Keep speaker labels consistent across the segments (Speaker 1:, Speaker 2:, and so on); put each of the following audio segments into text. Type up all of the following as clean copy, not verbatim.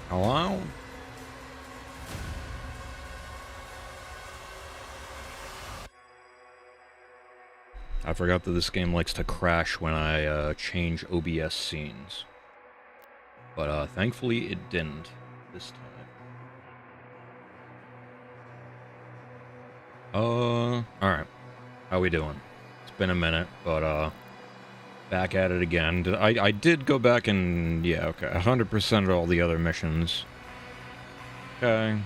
Speaker 1: Hello? I forgot that this game likes to crash when I change OBS scenes. But thankfully it didn't this time. Alright. How we doing? It's been a minute, but back at it again. I did go back and, yeah, okay, 100% of all the other missions. Okay,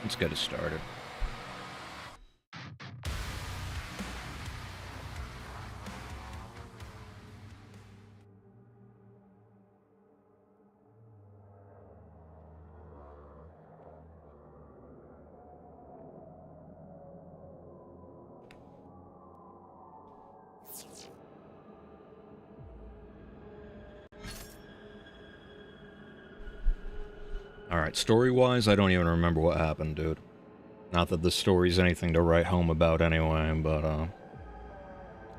Speaker 1: let's get it started. Alright, story-wise, I don't even remember what happened, dude. Not that the story's anything to write home about anyway, but,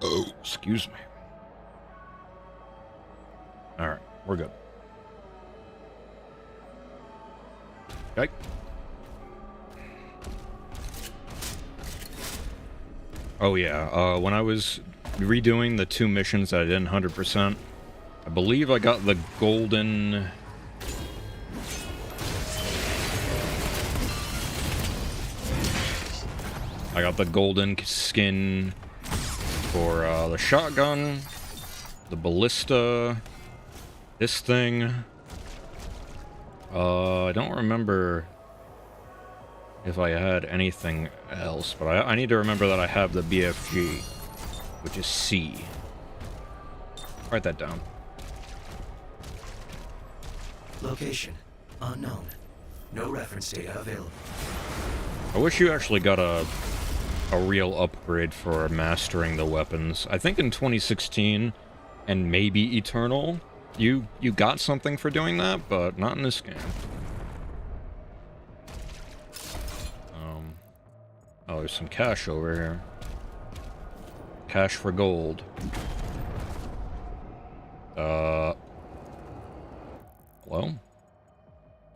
Speaker 1: oh, excuse me. Alright, we're good. Okay. Oh yeah, when I was redoing the 2 missions that I didn't 100%, I believe I got the golden... I got the golden skin for the shotgun, the ballista, this thing. I don't remember if I had anything else, but I need to remember that I have the BFG, which is C. Write that down.
Speaker 2: Location unknown. No reference data available.
Speaker 1: I wish you actually got a real upgrade for mastering the weapons. I think in 2016 and maybe Eternal, you got something for doing that, but not in this game. Oh, there's some cash over here. Cash for gold. Hello?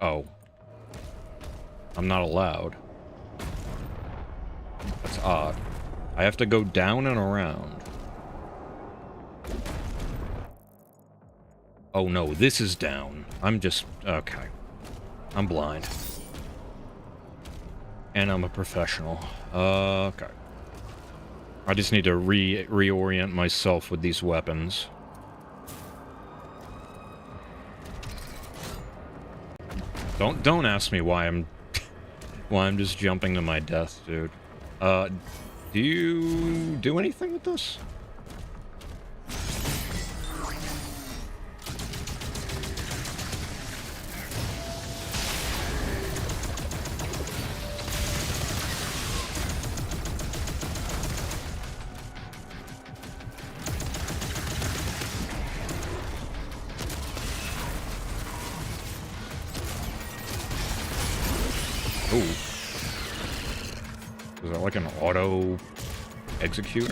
Speaker 1: Oh. I'm not allowed. That's odd. I have to go down and around. Oh no, this is down. I'm just... okay. I'm blind. And I'm a professional. Okay. I just need to reorient myself with these weapons. Don't ask me why I'm just jumping to my death, dude. Do you do anything with this? Ooh. Is that like an auto execute?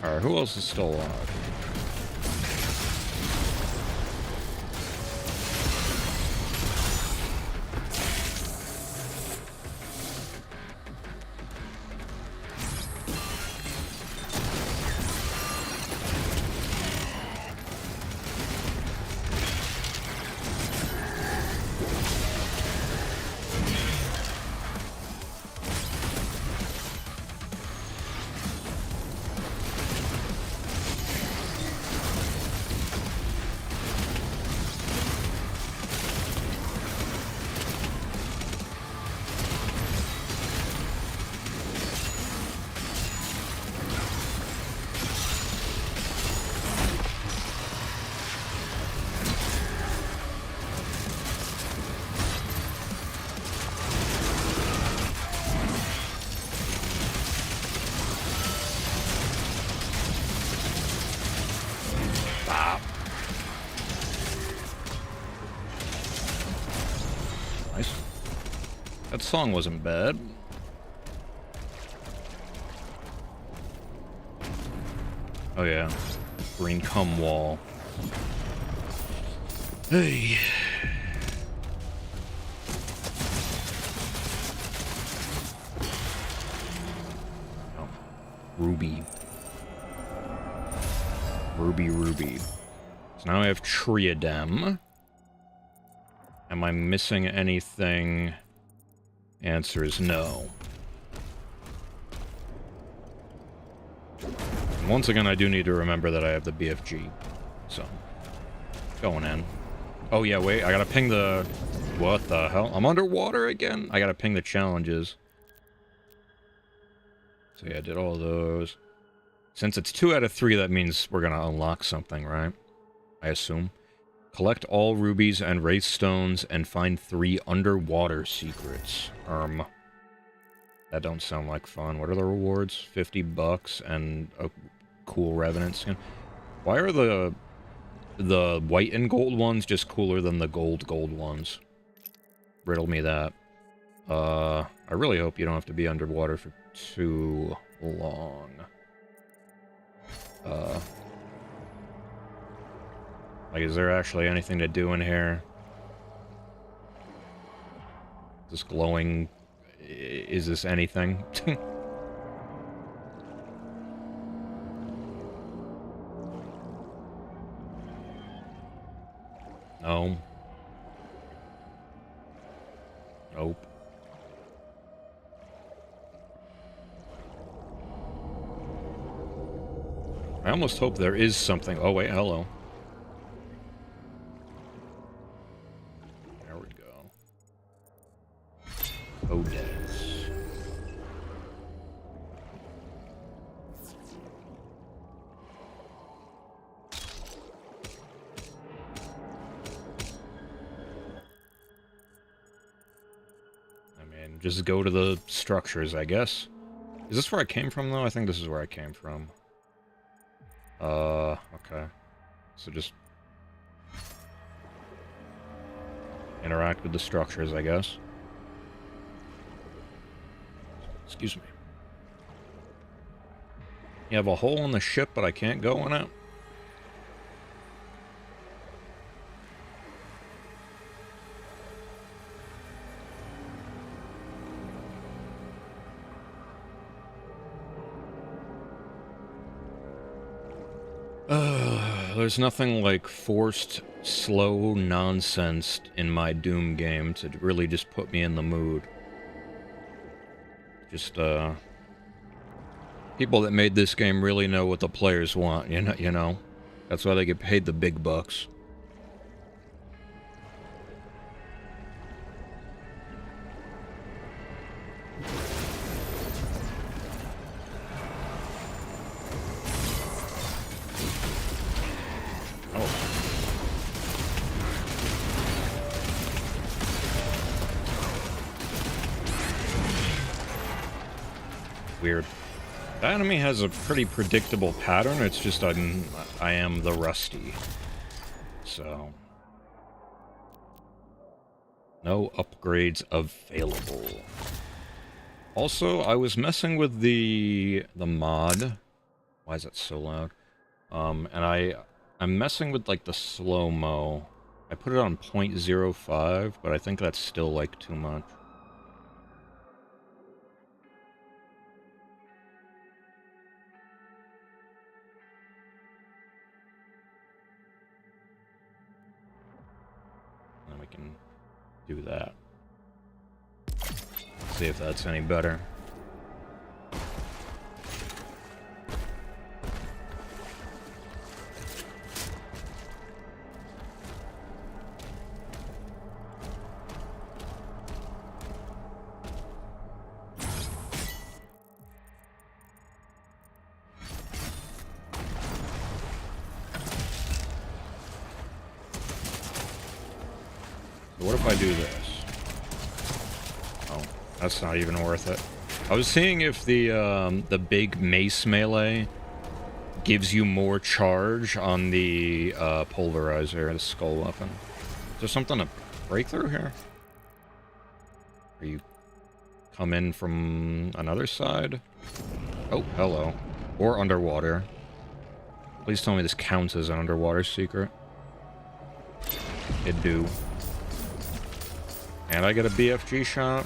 Speaker 1: Alright, who else is still alive? Nice. That song wasn't bad. Oh yeah. Green cum wall. Hey. Ruby. Ruby. So now I have Triadem. Am I missing anything? Answer is no. And once again, I do need to remember that I have the BFG. So, going in. Oh yeah, wait, I gotta ping the... What the hell? I'm underwater again? I gotta ping the challenges. So yeah, I did all those. Since it's 2 out of 3, that means we're gonna unlock something, right? I assume. Collect all rubies and wraith stones and find 3 underwater secrets. That don't sound like fun. What are the rewards? 50 bucks and a cool revenant skin. Why are the white and gold ones just cooler than the gold ones? Riddle me that. I really hope you don't have to be underwater for too long. Like, is there actually anything to do in here? This glowing... Is this anything? No. Nope. I almost hope there is something. Oh, wait, hello. There we go. Oh, dance. Just go to the structures, I guess. Is this where I came from, though? I think this is where I came from. Okay. So just... interact with the structures, I guess. Excuse me. You have a hole in the ship, but I can't go in it? There's nothing like forced, slow nonsense in my Doom game to really just put me in the mood. Just, people that made this game really know what the players want, you know? That's why they get paid the big bucks. Weird. That enemy has a pretty predictable pattern, it's just I am the Rusty. So... no upgrades available. Also, I was messing with the mod. Why is that so loud? And I'm messing with, like, the slow-mo. I put it on 0.05, but I think that's still, like, too much. And we can do that. See if that's any better. So what if I do this? Oh, that's not even worth it. I was seeing if the big mace melee gives you more charge on the pulverizer, the skull weapon. Is there something to break through here? Or you come in from another side? Oh, hello. Or underwater. Please tell me this counts as an underwater secret. It do. And I get a BFG shot.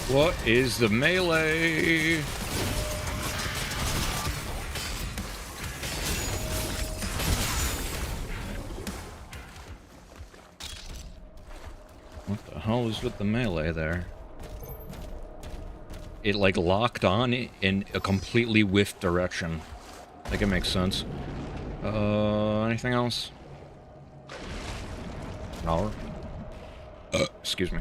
Speaker 1: What is the melee? What the hell is with the melee there? It, like, locked on in a completely whiffed direction. I think it makes sense. Anything else? No. Excuse me.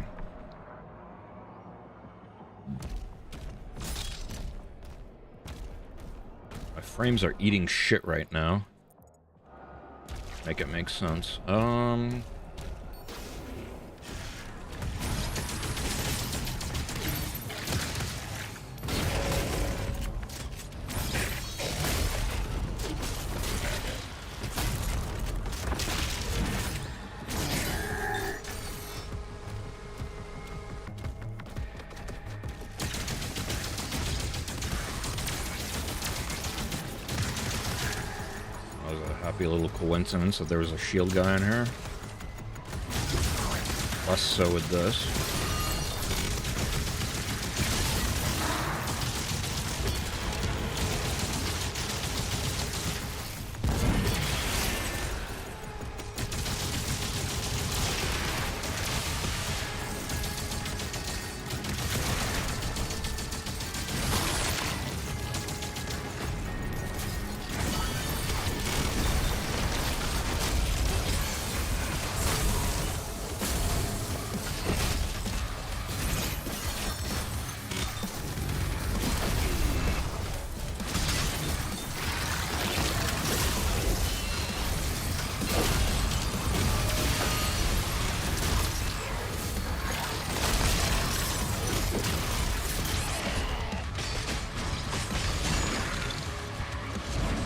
Speaker 1: My frames are eating shit right now. Make it make sense. Happy little coincidence that there was a shield guy in here. Less so with this.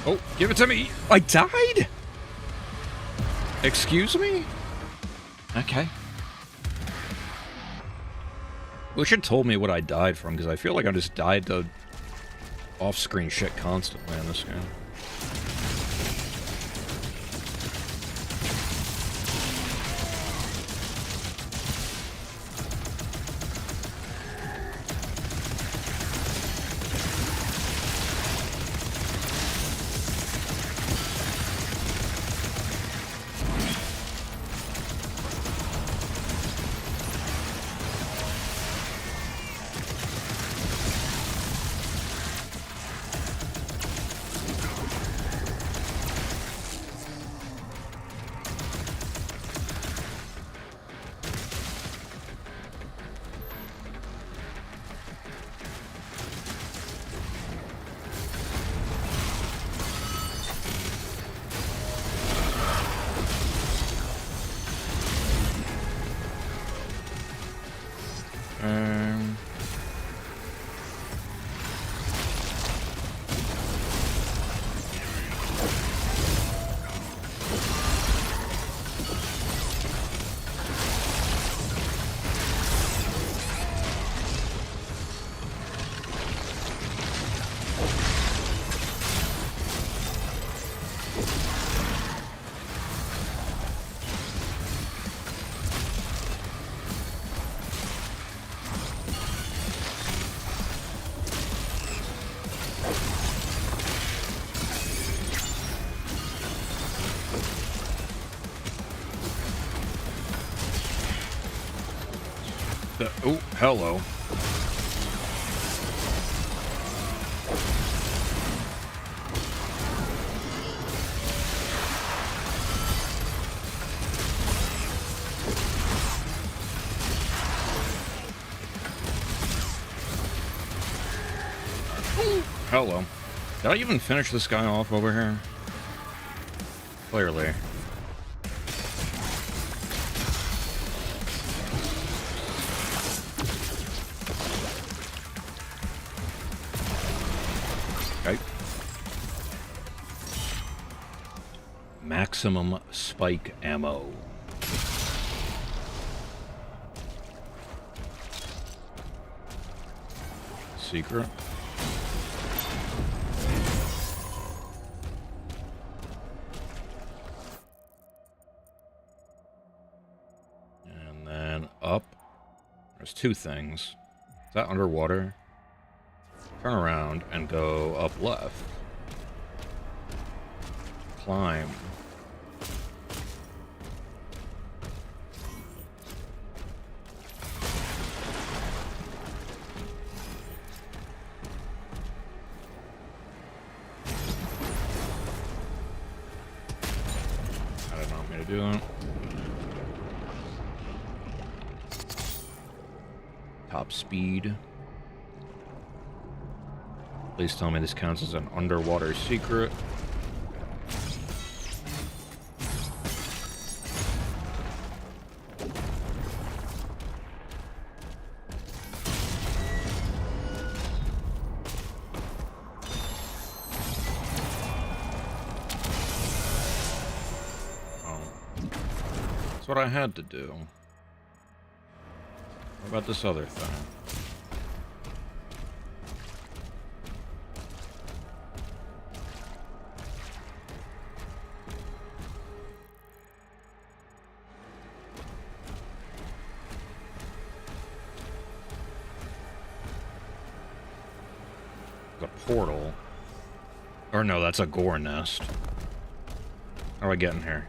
Speaker 1: Oh, give it to me! I died?! Excuse me? Okay. Wish it told me what I died from, because I feel like I just died to off-screen shit constantly in this game. Oh, hello. Hello. Did I even finish this guy off over here? Clearly. Okay. Maximum spike ammo. Secret. And then up. There's two things. Is that underwater? Turn around and go up left. Climb. I didn't want me to do that. Top speed. Please tell me this counts as an underwater secret. Oh. That's what I had to do. What about this other thing? A portal. Or no, that's a gore nest. How do I get in here?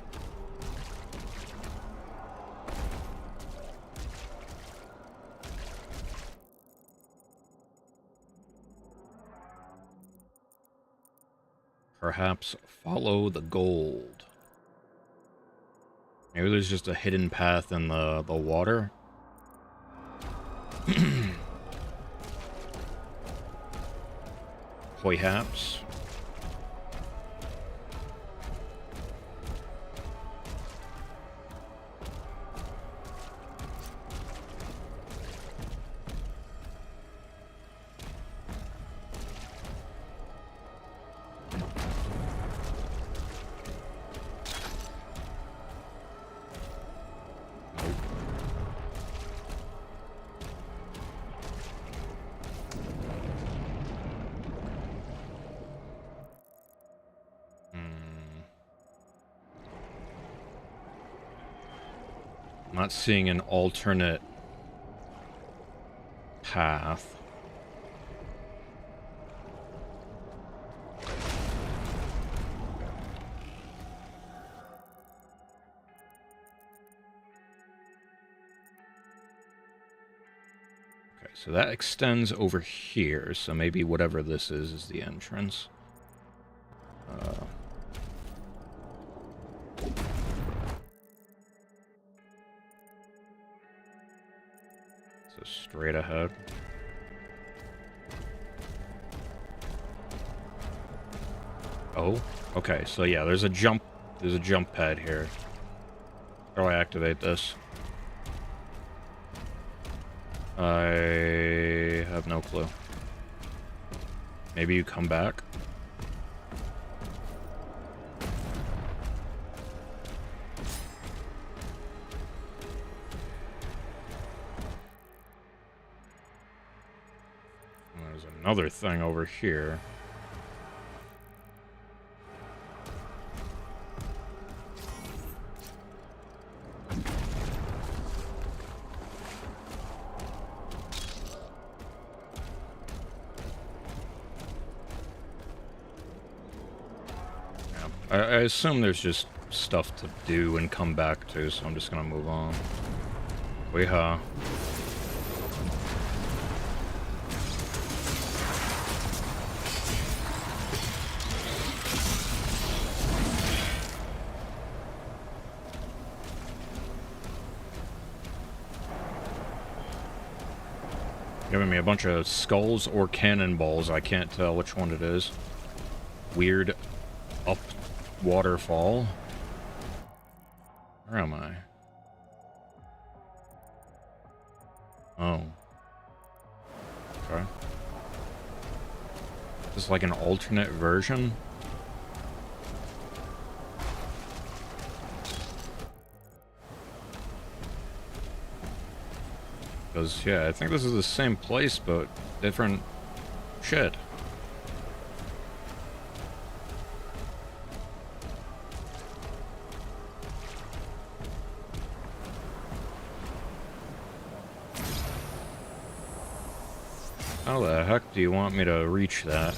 Speaker 1: Perhaps follow the gold. Maybe there's just a hidden path in the water. Perhaps. Not seeing an alternate path. Okay, so that extends over here, so maybe whatever this is the entrance. So straight ahead. Oh, okay, so yeah, there's a jump pad here. How do I activate this? I have no clue. Maybe you come back? There's another thing over here. I assume there's just stuff to do and come back to, so I'm just gonna move on. Weehaw. Giving me a bunch of skulls or cannonballs. I can't tell which one it is. Weird up waterfall. Where am I? Oh. Okay. Is this like an alternate version? Because, yeah, I think this is the same place, but different shit. How the heck do you want me to reach that?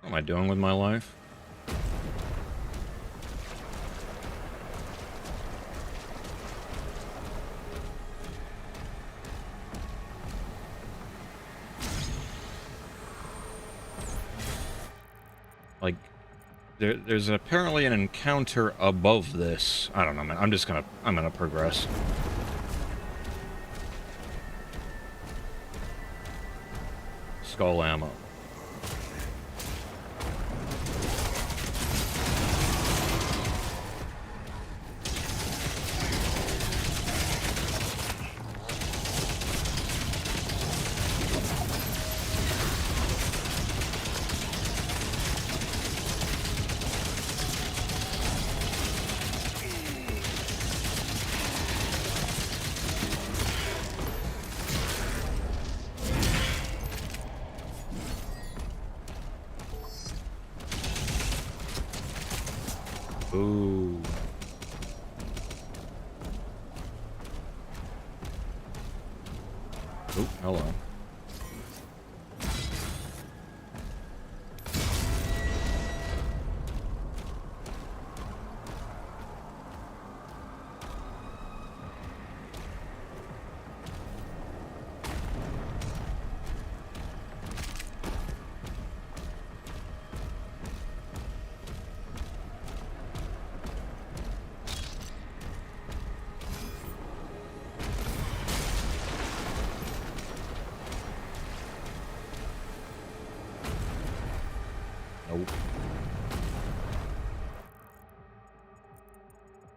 Speaker 1: What am I doing with my life? Like, there's apparently an encounter above this. I don't know, man. I'm gonna progress. Skull ammo. Ooh. Oh, hello. Nope.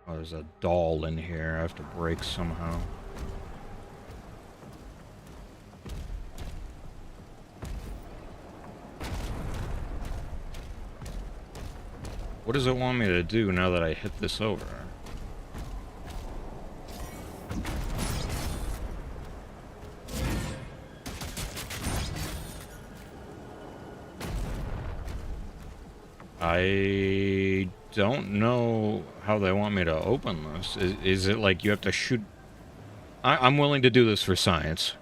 Speaker 1: Oh, there's a doll in here I have to break somehow. What does it want me to do now that I hit this over? I don't know how they want me to open this. Is it like you have to shoot? I'm willing to do this for science.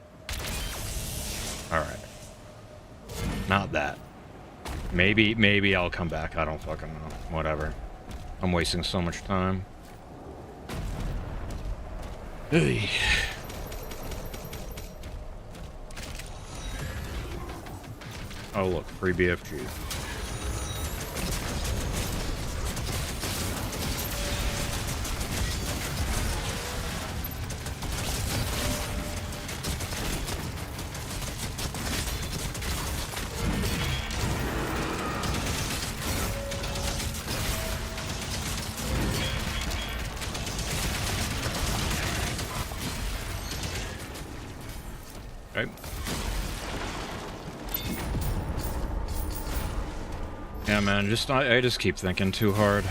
Speaker 1: Alright. Not that. Maybe I'll come back. I don't fucking know. Whatever. I'm wasting so much time. Hey. Oh look, free BFG. Okay. Yeah, man, I just keep thinking too hard.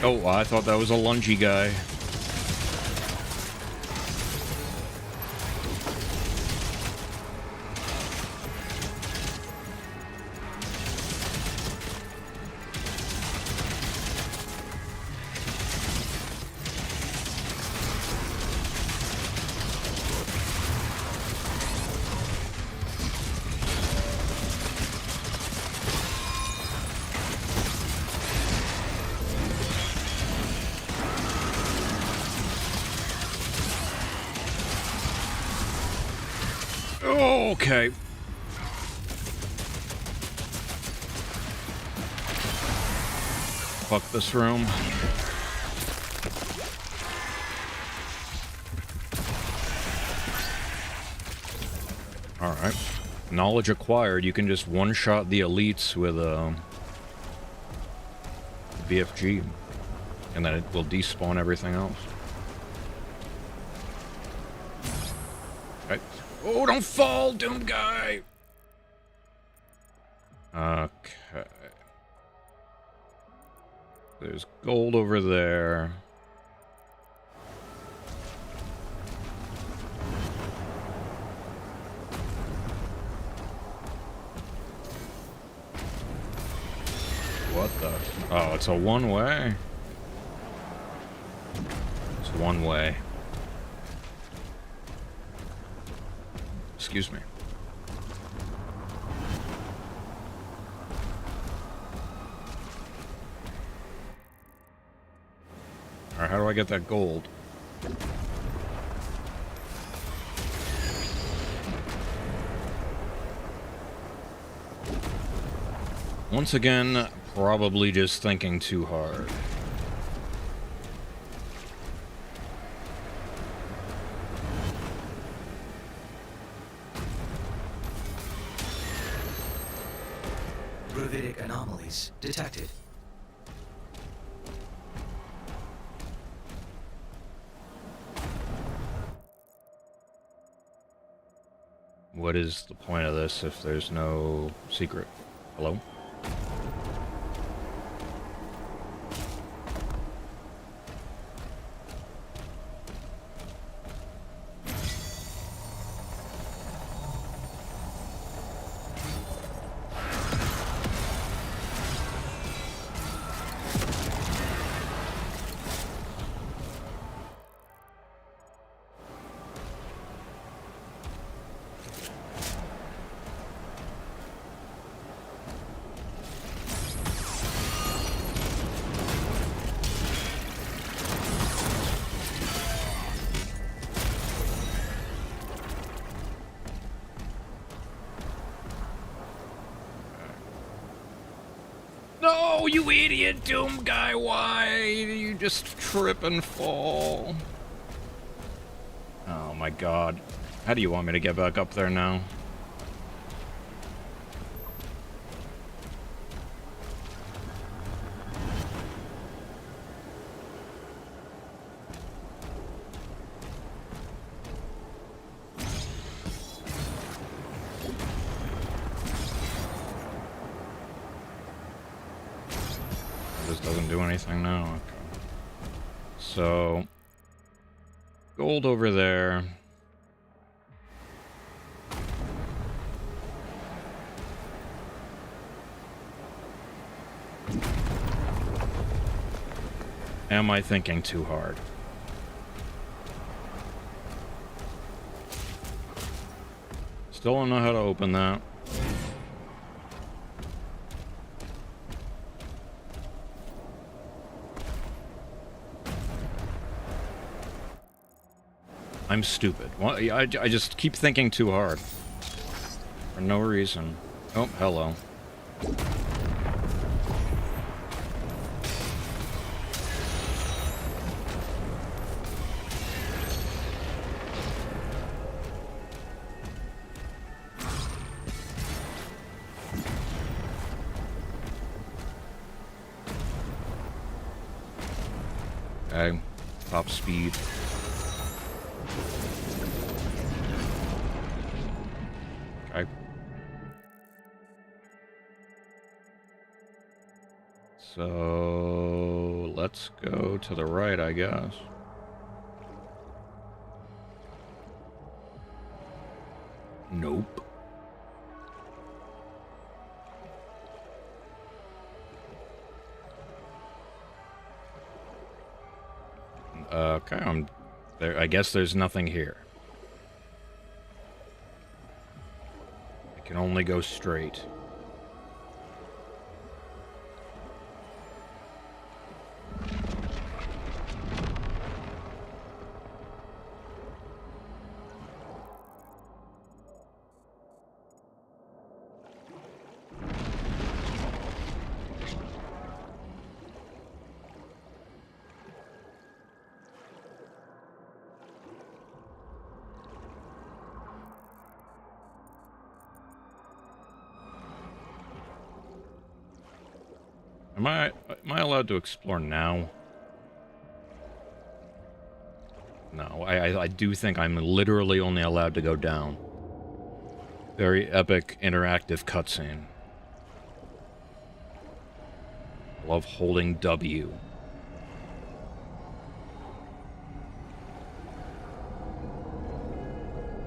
Speaker 1: Oh, I thought that was a lungy guy. Oh, okay. Fuck this room. Alright. Knowledge acquired. You can just one-shot the elites with a BFG. And then it will despawn everything else. Okay. Oh, don't fall, Doom Guy! Okay. There's gold over there. What the? Oh, it's a one-way? It's one way. Excuse me. Alright, how do I get that gold? Once again, probably just thinking too hard.
Speaker 2: Gravitic anomalies detected.
Speaker 1: What is the point of this if there's no secret? Hello? No, you idiot, Doom Guy! Why do you just trip and fall? Oh my god. How do you want me to get back up there now? This doesn't do anything now. Okay. So, gold over there. Am I thinking too hard? Still don't know how to open that. I'm stupid. I just keep thinking too hard. For no reason. Oh, hello. Okay. Top speed. Okay. So let's go to the right, I guess. Nope. Okay, I'm there. I guess there's nothing here. I can only go straight. Am I allowed to explore now? No, I do think I'm literally only allowed to go down. Very epic interactive cutscene. Love holding W.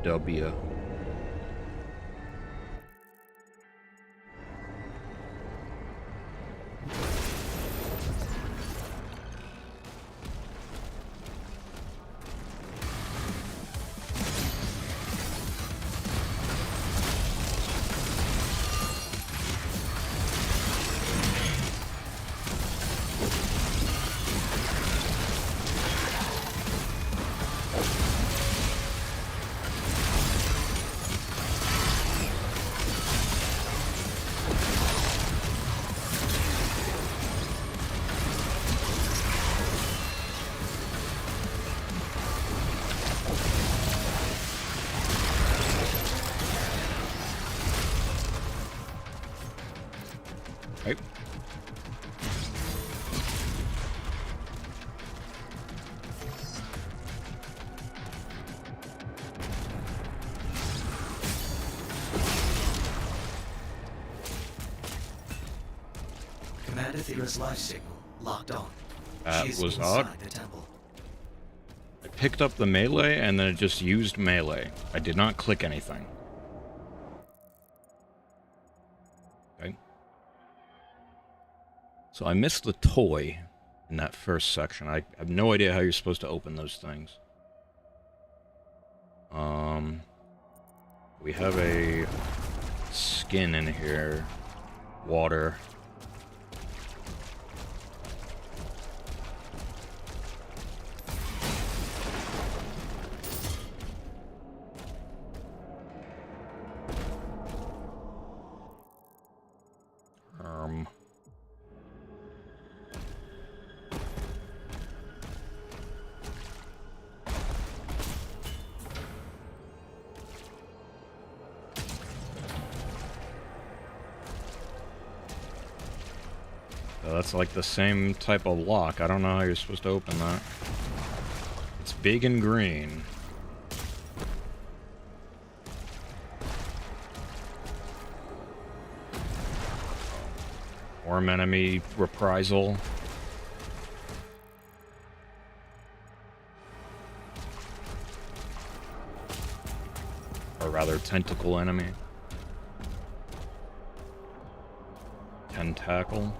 Speaker 1: W. Right.
Speaker 2: Commander Thera's life signal locked on.
Speaker 1: That
Speaker 2: She is
Speaker 1: was
Speaker 2: inside
Speaker 1: odd.
Speaker 2: the temple.
Speaker 1: I picked up the melee and then it just used melee. I did not click anything. Okay. So I missed the toy in that first section. I have no idea how you're supposed to open those things. We have a skin in here. Water. That's like the same type of lock. I don't know how you're supposed to open that. It's big and green. Worm enemy reprisal. Or rather, tentacle enemy. Tentacle.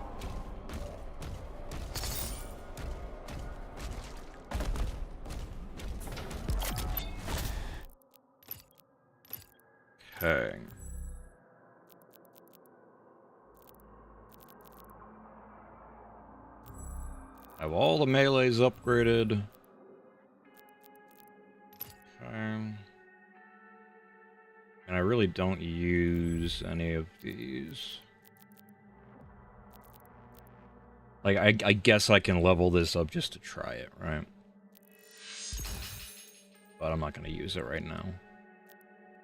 Speaker 1: Okay. Have all the melees upgraded. Okay. And I really don't use any of these. Like, I guess I can level this up just to try it, right? But I'm not going to use it right now.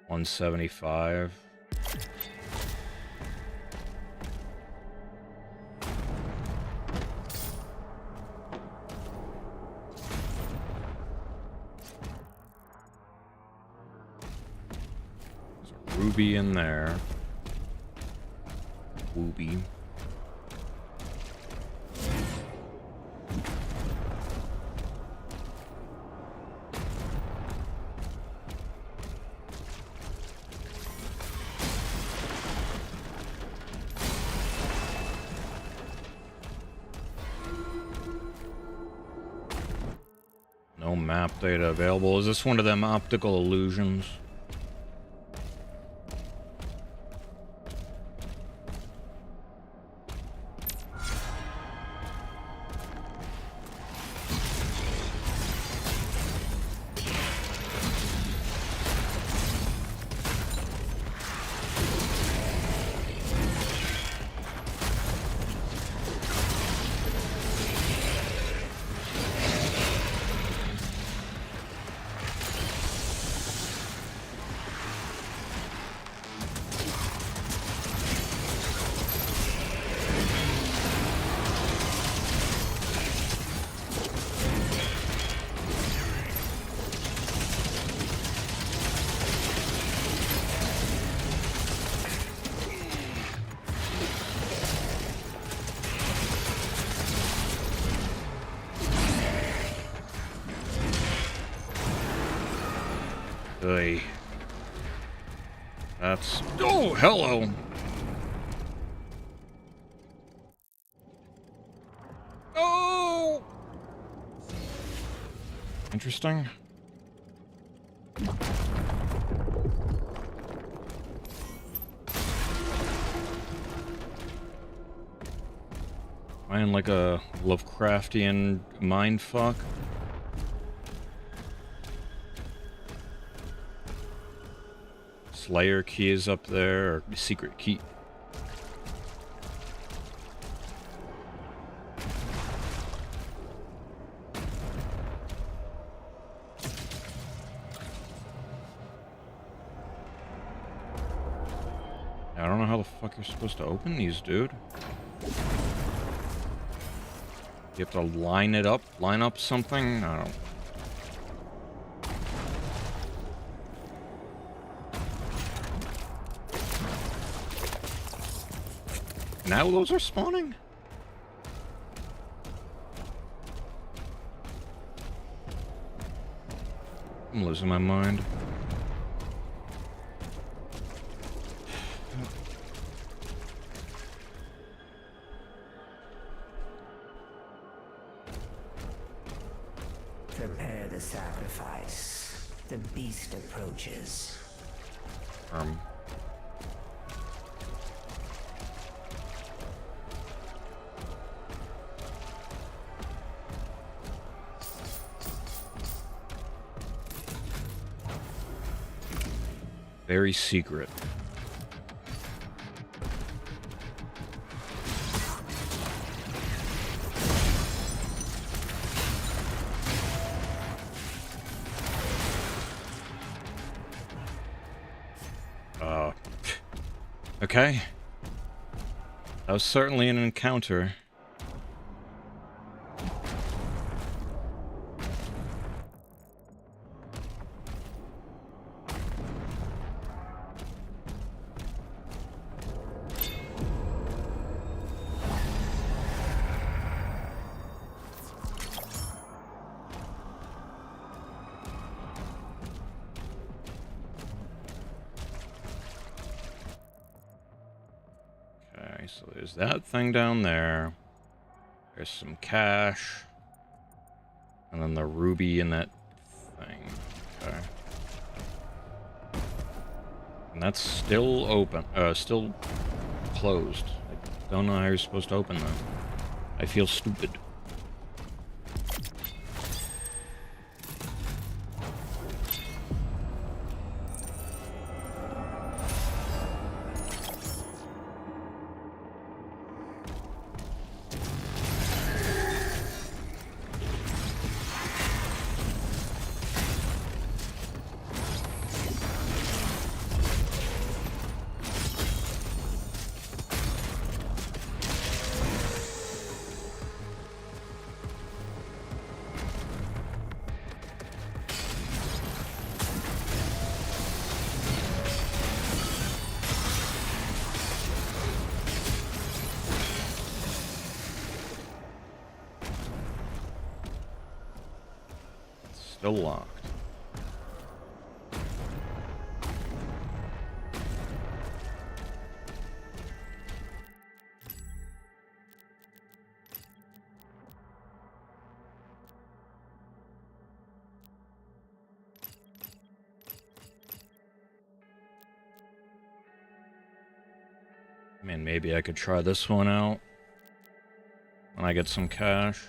Speaker 1: 175. There's a ruby in there. Wooby. No map data available. Is this one of them optical illusions? Hey. That's... Oh, hello! Oh! Interesting. Am I in like a Lovecraftian mindfuck? Slayer key is up there, or secret key. I don't know how the fuck you're supposed to open these, dude. You have to line up something? I don't... Now those are spawning? I'm losing my mind.
Speaker 3: Prepare the sacrifice. The beast approaches.
Speaker 1: Very secret. Okay. That was certainly an encounter. Okay, so there's that thing down there. There's some cash. And then the ruby in that thing. Okay. And that's still open. Still closed. I don't know how you're supposed to open that. I feel stupid. Still locked. Man, maybe I could try this one out when I get some cash.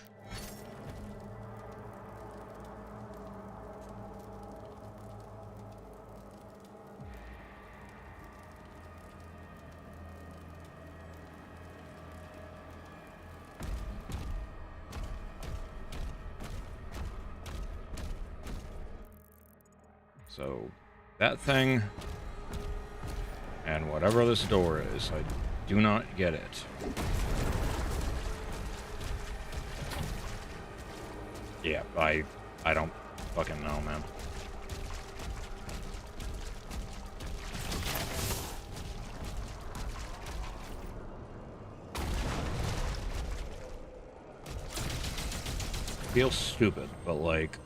Speaker 1: So, that thing, and whatever this door is, I do not get it. Yeah, I don't fucking know, man. Feels stupid, but like...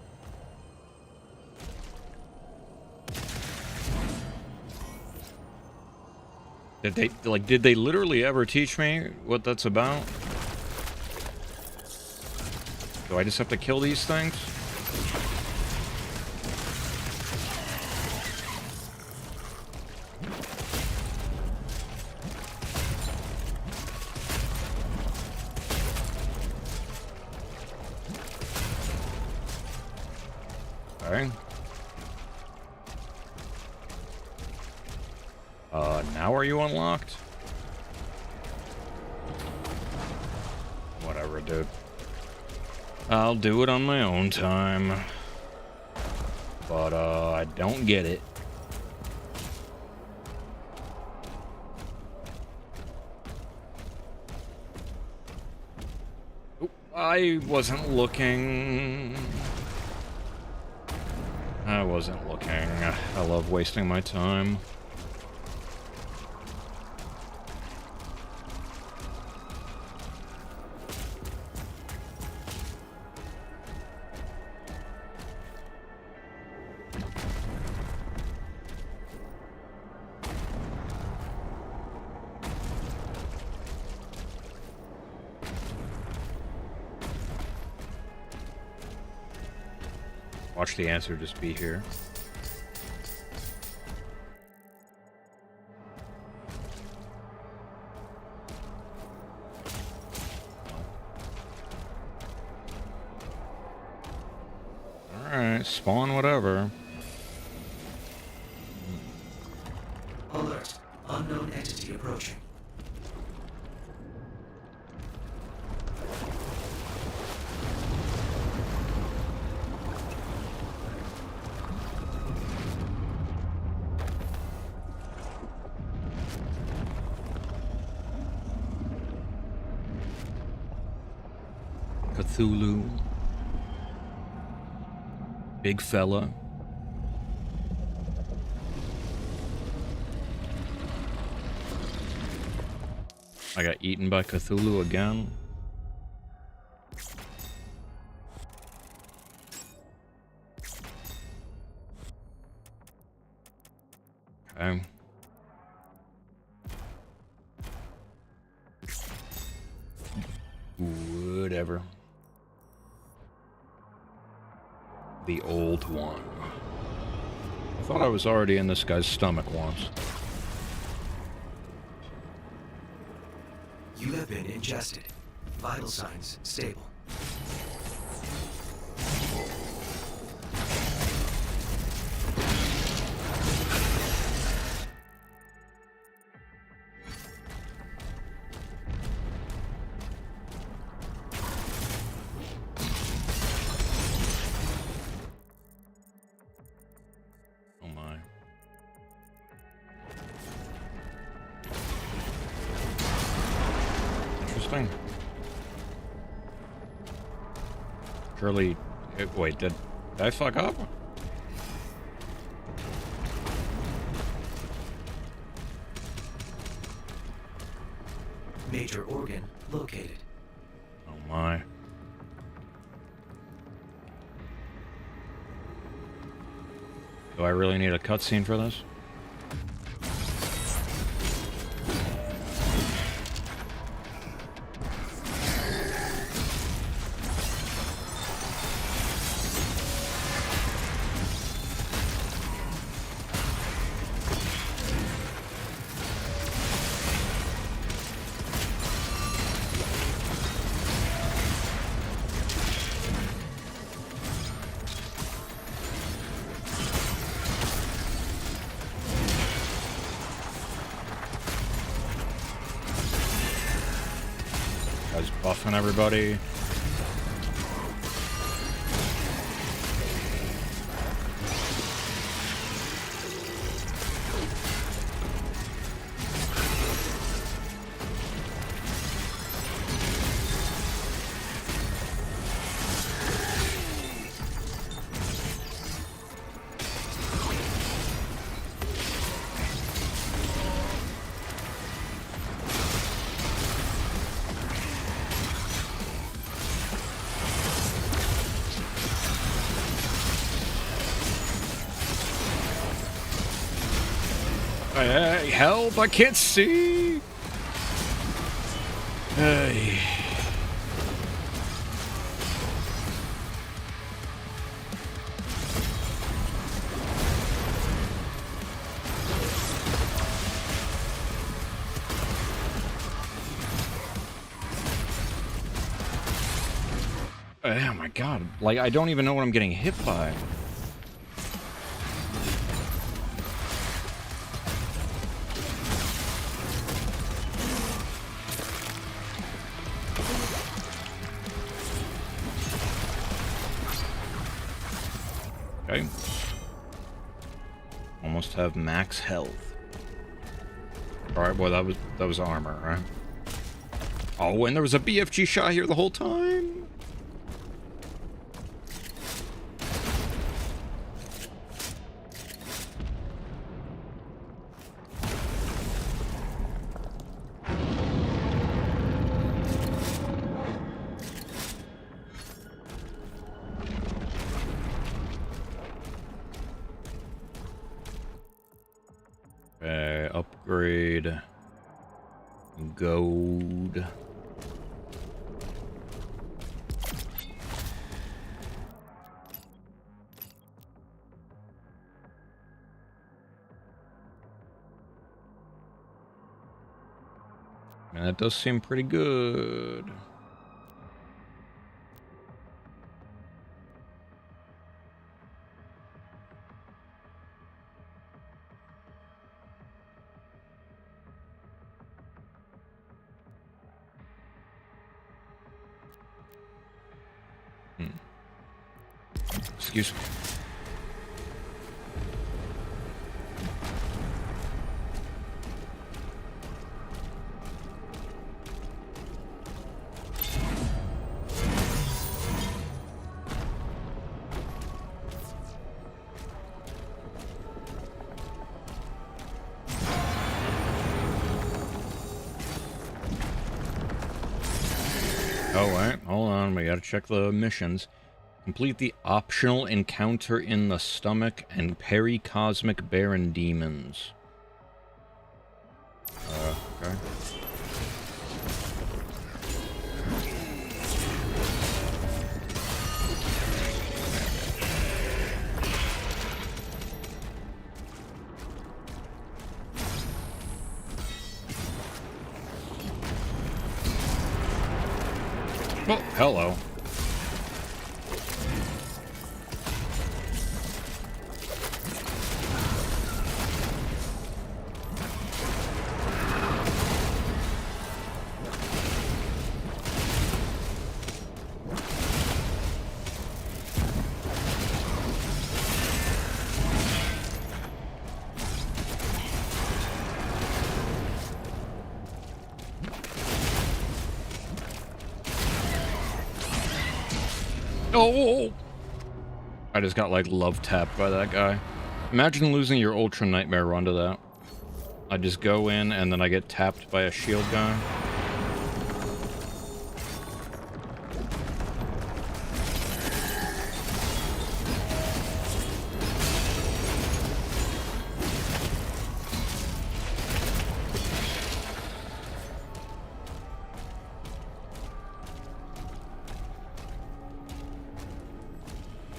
Speaker 1: Did they literally ever teach me what that's about? Do I just have to kill these things? Okay. Now are you unlocked? Whatever, dude. I'll do it on my own time. But, I don't get it. Oop, I wasn't looking. I wasn't looking. I love wasting my time. Watch the answer just be here. Alright, spawn whatever.
Speaker 2: Alert. Unknown entity approaching.
Speaker 1: Cthulhu. Big fella. I got eaten by Cthulhu again. Okay. Whatever. The old one. I thought I was already in this guy's stomach once.
Speaker 2: You have been ingested. Vital signs stable.
Speaker 1: Oh my. Interesting. Surely, wait, did I fuck up?
Speaker 2: Major organ located.
Speaker 1: Oh my. Do I really need a cutscene for this? Guys buffing everybody. Hey, help! I can't see! Hey. Oh my god, like, I don't even know what I'm getting hit by. Okay. Almost have max health. Alright, well, that was armor, right? Oh, and there was a BFG shot here the whole time? Okay, upgrade. Gold. Man, that does seem pretty good. Excuse me. Oh, wait, hold on, we gotta check the missions. Complete the optional encounter in the stomach and peri-cosmic Baron demons. Okay. Oh, hello. Oh! I just got, like, love tapped by that guy. Imagine losing your Ultra Nightmare run to that. I just go in, and then I get tapped by a shield guy.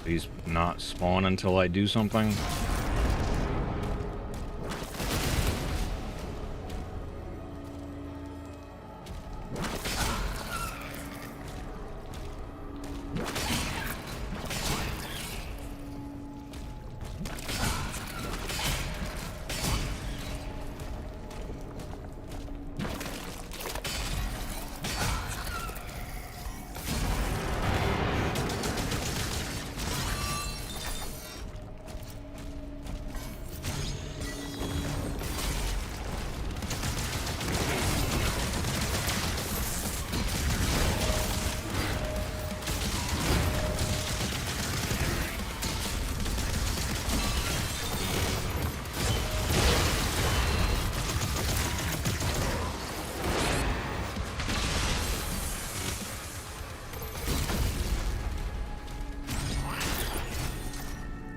Speaker 1: Please not spawn until I do something.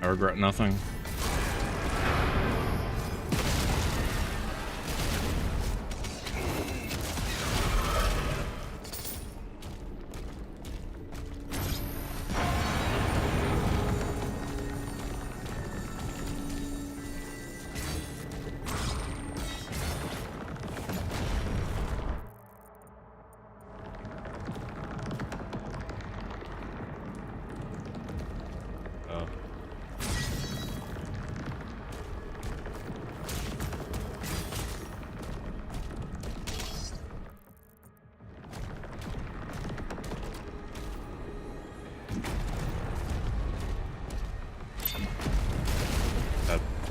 Speaker 1: I regret nothing. Oh.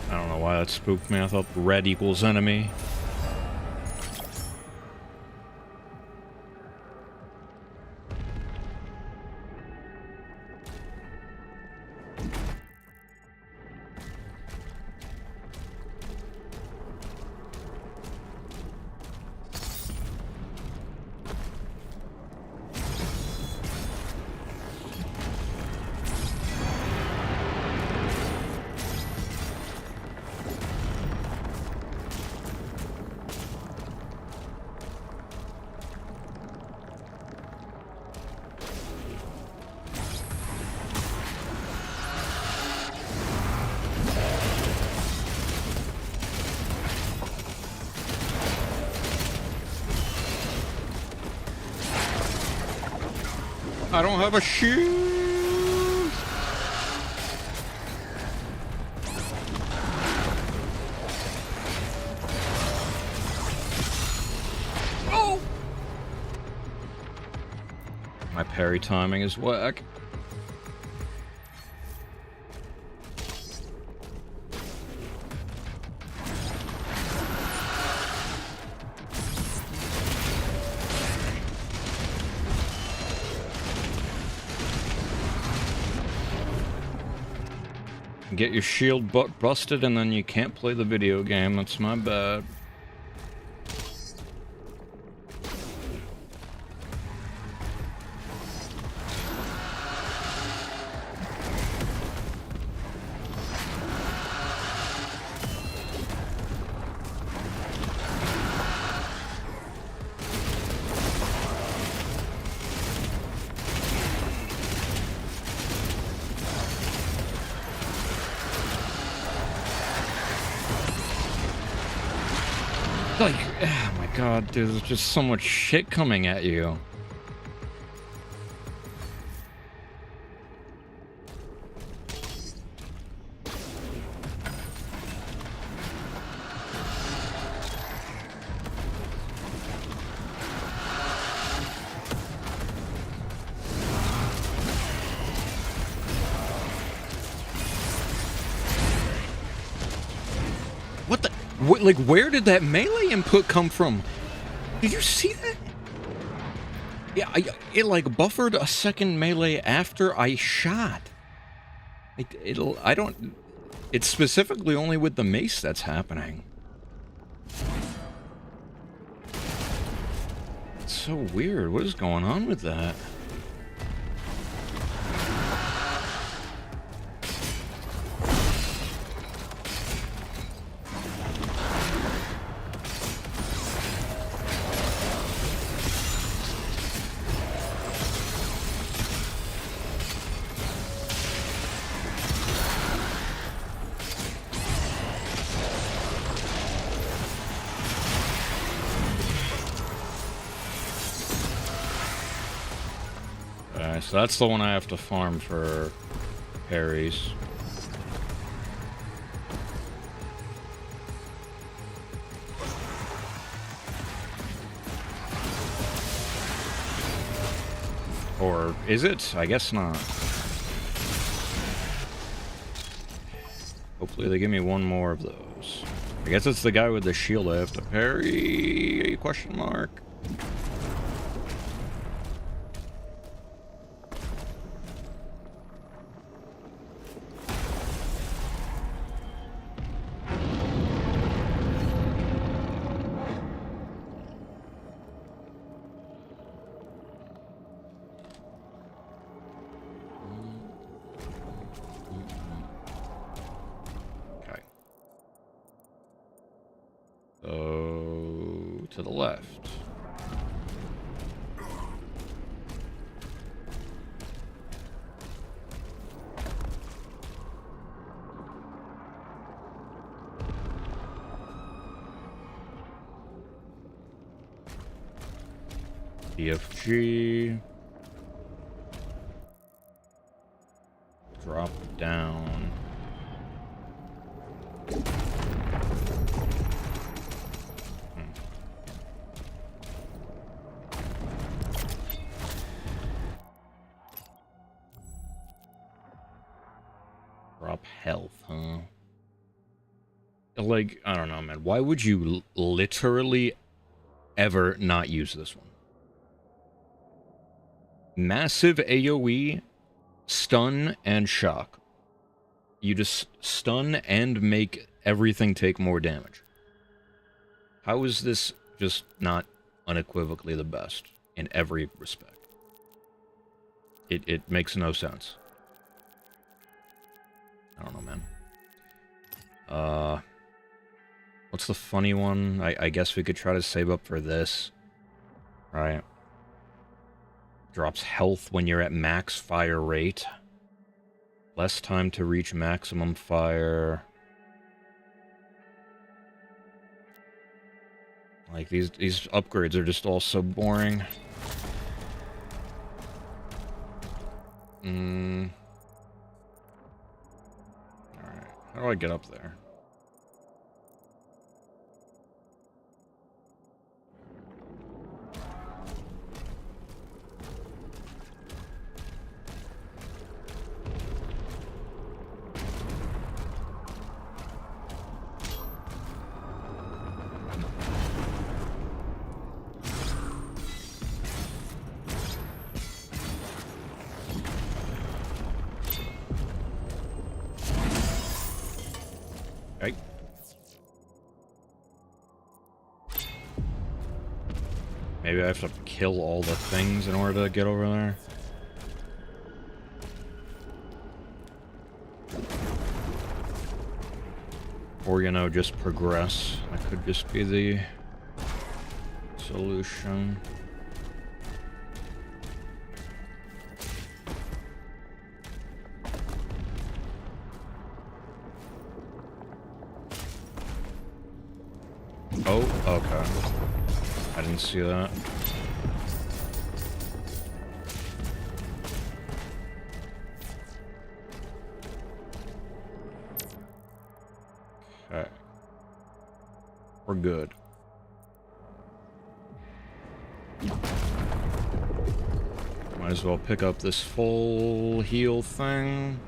Speaker 1: I don't know why that spooked me. I thought red equals enemy. I don't have a shield. Oh! My parry timing is whack. Get your shield busted and then you can't play the video game. That's my bad. Like, oh my god, dude, there's just so much shit coming at you. What the? Like, where did that melee input come from? Did you see that? Yeah, it like buffered a second melee after I shot. It's specifically only with the mace that's happening. It's so weird. What is going on with that? So that's the one I have to farm for parries. Or is it? I guess not. Hopefully they give me one more of those. I guess it's the guy with the shield I have to parry? Question mark. To the left. EFG. drop down. Drop health, huh? Like, I don't know, man. Why would you literally ever not use this one? Massive AoE, stun, and shock. You just stun and make everything take more damage. How is this just not unequivocally the best in every respect? It makes no sense. I don't know, man. What's the funny one? I guess we could try to save up for this. Right. Drops health when you're at max fire rate. Less time to reach maximum fire. Like, these upgrades are just all so boring. Alright. How do I get up there? Okay. Maybe I have to kill all the things in order to get over there. Or, you know, just progress. That could just be the solution. Oh, okay. I didn't see that. Okay. We're good. Might as well pick up this full heal thing.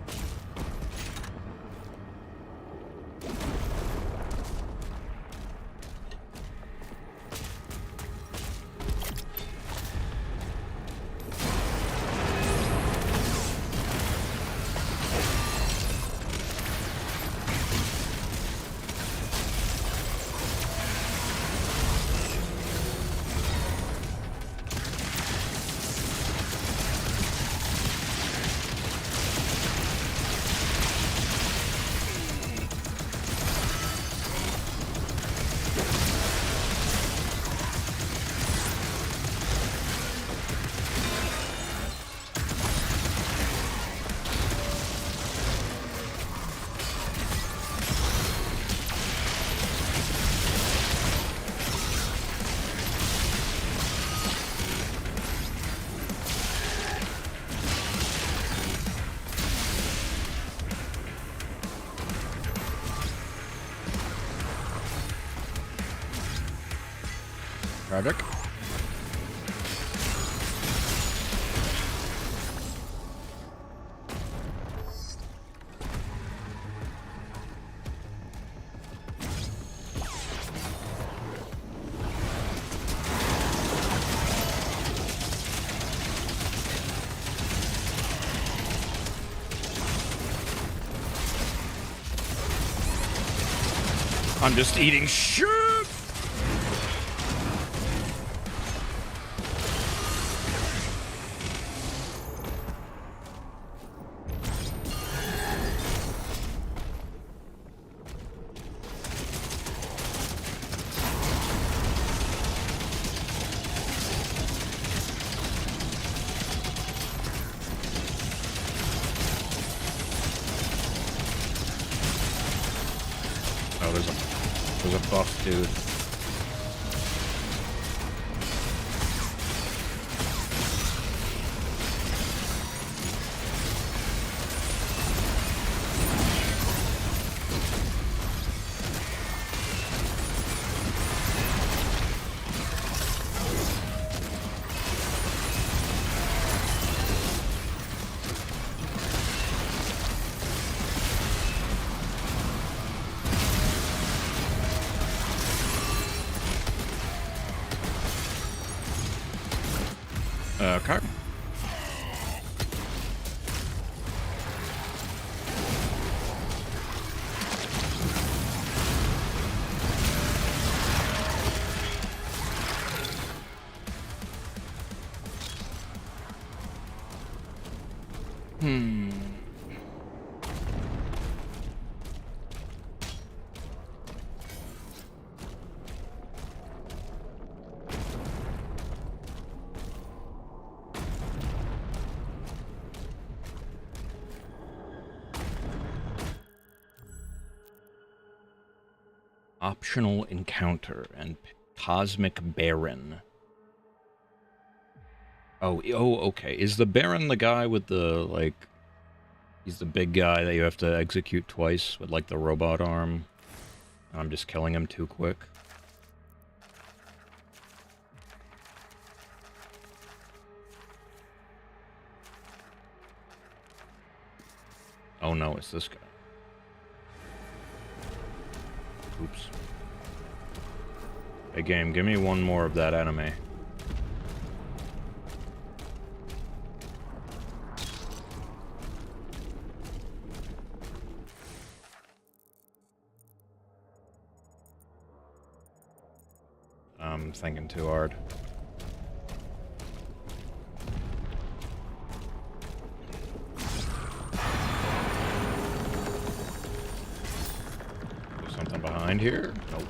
Speaker 1: Tragic. I'm just eating shit! Oh, there's a buff dude. Okay. Optional encounter and Cosmic Baron. Oh, okay. Is the Baron the guy with the, like... He's the big guy that you have to execute twice with, like, the robot arm? And I'm just killing him too quick? Oh no, it's this guy. Oops. Hey game, give me one more of that anime. I'm thinking too hard. There's something behind here? Nope.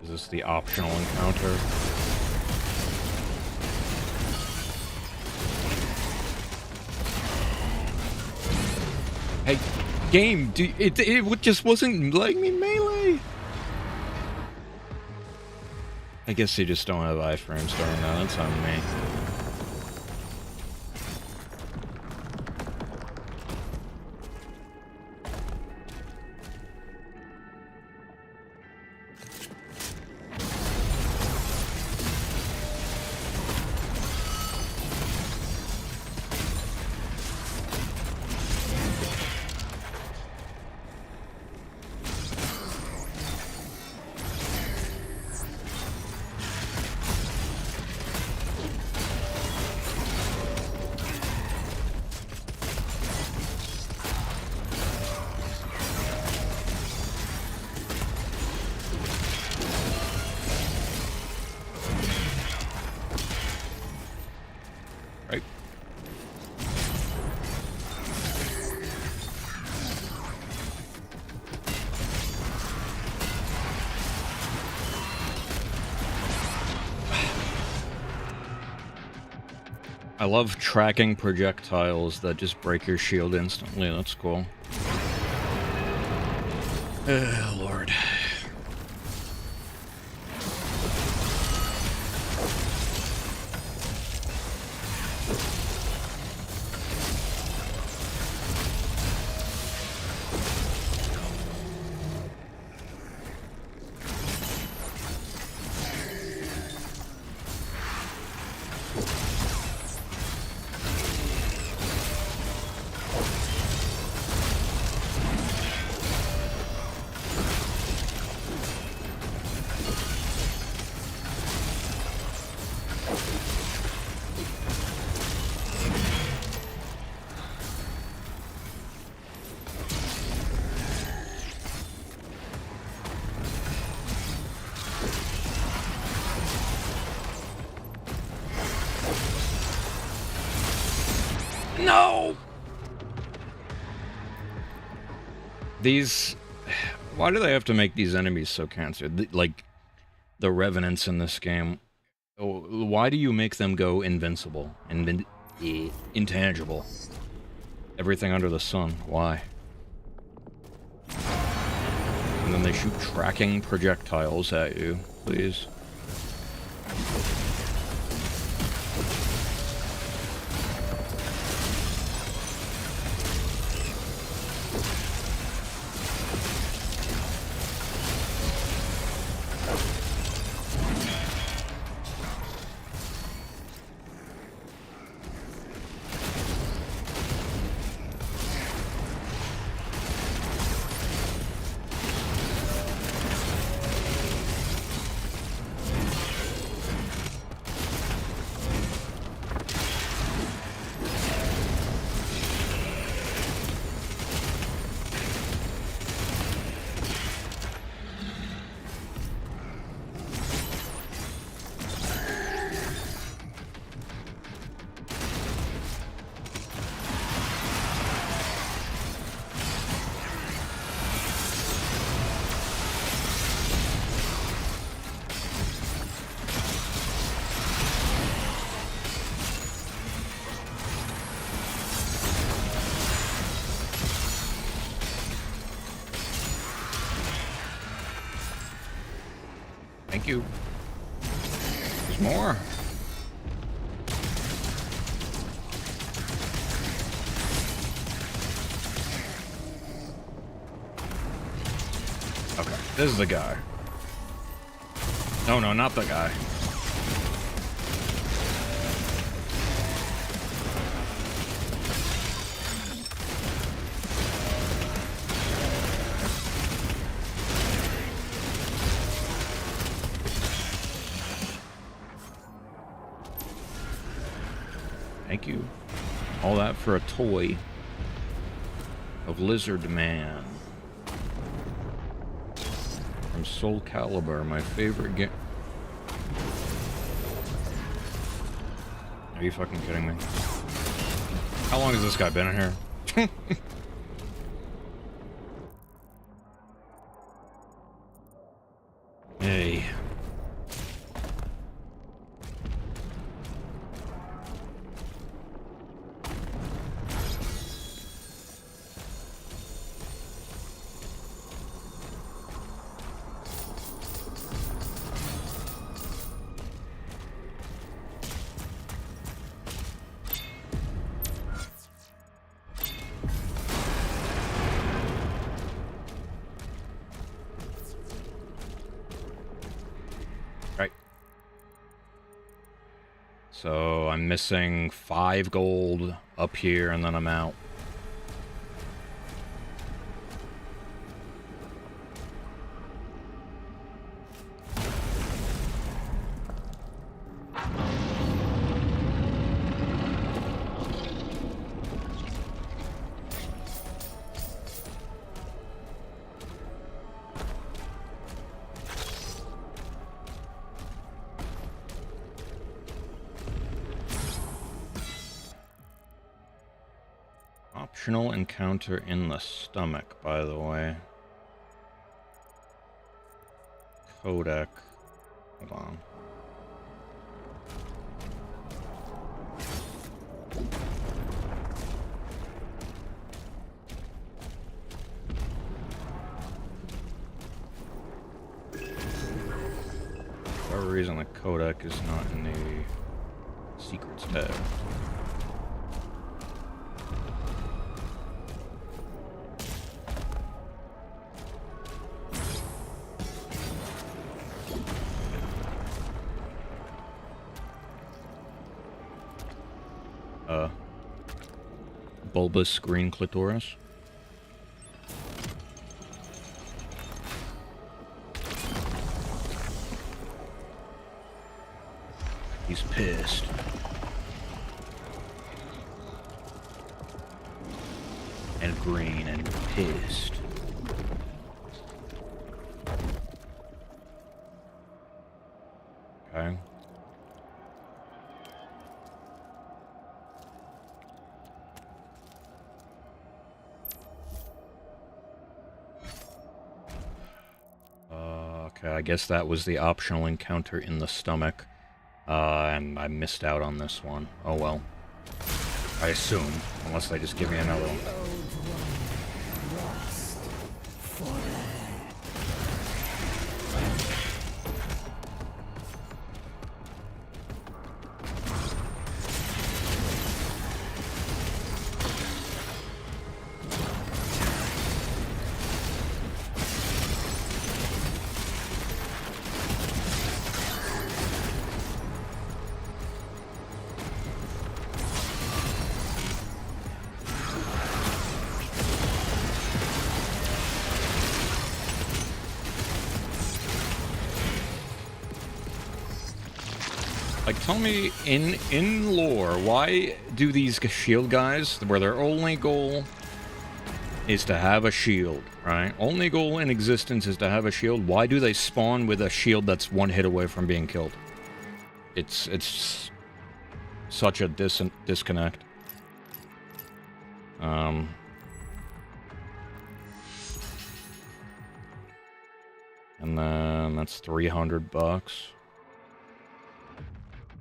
Speaker 1: Is this the optional encounter? Hey, game, it just wasn't letting me melee. I guess you just don't have iframes during that. That's on me. Right. I love tracking projectiles that just break your shield instantly. That's cool. Lord. No! These... Why do they have to make these enemies so cancer? Like, the Revenants in this game. Why do you make them go invincible? Intangible? Everything under the sun. Why? And then they shoot tracking projectiles at you. Please. you. There's more. Okay, this is the guy. No, not the guy. Thank you. All that for a toy of Lizard Man from Soul Calibur, my favorite game. Are you fucking kidding me? How long has this guy been in here? Hey. Right. So I'm missing 5 gold up here and then I'm out. Optional encounter in the stomach, by the way. Codec. Hold on. For whatever reason, the codec is not in the secrets tab. Bulbous green clitoris. He's pissed. And green and pissed. Okay. Okay, I guess that was the optional encounter in the stomach. And I missed out on this one. Oh well. I assume. Unless they just give me another one. Like, tell me, in lore, why do these shield guys, where their only goal is to have a shield, right? Only goal in existence is to have a shield. Why do they spawn with a shield that's one hit away from being killed? It's such a disconnect. And then that's $300.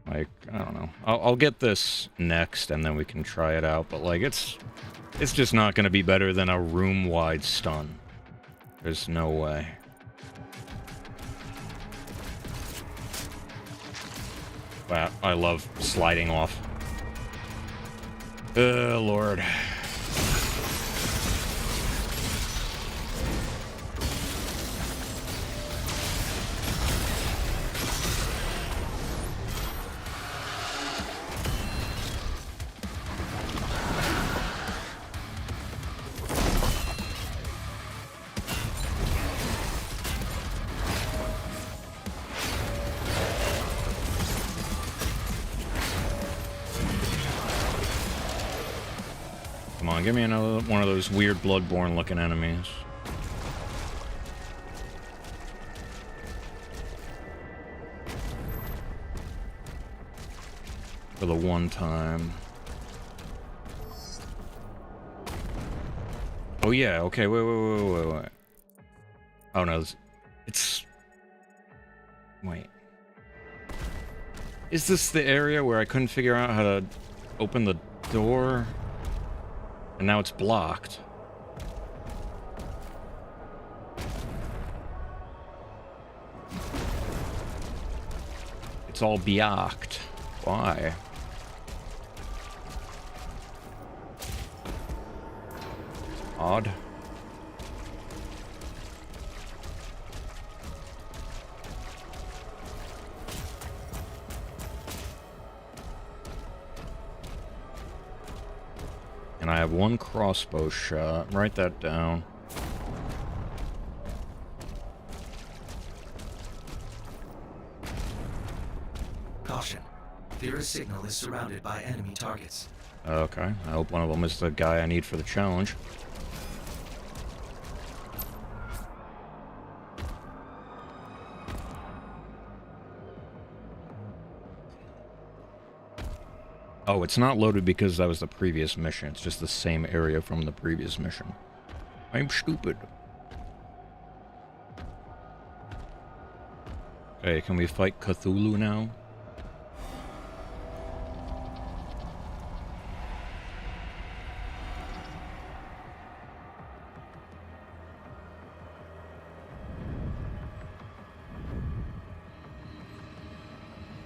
Speaker 1: Like, I don't know. I'll get this next, and then we can try it out. But like, it's just not going to be better than a room-wide stun. There's no way. Wow, I love sliding off. Oh, Lord. Come on, give me another one of those weird Bloodborne looking enemies. For the one time. Oh yeah, okay, wait. Oh no, it's... Wait. Is this the area where I couldn't figure out how to open the door? And now it's blocked. It's all blocked. Why? Odd. And I have one crossbow shot. Write that down.
Speaker 2: Caution. Vera's signal is surrounded by enemy targets.
Speaker 1: Okay, I hope one of them is the guy I need for the challenge. Oh, it's not loaded because that was the previous mission. It's just the same area from the previous mission. I'm stupid. Okay, can we fight Cthulhu now?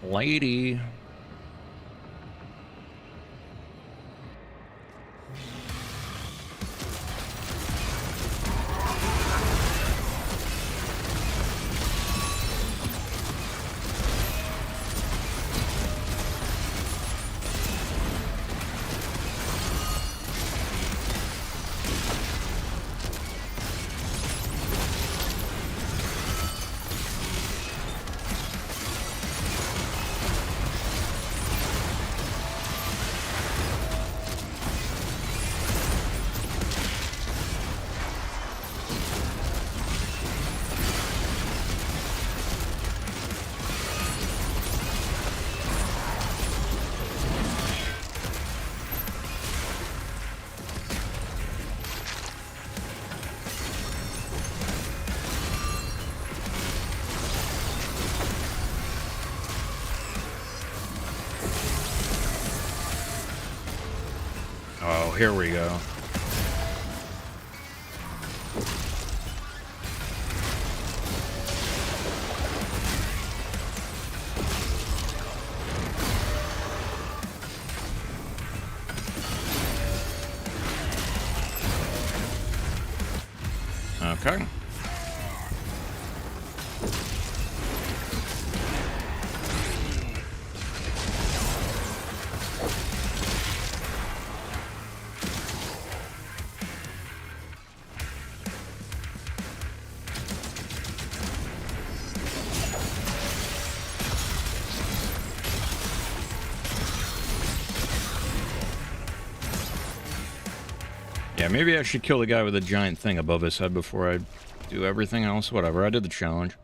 Speaker 1: Lady. Oh, here we go. Okay. Yeah, maybe I should kill the guy with the giant thing above his head before I do everything else. Whatever, I did the challenge.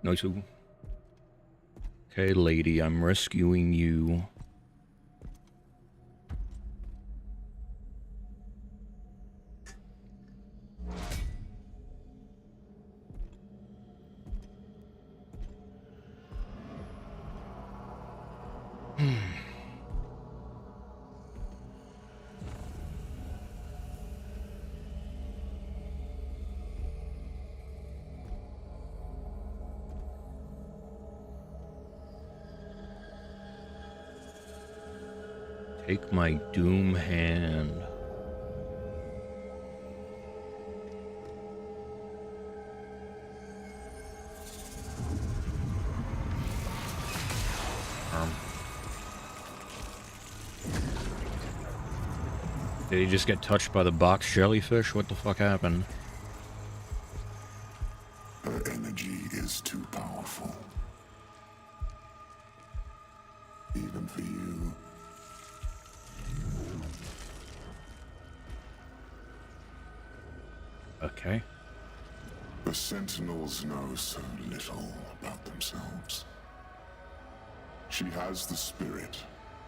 Speaker 1: No two. Okay, lady, I'm rescuing you. Take my doom hand. Did he just get touched by the box jellyfish? What the fuck happened?
Speaker 4: Her energy is too powerful. Even for you.
Speaker 1: Okay.
Speaker 4: The Sentinels know so little about themselves. She has the spirit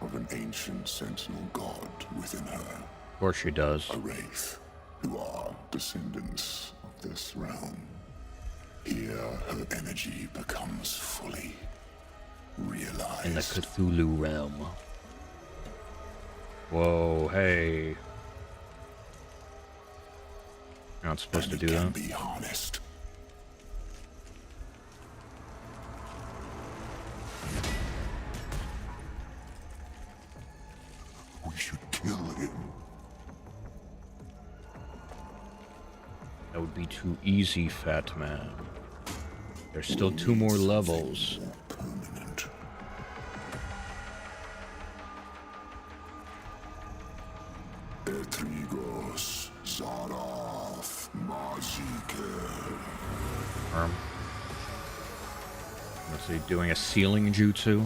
Speaker 4: of an ancient Sentinel god within her.
Speaker 1: Of course she does.
Speaker 4: A wraith who are descendants of this realm. Here, her energy becomes fully realized.
Speaker 1: In the Cthulhu realm. Whoa, hey. You're not supposed to do that.
Speaker 4: Be harnessed. We should kill him.
Speaker 1: That would be too easy, fat man. There's still 2 more levels.
Speaker 4: Permanent. Etrigos, Zarath, Maziker.
Speaker 1: Is he doing a sealing jutsu?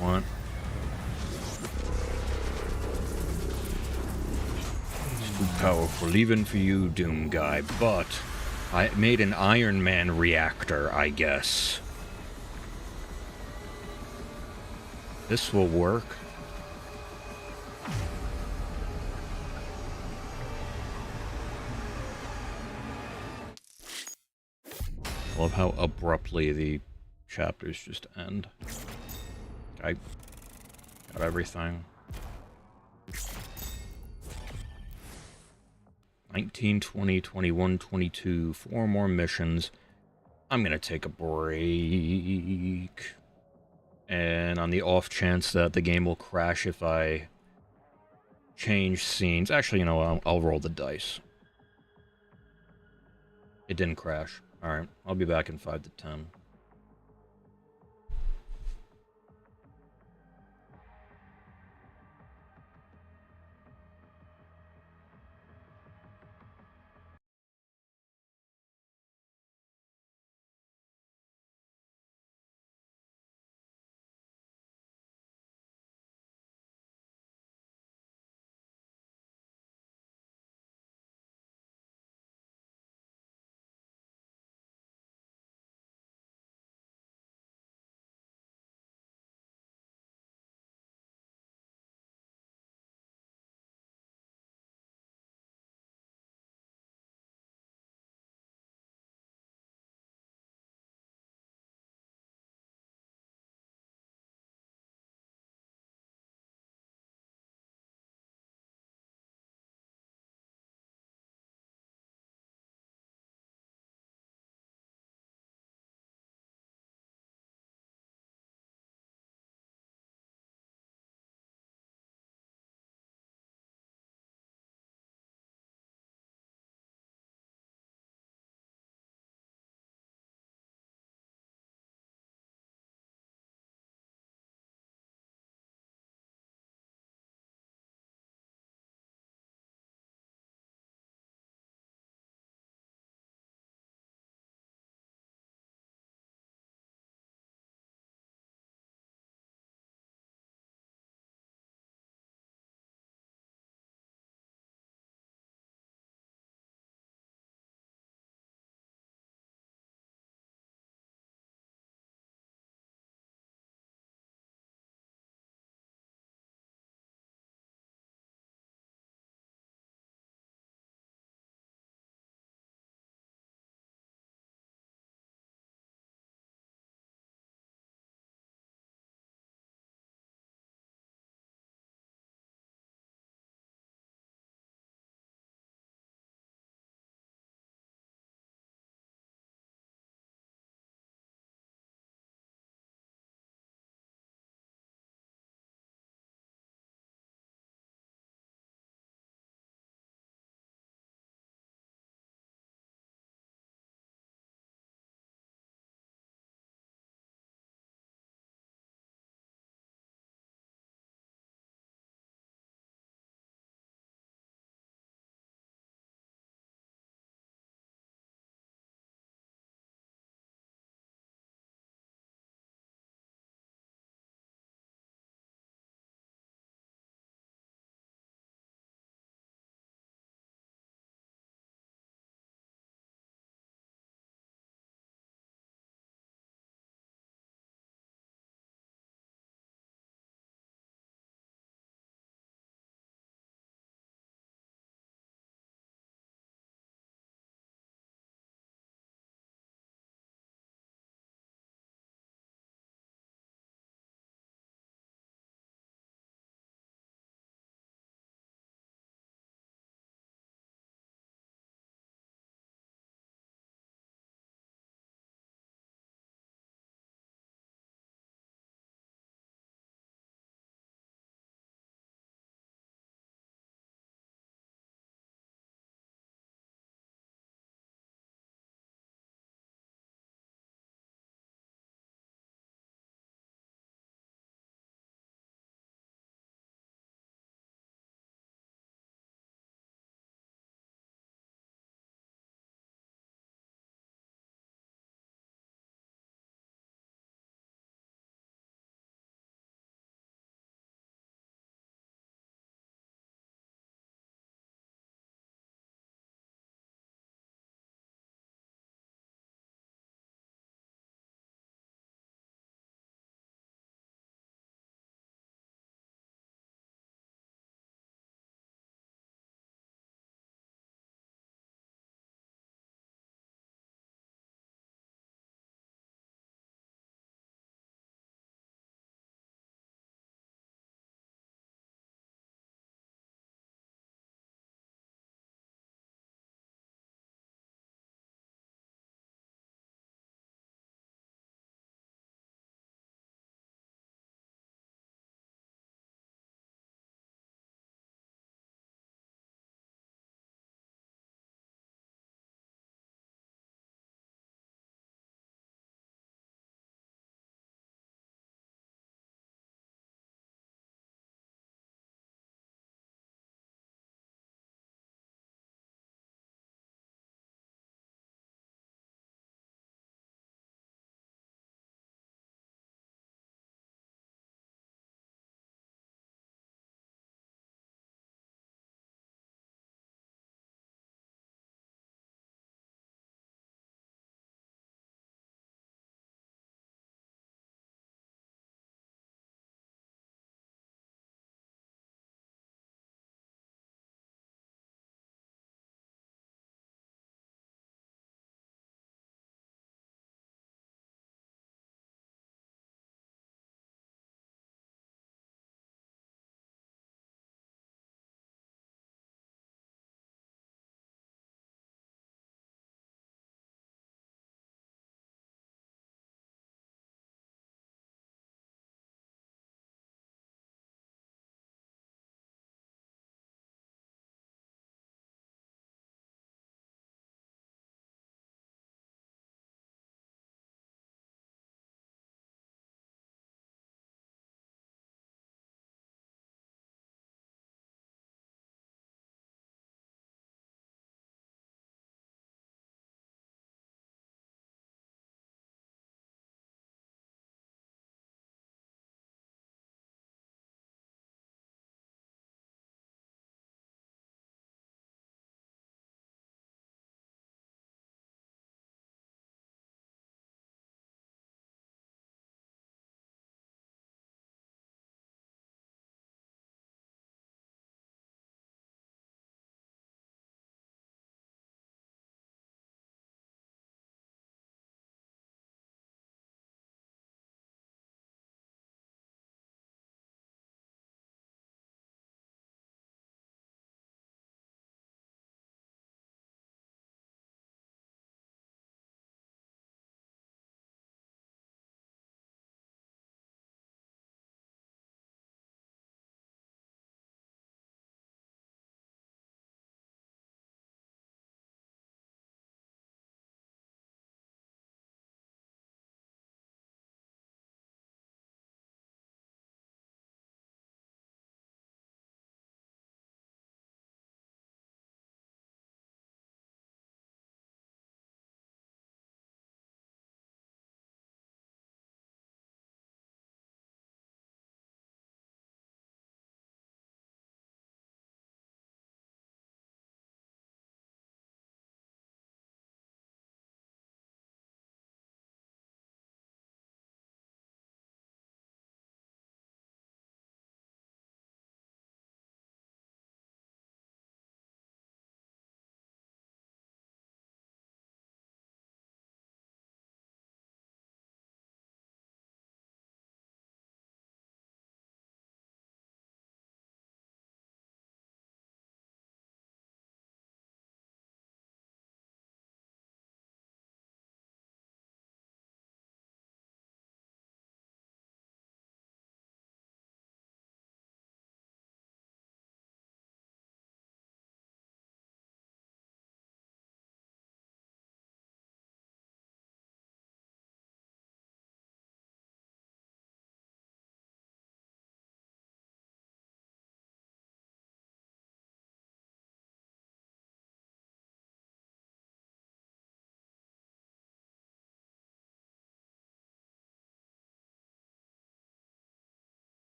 Speaker 1: What? It's too powerful, even for you, Doom Guy, but I made an Iron Man reactor, I guess. This will work. I love how abruptly the chapters just end. I got everything. 19, 20, 21, 22, 4 more missions. I'm gonna take a break. And on the off chance that the game will crash if I change scenes. Actually, you know, I'll roll the dice. It didn't crash. Alright, I'll be back in 5 to 10.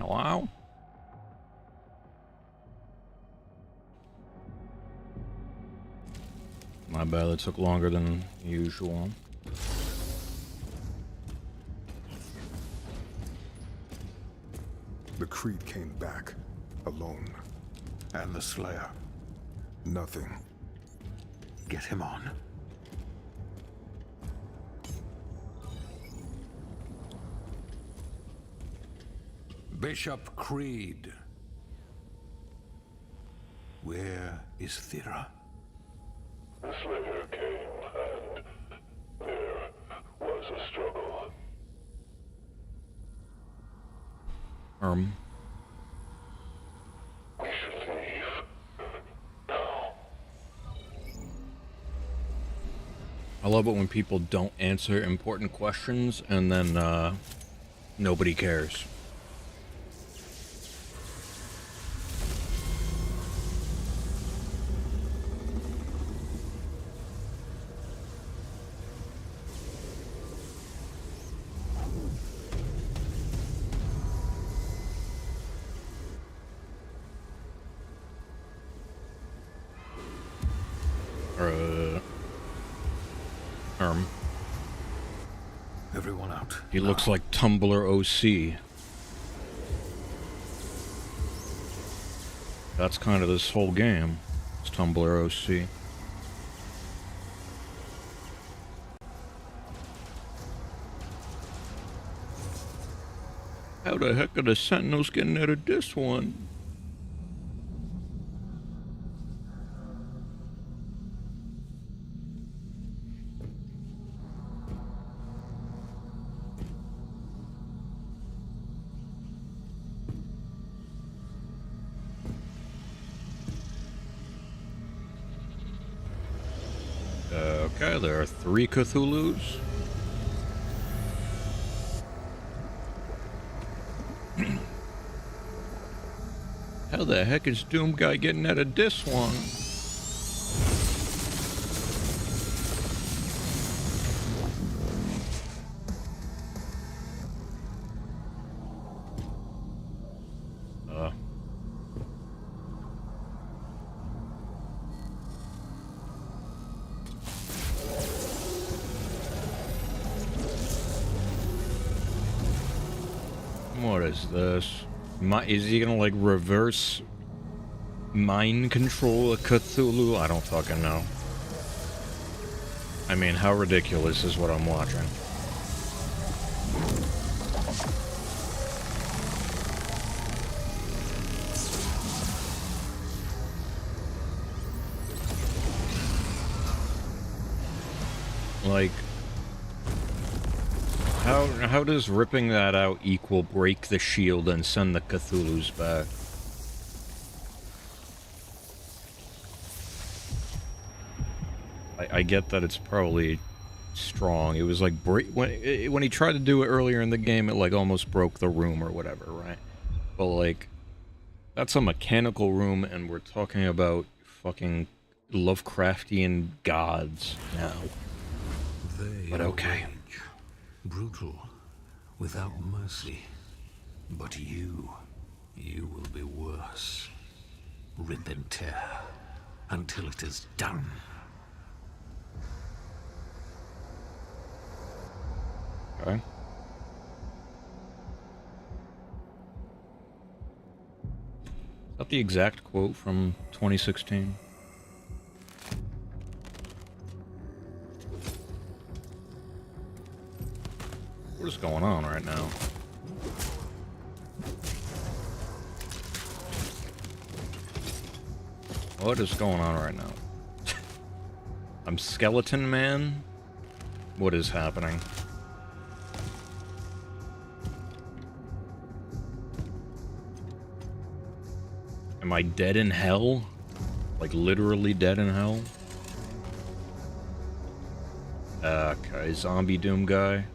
Speaker 1: Hello? My bad, it took longer than usual.
Speaker 5: The Creed came back, alone.
Speaker 6: And the Slayer.
Speaker 5: Nothing.
Speaker 6: Get him on. Bishop Creed. Where is Thera?
Speaker 7: The Slayer came, and there was a struggle. We should leave. Now.
Speaker 1: I love it when people don't answer important questions and then, nobody cares.
Speaker 6: Everyone out.
Speaker 1: He looks like Tumblr OC. That's kind of this whole game. It's Tumblr OC. How the heck are the Sentinels getting out of this one? Okay, there are 3 Cthulhus. How the heck is Doom Guy getting out of this one? What is this? Is he gonna, like, reverse mind control a Cthulhu? I don't fucking know. I mean, how ridiculous is what I'm watching? Like, how does ripping that out equal break the shield and send the Cthulhus back? I get that it's probably strong. It was like when he tried to do it earlier in the game, it like almost broke the room or whatever, right? But like, that's a mechanical room, and we're talking about fucking Lovecraftian gods now. But okay.
Speaker 6: Brutal, without mercy. But you will be worse. Rip and tear until it is done.
Speaker 1: Okay. Is that the exact quote from 2016? What is going on right now? What is going on right now? I'm Skeleton Man? What is happening? Am I dead in hell? Like literally dead in hell? Okay, zombie Doom Guy.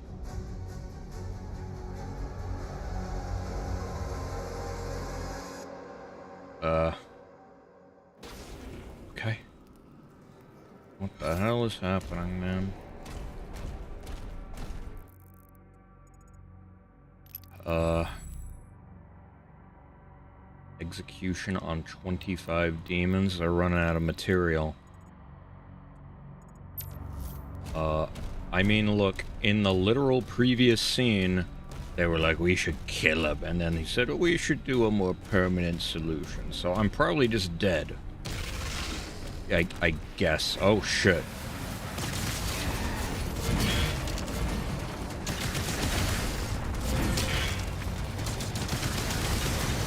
Speaker 1: Okay. What the hell is happening, man? execution on 25 demons. They're running out of material. I mean, look, in the literal previous scene, they were like, we should kill him. And then he said, oh, we should do a more permanent solution. So I'm probably just dead. I guess. Oh, shit.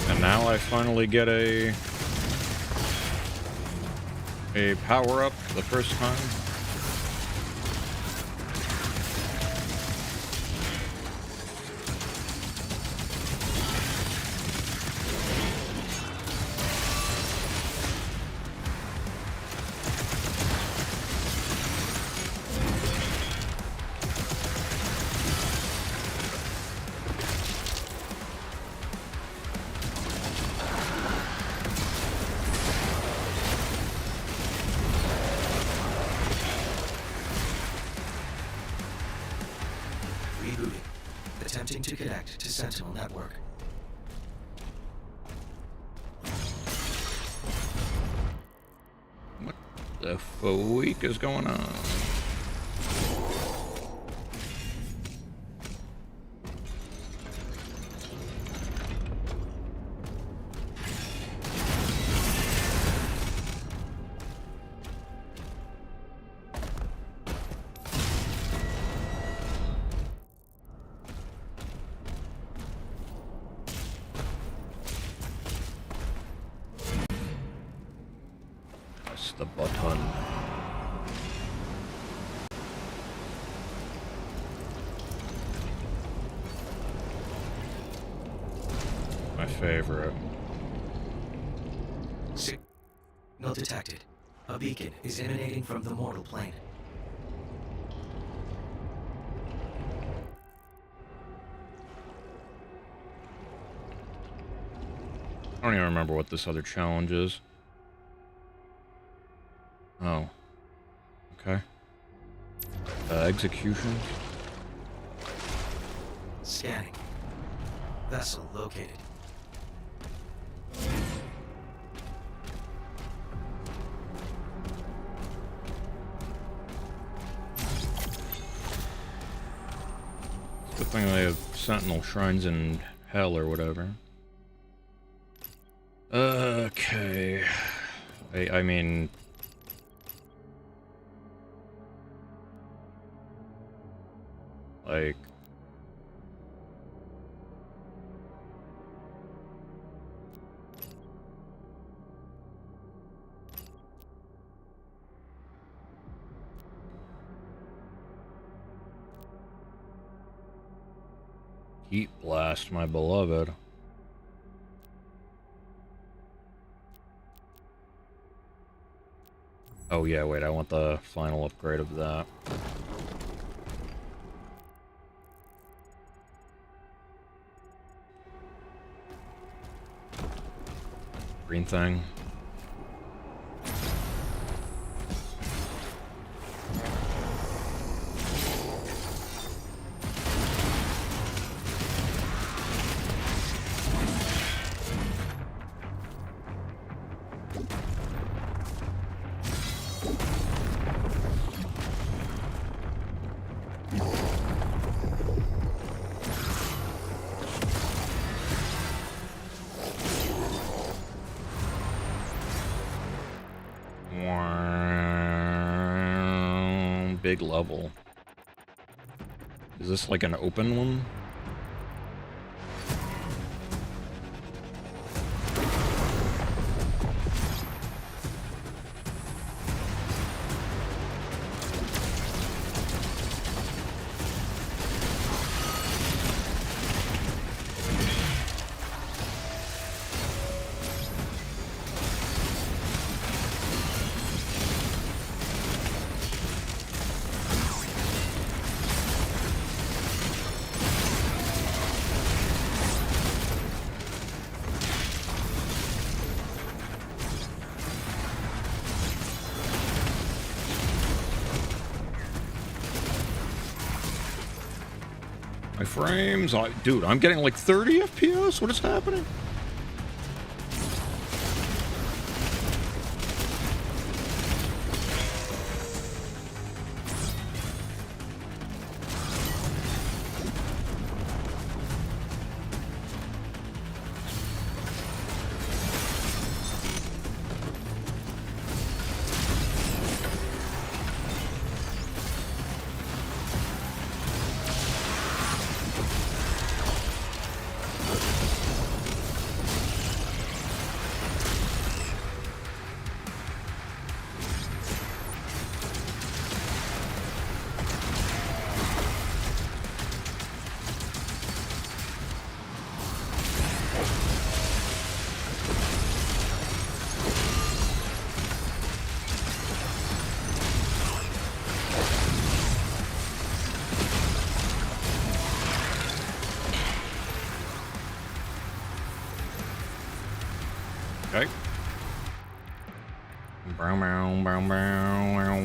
Speaker 1: And now I finally get a power-up the first time.
Speaker 2: Attempting to connect to Sentinel Network.
Speaker 1: What the freak is going on? The button. My favorite.
Speaker 2: Signal detected. A beacon is emanating from the mortal plane.
Speaker 1: I don't even remember what this other challenge is. Oh. Okay. Execution.
Speaker 2: Scanning. Vessel located.
Speaker 1: Good thing they have Sentinel shrines in hell or whatever. Okay. I mean... like... Heat blast, my beloved. Oh yeah, wait, I want the final upgrade of that. Green thing. Big level. Is this like an open one? My frames, dude, I'm getting like 30 FPS? What is happening? Bow, bow, bow, bow, bow,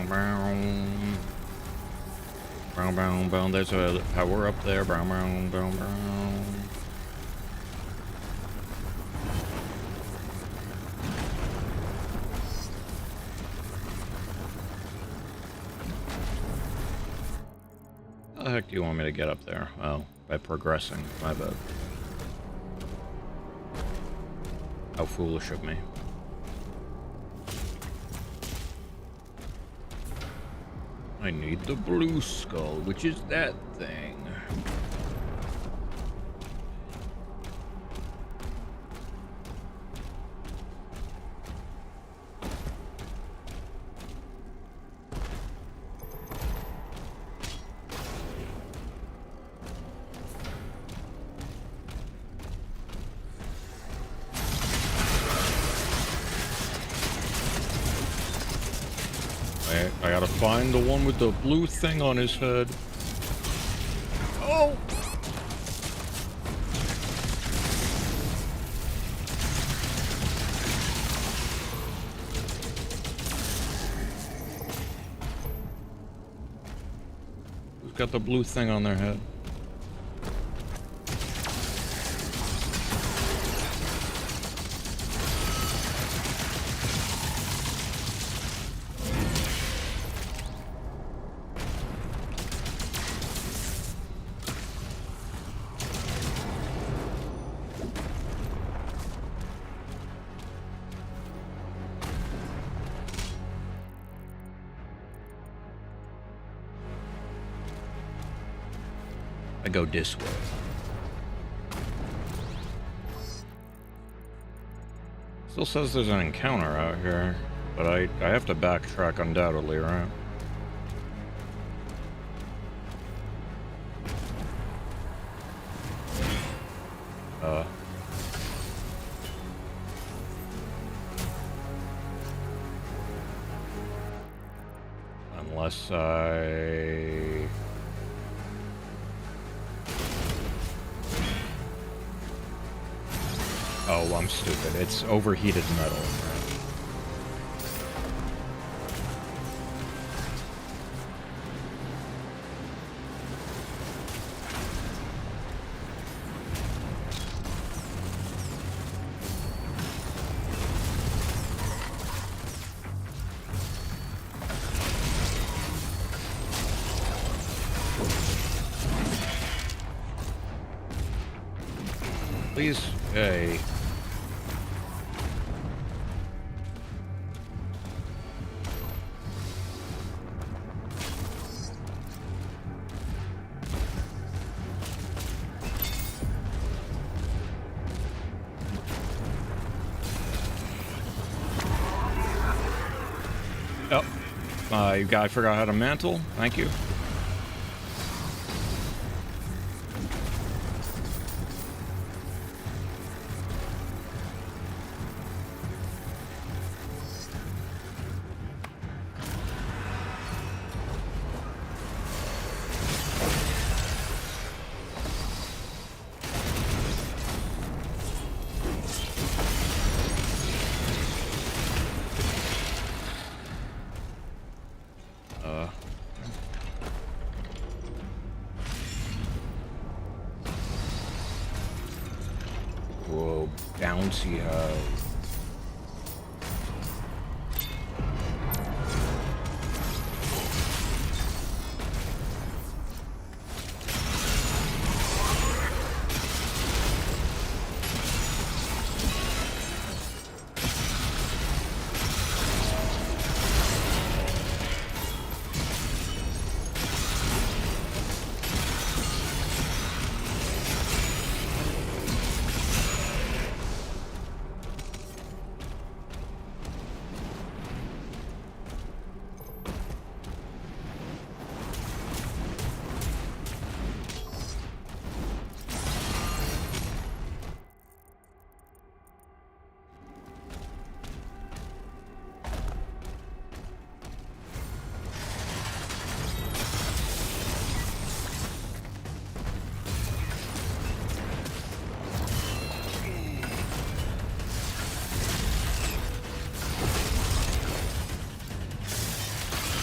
Speaker 1: bow, bow. Bow, bow, bow. There's a power up there. Bow, bow, bow, bow. How the heck do you want me to get up there? Oh, by progressing. My bad. How foolish of me. I need the blue skull, which is that thing. I gotta find the one with the blue thing on his head. Oh! Who's got the blue thing on their head? I go this way. Still says there's an encounter out here, but I have to backtrack undoubtedly, right? Unless I... Oh, I'm stupid. It's overheated metal. Please, hey. Oh, I forgot how to mantle. Thank you. Whoa, bouncy house.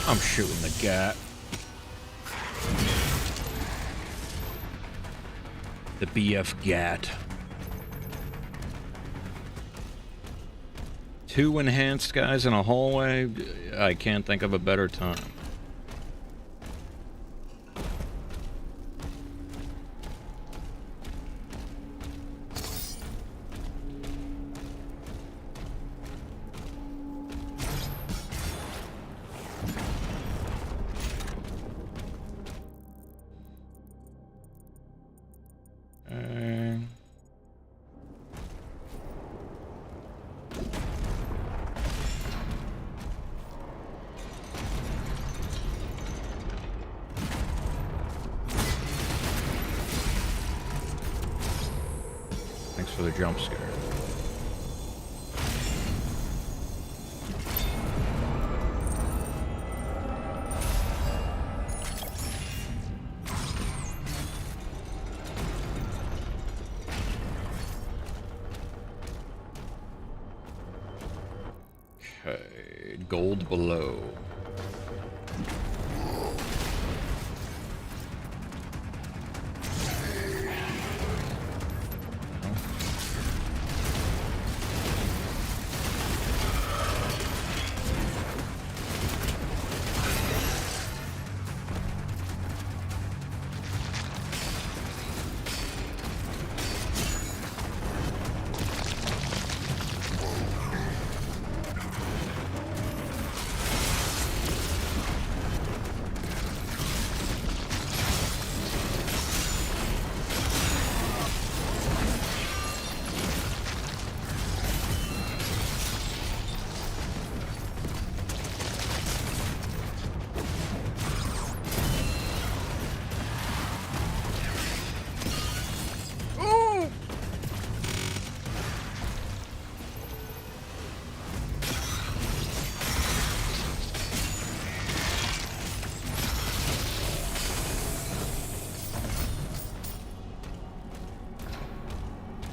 Speaker 1: I'm shooting the gat. The BF gat. 2 enhanced guys in a hallway? I can't think of a better time. Thanks for the jump scare. Okay, gold below.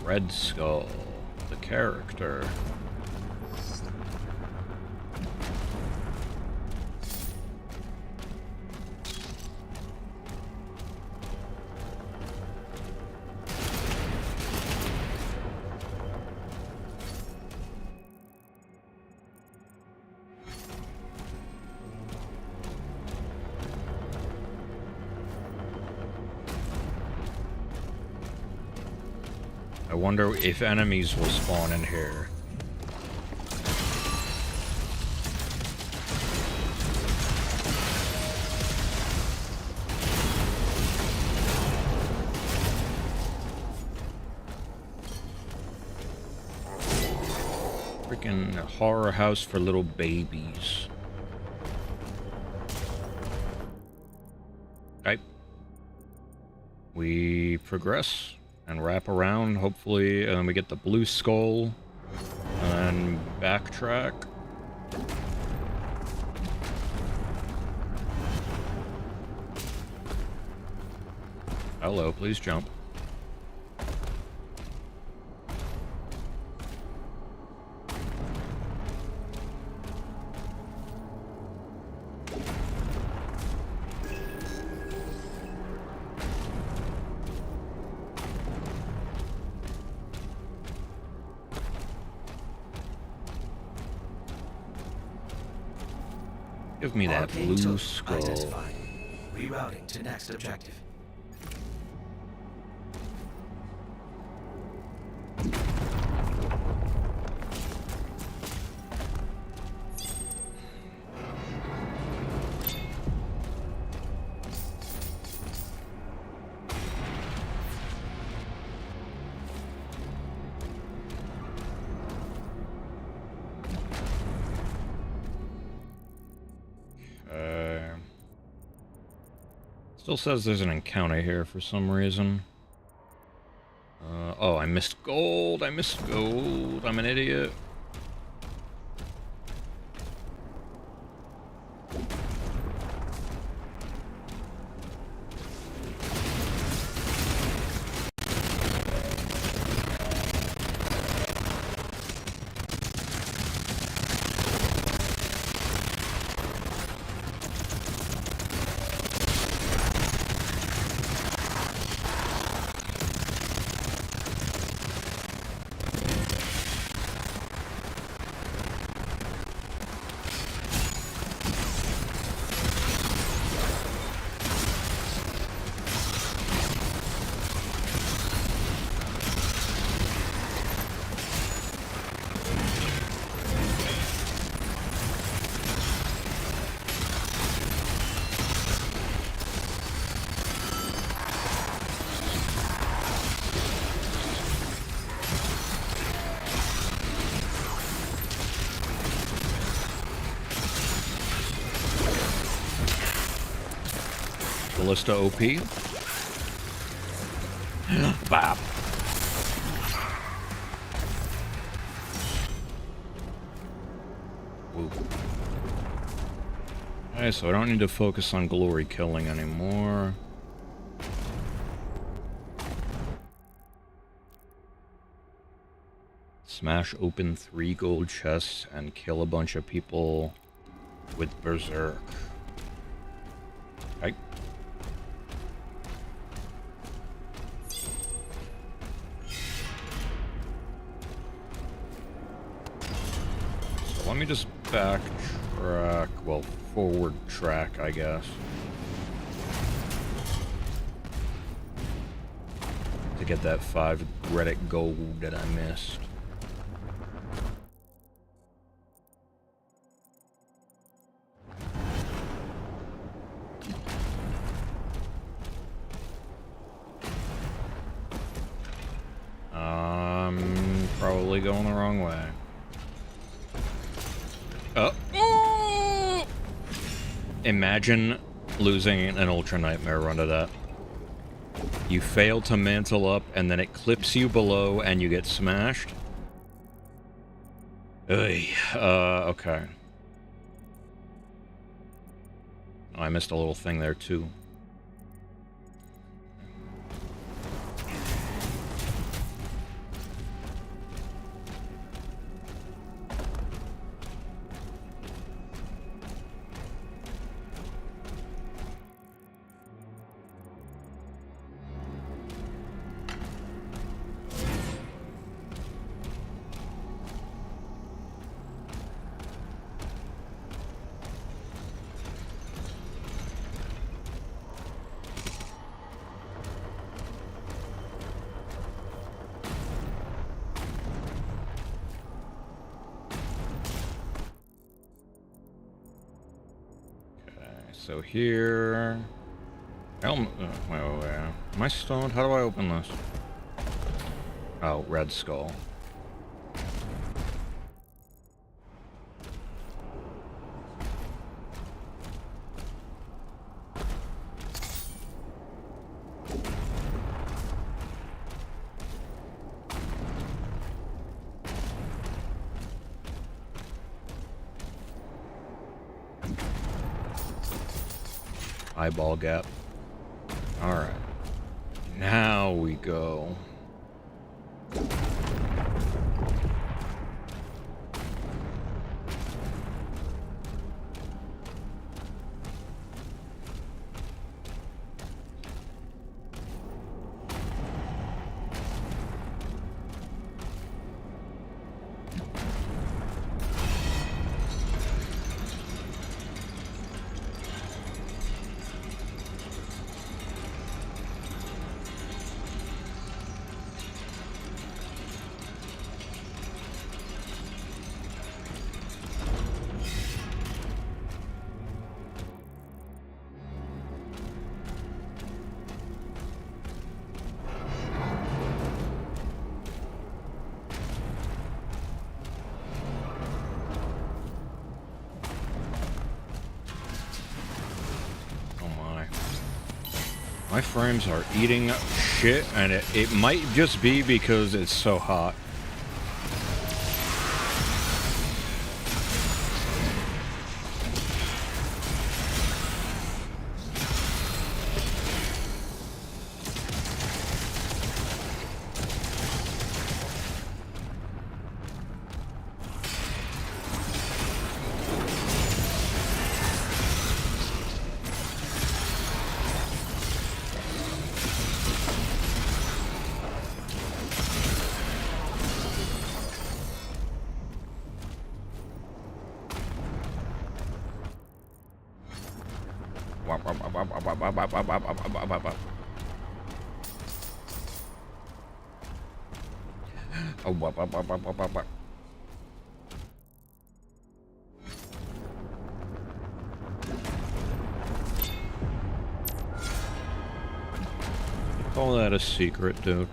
Speaker 1: Red Skull, the character. I wonder if enemies will spawn in here. Freaking horror house for little babies. Okay. We progress and wrap around, hopefully, and then we get the blue skull, and then backtrack. Hello, please jump. Give me that
Speaker 2: Arcane
Speaker 1: blue
Speaker 2: token
Speaker 1: skull.
Speaker 2: identified. Rerouting to next objective.
Speaker 1: Still says there's an encounter here for some reason. Oh, I missed gold. I missed gold. I'm an idiot. Ballista OP. Bop. Whoop. Okay, so I don't need to focus on glory killing anymore. Smash open 3 gold chests and kill a bunch of people with Berserk. Okay. So let me just backtrack, well, forward track, I guess. To get that 5 Reddit gold that I missed. Probably going the wrong way. Oh! Imagine losing an Ultra Nightmare run to that. You fail to mantle up, and then it clips you below, and you get smashed. Ugh. Okay. Oh, I missed a little thing there, too. So here... wait. Am I stoned? How do I open this? Oh, Red Skull. Eyeball gap. Alright. Now we go. My frames are eating shit, and it might just be because it's so hot. Call that a secret, dude.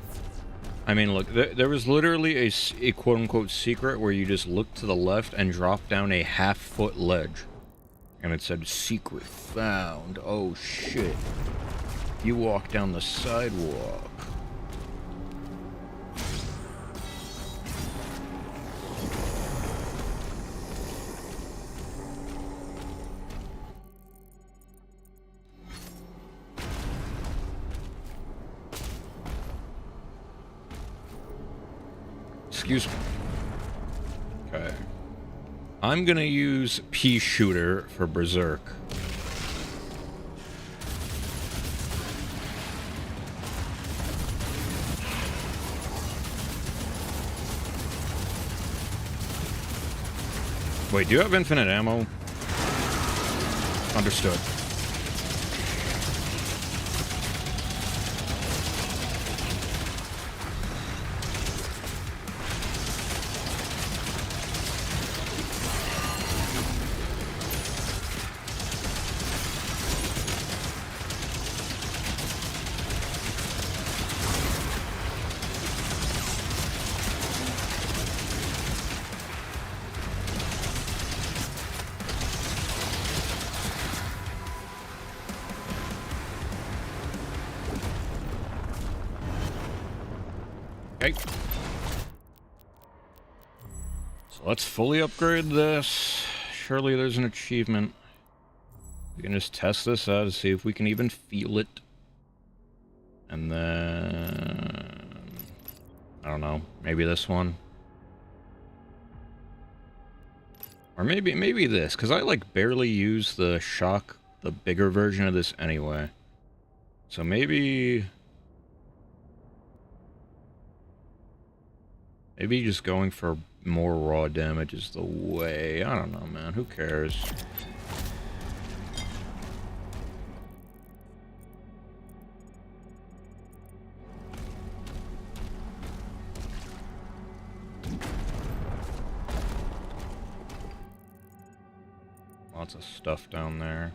Speaker 1: I mean, look, there was literally a quote-unquote secret where you just look to the left and drop down a half-foot ledge. And it said, secret found. Oh, shit. You walk down the sidewalk. Excuse me. Okay. I'm gonna use pea shooter for Berserk. Wait, do you have infinite ammo? Understood. Okay. So let's fully upgrade this. Surely there's an achievement. We can just test this out to see if we can even feel it. And then... I don't know. Maybe this one. Or maybe this, because I like barely use the shock, the bigger version of this anyway. So maybe just going for more raw damage is the way. I don't know, man. Who cares? Lots of stuff down there.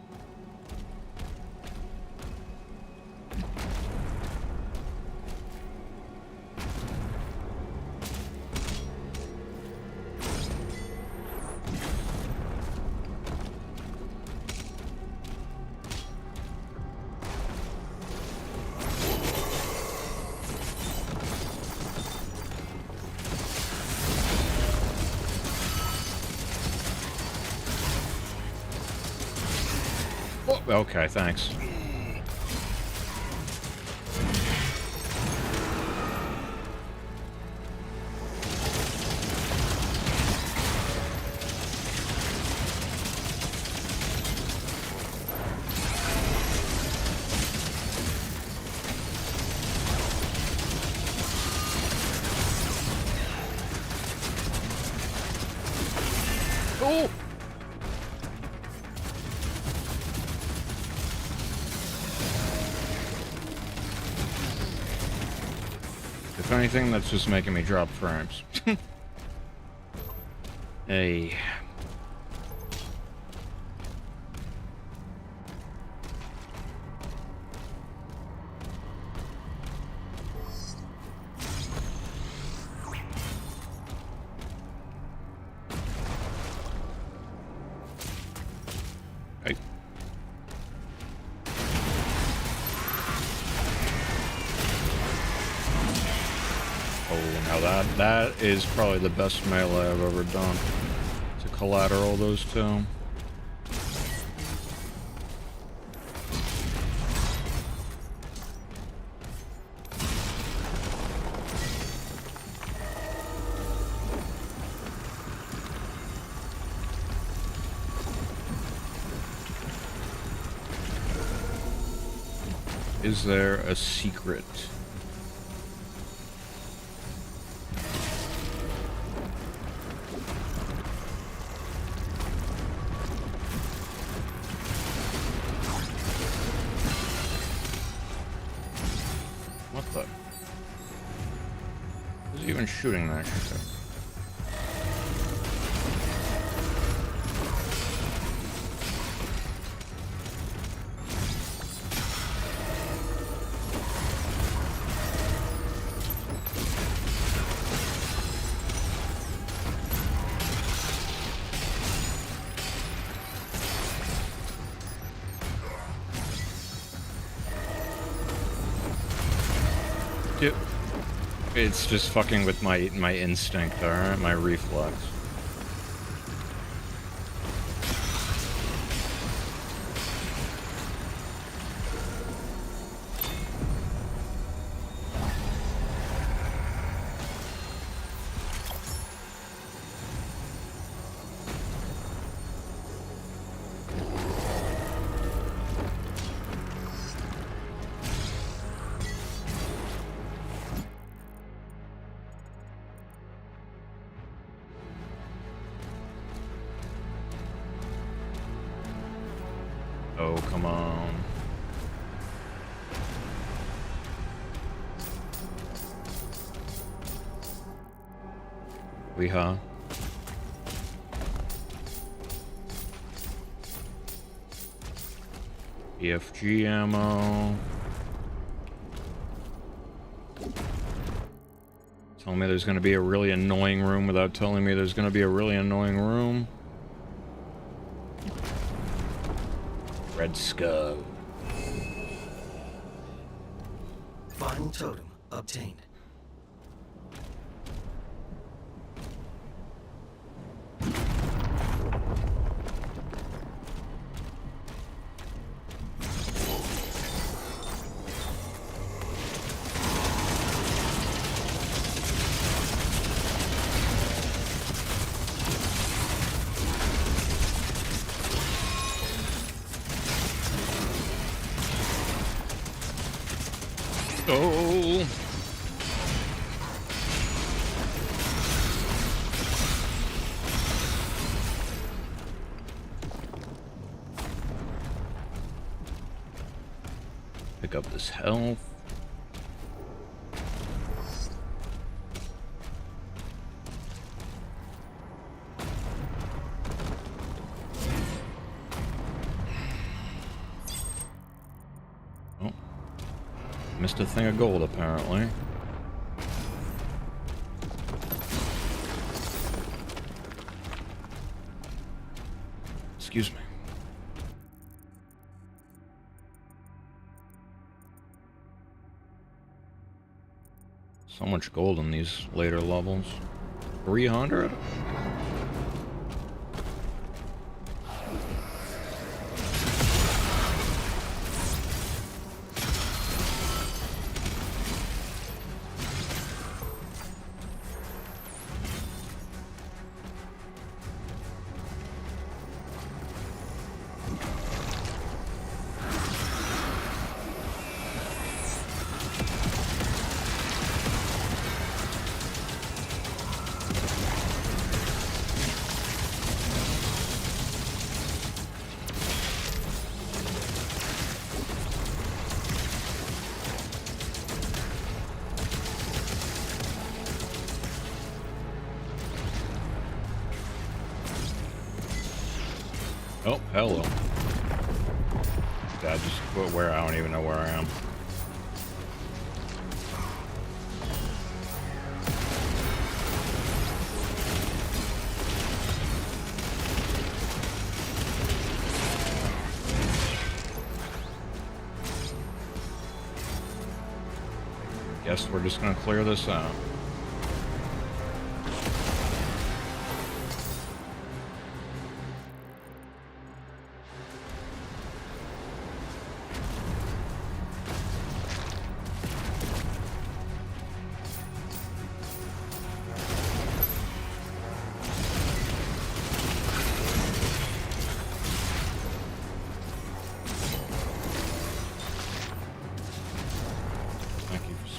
Speaker 1: Oh, okay, thanks. Oh! If anything, that's just making me drop frames. Hey. Hey. Oh, now that is probably the best melee I've ever done. To collateral those two. Is there a secret? What the? Who's even shooting that shit? Yep. It's just fucking with my instinct, alright? My reflex. Oh, come on. Weehaw. EFG ammo. Tell me there's gonna be a really annoying room without telling me there's gonna be a really annoying room. Red Skull.
Speaker 2: Final totem obtained.
Speaker 1: Oh. Pick up this health. Oh. Missed a thing of gold, apparently. Excuse me. So much gold in these later levels. 300? Oh, hello. God, just put where I don't even know where I am. Guess we're just gonna clear this out.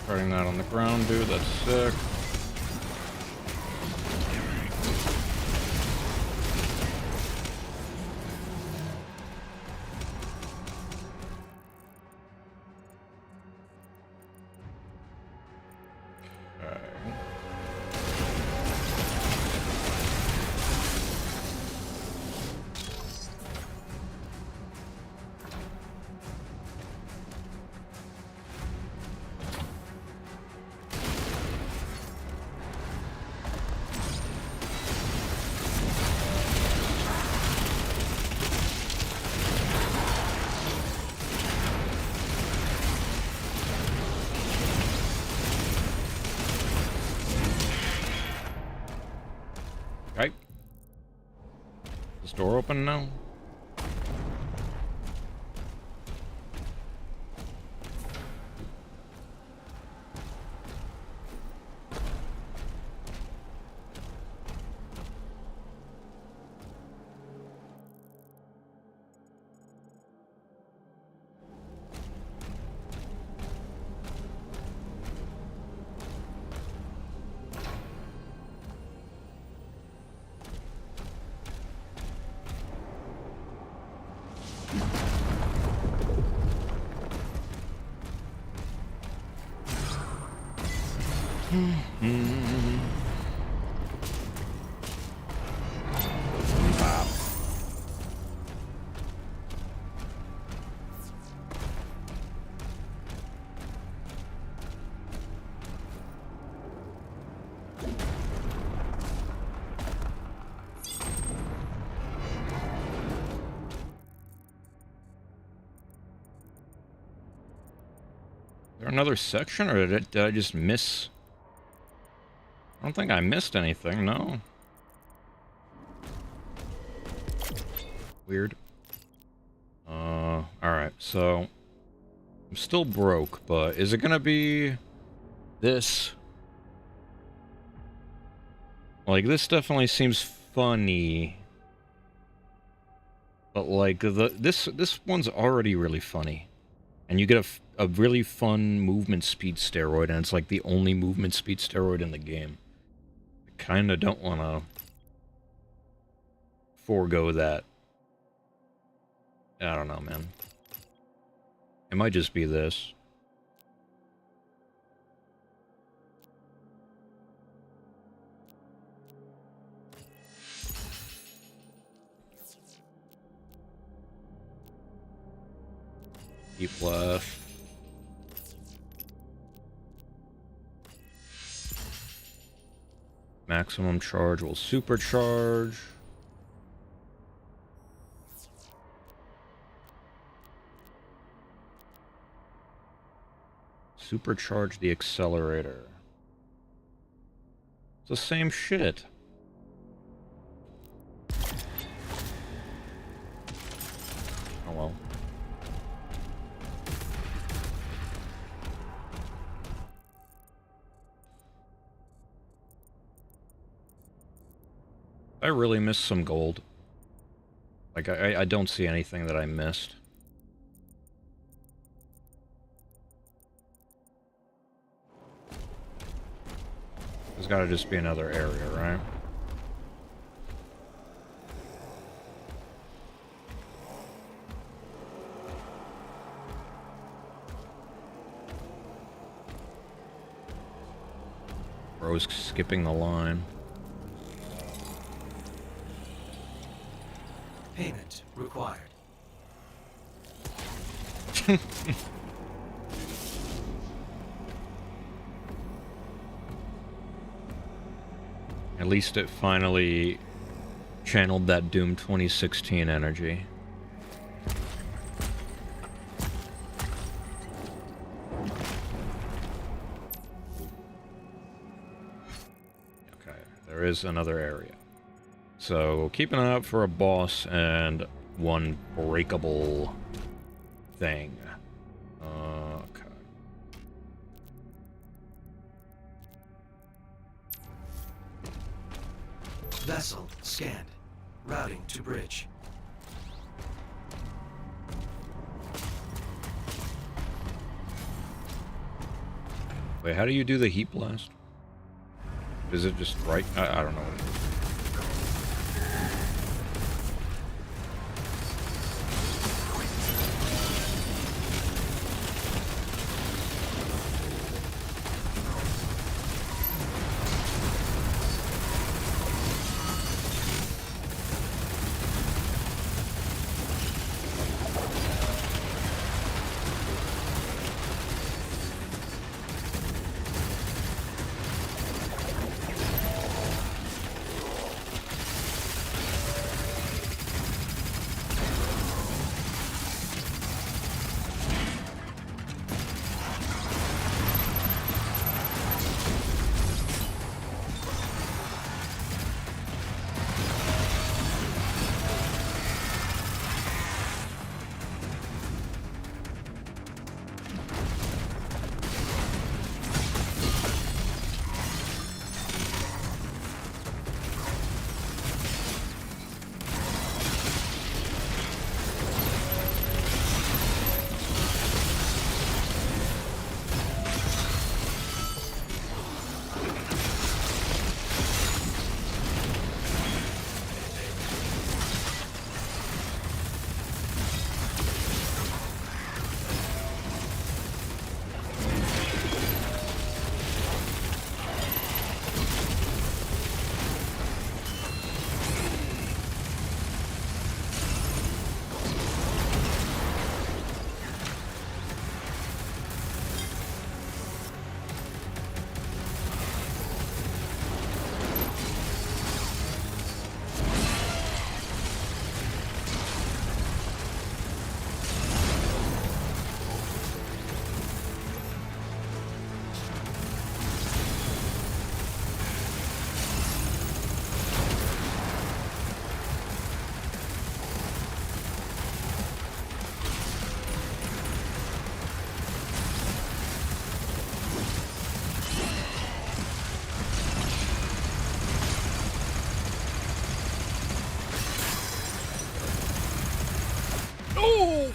Speaker 1: Spreading that on the ground, dude. That's sick. door open now? Is there another section, or did I just miss? I don't think I missed anything, no. Weird. Alright, so... I'm still broke, but is it gonna be... this? Like, this definitely seems funny. But, like, this one's already really funny. And you get a really fun movement speed steroid, and it's like the only movement speed steroid in the game. I kinda don't wanna forego that. I don't know, man. It might just be this. Keep left. Maximum charge will supercharge. Supercharge the accelerator. It's the same shit. Oh well. I really missed some gold. Like, I don't see anything that I missed. There's gotta just be another area, right? Bro's skipping the line.
Speaker 2: Payment required.
Speaker 1: At least it finally channeled that Doom 2016 energy. Okay, there is another area. So, keep an eye out for a boss and one breakable thing. Okay.
Speaker 2: Vessel scanned. Routing to bridge.
Speaker 1: Wait, how do you do the heat blast? Is it just right? I don't know what it is. Oh!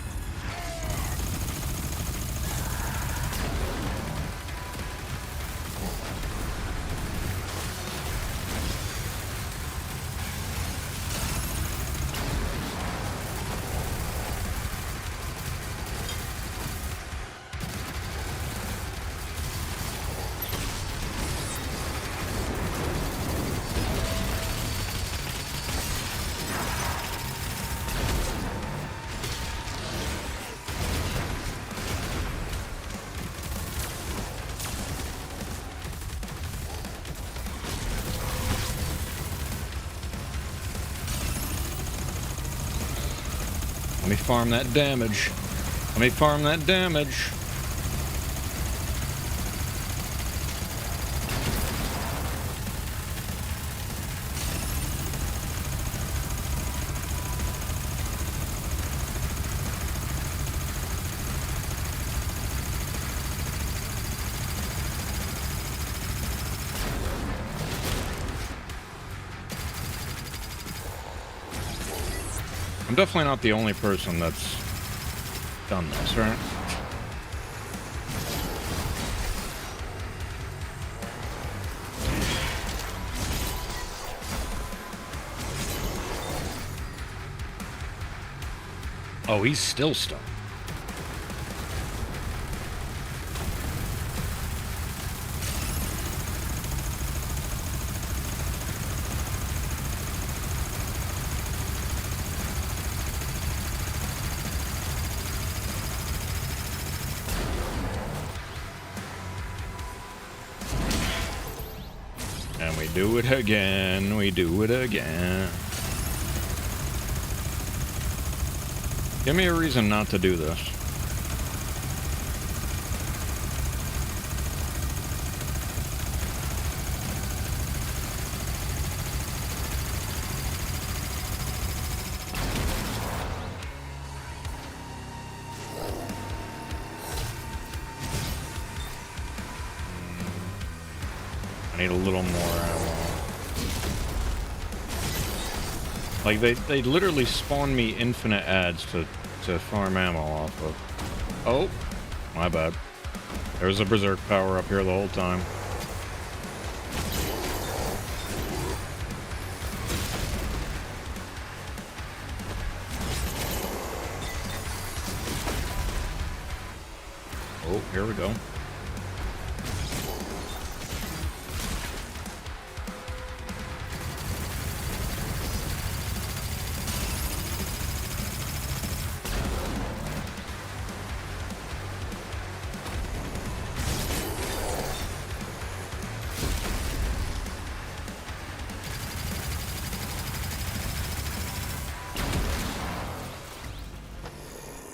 Speaker 1: Let me farm that damage. Let me farm that damage. I'm definitely not the only person that's done this, right? Oh, he's still stuck. And we do it again, we do it again. Give me a reason not to do this. I need a little more ammo. Like, they literally spawn me infinite ads to farm ammo off of. Oh, my bad. There was a berserk power up here the whole time. Oh, here we go.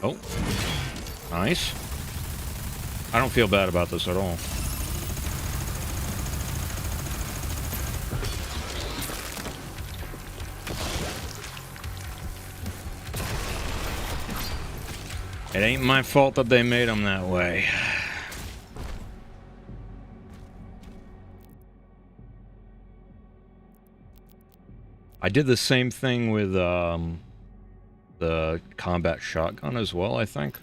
Speaker 1: Oh, nice. I don't feel bad about this at all. It ain't my fault that they made them that way. I did the same thing with the combat shotgun as well, I think.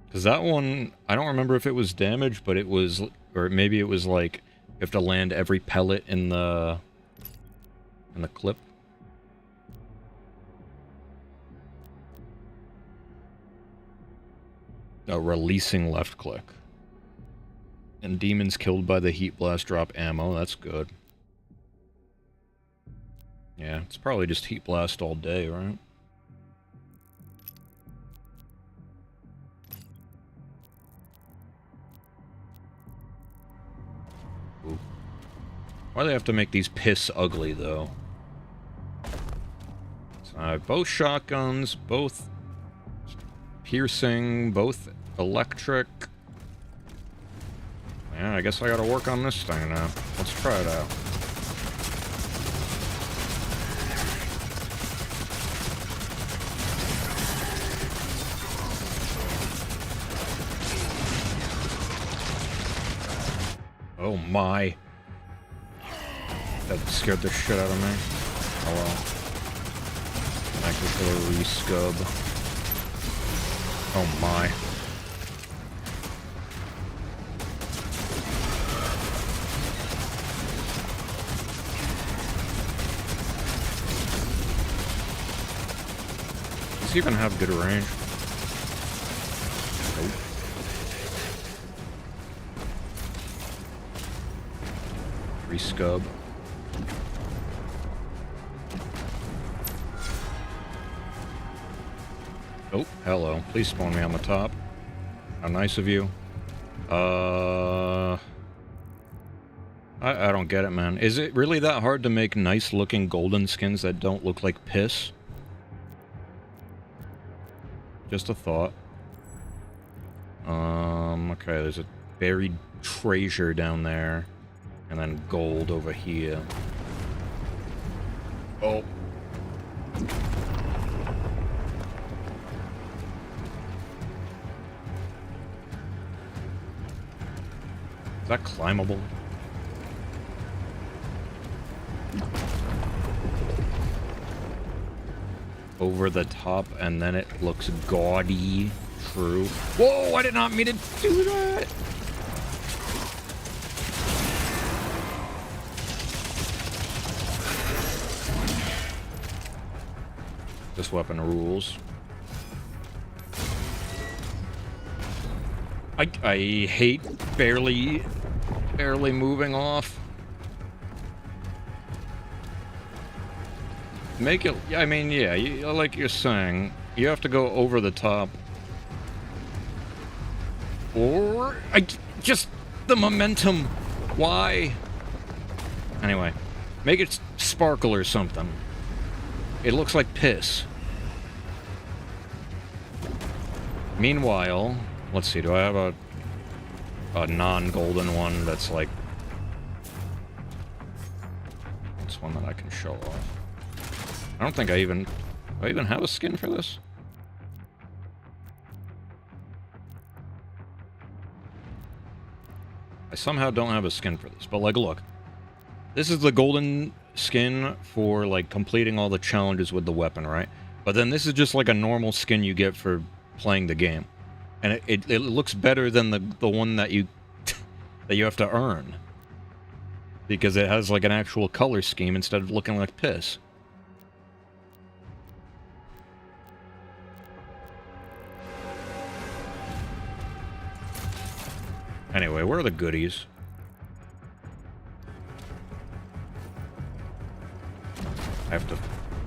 Speaker 1: Because that one, I don't remember if it was damaged, but it was, or maybe it was like, you have to land every pellet in the clip. Releasing left click. And demons killed by the heat blast drop ammo, that's good. Yeah, it's probably just heat blast all day, right? Ooh. Why do they have to make these piss ugly, though? So I have both shotguns, both piercing, both electric. Yeah, I guess I gotta work on this thing now. Let's try it out. Oh my. That scared the shit out of me. Oh well. Thank you. artillery scub. Oh my. Does he even have good range? Nope. Rescub. Oh, hello. Please spawn me on the top. How nice of you. I don't get it, man. Is it really that hard to make nice looking golden skins that don't look like piss? Just a thought. Okay, there's a buried treasure down there. And then gold over here. Oh. Is that climbable? Over the top, and then it looks gaudy. True. Whoa, I did not mean to do that! This weapon rules. I hate barely moving off. Make it, I mean, yeah, like you're saying, you have to go over the top. Or, just the momentum. Why? Anyway, make it sparkle or something. It looks like piss. Meanwhile, let's see, do I have a non-golden one that's like... It's one that I can show off. I don't think do I even have a skin for this? I somehow don't have a skin for this, but like, look. This is the golden skin for, like, completing all the challenges with the weapon, right? But then this is just like a normal skin you get for playing the game. And it looks better than the one that you that you have to earn. Because it has like an actual color scheme instead of looking like piss. Anyway, where are the goodies? I have to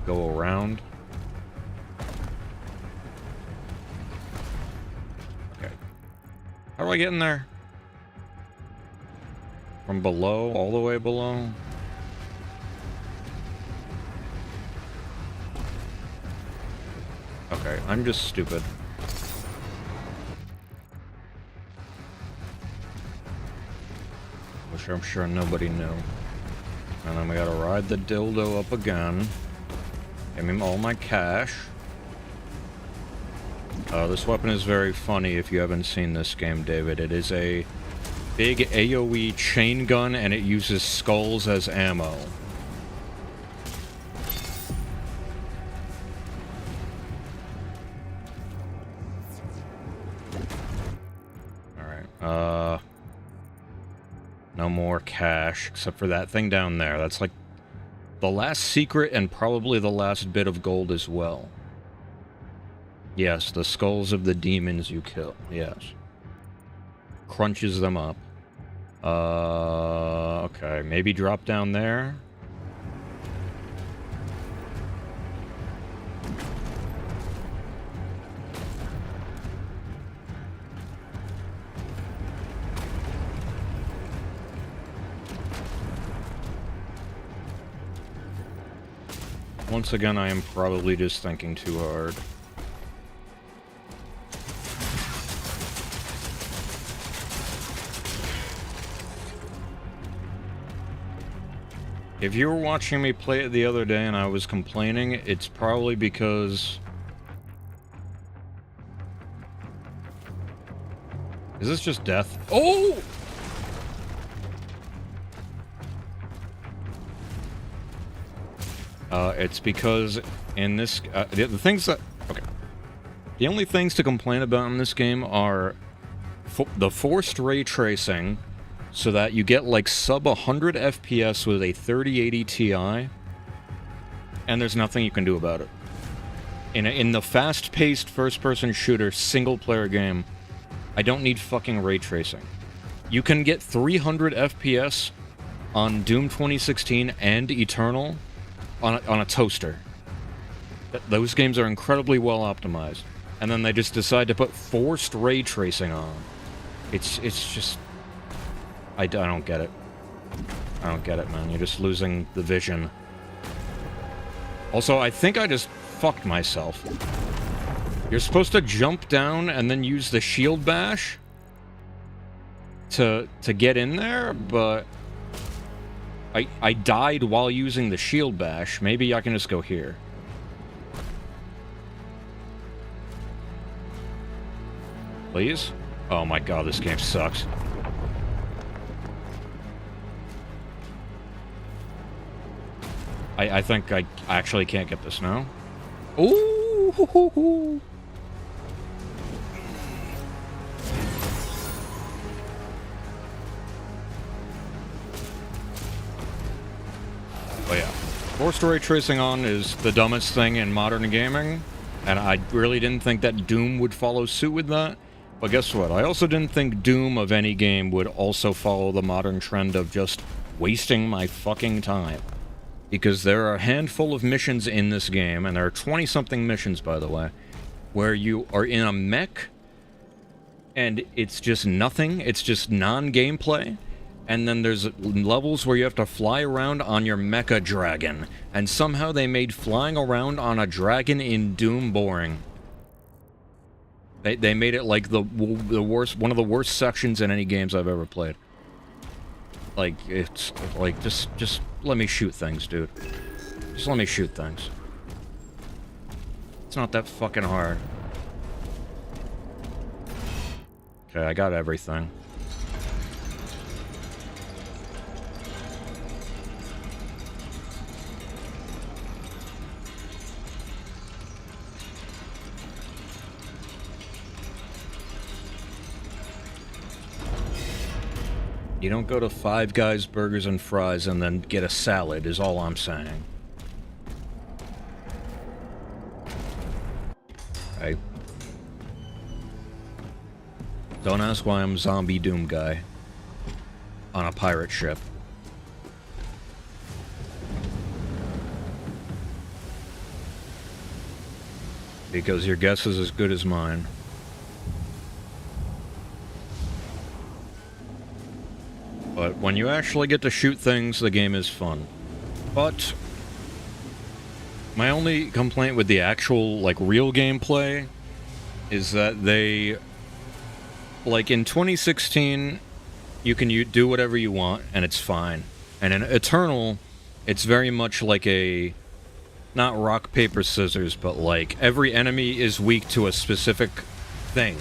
Speaker 1: go around. Okay. How do I get in there? From below, all the way below? Okay, I'm just stupid. Which I'm sure nobody knew. And then we gotta ride the dildo up again. Give me all my cash. This weapon is very funny if you haven't seen this game, David. It is a big AoE chain gun, and it uses skulls as ammo. Alright, no more cash, except for that thing down there. That's like the last secret and probably the last bit of gold as well. Yes, the skulls of the demons you kill. Yes. Crunches them up. Okay, maybe drop down there. Once again, I am probably just thinking too hard. If you were watching me play it the other day and I was complaining, it's probably because... Is this just death? Oh! It's because in this... the things that... Okay. The only things to complain about in this game are the forced ray tracing, so that you get like sub 100 FPS with a 3080 Ti, and there's nothing you can do about it. In the fast-paced first-person shooter single-player game, I don't need fucking ray tracing. You can get 300 FPS on Doom 2016 and Eternal on a toaster. Those games are incredibly well optimized, and then they just decide to put forced ray tracing on. It's just... I don't get it. I don't get it, man. You're just losing the vision. Also, I think I just fucked myself. You're supposed to jump down and then use the shield bash to get in there, but I died while using the shield bash. Maybe I can just go here. Please? Oh my god, this game sucks. I think I actually can't get this now. Ooh! Hoo, hoo, hoo. Oh yeah. Forced ray tracing on is the dumbest thing in modern gaming, and I really didn't think that Doom would follow suit with that. But guess what? I also didn't think Doom of any game would also follow the modern trend of just wasting my fucking time. Because there are a handful of missions in this game, and there are 20-something missions, by the way, where you are in a mech, and it's just nothing, it's just non-gameplay, and then there's levels where you have to fly around on your mecha dragon, and somehow they made flying around on a dragon in Doom boring. They made it like the worst, one of the worst sections in any games I've ever played. Like, it's like, just let me shoot things, dude. Just let me shoot things. It's not that fucking hard. Okay, I got everything. You don't go to Five Guys Burgers and Fries and then get a salad, is all I'm saying. Okay. Don't ask why I'm Zombie Doom Guy on a pirate ship. Because your guess is as good as mine. But when you actually get to shoot things, the game is fun. But my only complaint with the actual, like, real gameplay is that they... Like, in 2016, you can do whatever you want, and it's fine. And in Eternal, it's very much like a... Not rock, paper, scissors, but, like, every enemy is weak to a specific thing.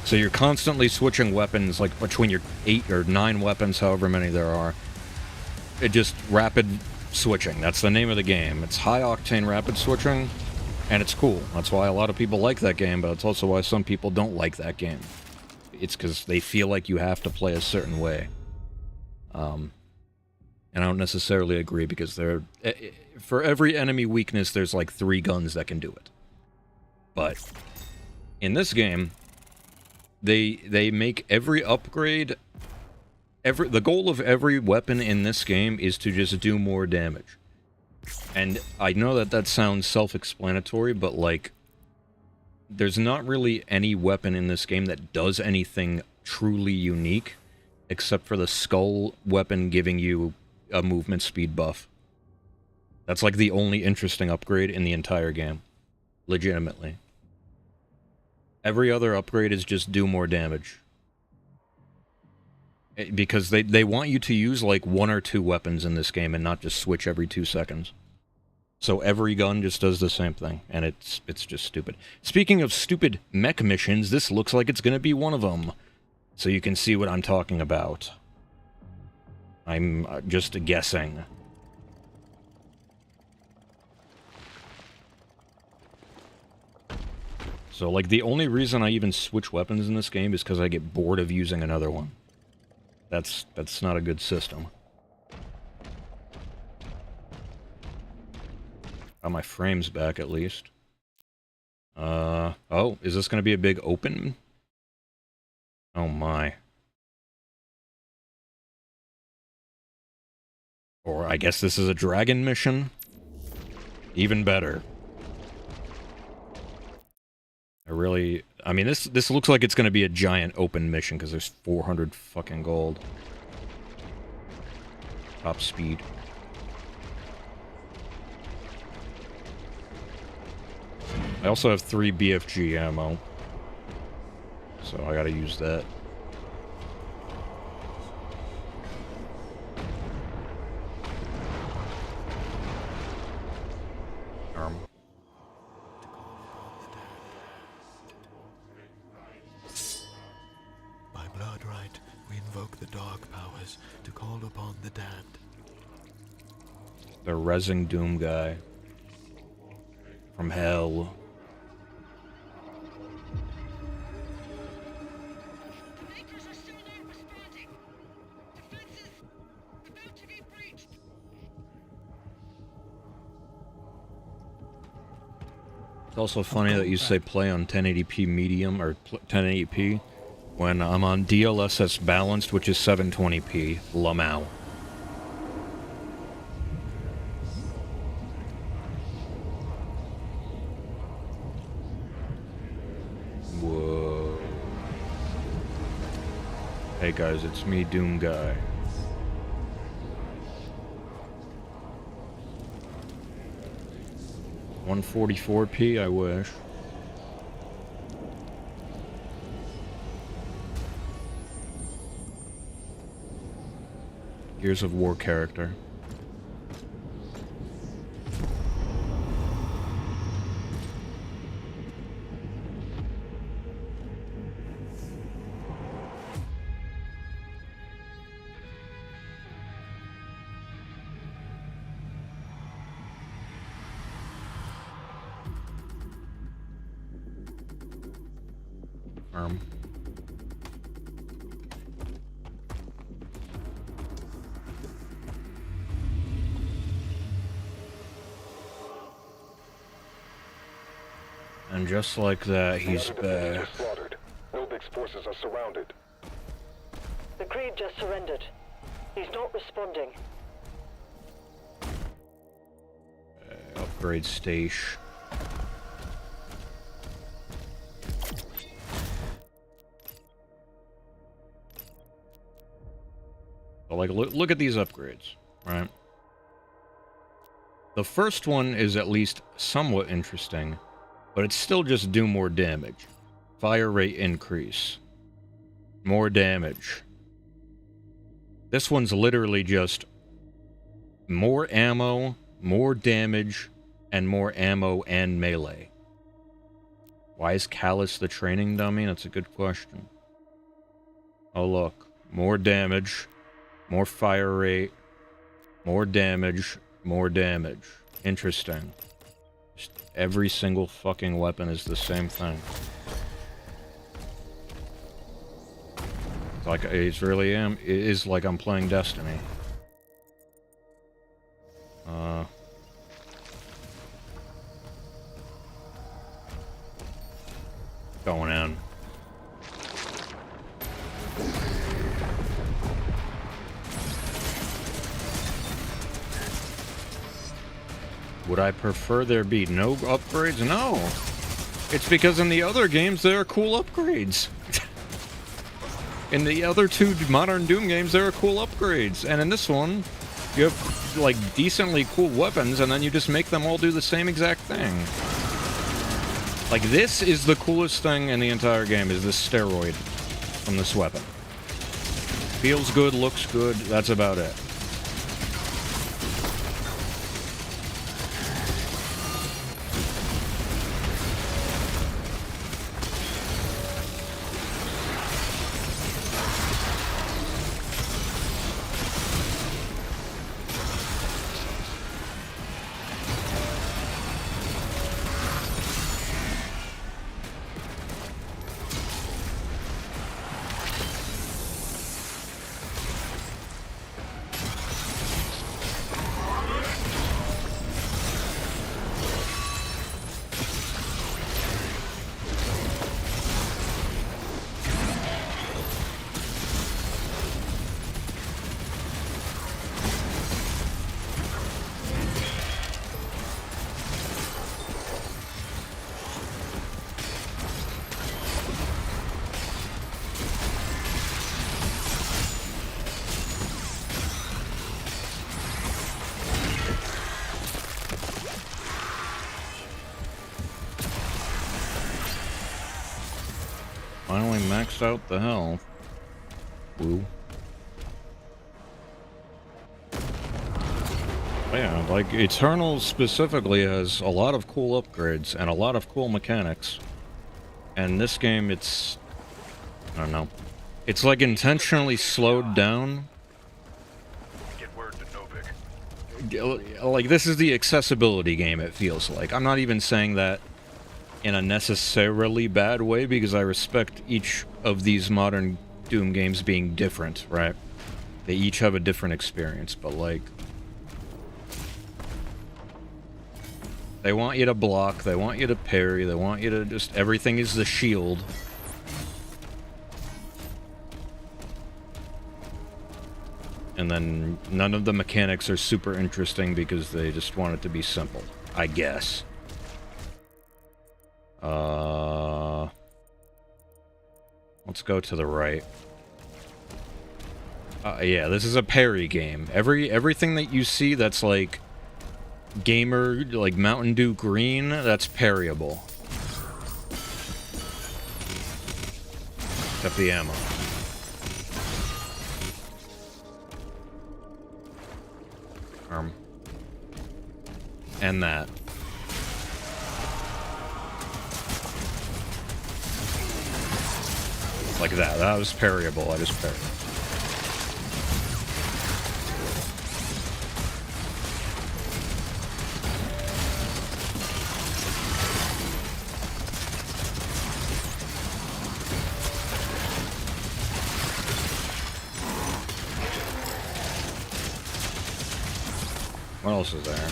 Speaker 1: So you're constantly switching weapons, like, between your 8 or 9 weapons, however many there are. It just rapid switching. That's the name of the game. It's high-octane rapid switching, and it's cool. That's why a lot of people like that game, but it's also why some people don't like that game. It's because they feel like you have to play a certain way. And I don't necessarily agree, because for every enemy weakness, there's like 3 guns that can do it. But in this game... They make every upgrade... The goal of every weapon in this game is to just do more damage. And I know that sounds self-explanatory, but, like... There's not really any weapon in this game that does anything truly unique, except for the skull weapon giving you a movement speed buff. That's, like, the only interesting upgrade in the entire game. Legitimately. Every other upgrade is just do more damage. Because they want you to use, like, 1 or 2 weapons in this game and not just switch every 2 seconds. So every gun just does the same thing, and it's just stupid. Speaking of stupid mech missions, this looks like it's gonna be one of them. So you can see what I'm talking about. I'm just guessing. So, like, the only reason I even switch weapons in this game is because I get bored of using another one. That's not a good system. Got my frames back, at least. Oh, is this gonna be a big open? Oh my. Or I guess this is a dragon mission? Even better. I mean, this looks like it's gonna be a giant open mission, because there's 400 fucking gold. Top speed. I also have 3 BFG ammo. So I gotta use that.
Speaker 8: By blood right, we invoke the dark powers to call upon the damned.
Speaker 1: The Rezzing Doom guy. From hell. It's also funny that you say play on 1080p medium or 1080p when I'm on DLSS balanced, which is 720p. Lamau. Whoa. Hey guys, it's me, Doom Guy. $144p, I wish. Gears of War character. And just like that, he's back.
Speaker 7: Slaughtered. Nobig's forces are surrounded.
Speaker 9: The Creed just surrendered. He's not responding.
Speaker 1: Upgrade stage. So, like, look at these upgrades, right? The first one is at least somewhat interesting, but it's still just do more damage. Fire rate increase. More damage. This one's literally just more ammo, more damage, and more ammo and melee. Why is Callus the training dummy? That's a good question. Oh look, more damage, more fire rate, more damage, more damage. Interesting. Just every single fucking weapon is the same thing. It's like it really am. It is like I'm playing Destiny. Going in. Would I prefer there be no upgrades? No. It's because in the other games there are cool upgrades. In the other two modern Doom games there are cool upgrades. And in this one, you have like decently cool weapons and then you just make them all do the same exact thing. Like this is the coolest thing in the entire game, is this steroid from this weapon. Feels good, looks good, that's about it. Finally maxed out the health. Woo. Yeah, like Eternal specifically has a lot of cool upgrades and a lot of cool mechanics. And this game, it's... I don't know. It's like intentionally slowed down.
Speaker 7: Get word to Novik.
Speaker 1: Like, this is the accessibility game, it feels like. I'm not even saying that in a necessarily bad way, because I respect each of these modern Doom games being different, right? They each have a different experience, but like... They want you to block, they want you to parry, they want you to just... Everything is the shield. And then none of the mechanics are super interesting because they just want it to be simple, I guess. Let's go to the right. Yeah, this is a parry game. Everything that you see that's like... gamer, like Mountain Dew green, that's parryable. Except the ammo. And that. Like that. That was parryable. I just parried. What else is there?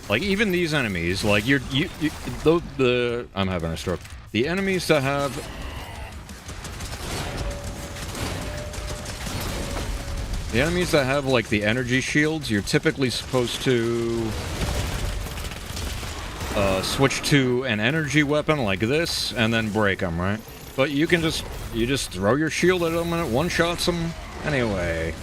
Speaker 1: Like, even these enemies, like, I'm having a stroke. The enemies that have... The enemies that have, like, the energy shields, you're typically supposed to... switch to an energy weapon like this, and then break them, right? But you can just... You just throw your shield at them and it one-shots them anyway.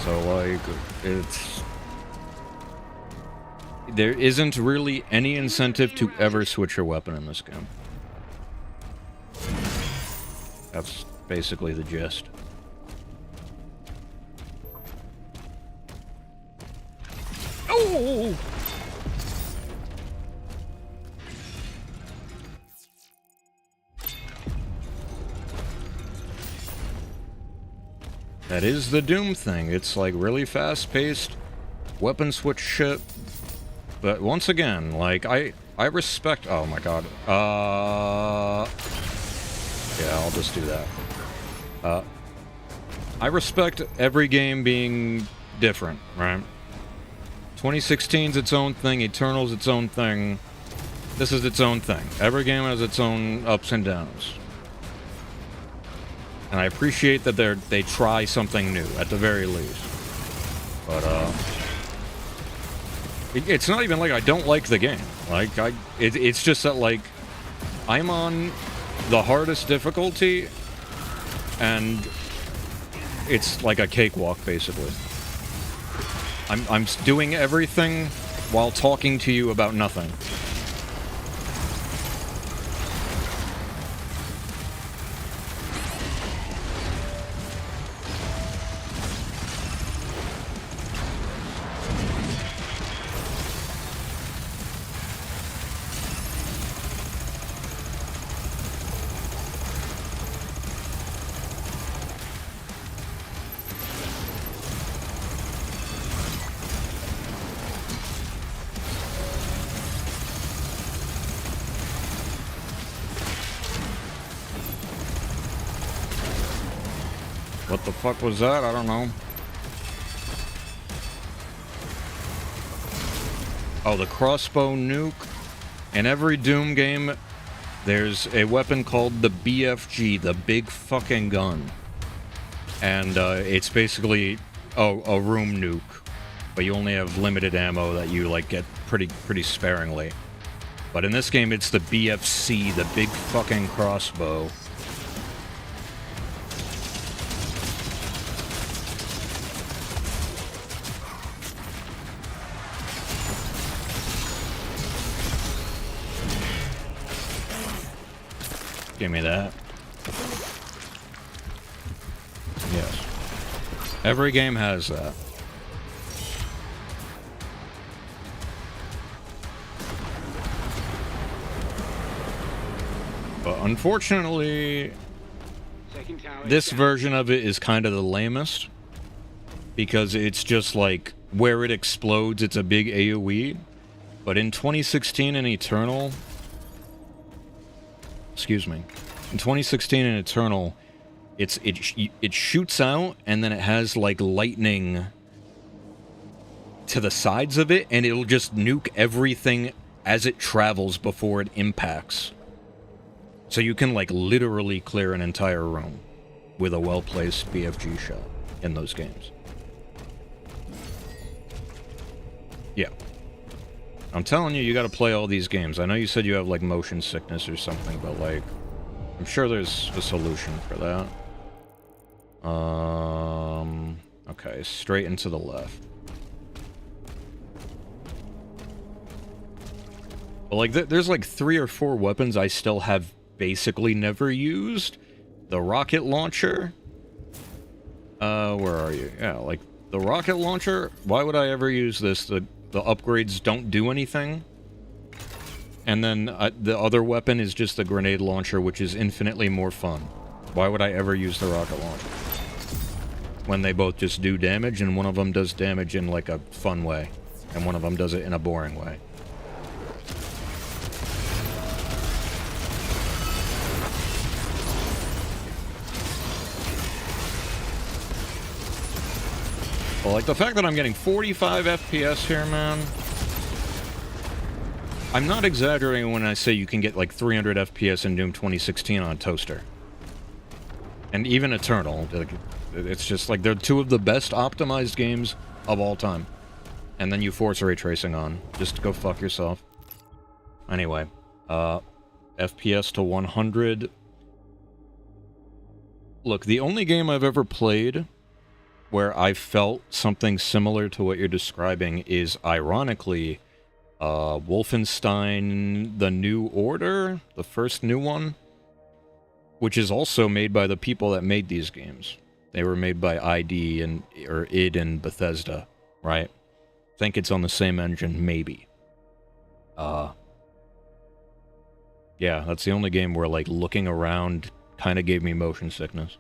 Speaker 1: So, like, it's... There isn't really any incentive to ever switch your weapon in this game. That's basically the gist. Oh! That is the Doom thing. It's like really fast-paced, weapon switch shit. But once again, like, I respect... Oh my god. Yeah, I'll just do that. I respect every game being different, right? 2016's its own thing, Eternal's its own thing. This is its own thing. Every game has its own ups and downs. And I appreciate that they try something new, at the very least. But, it's not even like I don't like the game. Like, it's just that, like, I'm on the hardest difficulty, and it's like a cakewalk, basically. I'm doing everything while talking to you about nothing. What the fuck was that? I don't know. Oh, the crossbow nuke. In every Doom game, there's a weapon called the BFG, the big fucking gun. And it's basically a room nuke. But you only have limited ammo that you like get pretty sparingly. But in this game, it's the BFC, the big fucking crossbow. Give me that. Yes. Every game has that. But unfortunately, this version of it is kind of the lamest. Because it's just like, where it explodes, it's a big AoE. But in 2016 in Eternal... Excuse me. In 2016 in Eternal, it shoots out, and then it has, like, lightning to the sides of it, and it'll just nuke everything as it travels before it impacts. So you can, like, literally clear an entire room with a well-placed BFG shot in those games. Yeah. I'm telling you, you gotta play all these games. I know you said you have, like, motion sickness or something, but, like, I'm sure there's a solution for that. Okay, straight into the left. But, like, there's, like, 3 or 4 weapons I still have basically never used. The rocket launcher. Where are you? Yeah, like, the rocket launcher, why would I ever use this? The upgrades don't do anything. And then the other weapon is just the grenade launcher, which is infinitely more fun. Why would I ever use the rocket launcher? When they both just do damage, and one of them does damage in, like, a fun way. And one of them does it in a boring way. Well, like, the fact that I'm getting 45 FPS here, man... I'm not exaggerating when I say you can get, like, 300 FPS in Doom 2016 on a toaster. And even Eternal. It's just, like, they're 2 of the best optimized games of all time. And then you force ray tracing on. Just go fuck yourself. Anyway. FPS to 100. Look, the only game I've ever played where I felt something similar to what you're describing is, ironically, Wolfenstein The New Order, the first new one, which is also made by the people that made these games. They were made by or id and Bethesda, right? I think it's on the same engine, maybe. Yeah, that's the only game where, like, looking around kind of gave me motion sickness.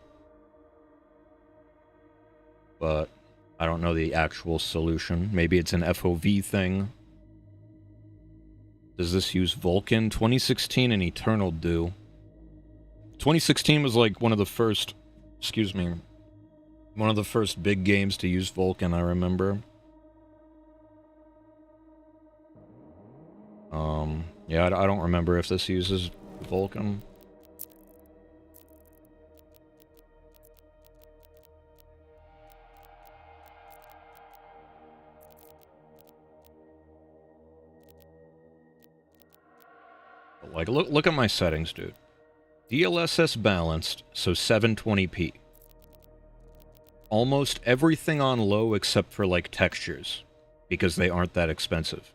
Speaker 1: But I don't know the actual solution. Maybe it's an FOV thing. Does this use Vulkan? 2016 and Eternal do. 2016 was like one of the first, one of the first big games to use Vulkan, I remember. Yeah, I don't remember if this uses Vulkan. Like, look at my settings, dude. DLSS balanced, so 720p. Almost everything on low except for, like, textures, because they aren't that expensive.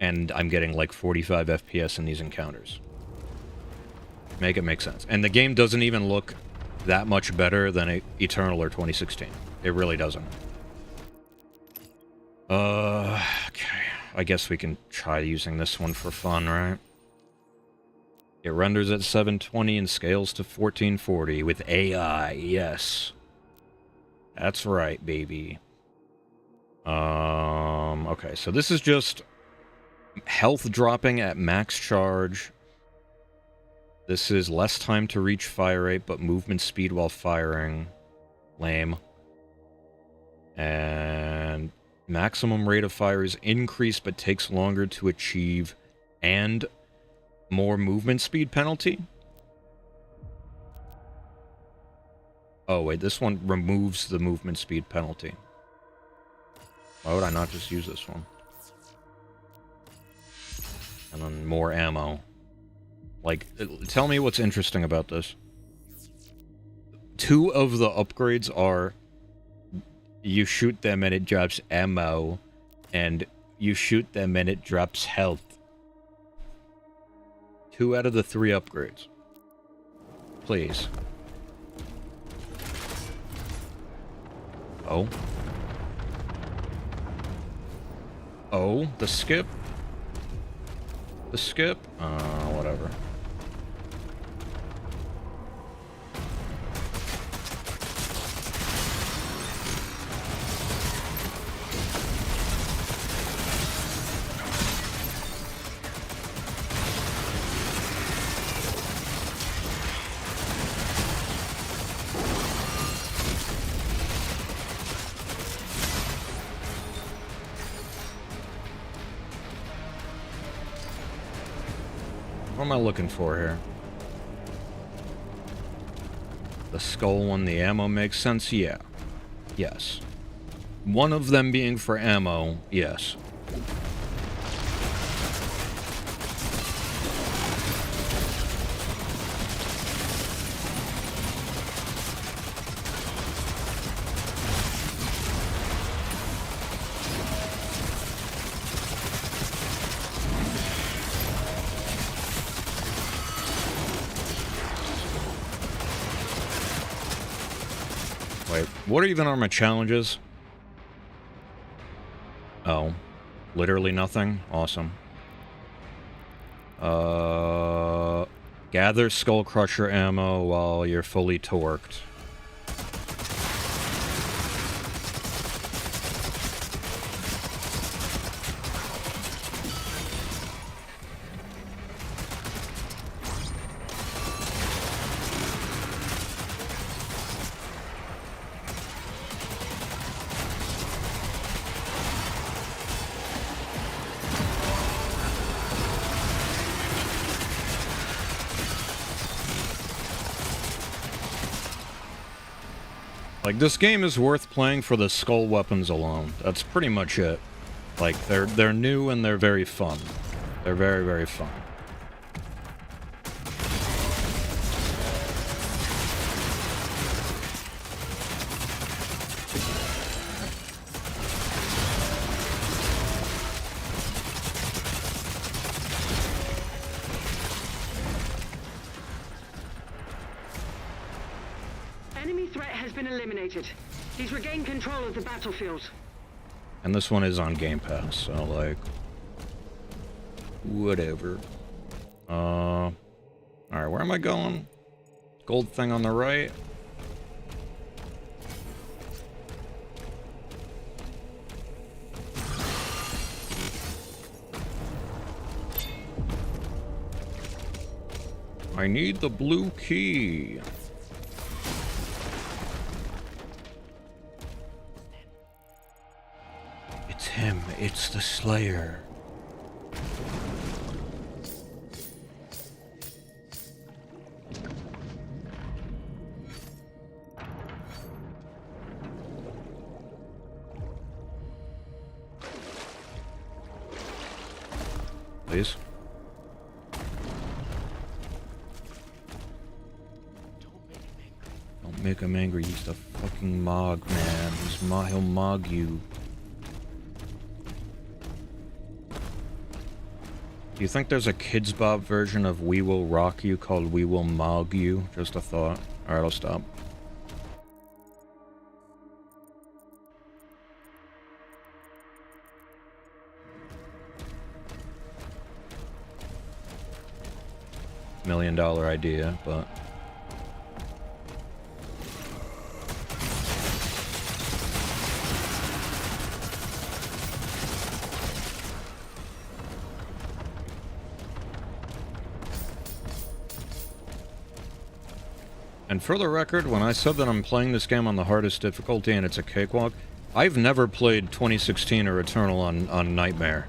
Speaker 1: And I'm getting, like, 45 FPS in these encounters. Make it make sense. And the game doesn't even look that much better than Eternal or 2016. It really doesn't. Okay. I guess we can try using this one for fun, right? It renders at 720 and scales to 1440 with AI, yes. That's right, baby. Okay, so this is just health dropping at max charge. This is less time to reach fire rate, but movement speed while firing. Lame. And maximum rate of fire is increased, but takes longer to achieve, and more movement speed penalty? Oh, wait, this one removes the movement speed penalty. Why would I not just use this one? And then more ammo. Like, tell me what's interesting about this. 2 of the upgrades are you shoot them and it drops ammo, and you shoot them and it drops health. 2 out of the 3 upgrades. Please. Oh. Oh, the skip? The skip? Whatever. What am I looking for here? The skull one, the ammo makes sense? Yeah. Yes. One of them being for ammo, yes. Wait, what even are my challenges? Oh. Literally nothing? Awesome. Gather Skull Crusher ammo while you're fully torqued. Like, this game is worth playing for the skull weapons alone. That's pretty much it. Like, they're new and they're very fun. They're very, very fun.
Speaker 9: Enemy threat has been eliminated. He's regained control of the battlefield.
Speaker 1: And this one is on Game Pass, so, like... whatever. Alright, where am I going? Gold thing on the right. I need the blue key. It's him. It's the Slayer. Please. Don't make him angry. He's the fucking Mog, man. He'll Mog you. Do you think there's a Kids Bop version of We Will Rock You called We Will Mog You? Just a thought. Alright, I'll stop. $1 million idea, but... And for the record, when I said that I'm playing this game on the hardest difficulty and it's a cakewalk, I've never played 2016 or Eternal on Nightmare.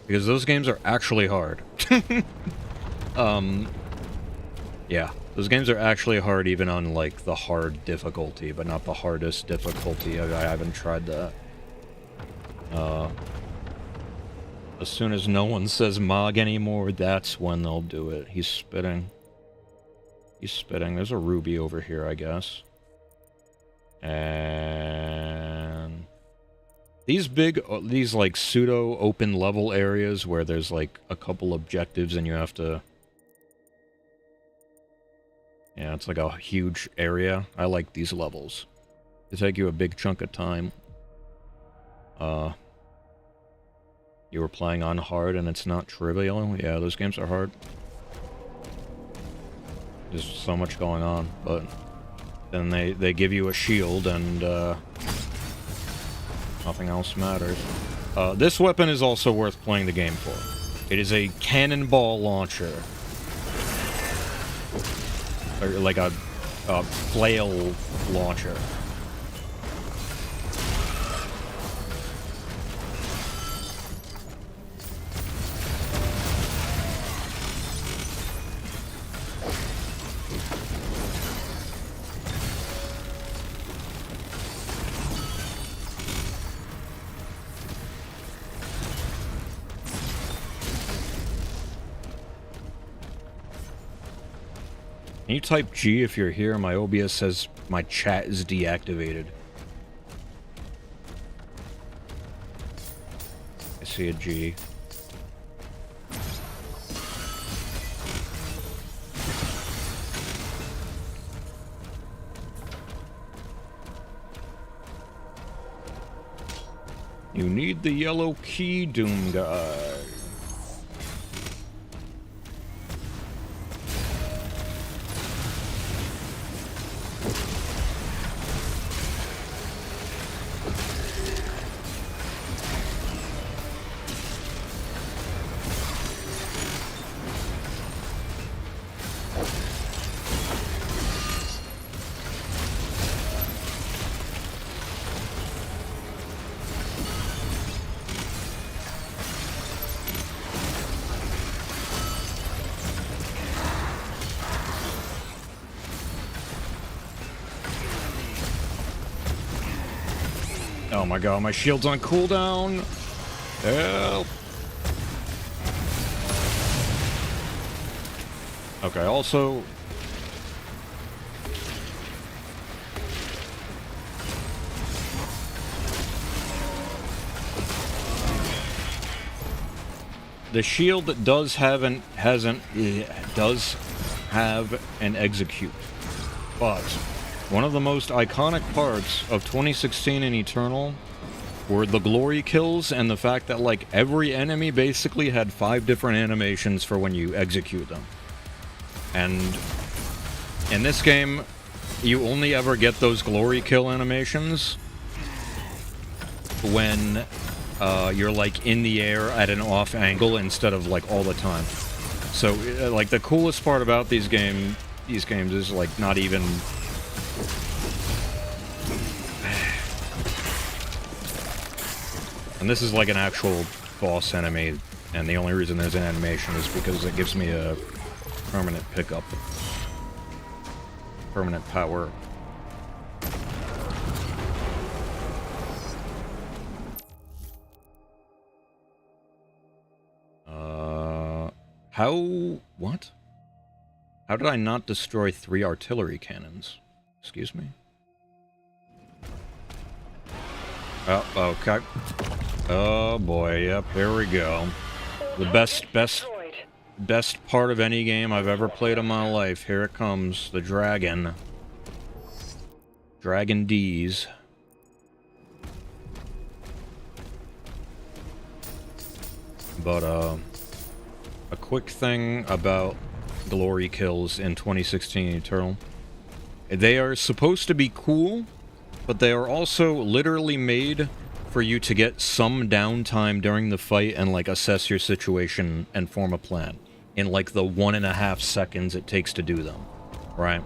Speaker 1: Because those games are actually hard. Yeah, those games are actually hard even on, like, the hard difficulty, but not the hardest difficulty. I haven't tried that. As soon as no one says Mog anymore, that's when they'll do it. He's spitting. He's spitting. There's a ruby over here, I guess. And... These big, these like pseudo open level areas where there's like a couple objectives and you have to... Yeah, it's like a huge area. I like these levels. They take you a big chunk of time. You were playing on hard and it's not trivial. Yeah, those games are hard. There's so much going on, but then they give you a shield and nothing else matters. This weapon is also worth playing the game for. It is a cannonball launcher. Or like a flail launcher. Can you type G if you're here? My OBS says my chat is deactivated. I see a G. You need the yellow key, Doom Guy. Oh my god, my shield's on cooldown. Help. Okay, also... The shield does have an execute, but one of the most iconic parts of 2016 in Eternal were the glory kills and the fact that like every enemy basically had 5 different animations for when you execute them. And in this game, you only ever get those glory kill animations when you're like in the air at an off angle instead of like all the time. So like the coolest part about these games is like not even and this is like an actual boss enemy, and the only reason there's an animation is because it gives me a permanent pickup. Permanent power. What? How did I not destroy 3 artillery cannons? Excuse me? Oh, okay. Oh boy, yep, here we go. The best part of any game I've ever played in my life. Here it comes, the dragon. Dragon D's. But, a quick thing about glory kills in 2016 Eternal. They are supposed to be cool, but they are also literally made for you to get some downtime during the fight and, like, assess your situation and form a plan in, like, the 1.5 seconds it takes to do them, right?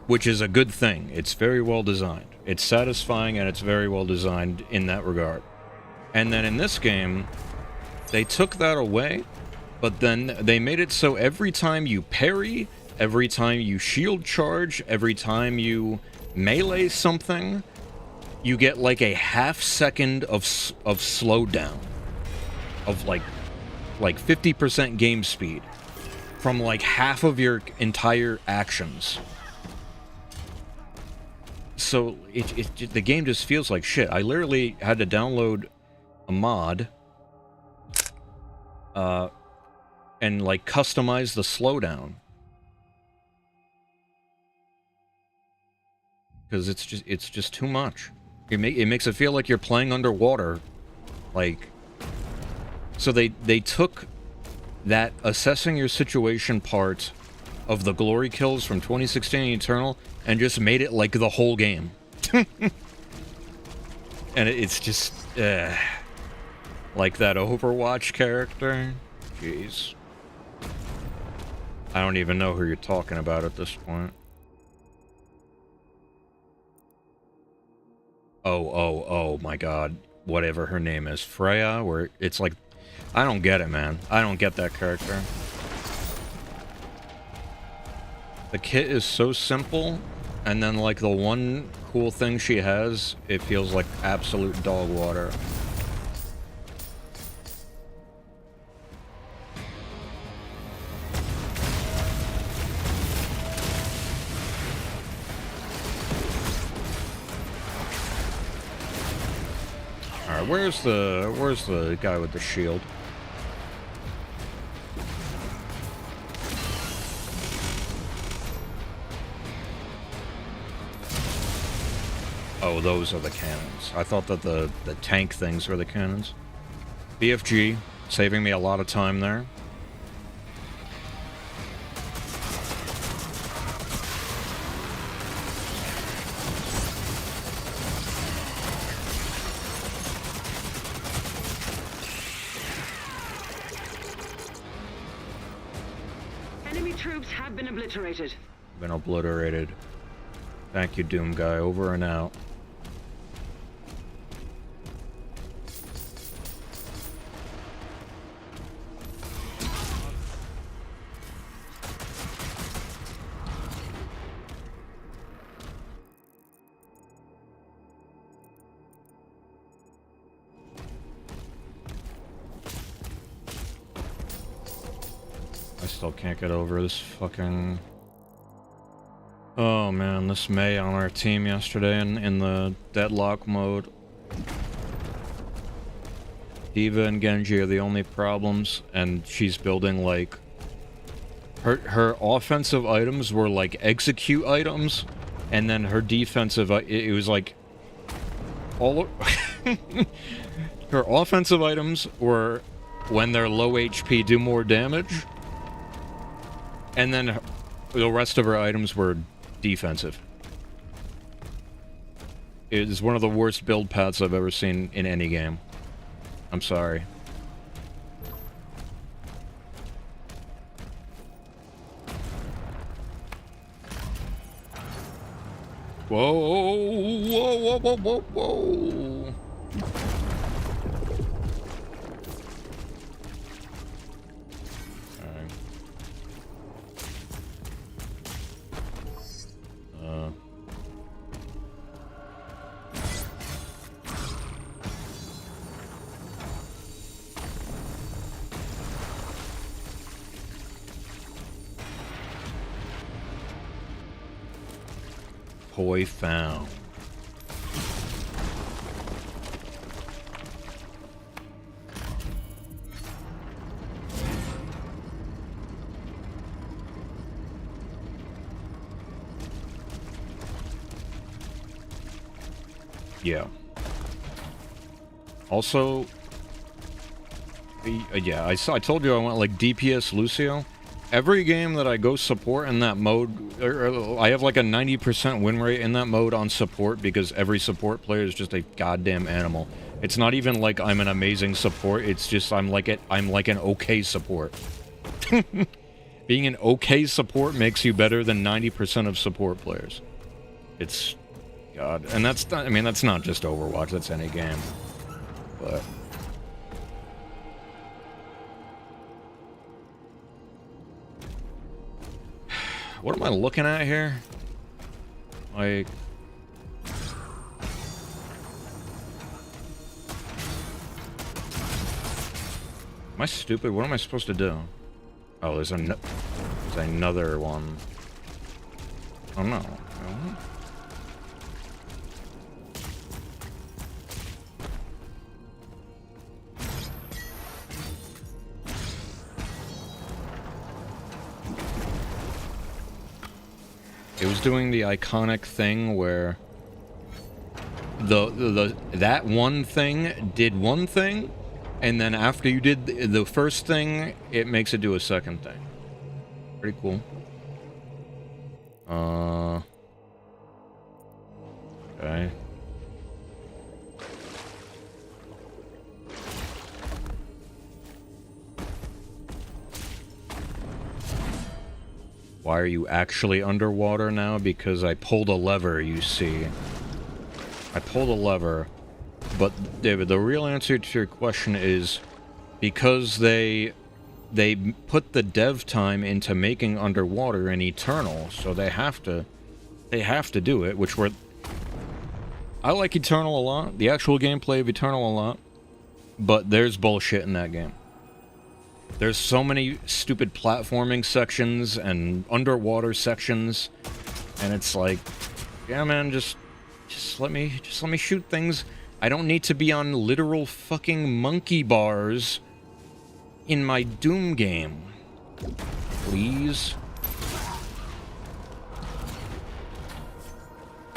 Speaker 1: Which is a good thing. It's very well designed. It's satisfying and it's very well designed in that regard. And then in this game, they took that away, but then they made it so every time you parry, every time you shield charge, every time you melee something, you get like a half second of slowdown. Of like 50% game speed from like half of your entire actions. so the game just feels like shit. I literally had to download a mod, and like customize the slowdown. Because it's just too much. It makes it feel like you're playing underwater. Like, so they took that assessing your situation part of the glory kills from 2016 Eternal and just made it like the whole game. And it's just like that Overwatch character. Jeez. I don't even know who you're talking about at this point. Oh my god. Whatever her name is. Freya, where it's like... I don't get it, man. I don't get that character. The kit is so simple, and then like the one cool thing she has, it feels like absolute dog water. Alright, where's the guy with the shield? Oh, those are the cannons. I thought that the tank things were the cannons. BFG, saving me a lot of time there.
Speaker 10: Enemy troops have been obliterated.
Speaker 1: Been obliterated. Thank you, Doom Guy. Over and out. I still can't get over this fucking... Oh man, this Mei on our team yesterday in the deadlock mode. Diva and Genji are the only problems, and she's building like... Her offensive items were like execute items, and then her defensive... It was like... all her offensive items were when they're low HP do more damage, and then the rest of her items were defensive. It is one of the worst build paths I've ever seen in any game. I'm sorry. Whoa, whoa, whoa, whoa, whoa, whoa. Toy found. Yeah. Also, yeah, I told you I went like DPS Lucio. Every game that I go support in that mode, I have like a 90% win rate in that mode on support because every support player is just a goddamn animal. It's not even like I'm an amazing support, it's just I'm like an okay support. Being an okay support makes you better than 90% of support players. It's... God. And that's not, I mean, that's not just Overwatch, that's any game. But... What am I looking at here? Like... Am I stupid? What am I supposed to do? Oh, there's another one. Oh no. It was doing the iconic thing where that one thing did one thing, and then after you did the first thing, it makes it do a second thing. Pretty cool. Okay. Why are you actually underwater now? Because I pulled a lever, you see. I pulled a lever. But, David, the real answer to your question is because they put the dev time into making Underwater an Eternal, so they have to do it, which I like Eternal a lot, the actual gameplay of Eternal a lot, but there's bullshit in that game. There's so many stupid platforming sections and underwater sections, and it's like, yeah, man, just let me shoot things. I don't need to be on literal fucking monkey bars in my Doom game. Please.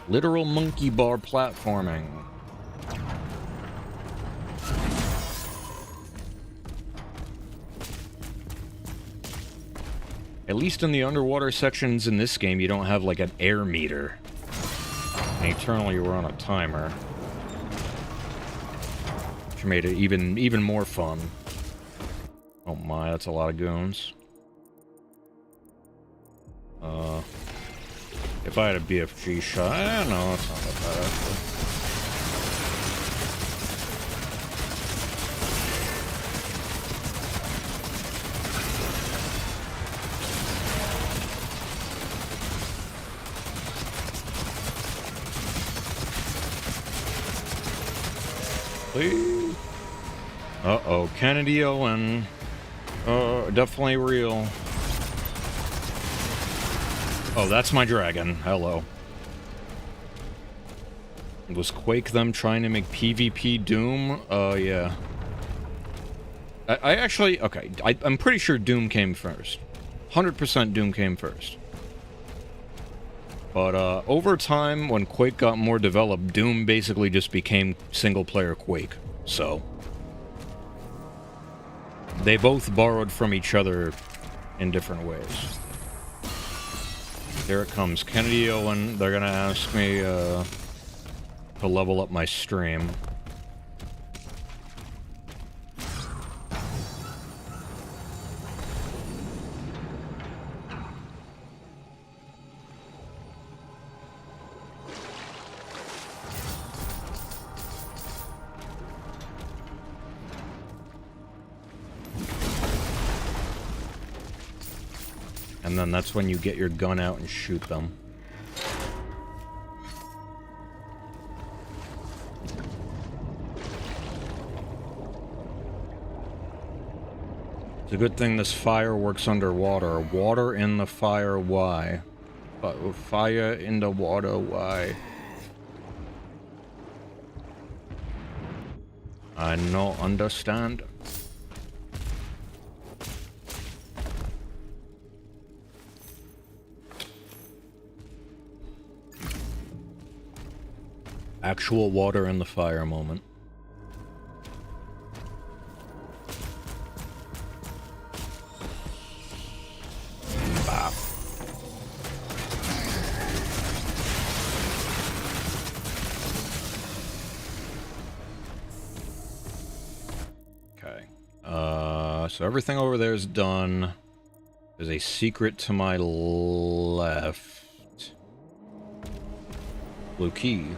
Speaker 1: Literal monkey bar platforming. At least in the underwater sections in this game, you don't have like an air meter. In Eternal, you were on a timer, which made it even more fun. Oh my, that's a lot of goons. If I had a BFG shot, I don't know, it's not that bad actually. Please. Uh-oh, Kennedy Owen. Definitely real. Oh, that's my dragon. Hello. Was Quake them trying to make PvP Doom? Yeah. I actually... Okay, I'm pretty sure Doom came first. 100% Doom came first. But, over time, when Quake got more developed, Doom basically just became single-player Quake. So... they both borrowed from each other in different ways. Here it comes. Kennedy Owen. They're gonna ask me, to level up my stream. And then that's when you get your gun out and shoot them. It's a good thing this fire works underwater. Water in the fire, why? Fire in the water, why? I no understand. Actual water in the fire moment. Bop. Okay. So everything over there is done. There's a secret to my left. Blue key.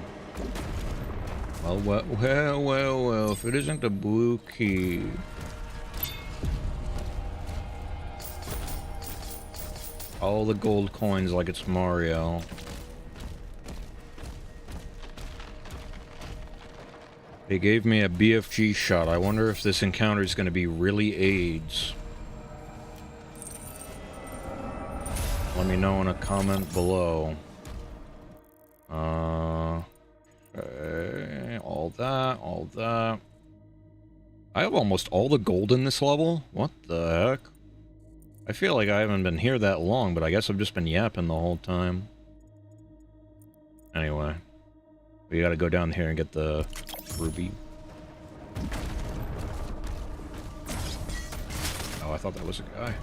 Speaker 1: Well, if it isn't a blue key... all the gold coins like it's Mario. They gave me a BFG shot. I wonder if this encounter is going to be really AIDS. Let me know in a comment below. Okay, all that. I have almost all the gold in this level? What the heck? I feel like I haven't been here that long, but I guess I've just been yapping the whole time. Anyway, we gotta go down here and get the ruby. Oh, I thought that was a guy.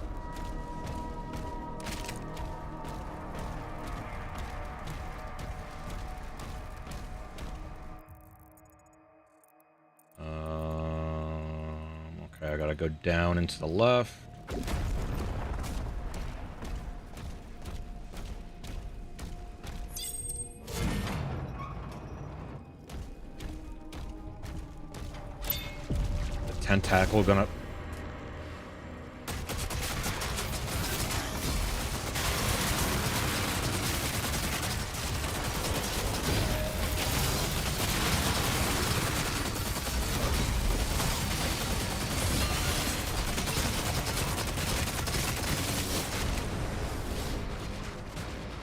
Speaker 1: Okay, I gotta go down and to the left. Tentacle gonna...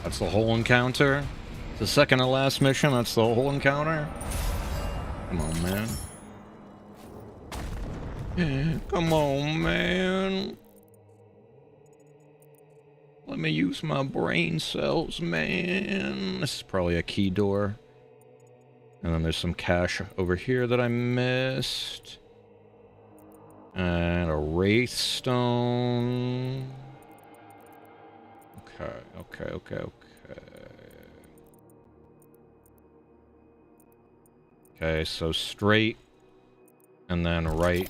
Speaker 1: That's the whole encounter? The second to last mission, that's the whole encounter? Come on, man. Come on, man. Let me use my brain cells, man. This is probably a key door. And then there's some cash over here that I missed. And a wraith stone. Okay. Okay, so straight. And then right.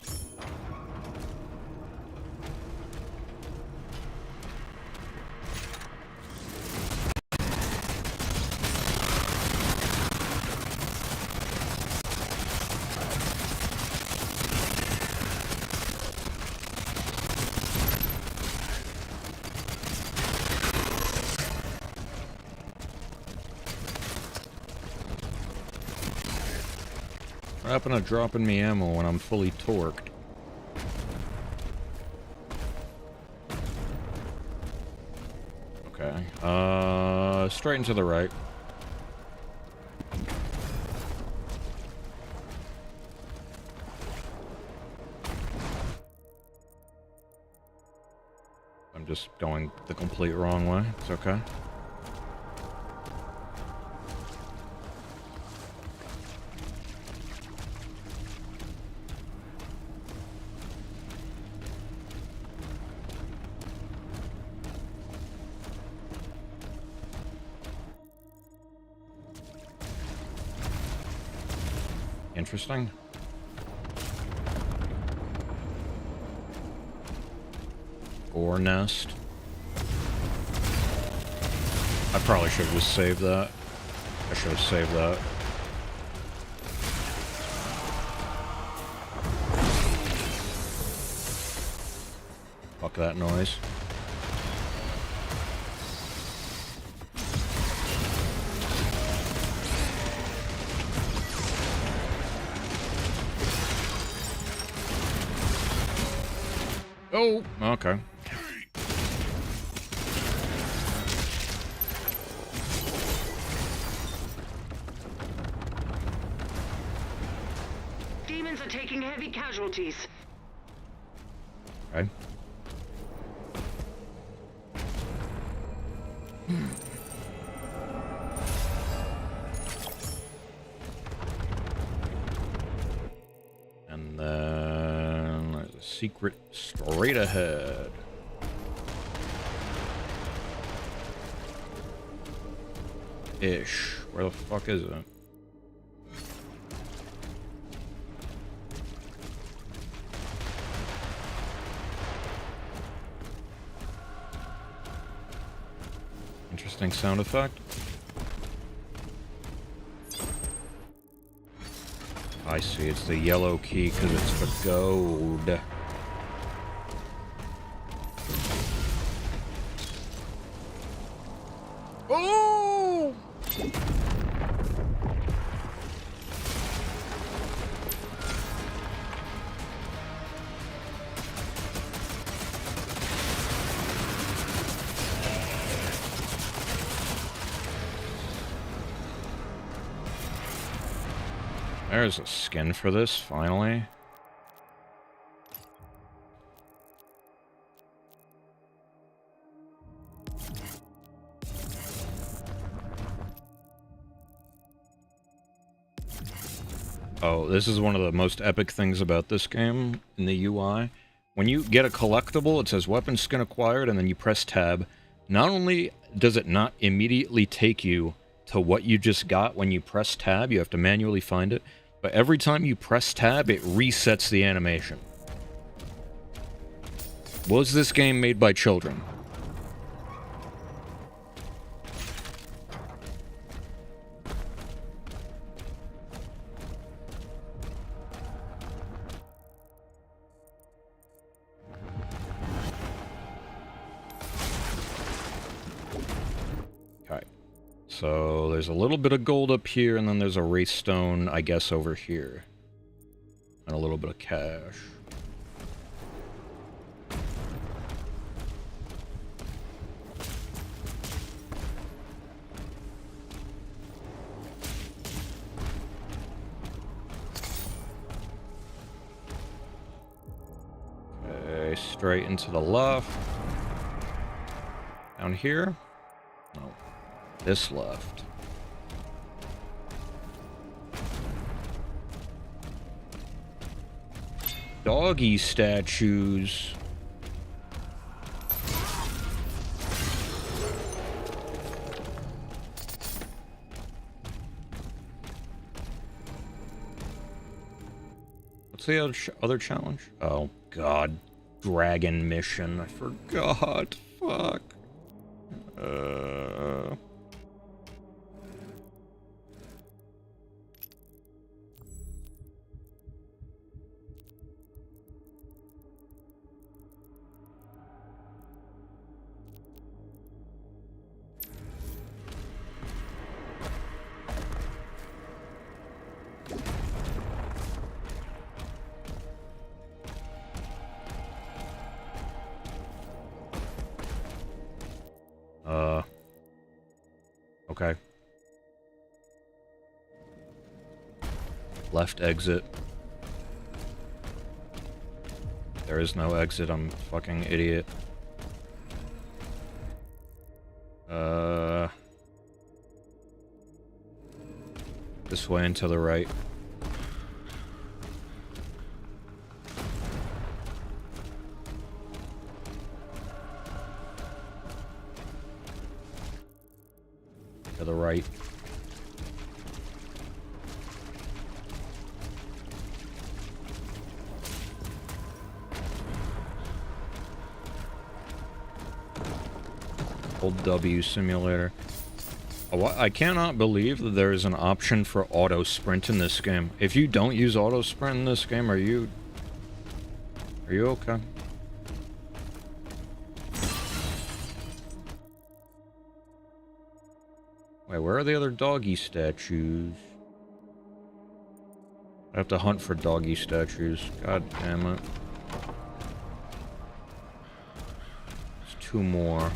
Speaker 1: What happened to dropping me ammo when I'm fully torqued? Okay. Straight and to the right. I'm just going the complete wrong way. It's okay. Interesting. Ore nest. I probably should have just saved that. I should have saved that. Fuck that noise. Oh, okay.
Speaker 10: Demons are taking heavy casualties.
Speaker 1: Okay. And then there's a secret straight ahead. Ish. Where the fuck is it? Interesting sound effect. I see, it's the yellow key because it's the gold. Oh! There's a skin for this, finally. Oh, this is one of the most epic things about this game in the UI. When you get a collectible, it says weapon skin acquired, and then you press tab. Not only does it not immediately take you to what you just got when you press tab, you have to manually find it, but every time you press tab, it resets the animation. Was this game made by children? Okay. So there's a little bit of gold up here, and then there's a race stone, I guess, over here. And a little bit of cash. Okay, straight into the left. Down here? No. This left. Doggy statues. What's the other challenge? Oh, God. Dragon mission. I forgot. Fuck. Okay. Left exit. There is no exit, I'm a fucking idiot. This way and to the right. To the right. Old W simulator. I cannot believe that there is an option for auto sprint in this game. If you don't use auto sprint in this game, are you okay? Wait, where are the other doggy statues? I have to hunt for doggy statues. God damn it. There's two more.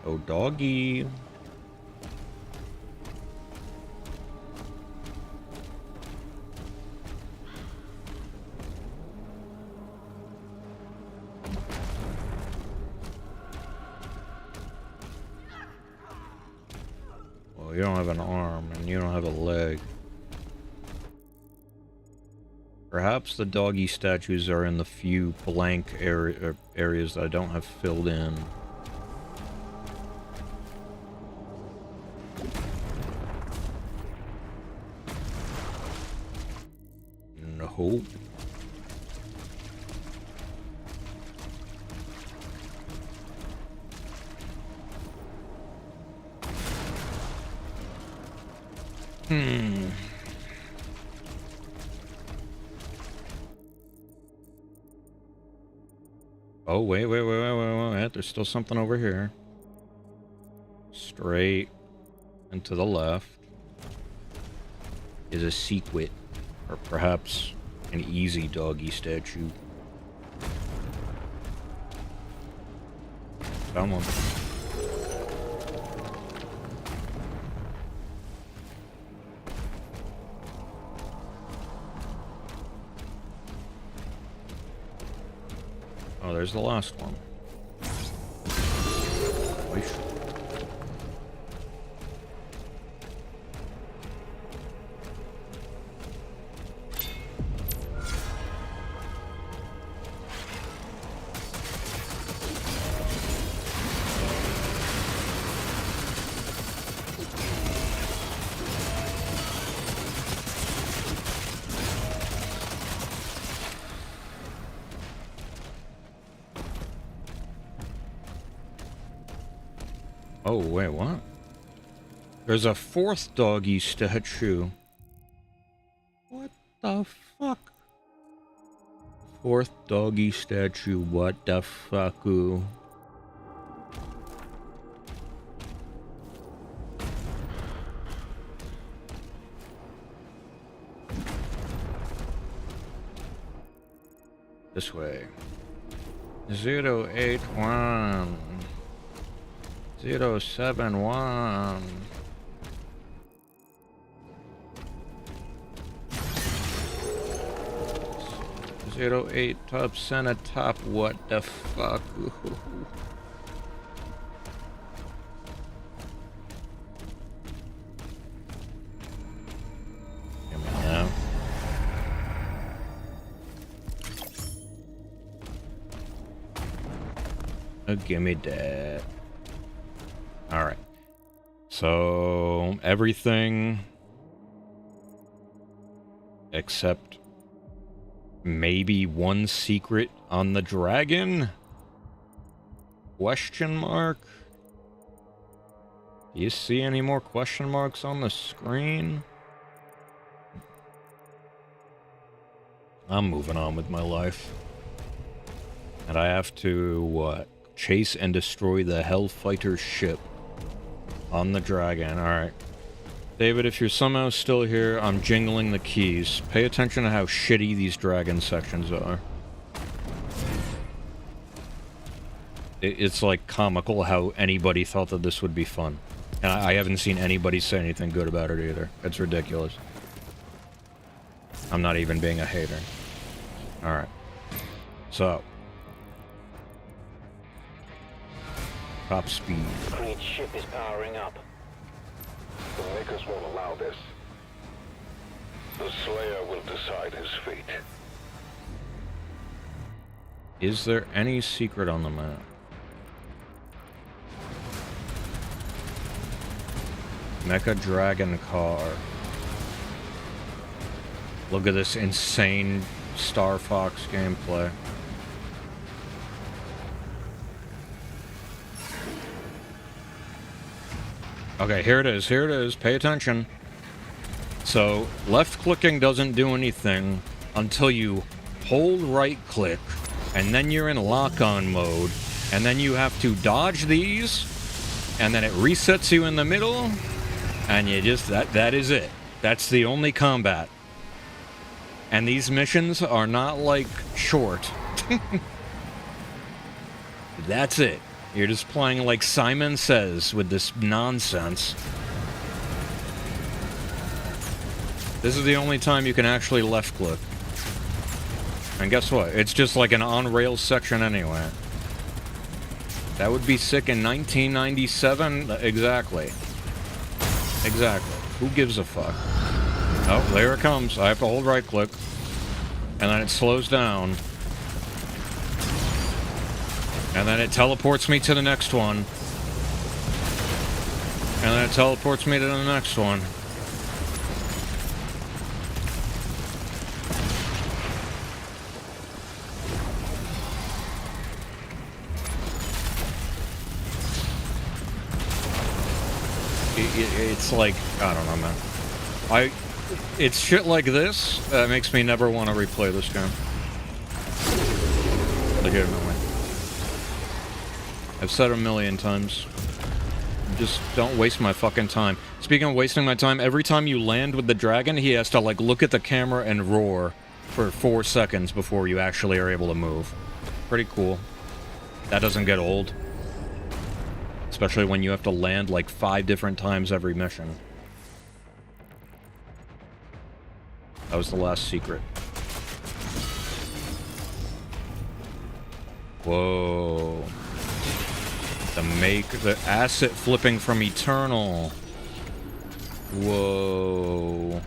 Speaker 1: Oh, doggy. Well, you don't have an arm, and you don't have a leg. Perhaps the doggy statues are in the few blank areas that I don't have filled in. No. Oh, wait. There's still something over here. Straight and to the left is a secret, or perhaps an easy doggy statue. Come on. there's the last one. Oish. Oh, wait, what? There's a fourth doggy statue. What the fuck? Fourth doggy statue, what the fuck-oo? This way. 081. 071. Zero 08 top center top. What the fuck? Give me now. Oh, give me that. All right. So everything except maybe one secret on the dragon? Question mark? Do you see any more question marks on the screen? I'm moving on with my life. And I have to, what? Chase and destroy the Hellfighter ship on the dragon. Alright. David, if you're somehow still here, I'm jingling the keys. Pay attention to how shitty these dragon sections are. It's like comical how anybody thought that this would be fun. And I haven't seen anybody say anything good about it either. It's ridiculous. I'm not even being a hater. Alright. So. Top speed.
Speaker 11: Creed's ship is powering up.
Speaker 12: The Makers won't allow this. The Slayer will decide his fate.
Speaker 1: Is there any secret on the map? Mecha Dragon car. Look at this insane Star Fox gameplay. Okay, here it is, here it is. Pay attention. So, left-clicking doesn't do anything until you hold right-click, and then you're in lock-on mode, and then you have to dodge these, and then it resets you in the middle, and you just, that is it. That's the only combat. And these missions are not, like, short. That's it. You're just playing like Simon Says with this nonsense. This is the only time you can actually left-click. And guess what? It's just like an on-rails section anyway. That would be sick in 1997? Exactly. Exactly. Who gives a fuck? Oh, there it comes. I have to hold right-click. And then it slows down. And then it teleports me to the next one. And then it teleports me to the next one. It's like, I don't know, man. It's shit like this that makes me never want to replay this game. Legitimately. I've said it a million times. Just don't waste my fucking time. Speaking of wasting my time, every time you land with the dragon, he has to, like, look at the camera and roar for 4 seconds before you actually are able to move. Pretty cool. That doesn't get old. Especially when you have to land, like, 5 different times every mission. That was the last secret. Whoa. The asset flipping from Eternal. Whoa.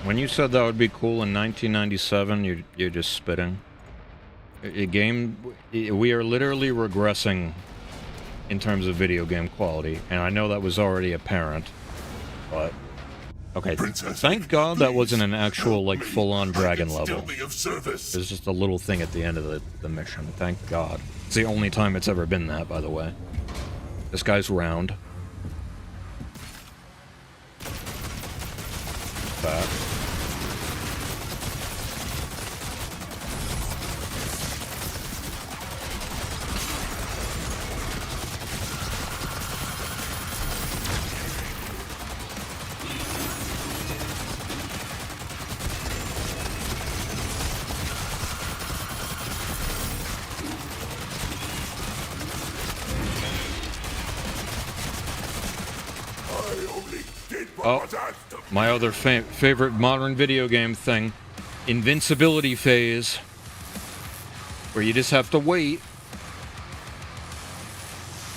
Speaker 1: When you said that would be cool in 1997, you're just spitting. We are literally regressing in terms of video game quality, and I know that was already apparent, but... Okay, thank God that wasn't an actual, like, full-on dragon level. There's just a little thing at the end of the mission, thank God. It's the only time it's ever been that, by the way. This guy's round. Back. Oh, my other favorite modern video game thing, invincibility phase, where you just have to wait.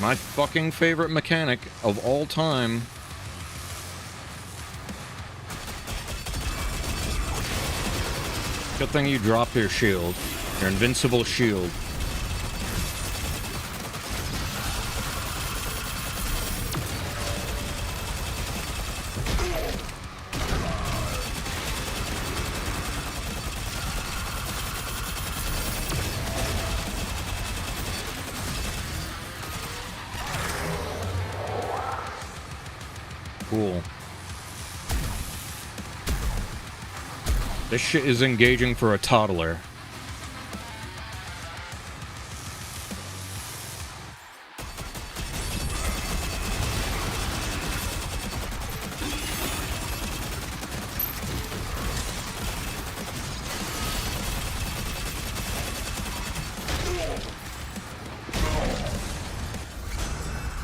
Speaker 1: My fucking favorite mechanic of all time. Good thing you drop your shield, your invincible shield. Cool. This shit is engaging for a toddler.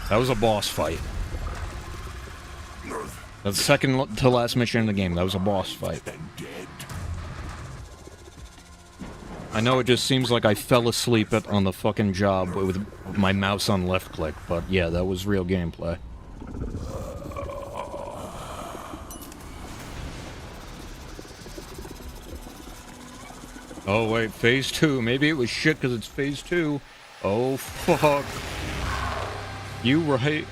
Speaker 1: That was a boss fight. The second to last mission in the game, that was a boss fight. I know it just seems like I fell asleep on the fucking job with my mouse on left click, but yeah, that was real gameplay. Oh wait, phase 2. Maybe it was shit because it's phase 2. Oh fuck. You right.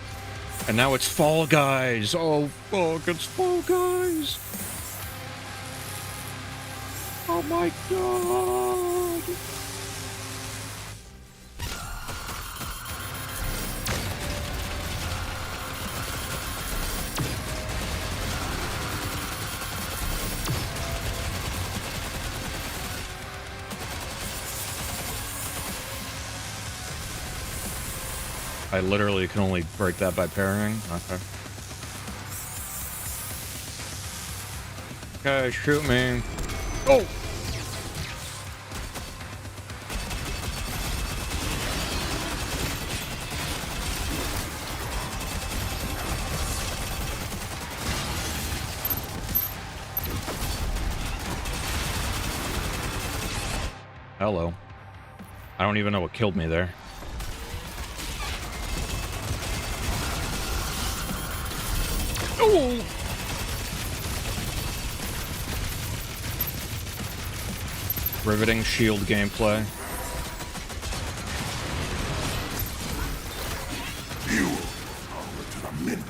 Speaker 1: And now it's Fall Guys! Oh fuck, it's Fall Guys! Oh my god! I literally can only break that by parrying? Okay. Okay, shoot me. Oh! Hello. I don't even know what killed me there. Oh! Riveting shield gameplay.
Speaker 4: You power to the minute.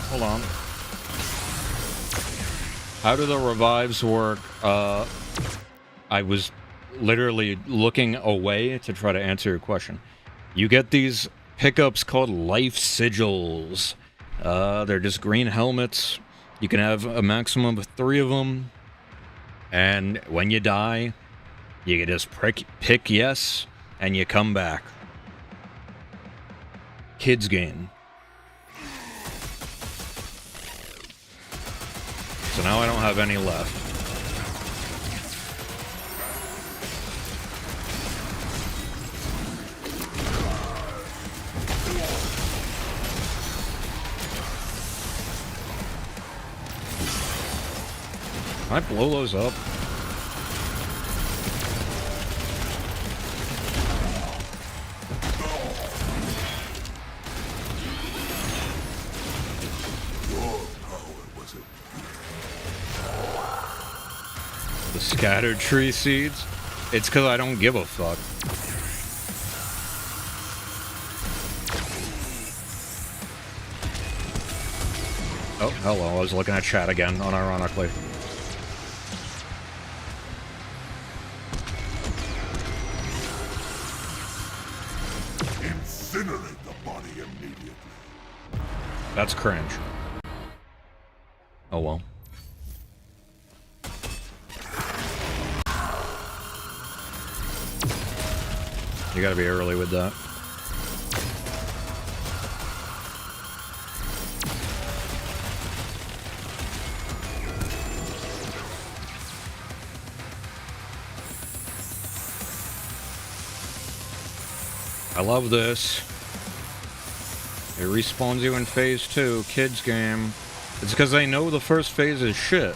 Speaker 1: Hold on. How do the revives work? I was literally looking away to try to answer your question. You get these pickups called life sigils. They're just green helmets. You can have a maximum of 3 of them. And when you die, you can just pick yes, and you come back. Kids game. So now I don't have any left. Can I blow those up? The scattered tree seeds? It's because I don't give a fuck. Oh, hello. I was looking at chat again, unironically.
Speaker 4: Incinerate the body immediately.
Speaker 1: That's cringe. Oh well. You gotta be early with that. I love this. It respawns you in phase 2, kids game. It's because they know the first phase is shit.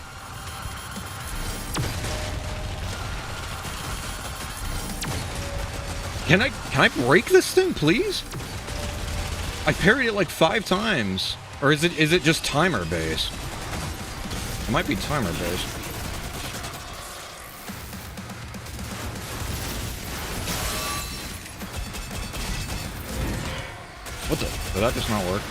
Speaker 1: Can I break this thing, please? I parried it like 5 times. Or is it just timer based? It might be timer based. What the? Did that just not work?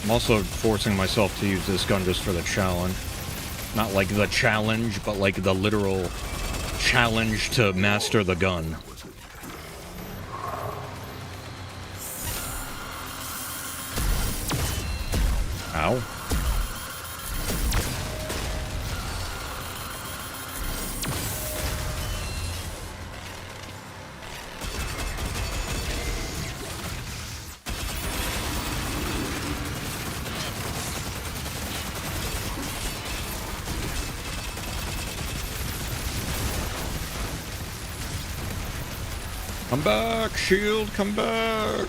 Speaker 1: I'm also forcing myself to use this gun just for the challenge. Not like the challenge, but like the literal challenge to master the gun. Ow. Come back, shield, come back!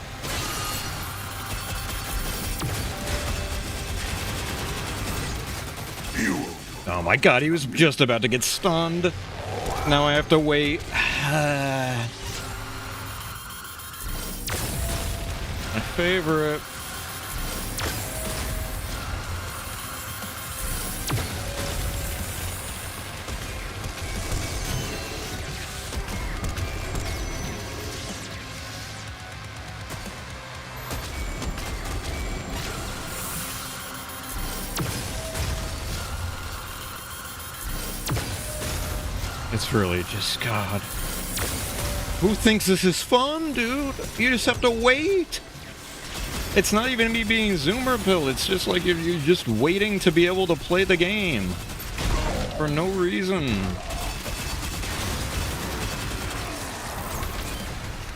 Speaker 1: Oh my god, he was just about to get stunned. Now I have to wait. My favorite. It's really just, God. Who thinks this is fun, dude? You just have to wait. It's not even me being Zoomer Pill. It's just like you're just waiting to be able to play the game. For no reason.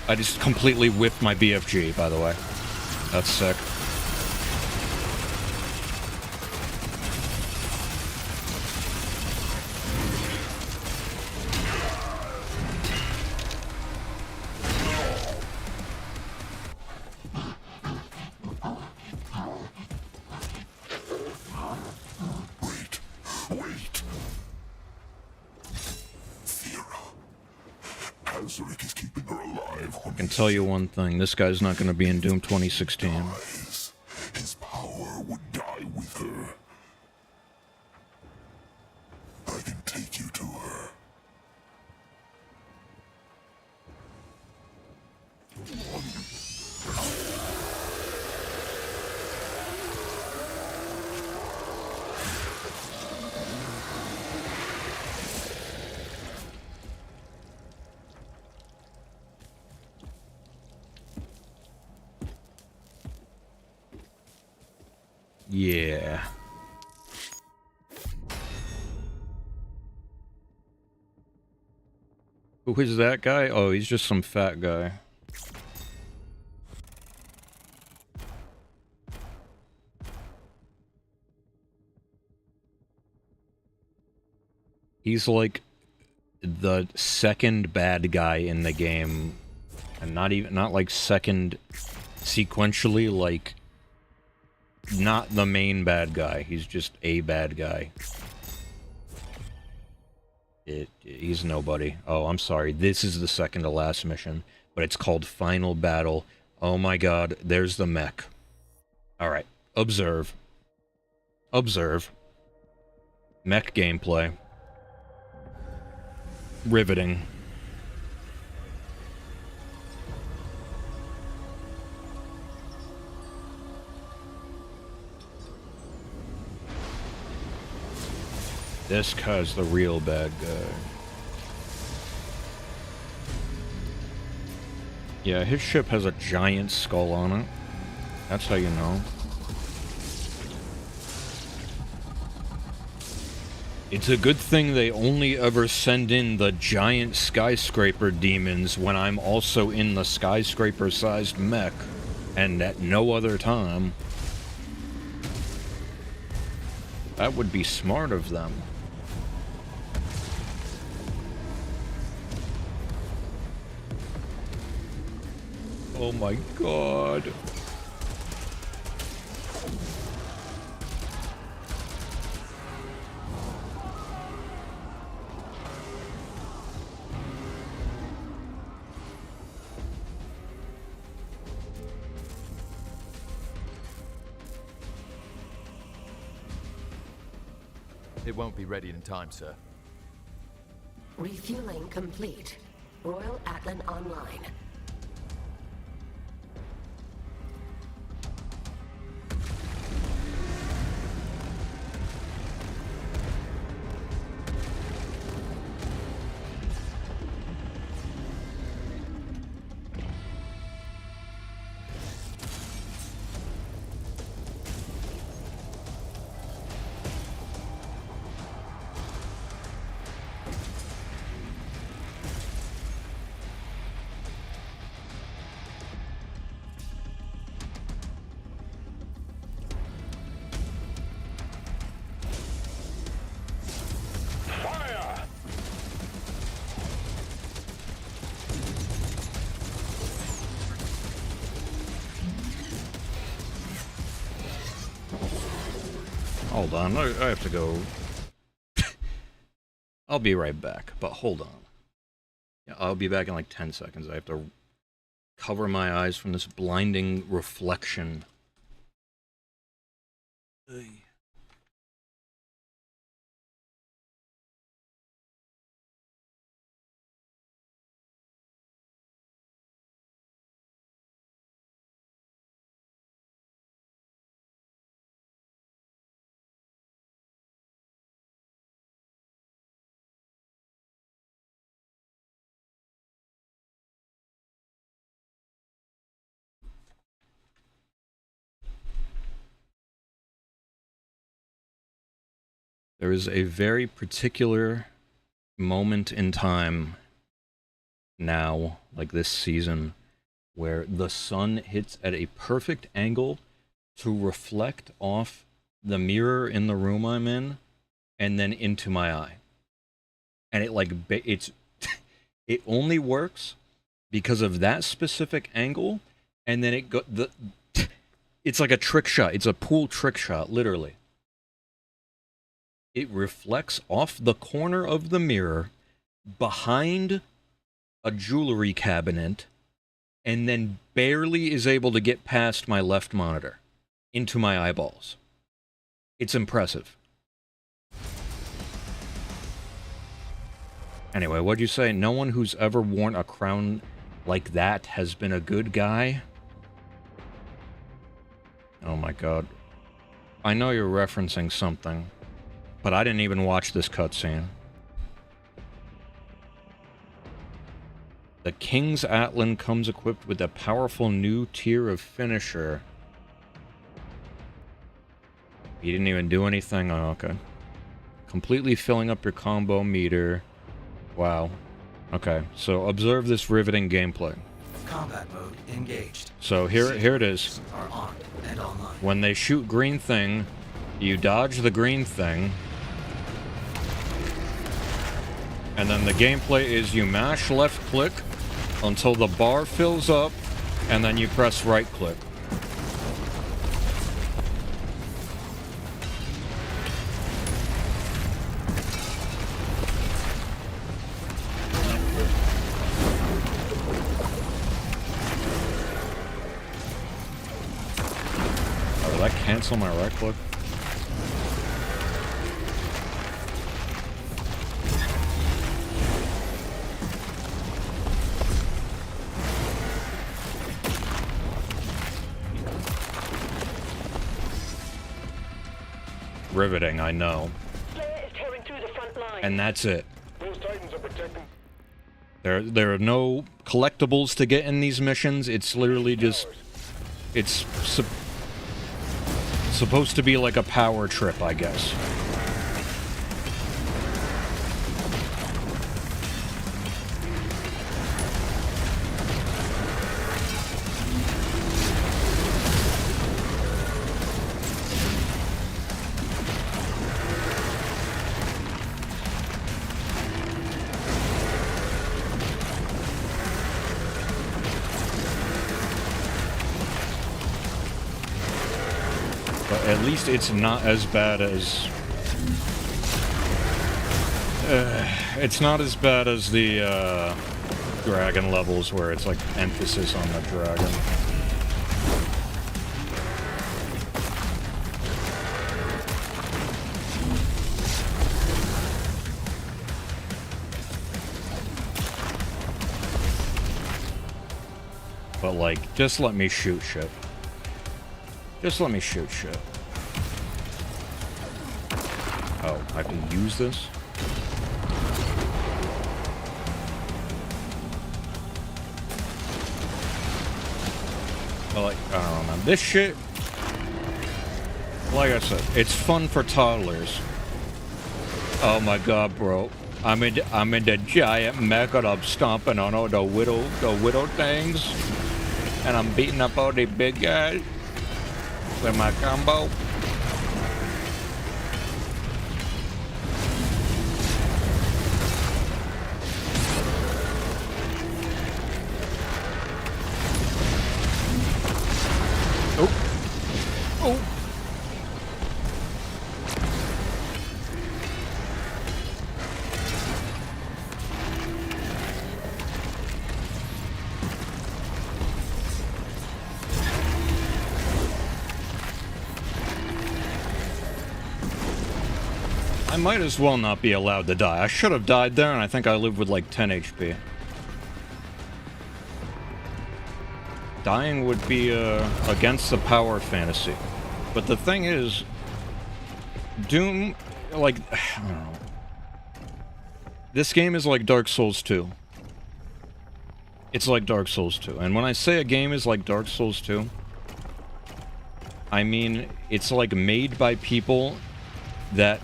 Speaker 1: I just completely whiffed my BFG, by the way. That's sick. I can tell you one thing, this guy's not going to be in Doom 2016.
Speaker 4: His power would die with her. I can take you to her.
Speaker 1: Yeah. Who is that guy? Oh, he's just some fat guy. He's like the second bad guy in the game, and not like second sequentially, like not the main bad guy. He's just a bad guy. He's nobody. Oh, I'm sorry. This is the second to last mission, but it's called Final Battle. Oh my god, there's the mech. Alright, observe. Observe. Mech gameplay. Riveting. This guy's the real bad guy. Yeah, his ship has a giant skull on it. That's how you know. It's a good thing they only ever send in the giant skyscraper demons when I'm also in the skyscraper-sized mech, and at no other time. That would be smart of them. Oh my god.
Speaker 7: It won't be ready in time, sir.
Speaker 13: Refueling complete. Royal Atlan online.
Speaker 1: Hold on, I have to go. I'll be right back, but hold on. Yeah, I'll be back in like 10 seconds. I have to cover my eyes from this blinding reflection. There is a very particular moment in time now, like this season, where the sun hits at a perfect angle to reflect off the mirror in the room I'm in and then into my eye. And it like it's it only works because of that specific angle, and then it's like a trick shot. It's a pool trick shot, literally. It reflects off the corner of the mirror behind a jewelry cabinet and then barely is able to get past my left monitor into my eyeballs. It's impressive. Anyway, what'd you say? No one who's ever worn a crown like that has been a good guy. Oh my god. I know you're referencing something, but I didn't even watch this cutscene. The King's Atlan comes equipped with a powerful new tier of finisher. He didn't even do anything. Oh, okay. Completely filling up your combo meter. Wow. Okay, so observe this riveting gameplay.
Speaker 2: Combat mode engaged.
Speaker 1: So here it is.
Speaker 2: Are on and online.
Speaker 1: When they shoot green thing, you dodge the green thing. And then the gameplay is you mash left click until the bar fills up, and then you press right click. Oh, did I cancel my right click? Riveting, I know.
Speaker 9: Slayer is tearing through the front line.
Speaker 1: And that's it.
Speaker 12: Those Titans are protecting.
Speaker 1: There are no collectibles to get in these missions. It's literally just... It's supposed to be like a power trip, I guess. At least it's not as bad as... it's not as bad as the dragon levels where it's like emphasis on the dragon. But like, just let me shoot shit. Just let me shoot shit. Oh, I have to use this? Well, like, I don't know, man. This shit, like I said, it's fun for toddlers. Oh my god, bro. I'm in the giant mech and I'm stomping on all the widow things. And I'm beating up all the big guys with my combo. I might as well not be allowed to die. I should have died there, and I think I live with like 10 HP. Dying would be against the power fantasy. But the thing is, Doom, like, I don't know. This game is like Dark Souls 2. It's like Dark Souls 2. And when I say a game is like Dark Souls 2, I mean it's like made by people that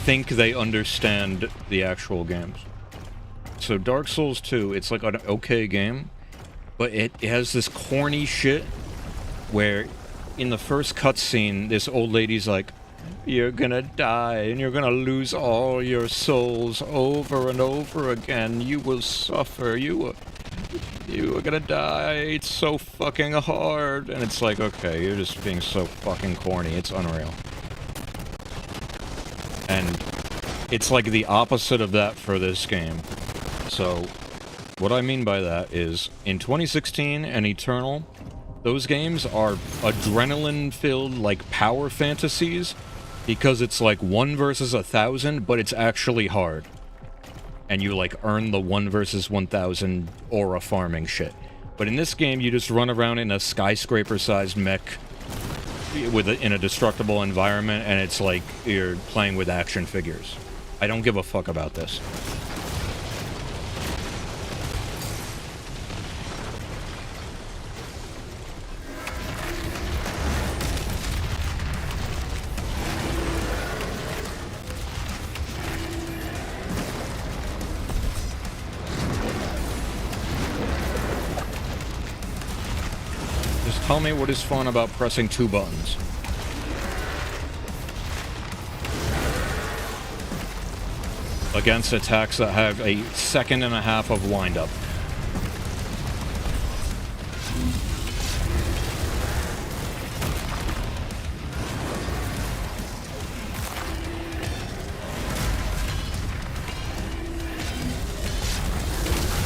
Speaker 1: think they understand the actual games. So Dark Souls 2, it's like an okay game, but it has this corny shit where in the first cutscene, this old lady's like, "You're gonna die and you're gonna lose all your souls over and over again. You will suffer. You are gonna die. It's so fucking hard." And it's like, okay, you're just being so fucking corny. It's unreal. And it's like the opposite of that for this game. So, what I mean by that is, in 2016 and Eternal, those games are adrenaline-filled, like, power fantasies, because it's like 1 versus 1,000, but it's actually hard. and you like earn the 1 versus 1,000 aura farming shit. But in this game, you just run around in a skyscraper-sized mech in a destructible environment, and it's like you're playing with action figures. I don't give a fuck about this. Tell me what is fun about pressing 2 buttons. Against attacks that have a 1.5 seconds of windup.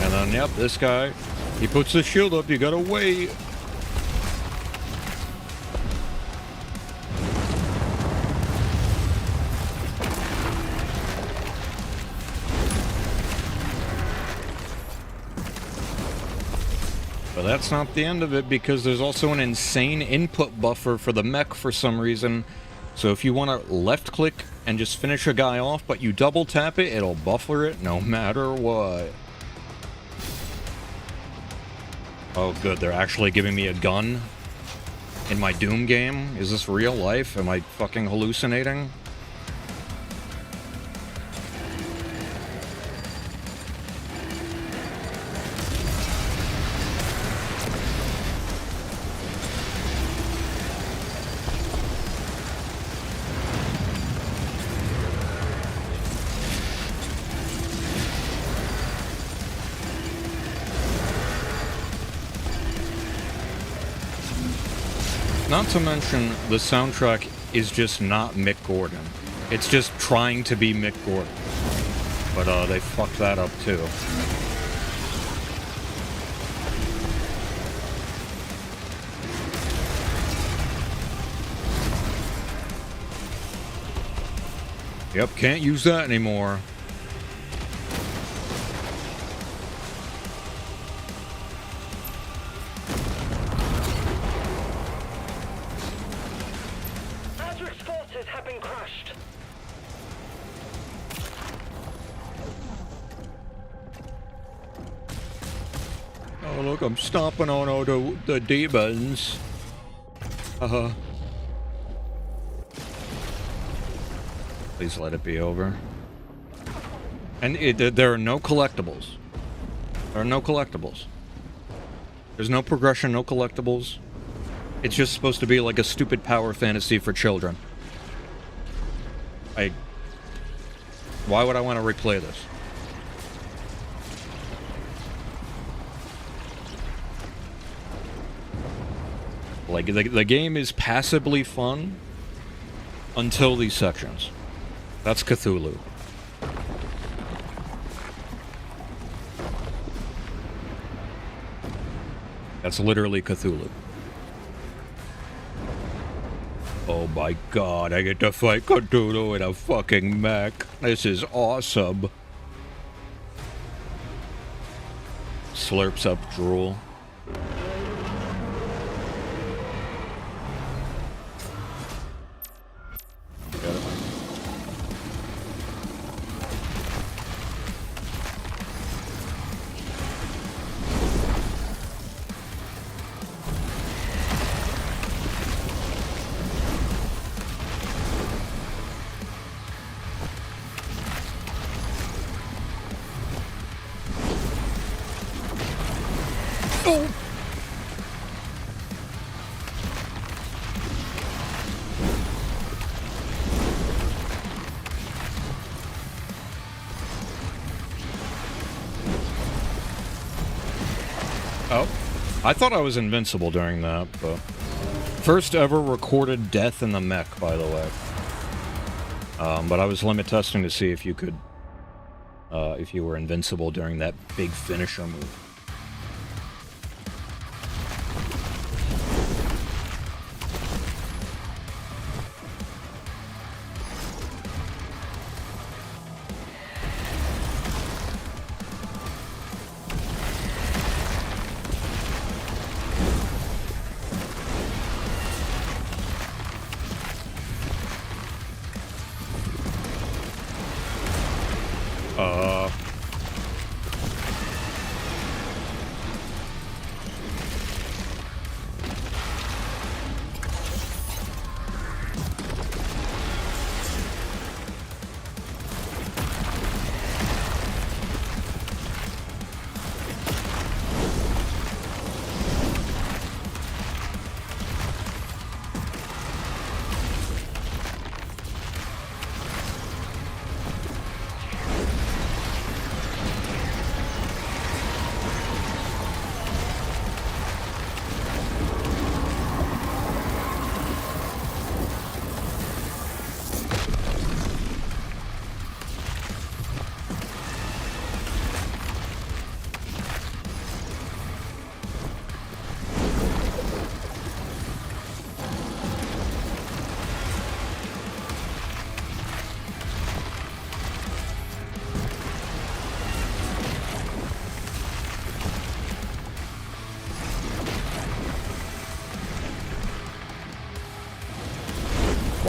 Speaker 1: And then, yep, this guy, he puts the shield up, you gotta wait. But that's not the end of it, because there's also an insane input buffer for the mech for some reason. So if you want to left click and just finish a guy off, but you double tap it, it'll buffer it no matter what. Oh good, they're actually giving me a gun in my Doom game? Is this real life? Am I fucking hallucinating? Not to mention, the soundtrack is just not Mick Gordon. It's just trying to be Mick Gordon. But, they fucked that up, too. Yep, can't use that anymore. Oh, look, I'm stomping on all the demons. Please let it be over. And there are no collectibles. There are no collectibles. There's no progression, no collectibles. It's just supposed to be like a stupid power fantasy for children. Why would I want to replay this? Like, the game is passably fun until these sections. That's Cthulhu. That's literally Cthulhu. Oh my god, I get to fight Cthulhu in a fucking mech. This is awesome. Slurps up drool. I thought I was invincible during that, but... First ever recorded death in the mech, by the way. But I was limit testing to see if you could... if you were invincible during that big finisher move.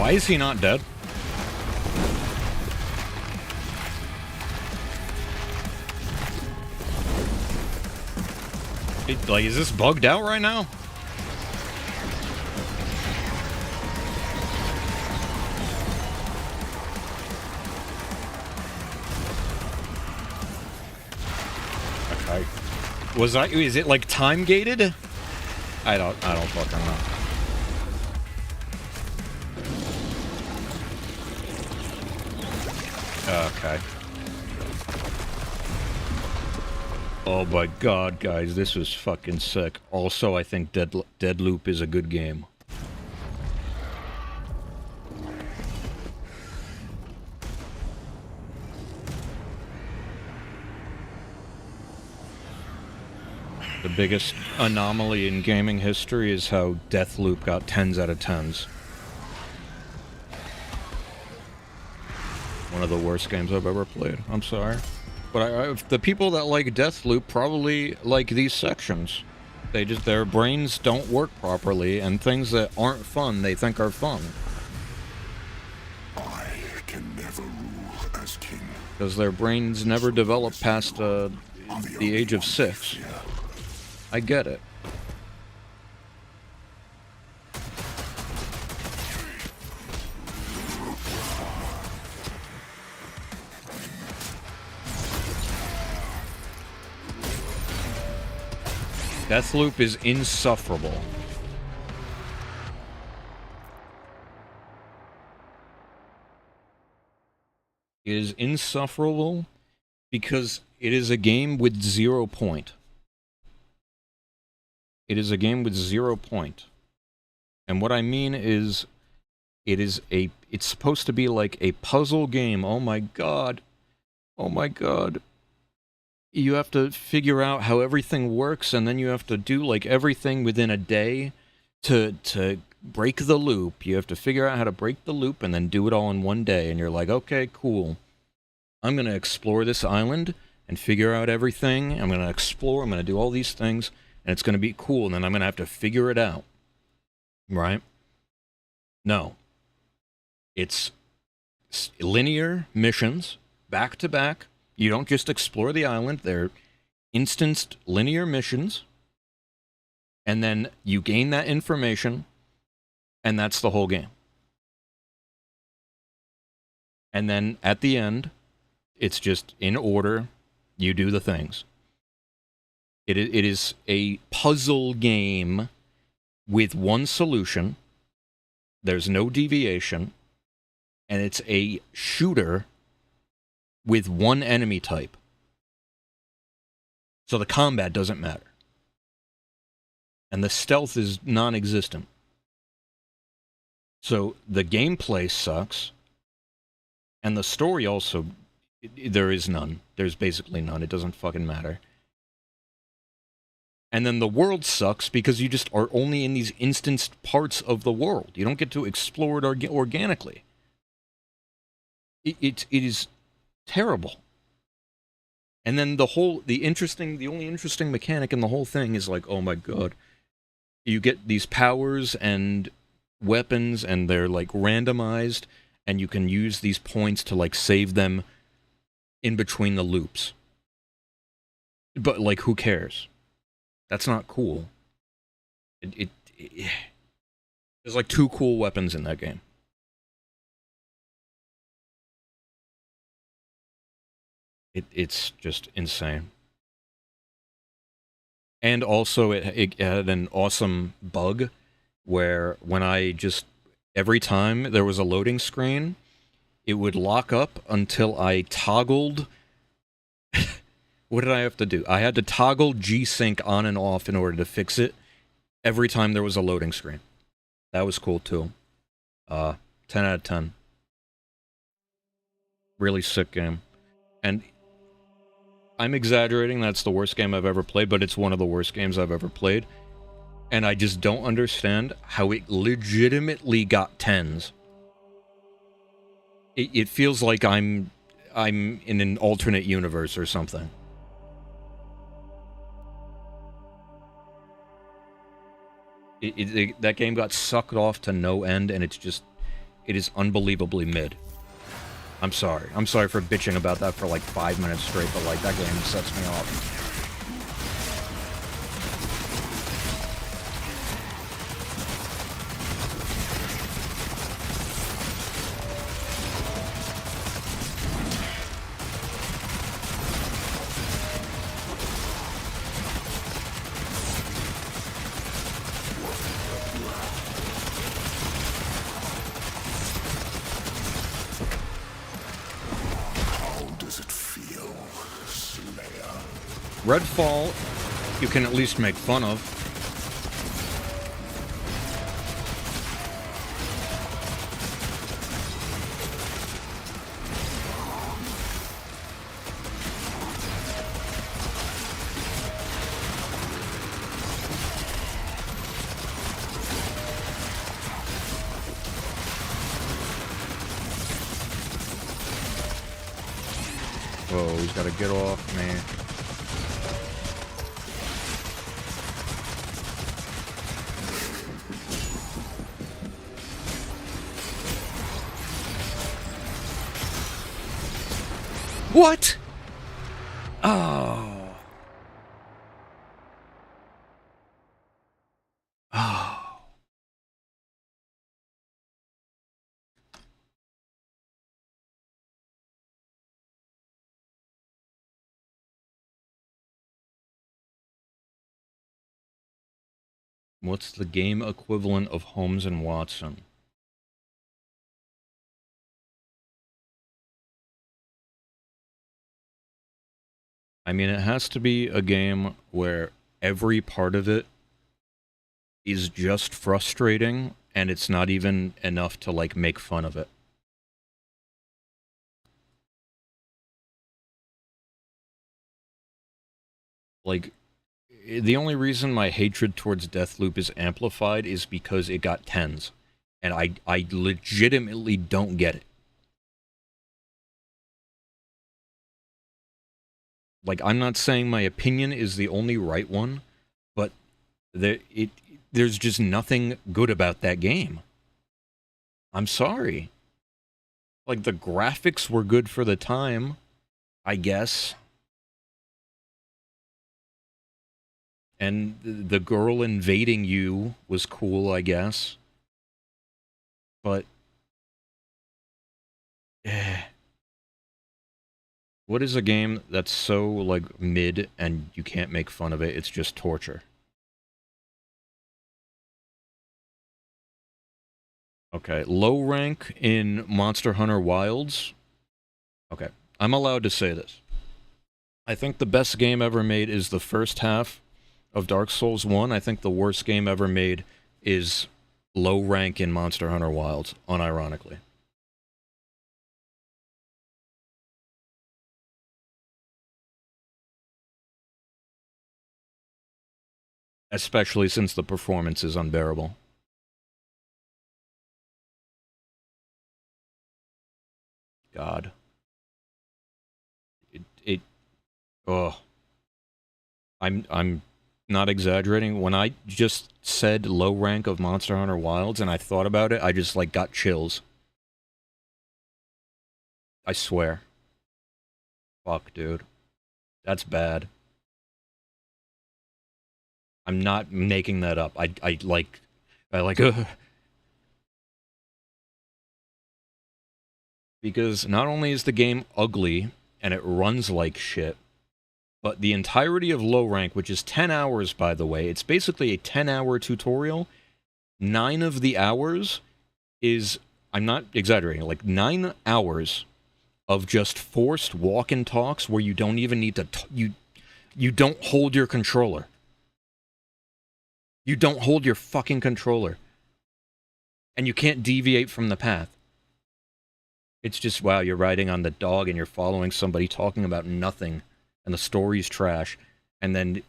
Speaker 1: Why is he not dead? Like, is this bugged out right now? Okay. Is it like time gated? I don't fucking know. Okay. Oh my god, guys, this was fucking sick. Also, I think Deadloop is a good game. The biggest anomaly in gaming history is how Deathloop got 10s out of 10s. One of the worst games I've ever played. I'm sorry. But the people that like Deathloop probably like these sections. Their brains don't work properly, and things that aren't fun, they think are fun.
Speaker 4: I can never rule as king.
Speaker 1: Because their brains never develop past the age of 6. I get it. Deathloop is insufferable. It is insufferable because it is a game with 0 point. It is a game with 0 point. And what I mean is, it's supposed to be like a puzzle game. Oh my god. Oh my god. You have to figure out how everything works, and then you have to do like everything within a day to break the loop. You have to figure out how to break the loop and then do it all in one day. And you're like, okay, cool. I'm going to explore this island and figure out everything. I'm going to explore. I'm going to do all these things, and it's going to be cool. And then I'm going to have to figure it out. Right? No. It's linear missions, back to back. You don't just explore the island. They're instanced linear missions. And then you gain that information, and that's the whole game. And then at the end, it's just in order, you do the things. It is a puzzle game with one solution. There's no deviation. And it's a shooter with one enemy type. So the combat doesn't matter. And the stealth is non-existent. So the gameplay sucks. And the story also, there is none. There's basically none. It doesn't fucking matter. And then the world sucks because you just are only in these instanced parts of the world. You don't get to explore it organically. It is terrible. And then the only interesting mechanic in the whole thing is like, oh my god, you get these powers and weapons, and they're like randomized, and you can use these points to like save them in between the loops. But like, who cares? That's not cool. There's like 2 cool weapons in that game. It's just insane. And also, it had an awesome bug where when every time there was a loading screen, it would lock up until I toggled. What did I have to do? I had to toggle G-Sync on and off in order to fix it every time there was a loading screen. That was cool too. 10 out of 10. Really sick game. And I'm exaggerating, that's the worst game I've ever played, but it's one of the worst games I've ever played. And I just don't understand how it legitimately got 10s. It feels like I'm in an alternate universe or something. That game got sucked off to no end, and it's it is unbelievably mid. I'm sorry. I'm sorry for bitching about that for like 5 minutes straight, but like that game sets me off. Redfall, you can at least make fun of. Whoa, he's gotta get off me. What? Oh. Oh. What's the game equivalent of Holmes and Watson? I mean, it has to be a game where every part of it is just frustrating, and it's not even enough to, like, make fun of it. Like, the only reason my hatred towards Deathloop is amplified is because it got 10s. And I legitimately don't get it. Like, I'm not saying my opinion is the only right one, but there's just nothing good about that game. I'm sorry. Like, the graphics were good for the time, I guess. And the girl invading you was cool, I guess. But... what is a game that's so, like, mid and you can't make fun of it? It's just torture. Okay, low rank in Monster Hunter Wilds. Okay, I'm allowed to say this. I think the best game ever made is the first half of Dark Souls 1. I think the worst game ever made is low rank in Monster Hunter Wilds, unironically. Especially since the performance is unbearable. God. Oh. I'm not exaggerating. When I just said low rank of Monster Hunter Wilds and I thought about it, I just, like, got chills. I swear. Fuck, dude. That's bad. I'm not making that up. I like, because not only is the game ugly, and it runs like shit, but the entirety of low rank, which is 10 hours, by the way, it's basically a 10-hour tutorial. 9 of the hours is, I'm not exaggerating, like 9 hours of just forced walk and talks where you don't even need to, you don't hold your controller. You don't hold your fucking controller. And you can't deviate from the path. It's just, wow, you're riding on the dog and you're following somebody talking about nothing, and the story's trash, and then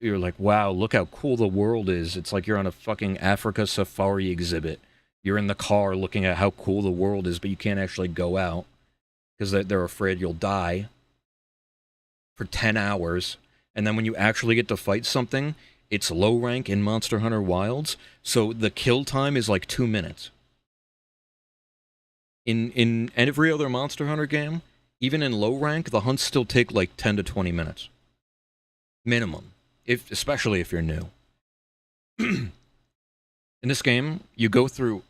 Speaker 1: you're like, wow, look how cool the world is. It's like you're on a fucking Africa safari exhibit. You're in the car looking at how cool the world is, but you can't actually go out, because they're afraid you'll die for 10 hours, and then when you actually get to fight something, it's low rank in Monster Hunter Wilds, so the kill time is like 2 minutes. In every other Monster Hunter game, even in low rank, the hunts still take like 10 to 20 minutes. Minimum. Especially if you're new. In this game, you go through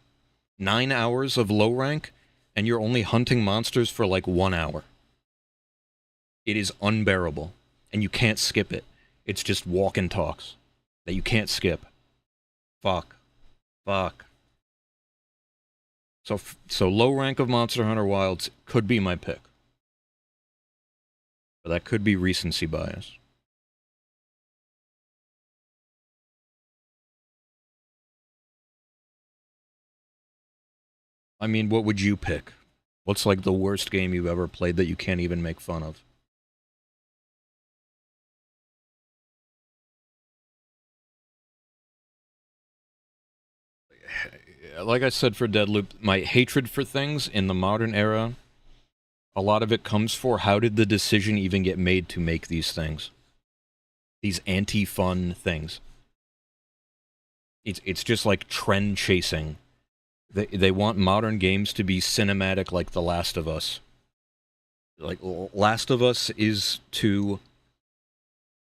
Speaker 1: 9 hours of low rank, and you're only hunting monsters for like 1 hour. It is unbearable, and you can't skip it. It's just walk and talks that you can't skip. Fuck. So low rank of Monster Hunter Wilds could be my pick. But that could be recency bias. I mean, what would you pick? What's like the worst game you've ever played that you can't even make fun of? Like I said for Deadloop, my hatred for things in the modern era, a lot of it comes for how did the decision even get made to make these things? These anti-fun things. It's just like trend chasing. They want modern games to be cinematic like The Last of Us. Like, Last of Us is to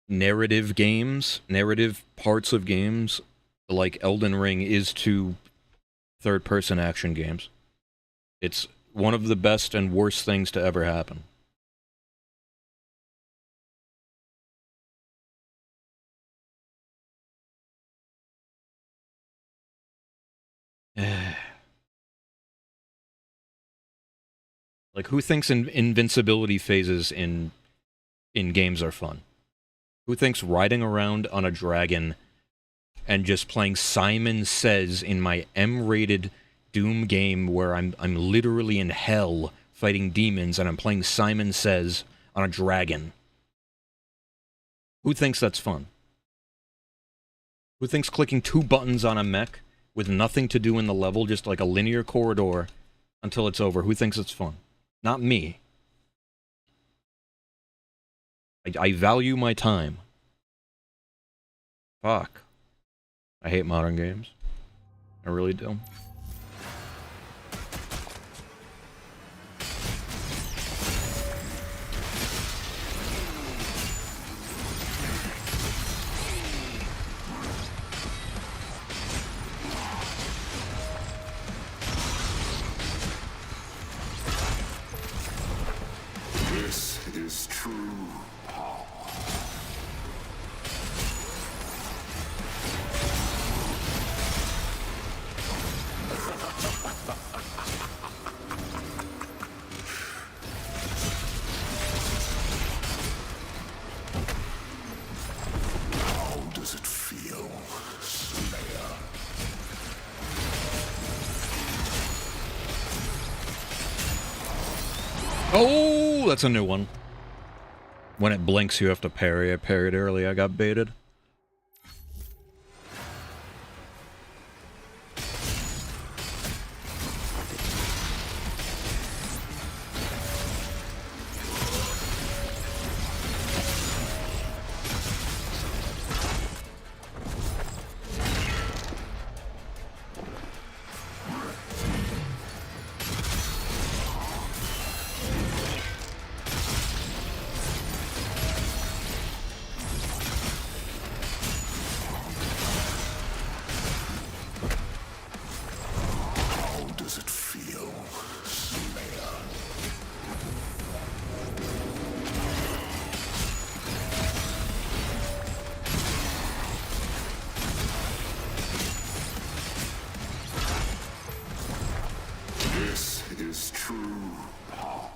Speaker 1: narrative games, narrative parts of games, like Elden Ring is to third-person action games. It's one of the best and worst things to ever happen. Like, who thinks invincibility phases in games are fun? Who thinks riding around on a dragon and just playing Simon Says in my M-rated Doom game where I'm literally in hell fighting demons and I'm playing Simon Says on a dragon? Who thinks that's fun? Who thinks clicking 2 buttons on a mech with nothing to do in the level, just like a linear corridor until it's over, who thinks it's fun? Not me. I value my time. Fuck. I hate modern games. I really do.
Speaker 4: This is true power. How does it feel, Slayer?
Speaker 1: Oh, that's a new one. When it blinks, you have to parry. I parried early. I got baited.
Speaker 4: How does it feel, Slayer? This is true power.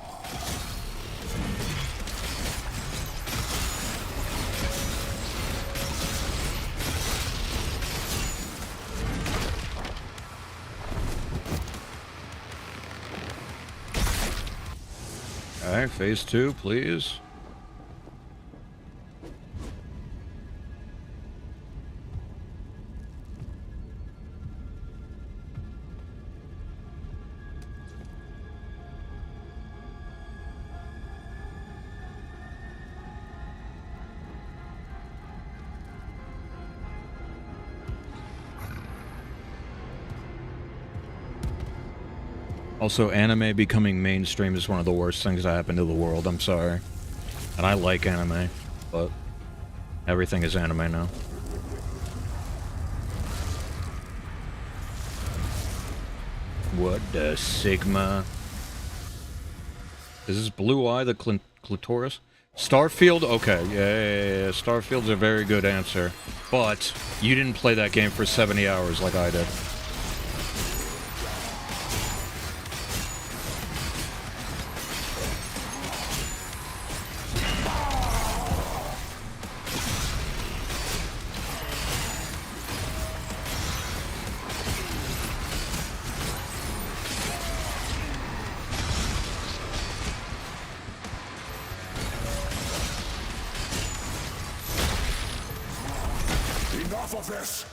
Speaker 1: Alright, phase 2, please. Also, anime becoming mainstream is one of the worst things that happened to the world, I'm sorry. And I like anime, but everything is anime now. What the Sigma? Is this Blue Eye the clitoris? Starfield? Okay, yeah. Starfield's a very good answer. But you didn't play that game for 70 hours like I did.
Speaker 4: Enough of this!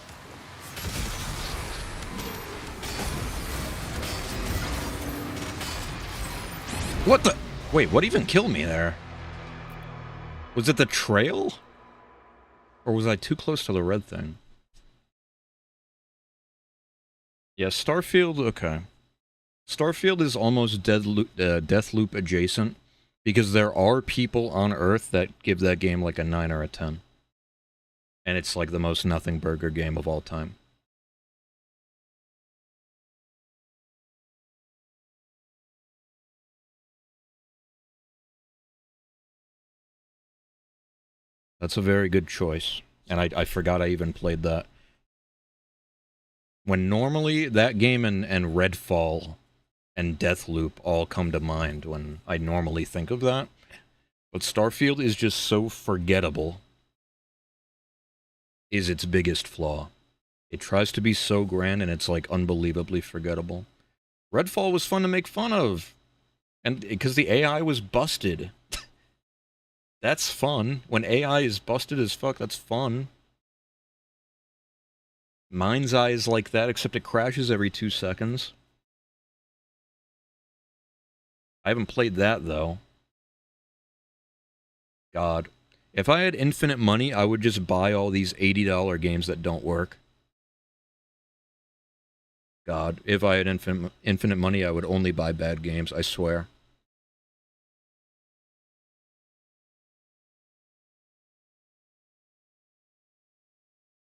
Speaker 1: What the? Wait, what even killed me there? Was it the trail? Or was I too close to the red thing? Yeah, Starfield, okay. Starfield is almost Deathloop adjacent, because there are people on Earth that give that game like a 9 or a 10. And it's like the most nothing burger game of all time. That's a very good choice. And I forgot I even played that. When normally that game and Redfall and Deathloop all come to mind when I normally think of that. But Starfield is just so forgettable. Is its biggest flaw. It tries to be so grand and it's like unbelievably forgettable. Redfall was fun to make fun of. And because the AI was busted. That's fun. When AI is busted as fuck, that's fun. Mind's Eye is like that, except it crashes every 2 seconds. I haven't played that, though. God. If I had infinite money, I would just buy all these $80 games that don't work. God. If I had infinite money, I would only buy bad games, I swear.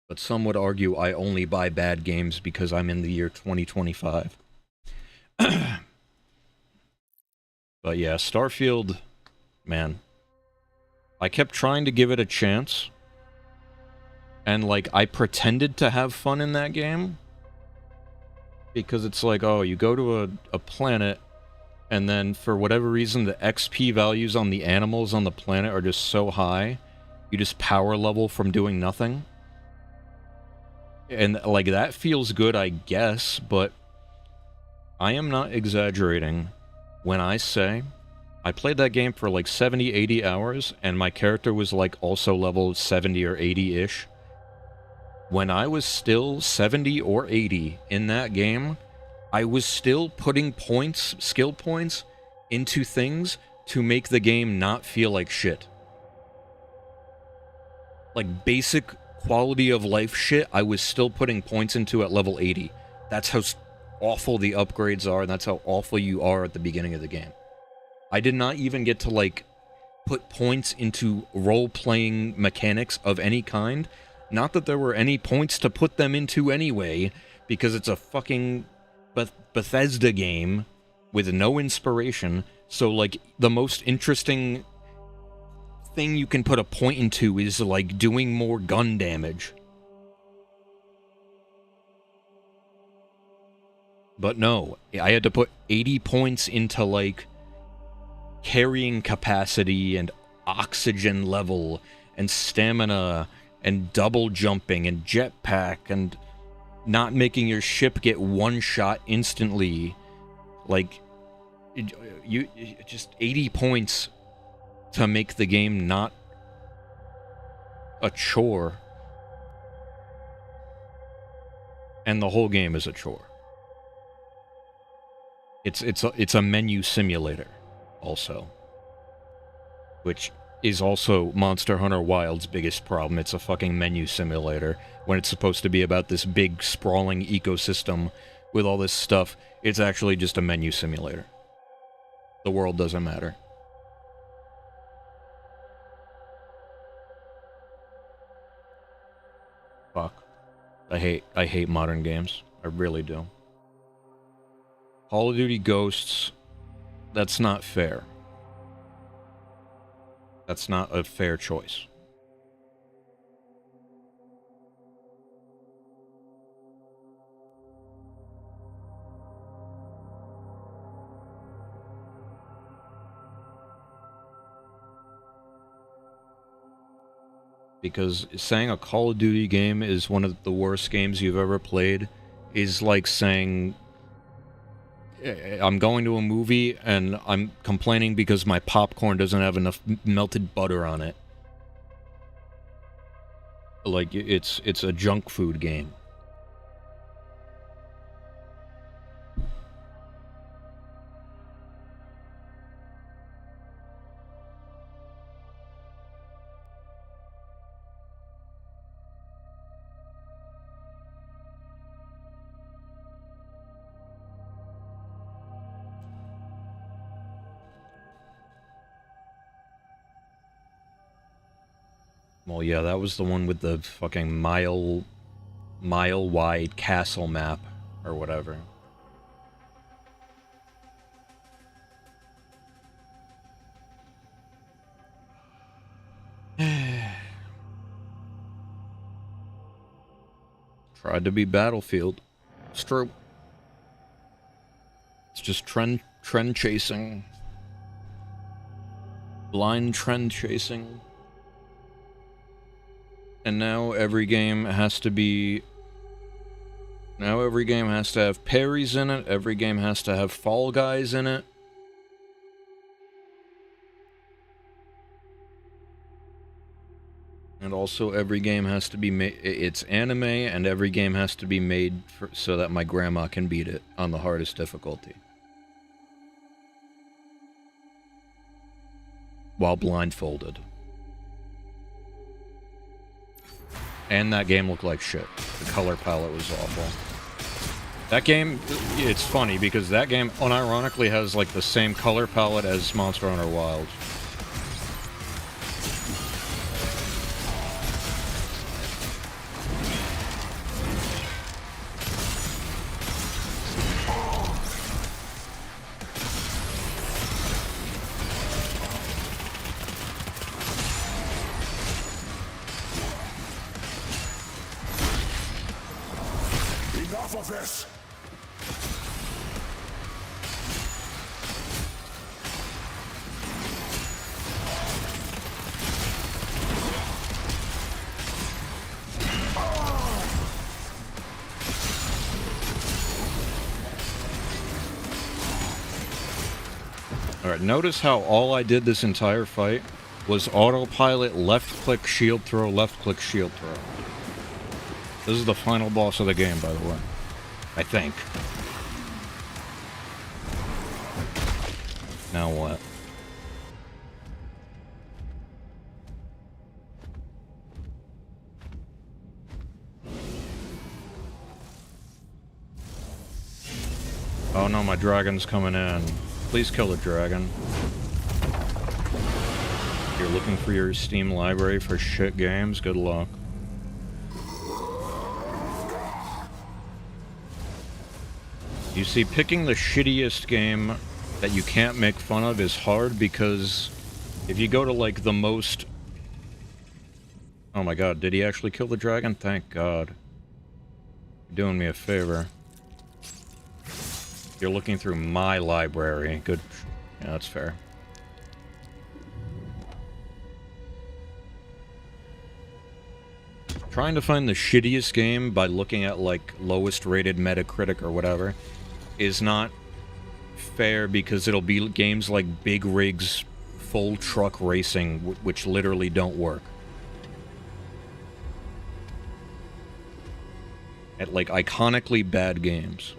Speaker 1: But some would argue I only buy bad games because I'm in the year 2025. But yeah, Starfield, man. I kept trying to give it a chance. And like, I pretended to have fun in that game. Because it's like, oh, you go to a planet, and then for whatever reason, the XP values on the animals on the planet are just so high, you just power level from doing nothing. And, like, that feels good, I guess, but I am not exaggerating when I say I played that game for, like, 70, 80 hours, and my character was, like, also level 70 or 80-ish. When I was still 70 or 80 in that game, I was still putting points, skill points, into things to make the game not feel like shit. Like, basic quality of life shit, I was still putting points into at level 80. That's how awful the upgrades are, and that's how awful you are at the beginning of the game. I did not even get to, like, put points into role-playing mechanics of any kind. Not that there were any points to put them into anyway, because it's a fucking Bethesda game with no inspiration, so, like, the most interesting thing you can put a point into is like doing more gun damage. But no, I had to put 80 points into like carrying capacity and oxygen level and stamina and double jumping and jetpack and not making your ship get one shot instantly. Like, you just 80 points to make the game not a chore. And the whole game is a chore. It's a menu simulator, also. Which is also Monster Hunter Wild's biggest problem. It's a fucking menu simulator, when it's supposed to be about this big, sprawling ecosystem with all this stuff, it's actually just a menu simulator. The world doesn't matter. Fuck. I hate modern games. I really do. Call of Duty Ghosts, that's not fair. That's not a fair choice. Because saying a Call of Duty game is one of the worst games you've ever played is like saying I'm going to a movie and I'm complaining because my popcorn doesn't have enough melted butter on it. Like, it's a junk food game. Well, yeah, that was the one with the fucking mile-wide castle map, or whatever. Tried to be Battlefield. It's true. It's just trend chasing. Blind trend chasing. And now every game has to be... Now every game has to have parries in it, every game has to have Fall Guys in it. And also every game has to be made... It's anime, and every game has to be made so that my grandma can beat it on the hardest difficulty. While blindfolded. And that game looked like shit. The color palette was awful. That game, it's funny because that game unironically has like the same color palette as Monster Hunter Wilds.
Speaker 4: Enough of this!
Speaker 1: Alright, notice how all I did this entire fight was autopilot, left-click, shield throw, left-click, shield throw. This is the final boss of the game, by the way. I think. Now what? Oh no, my dragon's coming in. Please kill the dragon. You're looking for your Steam library for shit games? Good luck. You see, picking the shittiest game that you can't make fun of is hard because if you go to like the most... Oh my god, did he actually kill the dragon? Thank god. You're doing me a favor. You're looking through my library. Good. Yeah, that's fair. Trying to find the shittiest game by looking at, like, lowest rated Metacritic or whatever is not fair because it'll be games like Big Rigs Full Truck Racing, which literally don't work. At, like, iconically bad games.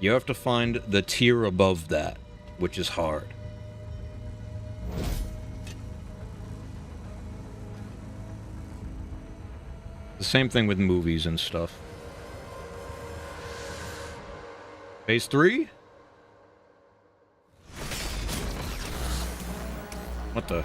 Speaker 1: You have to find the tier above that, which is hard. The same thing with movies and stuff. Phase 3? What the?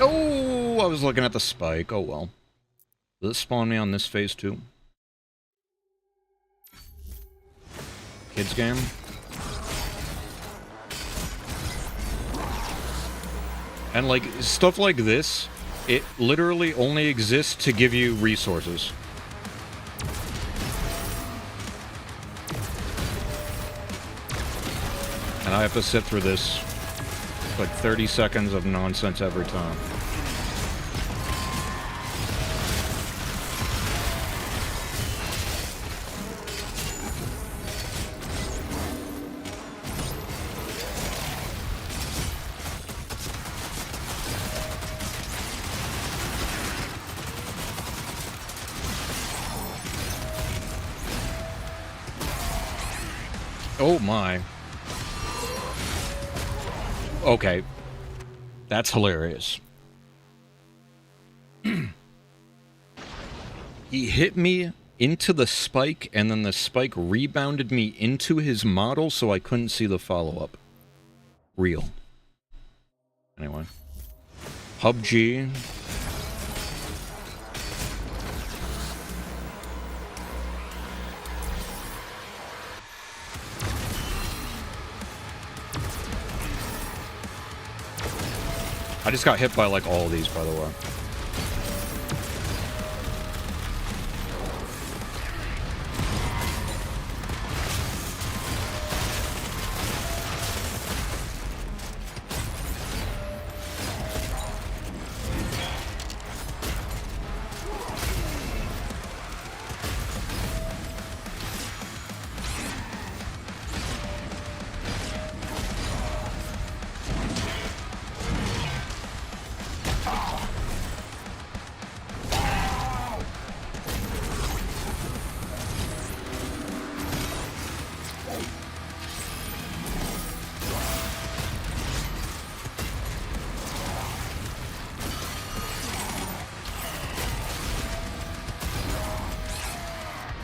Speaker 1: Oh, I was looking at the spike. Oh well. Does it spawn me on this phase too? Kids game? And like, stuff like this, it literally only exists to give you resources. And I have to sit through this, like 30 seconds of nonsense every time. Oh my. Okay. That's hilarious. He hit me into the spike, and then the spike rebounded me into his model, so I couldn't see the follow-up. Real. Anyway. PUBG. I just got hit by, like, all of these, by the way.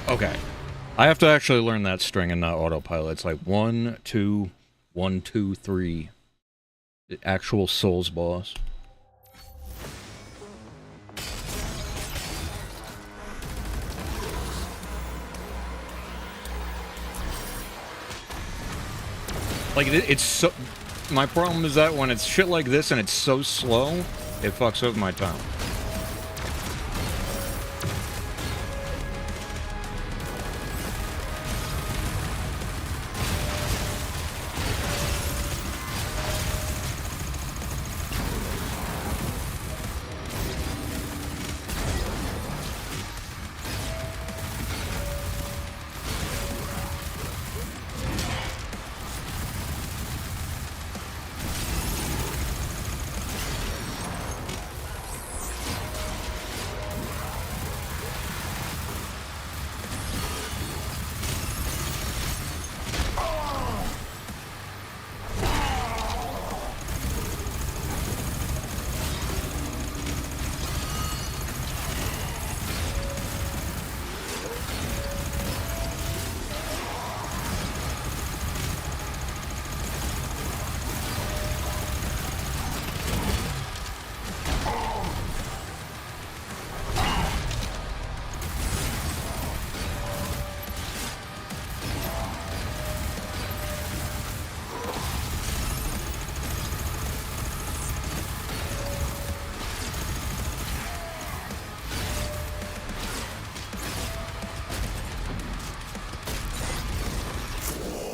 Speaker 1: Okay. I have to actually learn that string and not autopilot. It's like 1, 2, 1, 2, 3. The actual Souls boss. Like, it's so... My problem is that when it's shit like this and it's so slow, it fucks up my time.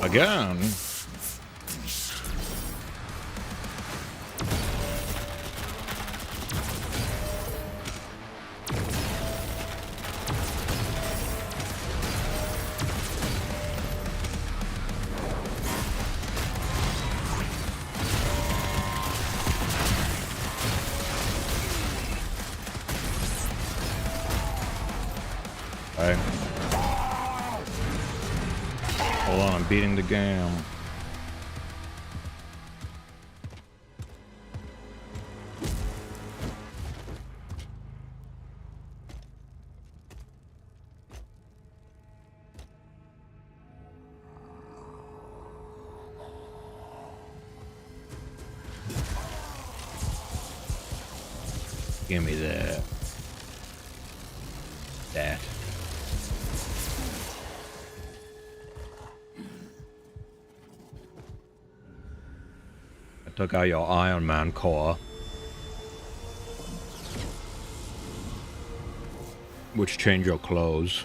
Speaker 1: Again. Okay. Hold on, I'm beating the game. Give me that. That. I took out your Iron Man core. Which changed your clothes.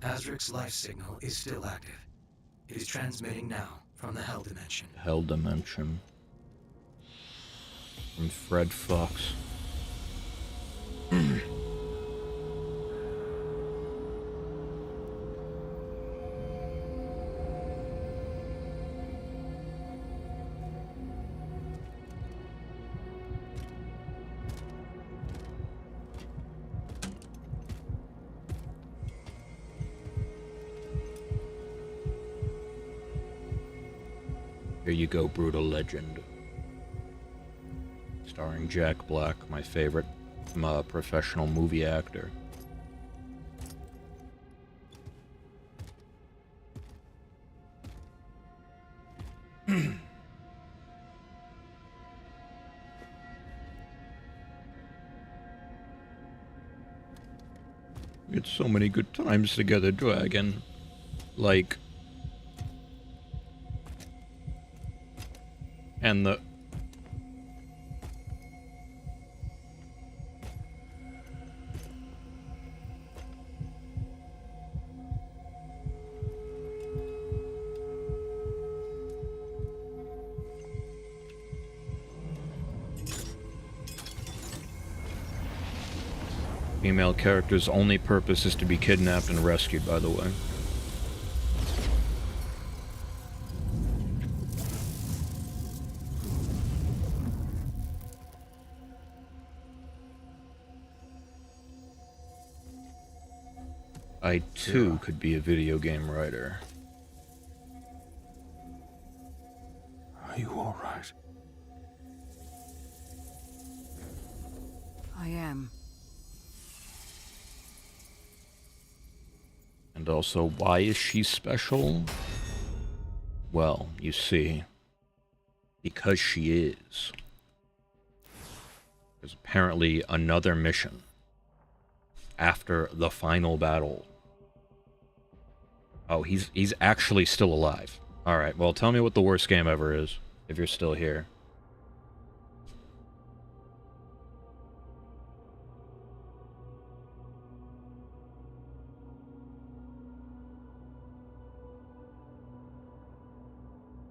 Speaker 2: Azric's life signal is still active. It is transmitting now from the Hell Dimension.
Speaker 1: Hell Dimension. From Fred Fox. Here you go, Brutal Legend. Starring Jack Black, my favorite professional movie actor. We had so many good times together, Dragon. Like... And the... Female character's only purpose is to be kidnapped and rescued, by the way. I, too, could be a video game writer.
Speaker 6: Are you all right?
Speaker 14: I am.
Speaker 1: And also, why is she special? Well, you see, because she is. There's apparently another mission after the final battle. Oh, he's actually still alive. Alright, well, tell me what the worst game ever is, if you're still here.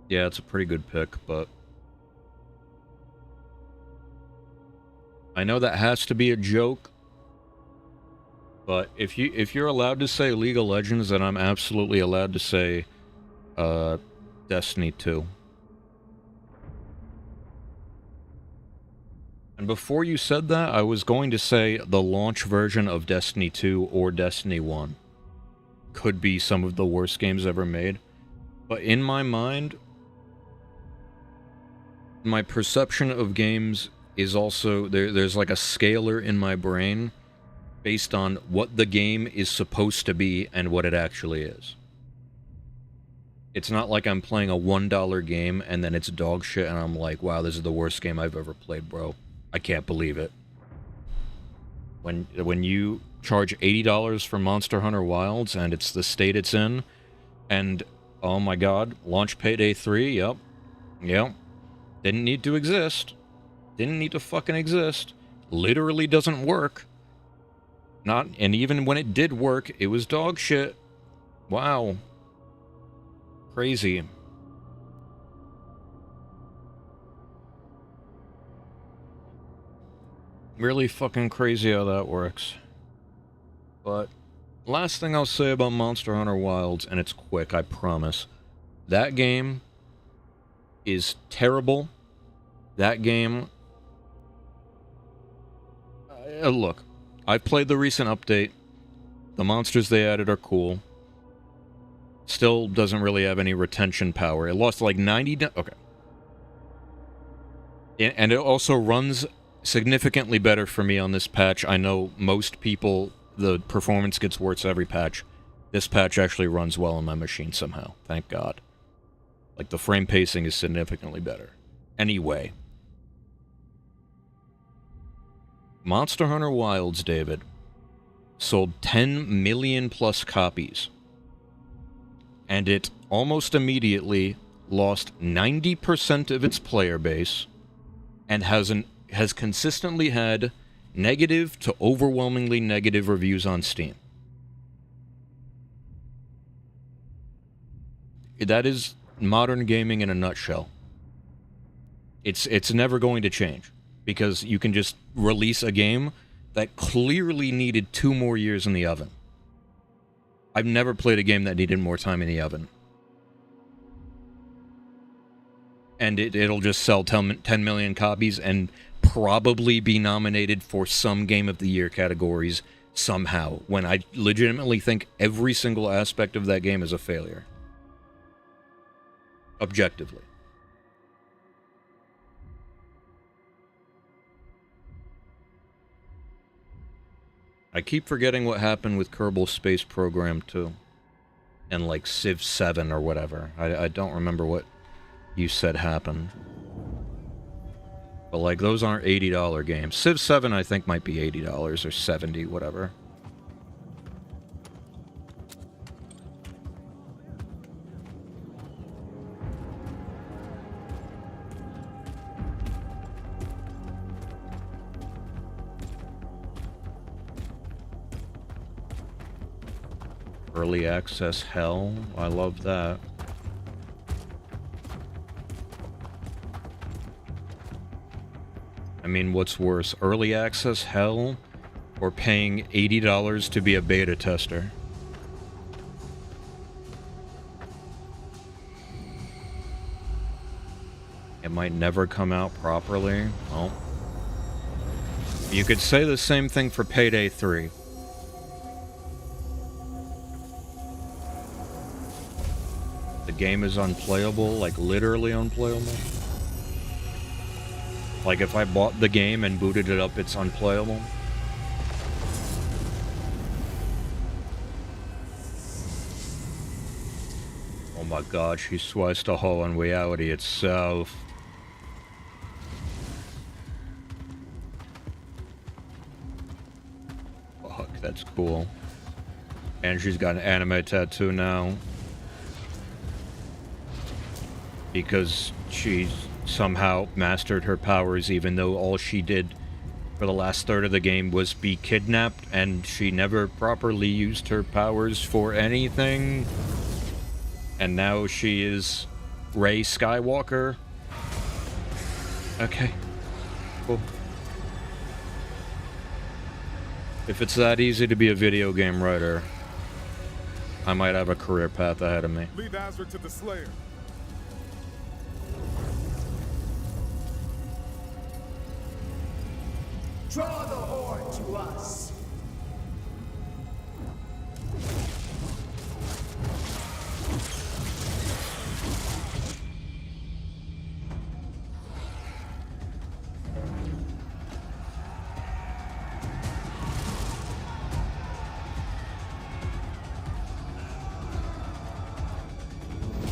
Speaker 1: Yeah, it's a pretty good pick, but... I know that has to be a joke, but if you're allowed to say League of Legends, then I'm absolutely allowed to say Destiny 2. And before you said that, I was going to say the launch version of Destiny 2 or Destiny 1 could be some of the worst games ever made. But in my mind, my perception of games is also... There's like a scaler in my brain based on what the game is supposed to be and what it actually is. It's not like I'm playing a $1 game and then it's dog shit and I'm like, wow, this is the worst game I've ever played, bro. I can't believe it. When you charge $80 for Monster Hunter Wilds and it's the state it's in, and oh my god, launch Payday 3, yep. Didn't need to exist. Didn't need to fucking exist. Literally doesn't work. And even when it did work, it was dog shit. Wow. Crazy. Really fucking crazy how that works. But last thing I'll say about Monster Hunter Wilds, and it's quick, I promise. That game is terrible. That game... look, I've played the recent update. The monsters they added are cool. Still doesn't really have any retention power. It lost like 90... Okay. And it also runs significantly better for me on this patch. I know most people, the performance gets worse every patch. This patch actually runs well on my machine somehow. Thank God. Like, the frame pacing is significantly better. Anyway. Monster Hunter Wilds, David, sold 10 million plus copies. And it almost immediately lost 90% of its player base and has consistently had negative to overwhelmingly negative reviews on Steam. That is modern gaming in a nutshell. It's never going to change, because you can just release a game that clearly needed 2 more years in the oven. I've never played a game that needed more time in the oven. And it'll just sell 10 million copies and probably be nominated for some Game of the Year categories somehow, when I legitimately think every single aspect of that game is a failure. Objectively. I keep forgetting what happened with Kerbal Space Program 2. And like Civ 7 or whatever. I don't remember what you said happened. But like, those aren't $80 games. Civ 7 I think might be $80 or $70, whatever. Early access hell. I love that. I mean, what's worse, early access hell or paying $80 to be a beta tester? It might never come out properly. Well, you could say the same thing for Payday 3. The game is unplayable, like literally unplayable. Like, if I bought the game and booted it up, it's unplayable. Oh my god, she sliced a hole in reality itself. Fuck, that's cool. And she's got an anime tattoo now. Because she's somehow mastered her powers, even though all she did for the last third of the game was be kidnapped, and she never properly used her powers for anything. And now she is Rey Skywalker. Okay. Cool. If it's that easy to be a video game writer, I might have a career path ahead of me.
Speaker 14: Lead Azra to the Slayer.
Speaker 15: Draw the horde to us.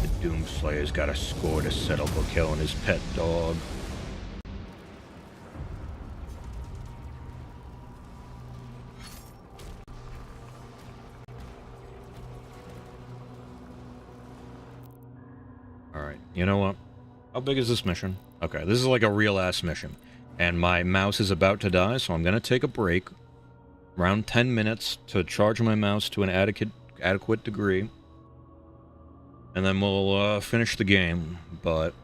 Speaker 1: The Doomslayer's got a score to settle for killing his pet dog. Alright, you know what? How big is this mission? Okay, this is like a real-ass mission. And my mouse is about to die, so I'm gonna take a break. Around 10 minutes to charge my mouse to an adequate degree. And then we'll finish the game, but...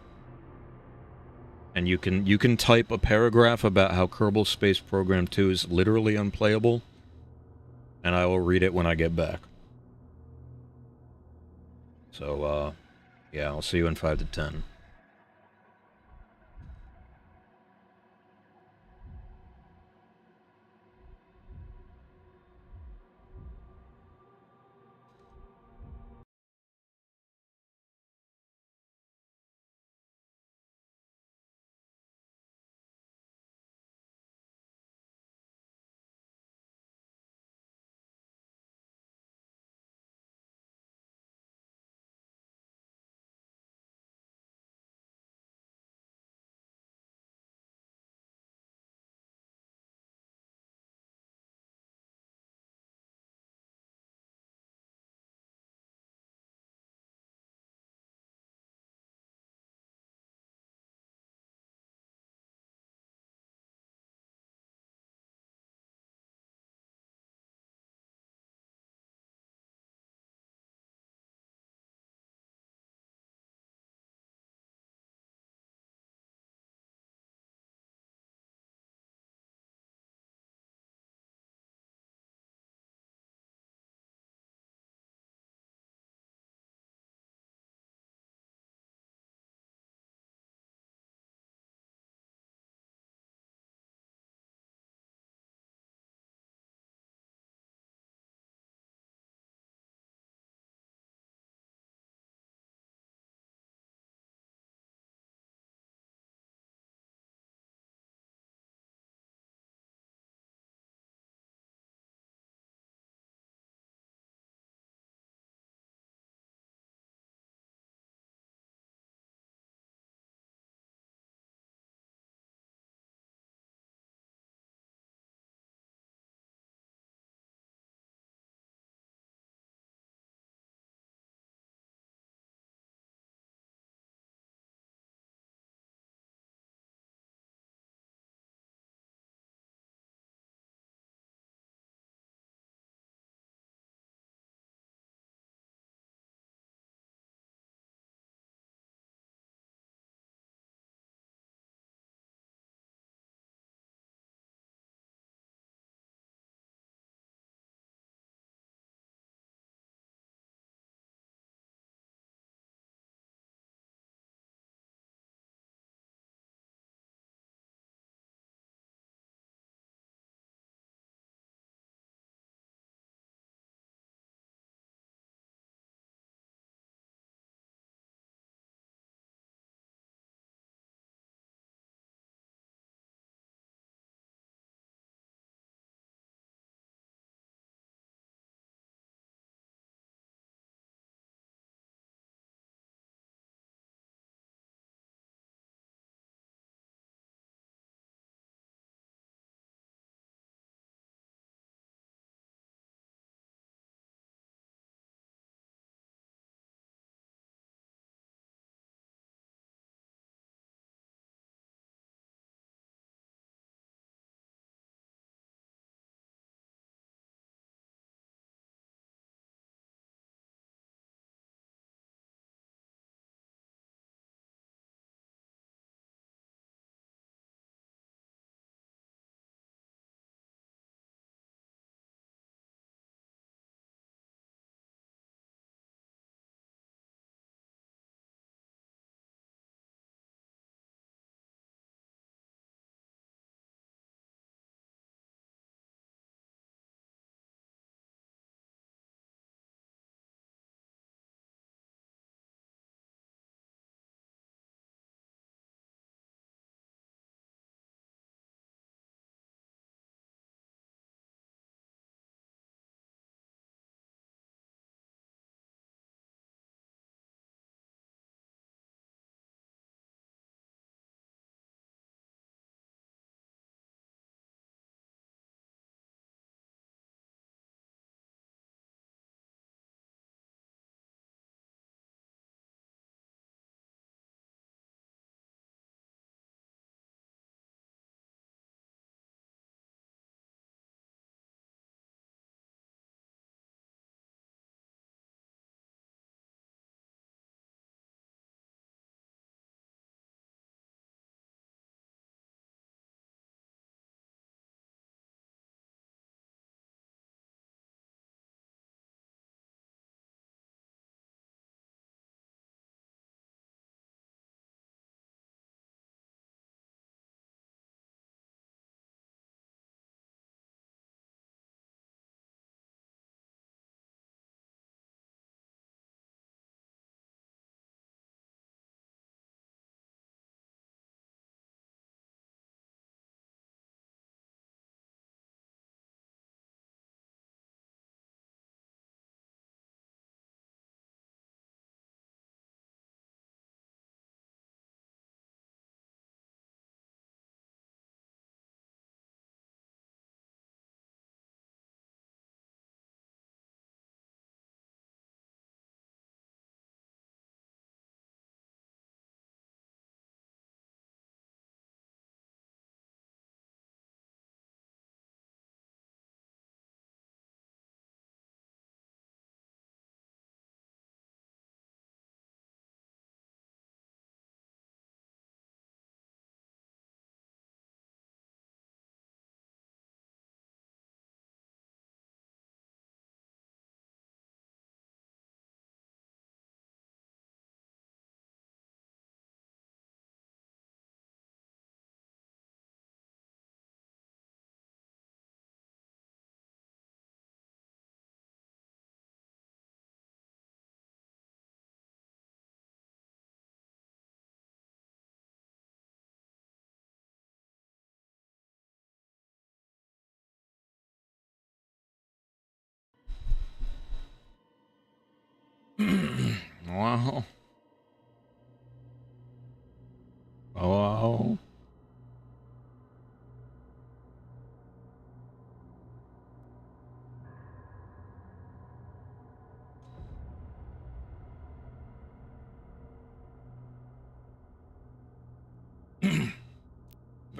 Speaker 1: And you can type a paragraph about how Kerbal Space Program 2 is literally unplayable, and I will read it when I get back. So, yeah, I'll see you in 5 to 10.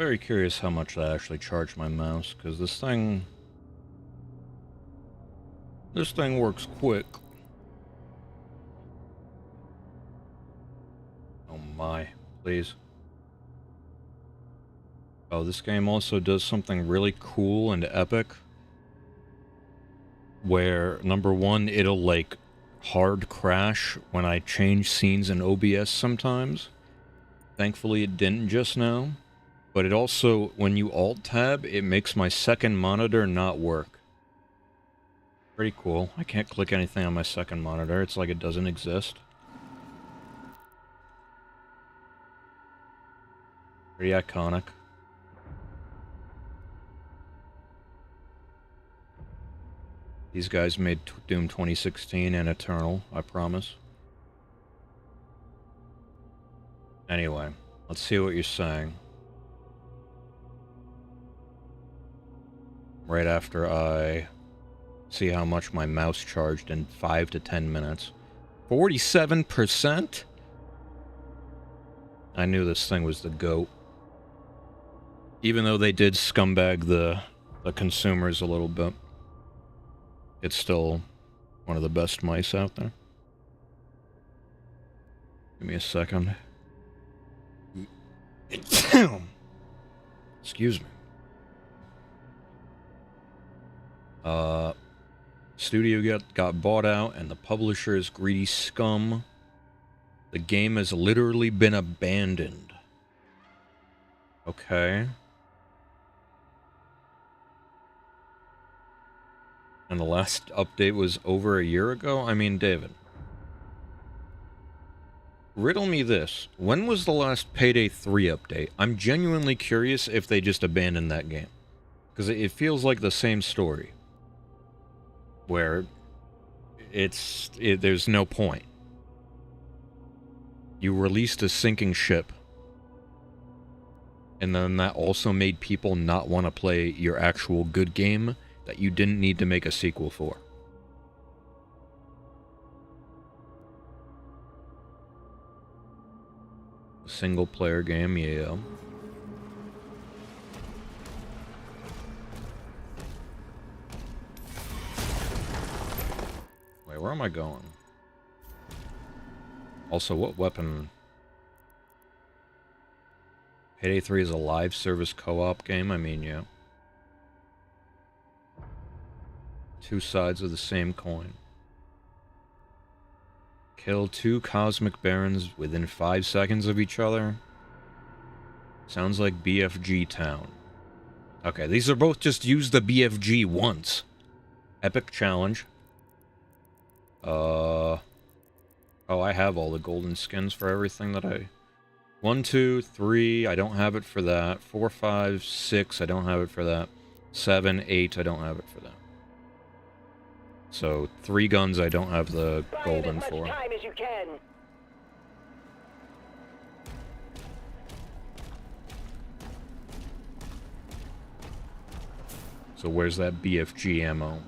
Speaker 1: Very curious how much that actually charged my mouse, because this thing works quick. Oh my, please. Oh, this game also does something really cool and epic, where, number one, it'll, like, hard crash when I change scenes in OBS sometimes. Thankfully it didn't just now. But it also, when you alt-tab, it makes my second monitor not work. Pretty cool. I can't click anything on my second monitor. It's like it doesn't exist. Pretty iconic. These guys made Doom 2016 and Eternal, I promise. Anyway, let's see what you're saying. Right after I see how much my mouse charged in 5 to 10 minutes. 47%? I knew this thing was the GOAT. Even though they did scumbag the consumers a little bit. It's still one of the best mice out there. Give me a second. Excuse me. Studio got bought out, and the publisher is greedy scum. The game has literally been abandoned. Okay. And the last update was over a year ago? I mean, David. Riddle me this. When was the last Payday 3 update? I'm genuinely curious if they just abandoned that game. Because it feels like the same story. Where there's no point. You released a sinking ship. And then that also made people not want to play your actual good game that you didn't need to make a sequel for. A single player game, yeah. Wait, where am I going? Also, what weapon? Payday 3 is a live service co-op game? I mean, yeah. Two sides of the same coin. Kill 2 cosmic barons within 5 seconds of each other. Sounds like BFG Town. Okay, these are both just use the BFG once. Epic challenge. Oh, I have all the golden skins for everything that I... 1, 2, 3, I don't have it for that. 4, 5, 6, I don't have it for that. 7, 8, I don't have it for that. So, 3 guns I don't have the golden for.
Speaker 9: Time as you can.
Speaker 1: So where's that BFG ammo?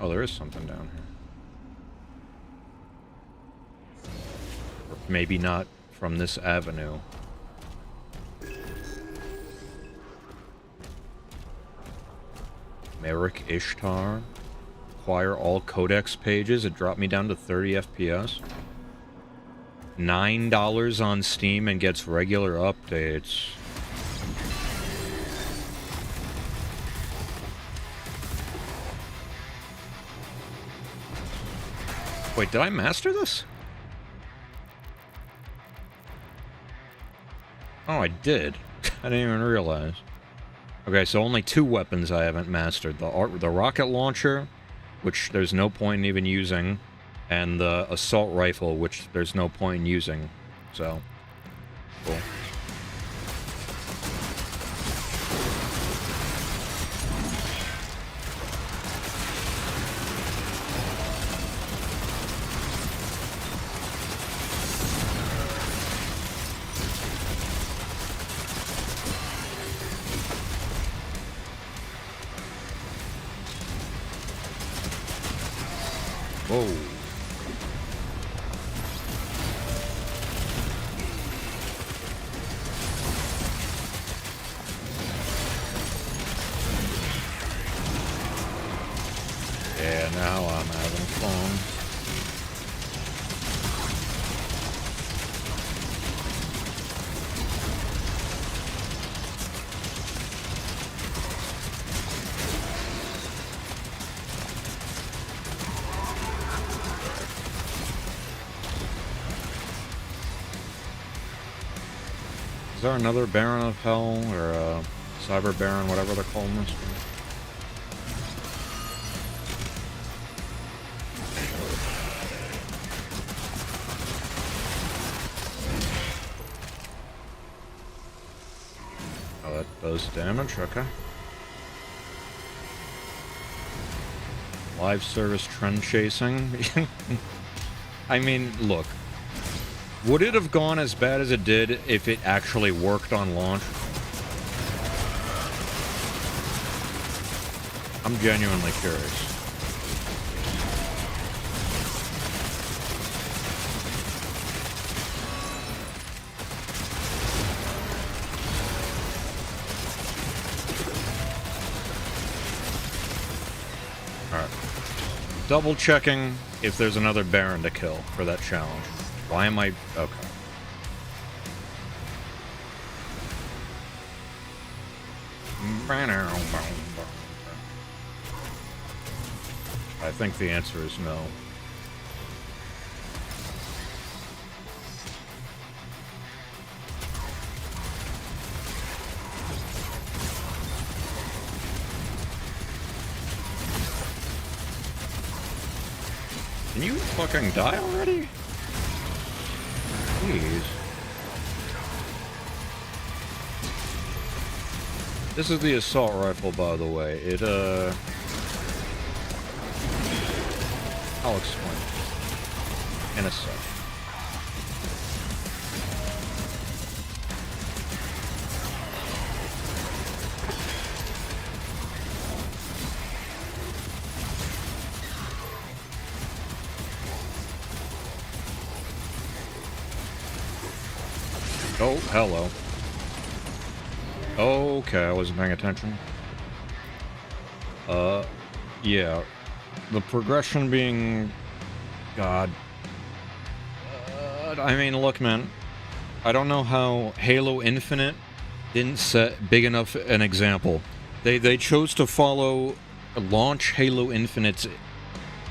Speaker 1: Oh, there is something down here. Or maybe not from this avenue. Merrick Ishtar. Acquire all codex pages. It dropped me down to 30 FPS. $9 on Steam and gets regular updates. Wait, did I master this? Oh, I did. I didn't even realize. Okay, so only 2 weapons I haven't mastered. The rocket launcher, which there's no point in even using, and the assault rifle, which there's no point in using. So, cool. Whoa. Yeah, now I'm having fun. Is there another Baron of Hell, or Cyber Baron, whatever they're calling this one? Oh, that does damage, okay. Live service trend chasing. I mean, look. Would it have gone as bad as it did if it actually worked on launch? I'm genuinely curious. Alright. Double checking if there's another Baron to kill for that challenge. Why am I... okay. I think the answer is no. Can you fucking die already? Jeez. This is the assault rifle, by the way. I'll explain in a sec. Oh, hello. Okay, I wasn't paying attention. Yeah. The progression being... God. I mean, look, man. I don't know how Halo Infinite didn't set big enough an example. They chose to follow launch Halo Infinite's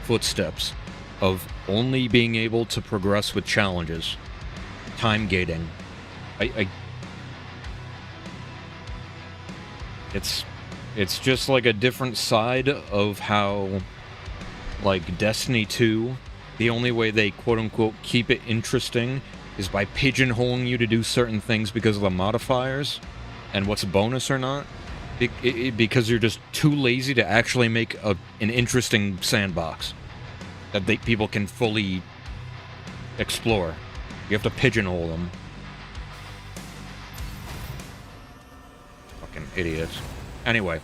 Speaker 1: footsteps of only being able to progress with challenges. Time gating. It's just like a different side of how, like, Destiny 2, the only way they quote-unquote keep it interesting is by pigeonholing you to do certain things because of the modifiers and what's bonus or not, because you're just too lazy to actually make an interesting sandbox that people can fully explore. You have to pigeonhole them. Fucking idiots. Anyway.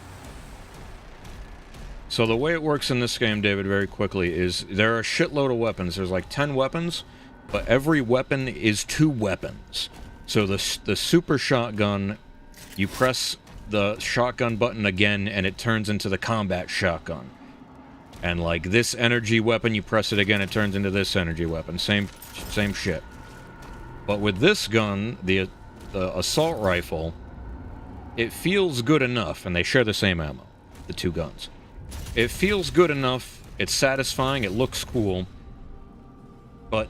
Speaker 1: So the way it works in this game, David, very quickly, is there are a shitload of weapons. There's like 10 weapons, but every weapon is 2 weapons. So the super shotgun, you press the shotgun button again, and it turns into the combat shotgun. And like this energy weapon, you press it again, it turns into this energy weapon. Same shit. But with this gun, the assault rifle, it feels good enough, and they share the same ammo, the 2 guns. It feels good enough, it's satisfying, it looks cool, but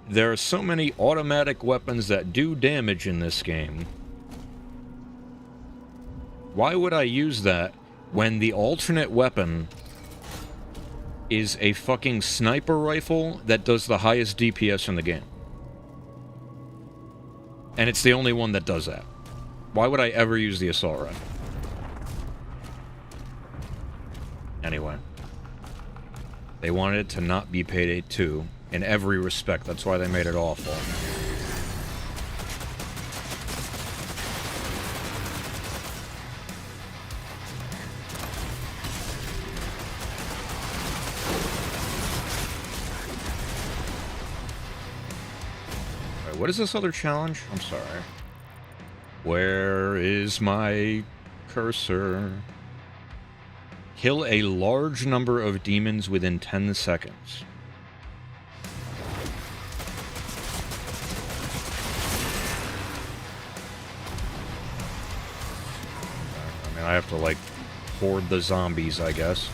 Speaker 1: there are so many automatic weapons that do damage in this game. Why would I use that when the alternate weapon is a fucking sniper rifle that does the highest DPS in the game? And it's the only one that does that. Why would I ever use the assault rifle? Anyway. They wanted it to not be Payday 2 in every respect. That's why they made it awful. Alright, what is this other challenge? I'm sorry. Where is my cursor? Kill a large number of demons within 10 seconds. I mean, I have to, like, horde the zombies, I guess.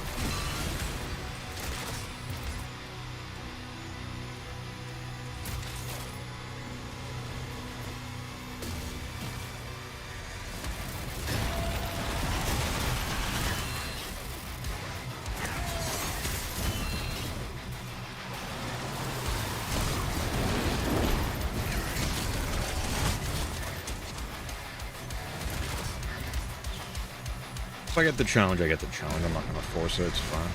Speaker 1: If I get the challenge, I get the challenge. I'm not gonna force it, it's fine.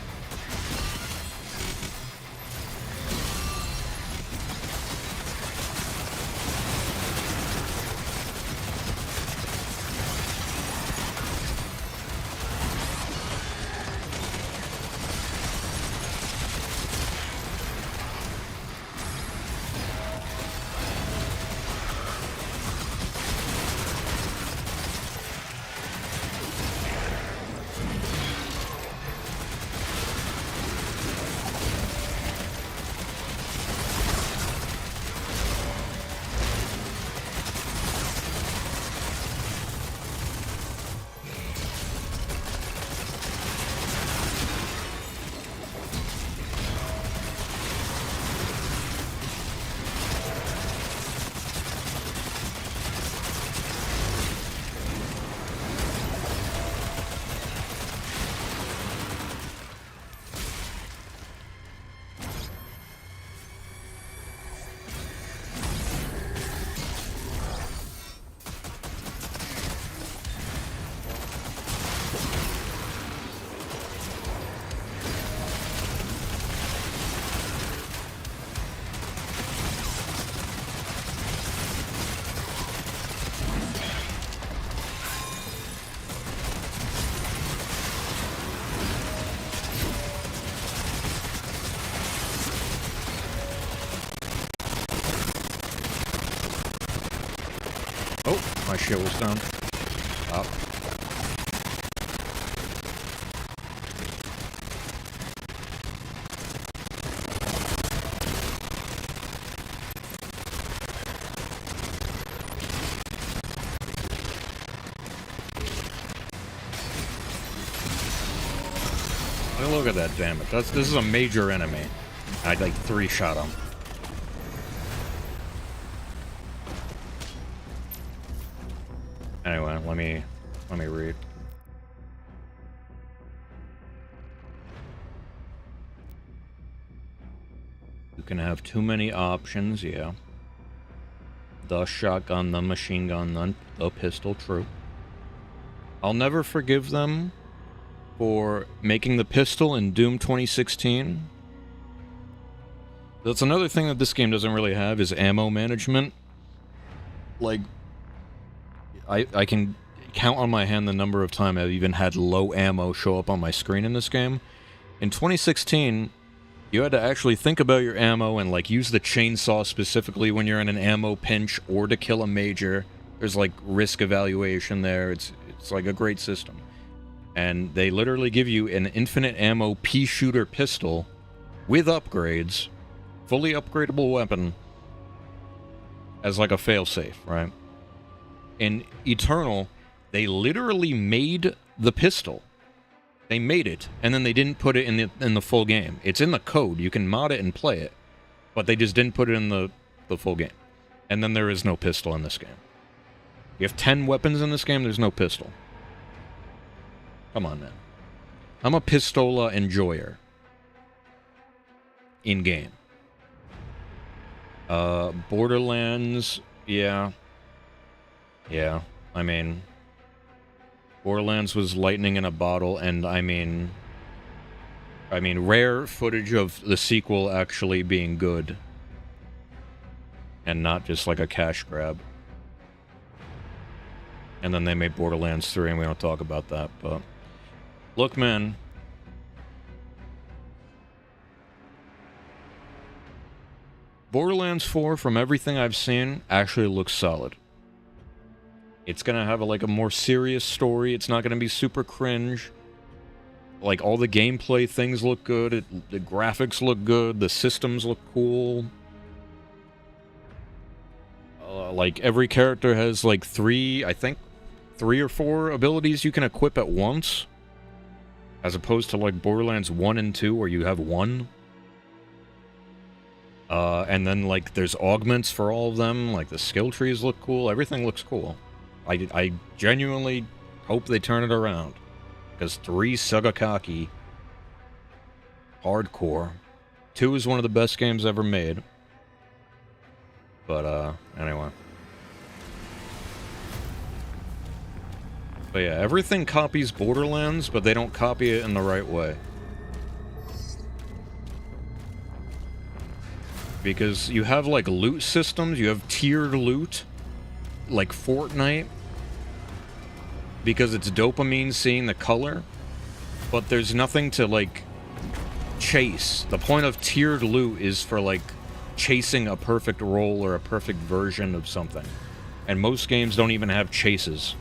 Speaker 1: My shit was done. Up. Look at that damage. This is a major enemy. I like 3-shot him. Anyway, let me read. You can have too many options, yeah. The shotgun, the machine gun, the pistol, true. I'll never forgive them for making the pistol in Doom 2016. That's another thing that this game doesn't really have, is ammo management. Like, I can count on my hand the number of times I've even had low ammo show up on my screen in this game. In 2016, you had to actually think about your ammo and, like, use the chainsaw specifically when you're in an ammo pinch or to kill a major. There's, like, risk evaluation there. It's like a great system. And they literally give you an infinite ammo pea-shooter pistol with upgrades, fully upgradable weapon, as, like, a failsafe, right? In Eternal, they literally made the pistol. They made it, and then they didn't put it in the full game. It's in the code. You can mod it and play it, but they just didn't put it in the full game. And then there is no pistol in this game. You have 10 weapons in this game, there's no pistol. Come on, man. I'm a pistola enjoyer. In-game. Borderlands, yeah. Yeah, I mean, Borderlands was lightning in a bottle, and I mean, rare footage of the sequel actually being good, and not just like a cash grab. And then they made Borderlands 3, and we don't talk about that, but look, man. Borderlands 4, from everything I've seen, actually looks solid. It's gonna have a more serious story. It's not gonna be super cringe. like, all the gameplay things look good, the graphics look good, the systems look cool. Like, every character has, like, three or four abilities you can equip at once. As opposed to, like, Borderlands 1 and 2, where you have one. And then, like, there's augments for all of them. Like, the skill trees look cool. Everything looks cool. I genuinely hope they turn it around. Because 3 Sugakaki. Hardcore. 2 is one of the best games ever made. But, anyway. But yeah, everything copies Borderlands, but they don't copy it in the right way. Because you have, like, loot systems, you have tiered loot, like Fortnite, because it's dopamine seeing the color, but there's nothing to, like, chase. The point of tiered loot is for, like, chasing a perfect role or a perfect version of something. And most games don't even have chases.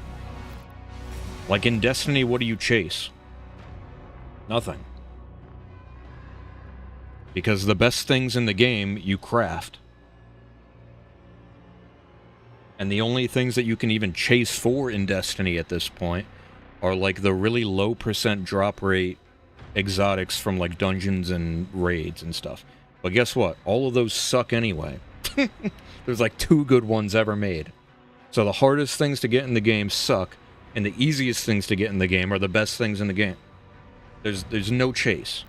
Speaker 1: Like in Destiny, what do you chase? Nothing. Because the best things in the game, you craft. And the only things that you can even chase for in Destiny at this point are like the really low % drop rate exotics from like dungeons and raids and stuff. But guess what? All of those suck anyway. There's like 2 good ones ever made. So the hardest things to get in the game suck, and the easiest things to get in the game are the best things in the game. There's no chase.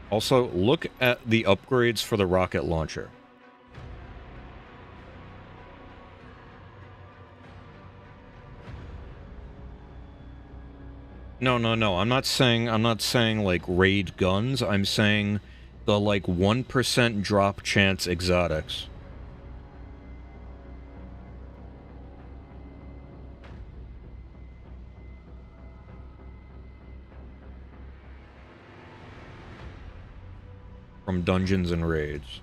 Speaker 1: Also, look at the upgrades for the rocket launcher. No. I'm not saying like raid guns. I'm saying the like 1% drop chance exotics. From dungeons and raids.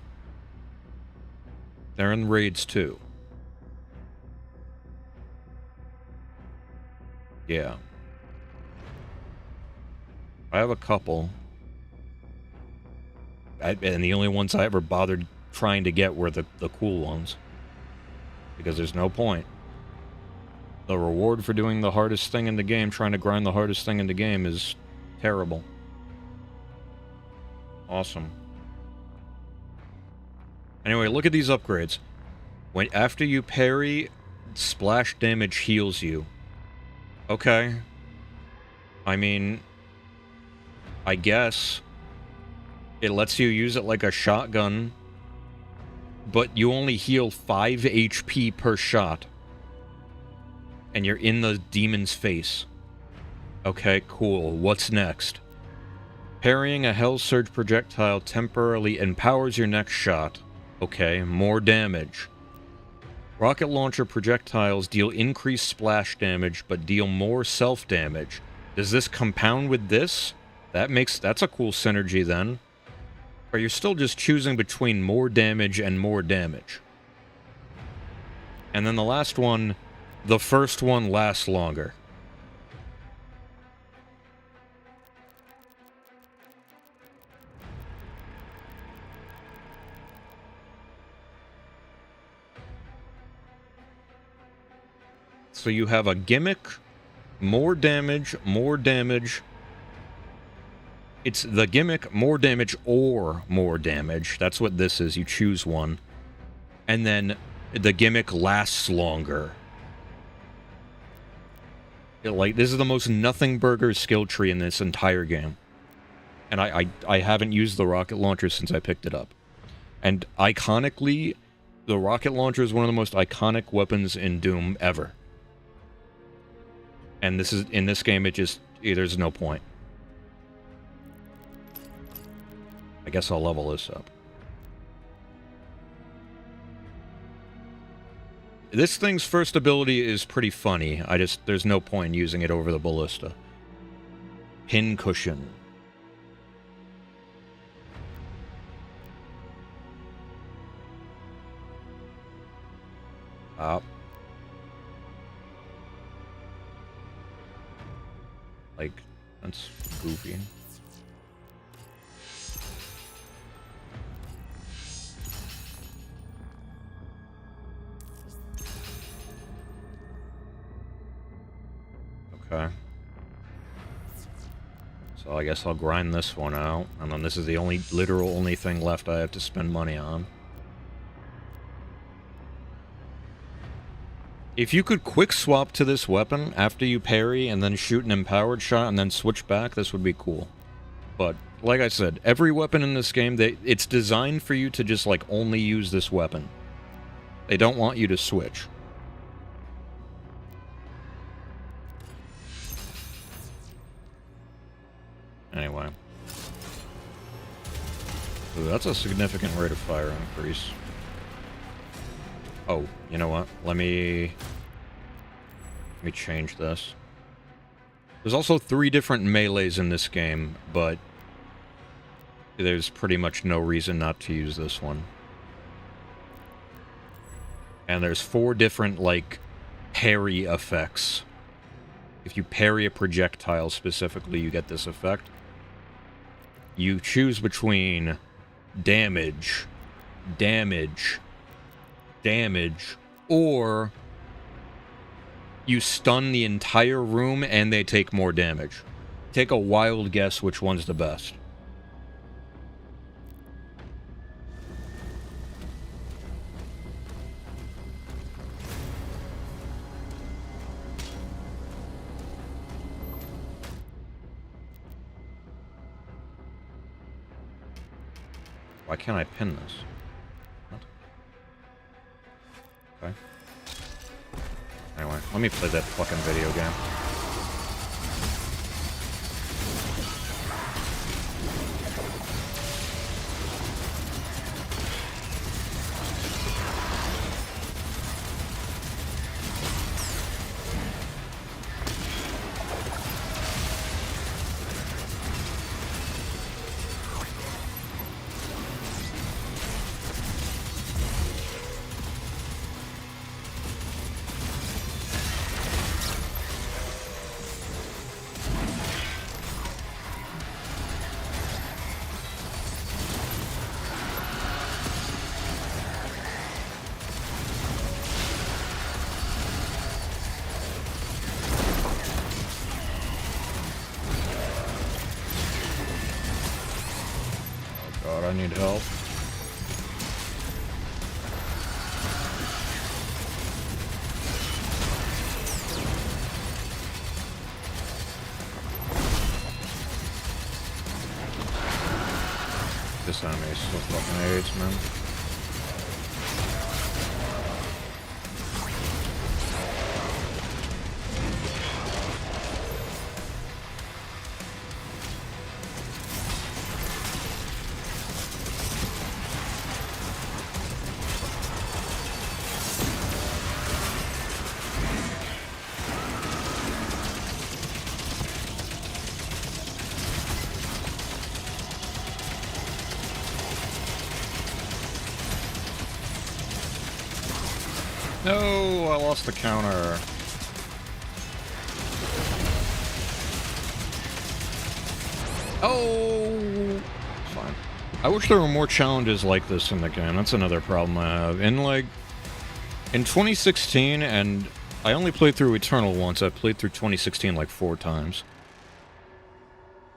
Speaker 1: They're in raids too. Yeah. I have a couple. And the only ones I ever bothered trying to get were the cool ones. Because there's no point. The reward for doing the hardest thing in the game, trying to grind the hardest thing in the game, is terrible. Awesome. Anyway, look at these upgrades. After you parry, splash damage heals you. Okay. I mean, I guess it lets you use it like a shotgun, but you only heal 5 HP per shot. And you're in the demon's face. Okay, cool. What's next? Parrying a Hell Surge projectile temporarily empowers your next shot. Okay, more damage. Rocket launcher projectiles deal increased splash damage, but deal more self-damage. Does this compound with this? That's a cool synergy then. Or you're still just choosing between more damage and more damage. And then the last one, the first one lasts longer. So you have a gimmick, more damage, more damage. It's the gimmick, more damage, or more damage. That's what this is. You choose one. And then the gimmick lasts longer. This is the most nothing burger skill tree in this entire game. And I haven't used the rocket launcher since I picked it up. And iconically, the rocket launcher is one of the most iconic weapons in Doom ever. And in this game, there's no point. I guess I'll level this up. This thing's first ability is pretty funny. There's no point in using it over the ballista. Pin cushion. Up. Like, that's goofy. Okay. So I guess I'll grind this one out, and then this is the literal only thing left I have to spend money on. If you could quick swap to this weapon after you parry and then shoot an empowered shot and then switch back, this would be cool. But, like I said, every weapon in this game, it's designed for you to just, like, only use this weapon. They don't want you to switch. Anyway. Ooh, that's a significant rate of fire increase. Oh, you know what? Let me change this. There's also 3 different melees in this game, but there's pretty much no reason not to use this one. And there's 4 different, like, parry effects. If you parry a projectile specifically, you get this effect. You choose between damage, damage, damage, or you stun the entire room and they take more damage. Take a wild guess which one's the best. Why can't I pin this? What? Okay. Anyway, let me play that fucking video game. I need help. This enemy is so fucking AIDS, man. No, I lost the counter. Oh, fine. I wish there were more challenges like this in the game. That's another problem I have. In 2016, and I only played through Eternal once. I played through 2016 like 4 times.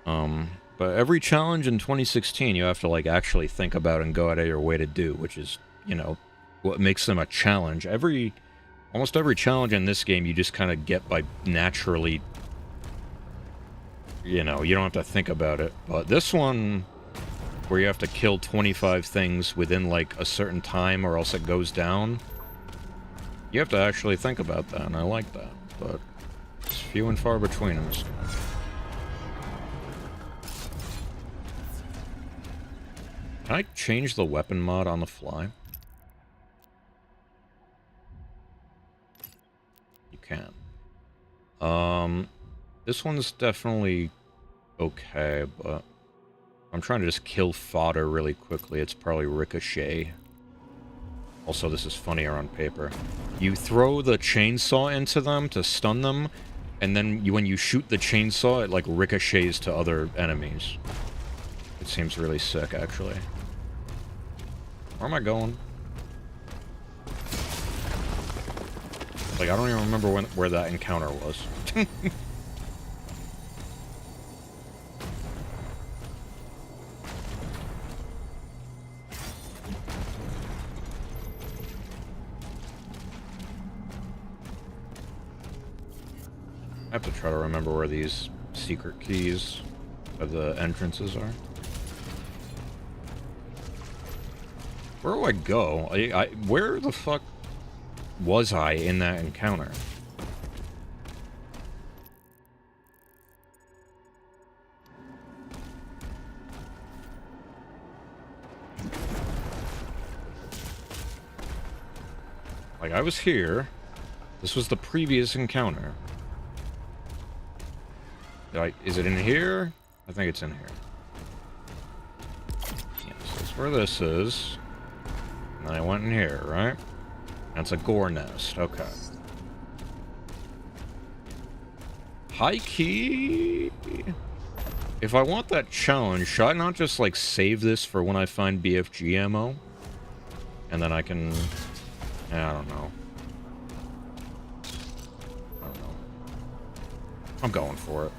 Speaker 1: But every challenge in 2016 you have to like actually think about and go out of your way to do, which is, you know, what makes them a challenge. Almost every challenge in this game you just kind of get by naturally, you know, you don't have to think about it. But this one, where you have to kill 25 things within like a certain time or else it goes down, you have to actually think about that, and I like that. But it's few and far between in this game. Can I change the weapon mod on the fly? You can. This one's definitely okay, but I'm trying to just kill fodder really quickly. It's probably Ricochet. Also, this is funnier on paper. You throw the chainsaw into them to stun them, and then when you shoot the chainsaw, it like ricochets to other enemies. It seems really sick, actually. Where am I going? Like, I don't even remember where that encounter was. I have to try to remember where these secret keys of the entrances are. Where do I go? Where the fuck was I in that encounter? Like, I was here. This was the previous encounter. Is it in here? I think it's in here. Yes, that's where this is. And then I went in here, right? That's a gore nest. Okay. High key. If I want that challenge, should I not just, like, save this for when I find BFG ammo? And then I can... I don't know. I'm going for it.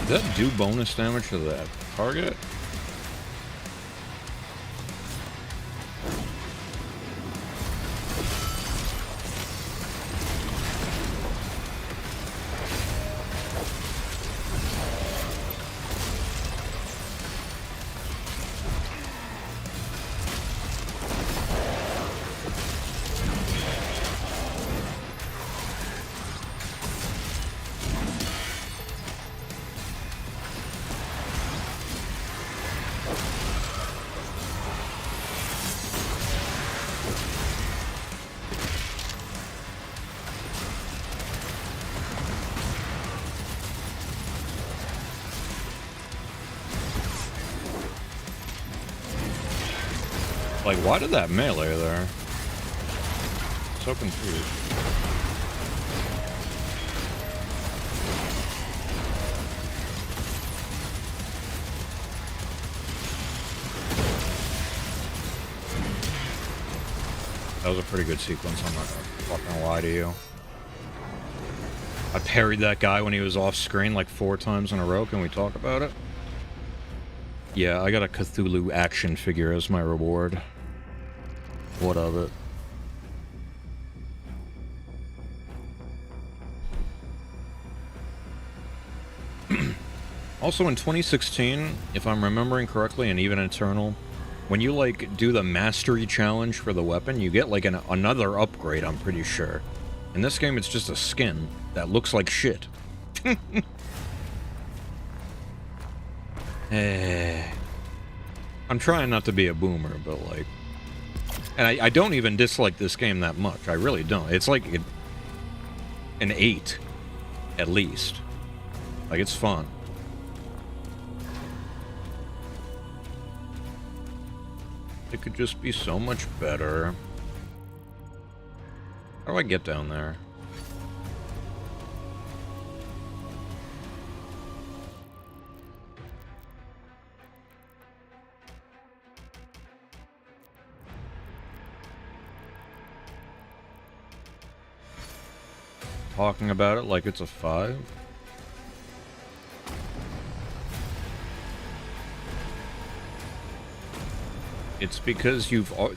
Speaker 1: Does that do bonus damage to that target? Like, why did that melee there? So confused. That was a pretty good sequence, I'm not gonna fucking lie to you. I parried that guy when he was off screen like 4 times in a row. Can we talk about it? Yeah, I got a Cthulhu action figure as my reward. What of it? Also in 2016, if I'm remembering correctly, and even Eternal, when you like do the mastery challenge for the weapon, you get like another upgrade, I'm pretty sure. In this game, it's just a skin that looks like shit. I'm trying not to be a boomer, but like... And I don't even dislike this game that much. I really don't. It's like an 8, at least. Like, it's fun. It could just be so much better. How do I get down there? Talking about it like it's a 5. It's because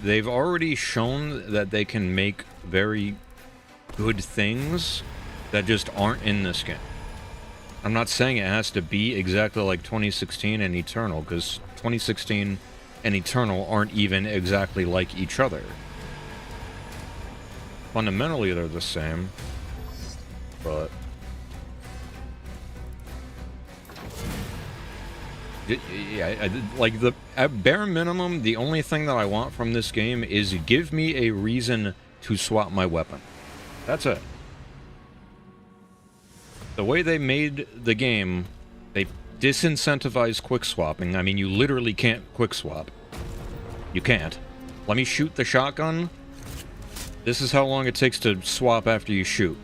Speaker 1: they've already shown that they can make very good things that just aren't in this game. I'm not saying it has to be exactly like 2016 and Eternal, because 2016 and Eternal aren't even exactly like each other. Fundamentally, they're the same, but... Yeah, like, at bare minimum, the only thing that I want from this game is give me a reason to swap my weapon. That's it. The way they made the game, they disincentivize quick swapping. I mean, you literally can't quick swap. You can't. Let me shoot the shotgun. This is how long it takes to swap after you shoot.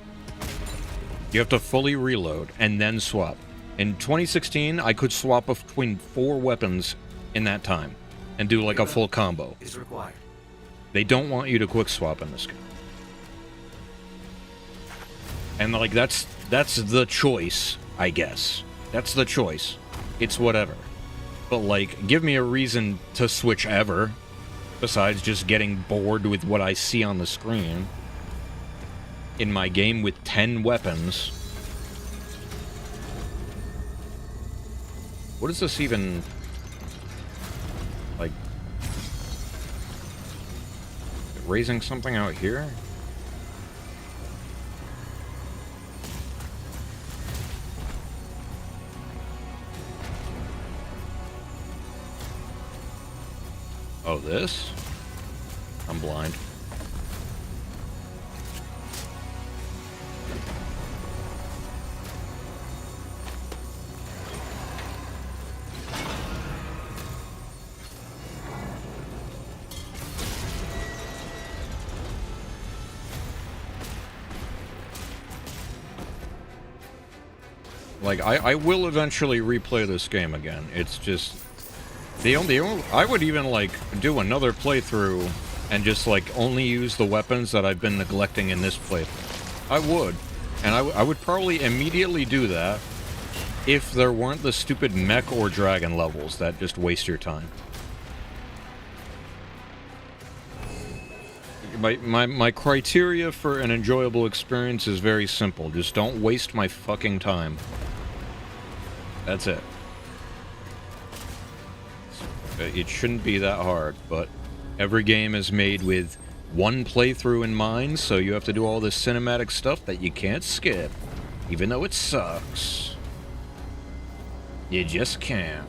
Speaker 1: You have to fully reload and then swap. In 2016, I could swap between 4 weapons in that time and do like a full combo.
Speaker 2: Is required.
Speaker 1: They don't want you to quick swap in this game. And like that's the choice, I guess. That's the choice. It's whatever. But like, give me a reason to switch ever, besides just getting bored with what I see on the screen. In my game with 10 weapons. What is this even... like... raising something out here? Oh, this? I'm blind. Like, I will eventually replay this game again. It's just... I would even, like, do another playthrough and just, like, only use the weapons that I've been neglecting in this playthrough. I would. And I would probably immediately do that if there weren't the stupid mech or dragon levels that just waste your time. My criteria for an enjoyable experience is very simple. Just don't waste my fucking time. That's it. It shouldn't be that hard, but every game is made with one playthrough in mind, so you have to do all this cinematic stuff that you can't skip, even though it sucks. You just can't.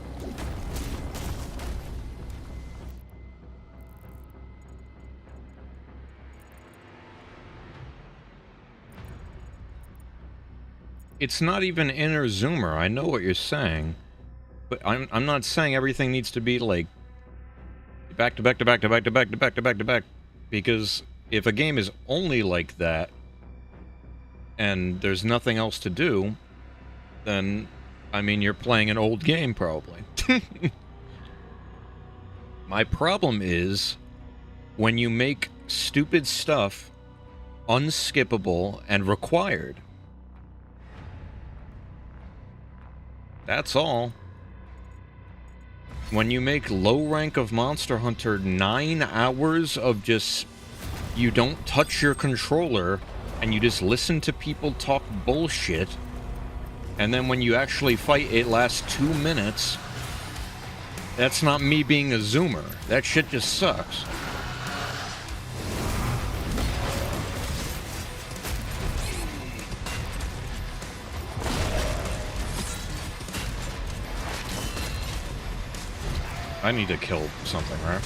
Speaker 1: It's not even inner zoomer. I know what you're saying, but I'm not saying everything needs to be like back to back to back to back to back to back to back to back, because if a game is only like that and there's nothing else to do, then I mean you're playing an old game probably. My problem is when you make stupid stuff unskippable and required. That's all. When you make low rank of Monster Hunter 9 hours of just... you don't touch your controller, and you just listen to people talk bullshit, and then when you actually fight, it lasts 2 minutes, that's not me being a zoomer. That shit just sucks. I need to kill something, right?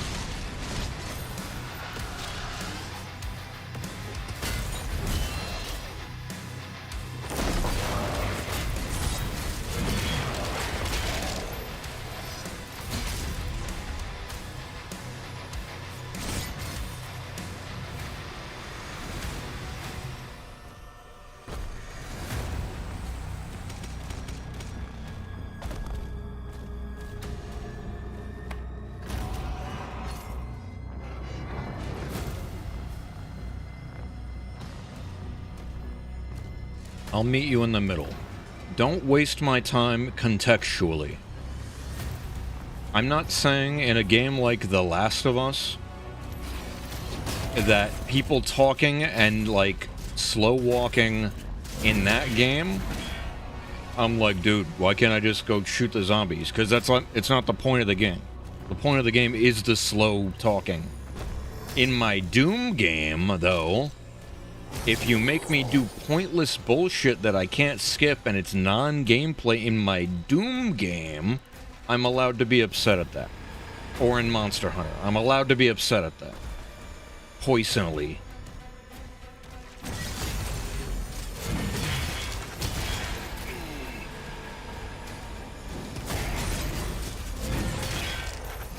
Speaker 1: I'll meet you in the middle. Don't waste my time contextually. I'm not saying in a game like The Last of Us that people talking and, like, slow walking in that game I'm like, dude, why can't I just go shoot the zombies? Because it's not the point of the game. The point of the game is the slow talking. In my Doom game, though, if you make me do pointless bullshit that I can't skip and it's non-gameplay in my Doom game, I'm allowed to be upset at that. Or in Monster Hunter, I'm allowed to be upset at that. Poisonally.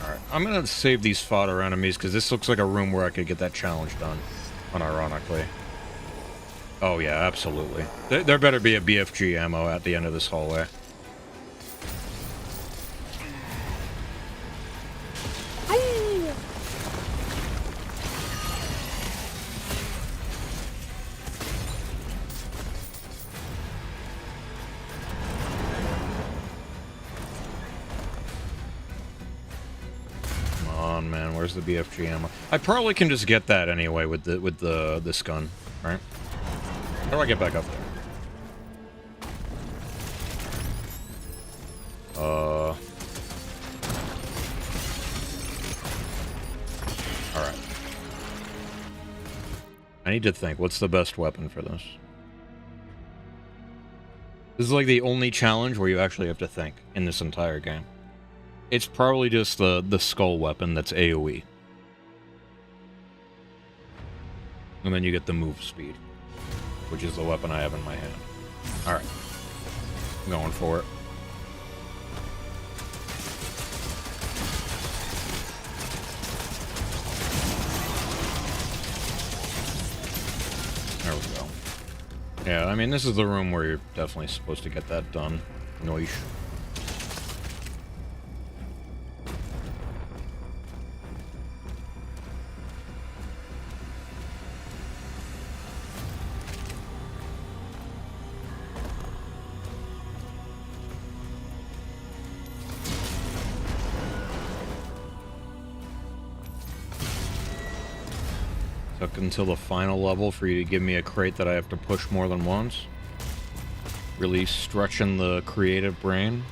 Speaker 1: Alright, I'm gonna save these fodder enemies because this looks like a room where I could get that challenge done. Unironically. Oh yeah, absolutely. There better be a BFG ammo at the end of this hallway. Man, where's the BFG ammo? I probably can just get that anyway with this gun, right? How do I get back up there? Alright. I need to think, what's the best weapon for this? This is like the only challenge where you actually have to think in this entire game. It's probably just the skull weapon that's AoE. And then you get the move speed, which is the weapon I have in my hand. Alright. I'm going for it. There we go. Yeah, I mean, this is the room where you're definitely supposed to get that done. Noish. Took until the final level for you to give me a crate that I have to push more than once. Really stretching the creative brain.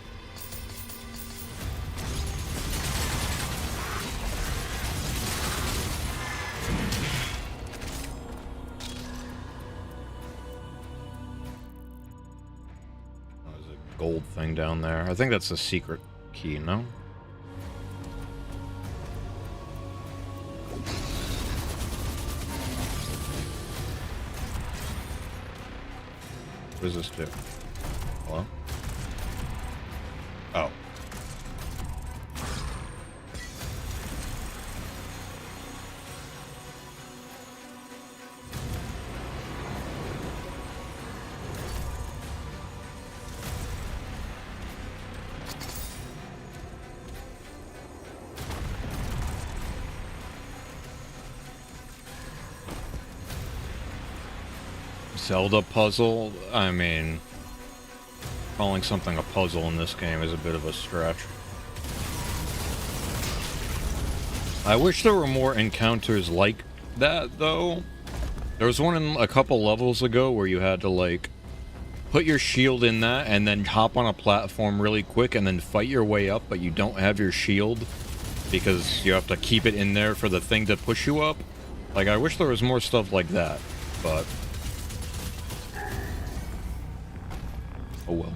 Speaker 1: Oh, there's a gold thing down there. I think that's a secret key, no? What does this do? Hello? Oh. Zelda puzzle? I mean, calling something a puzzle in this game is a bit of a stretch. I wish there were more encounters like that, though. There was one in a couple levels ago where you had to, like, put your shield in that and then hop on a platform really quick and then fight your way up, but you don't have your shield because you have to keep it in there for the thing to push you up. Like, I wish there was more stuff like that, but... oh well.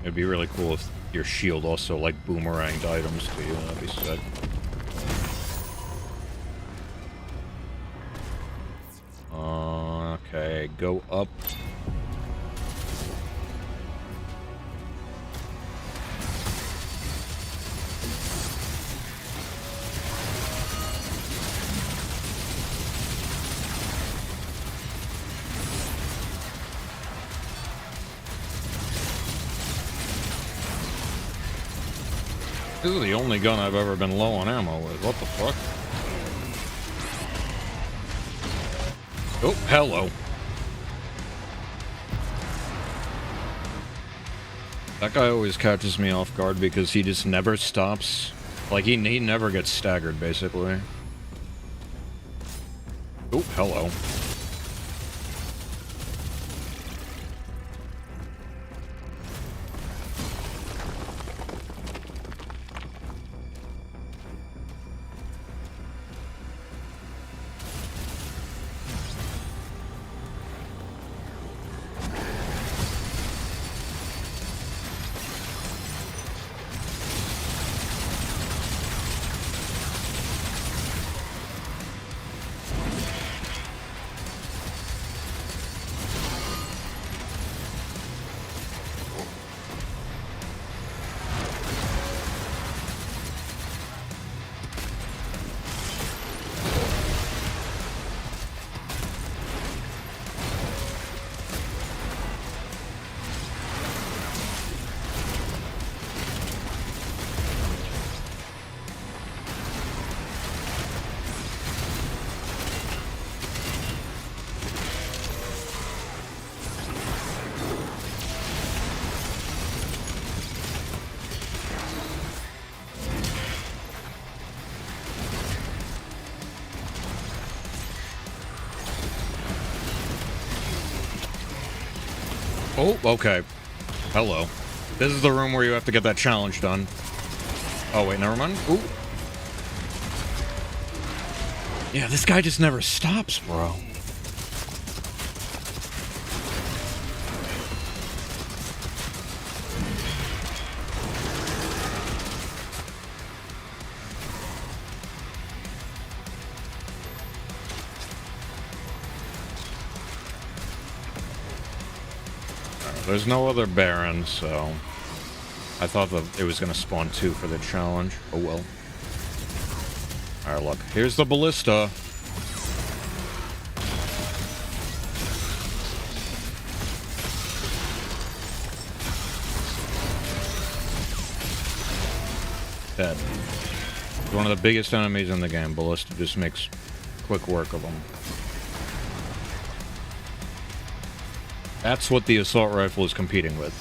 Speaker 1: It'd be really cool if your shield also, like, boomeranged items to you. That'd be sick. Okay, go up. This is the only gun I've ever been low on ammo with. What the fuck? Oh, hello. That guy always catches me off guard because he just never stops. Like, he never gets staggered, basically. Oh, hello. Oh, okay. Hello. This is the room where you have to get that challenge done. Oh, wait, never mind. Ooh. Yeah, this guy just never stops, bro. There's no other Baron, so I thought that it was going to spawn 2 for the challenge. Oh well. Alright, look. Here's the ballista. Dead. One of the biggest enemies in the game. Ballista just makes quick work of them. That's what the assault rifle is competing with.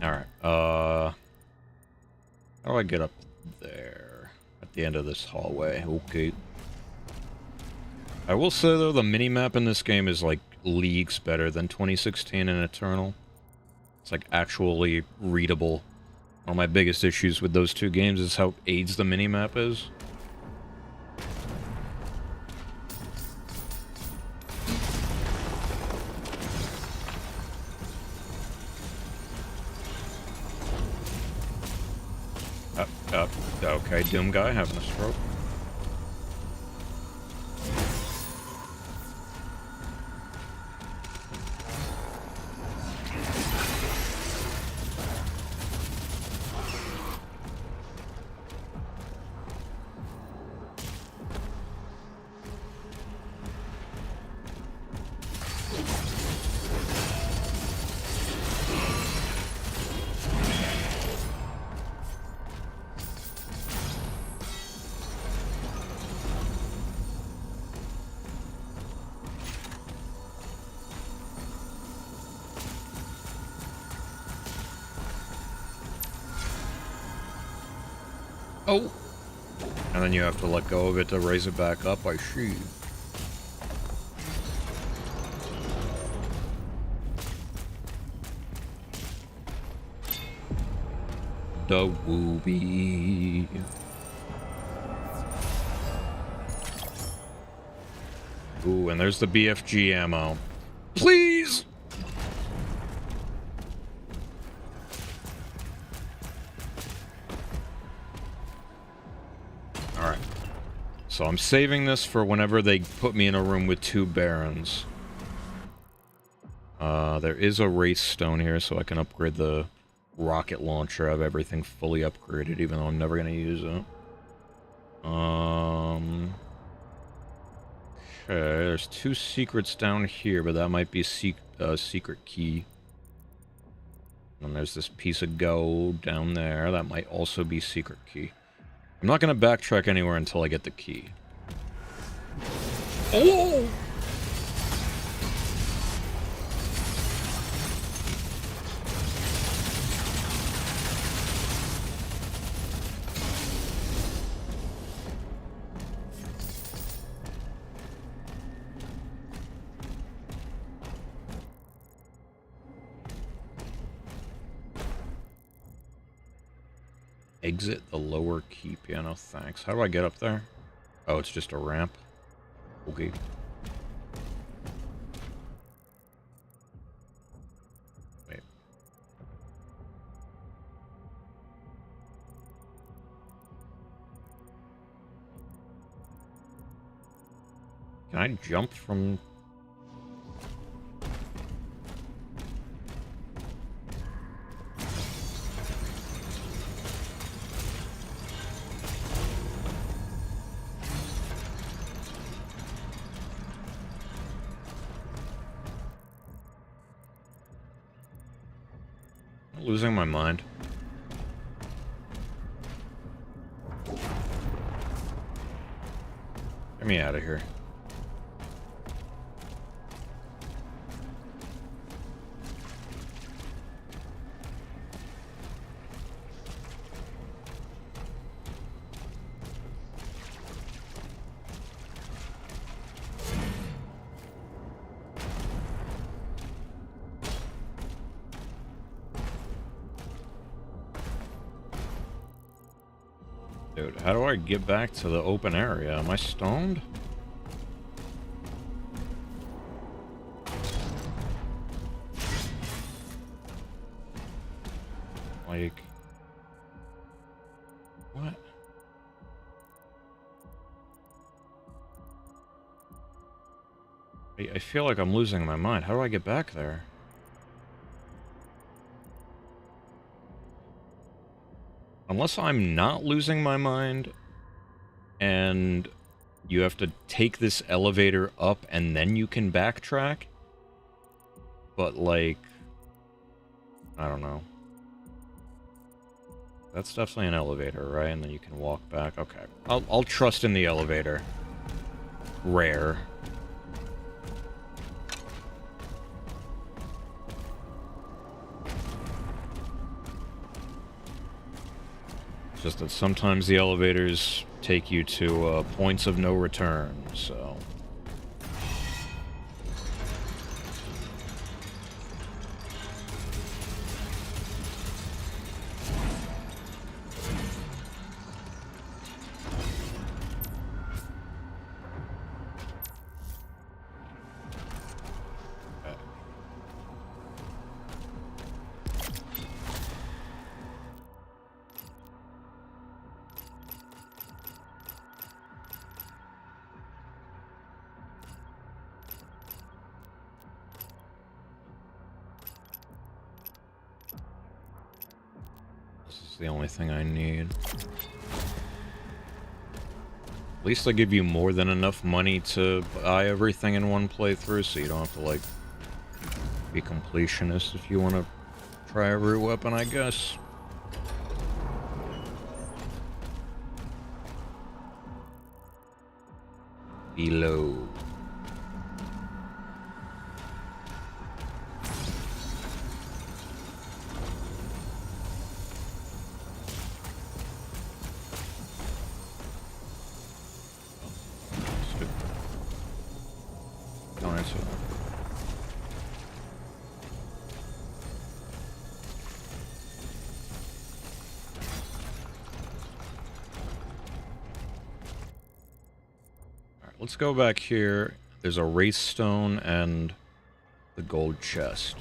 Speaker 1: Alright, how do I get up there? At the end of this hallway, okay. I will say, though, the mini-map in this game is, like, leagues better than 2016 and Eternal. It's, like, actually readable. One of my biggest issues with those two games is how AIDS the minimap is. Okay, Doom guy having a stroke. Oh! And then you have to let go of it to raise it back up, I see. The Wooby. Ooh, and there's the BFG ammo. Please! Alright. So I'm saving this for whenever they put me in a room with 2 Barons. There is a race stone here, so I can upgrade the rocket launcher. I have everything fully upgraded, even though I'm never going to use it. Okay, there's 2 secrets down here, but that might be secret key. And there's this piece of gold down there. That might also be secret key. I'm not going to backtrack anywhere until I get the key. Oh! Exit the lower keep. Yeah, no thanks. How do I get up there? Oh, it's just a ramp. Okay. Wait. Can I jump from... Losing my mind. Get me out of here. Dude, how do I get back to the open area? Am I stoned? Like... What? I feel like I'm losing my mind. How do I get back there? Unless I'm not losing my mind, and you have to take this elevator up and then you can backtrack. But, like... I don't know. That's definitely an elevator, right? And then you can walk back. Okay. I'll trust in the elevator. Rare. It's just that sometimes the elevators take you to points of no return, so... The only thing I need. At least I give you more than enough money to buy everything in one playthrough, so you don't have to, like, be completionist if you want to try every weapon, I guess. Below. Let's go back here. There's a race stone and the gold chest.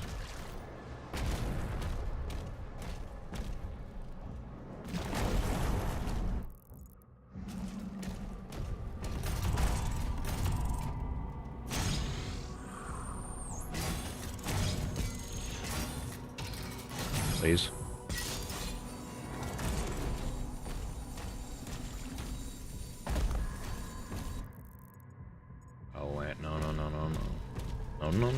Speaker 1: Please. No.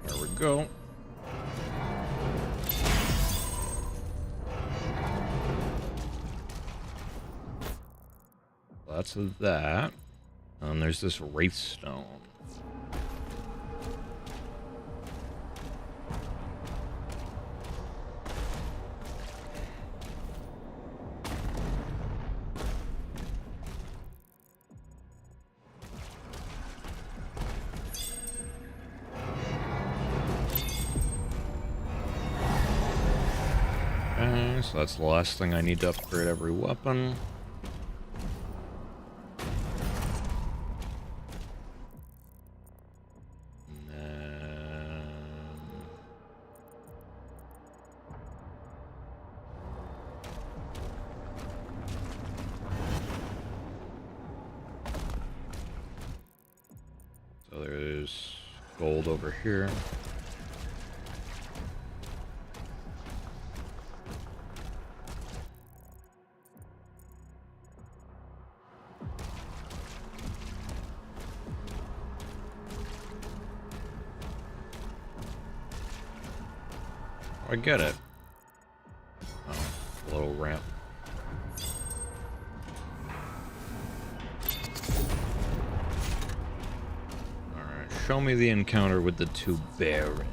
Speaker 1: There we go. Lots of that. And there's this wraith stone. Okay, so that's the last thing I need to upgrade every weapon. And then... So there's gold over here. I get it. Oh, a little ramp. Alright, show me the encounter with the two barons.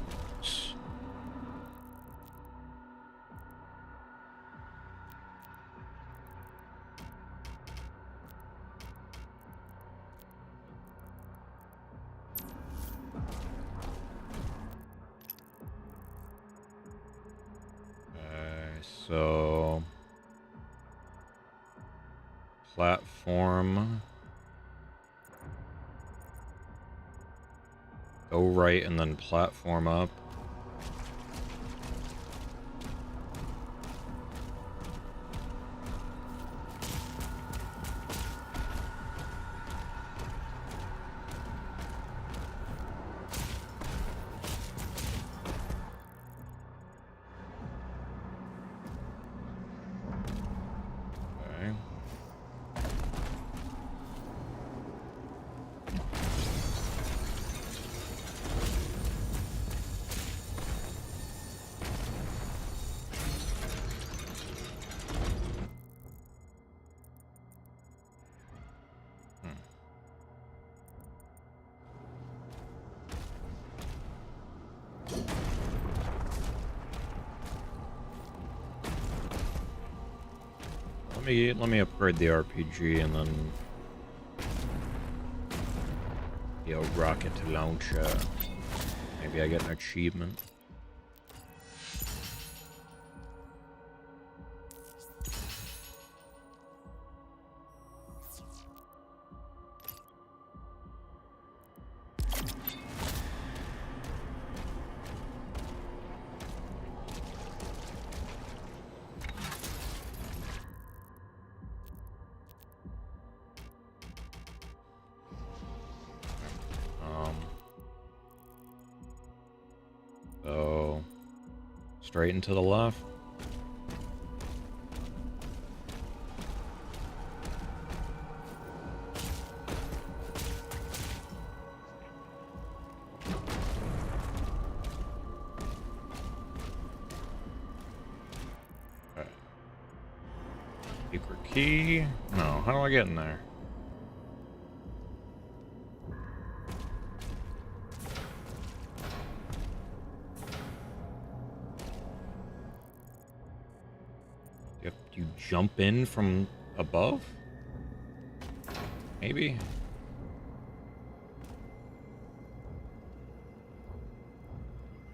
Speaker 1: So platform, go right and then platform up. Okay. Let me upgrade the RPG and then rocket launcher. Maybe I get an achievement. So straight and to the left. Okay. Secret key. No, how do I get in there? You jump in from above? Maybe?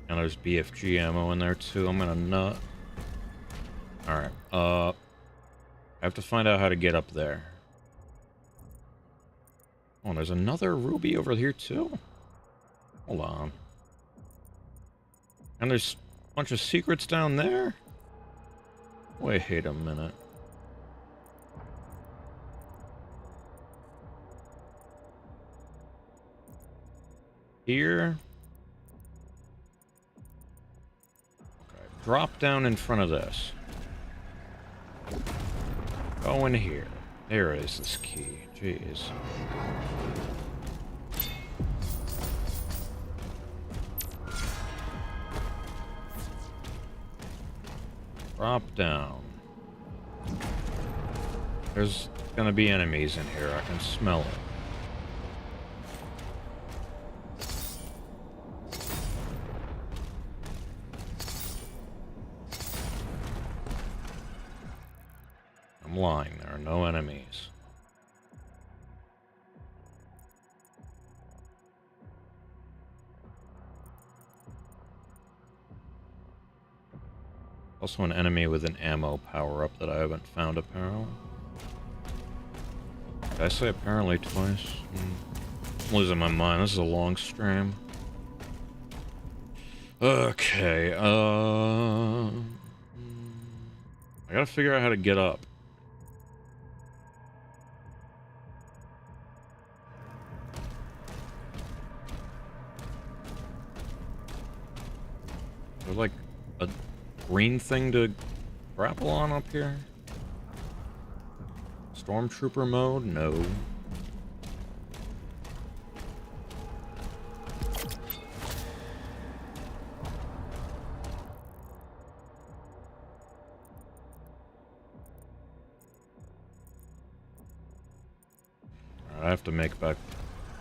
Speaker 1: And there's BFG ammo in there too. I'm gonna nut. Alright, I have to find out how to get up there. Oh, there's another ruby over here too? Hold on. And there's a bunch of secrets down there? Wait a minute. Here. Okay, drop down in front of this. Go in here. There is this key. Jeez. Drop down. There's gonna be enemies in here. I can smell it. I'm lying. There are no enemies. Also an enemy with an ammo power-up that I haven't found, apparently. Did I say apparently twice? I'm losing my mind. This is a long stream. Okay, I gotta figure out how to get up. There's like a green thing to grapple on up here? Stormtrooper mode? No. I have to make back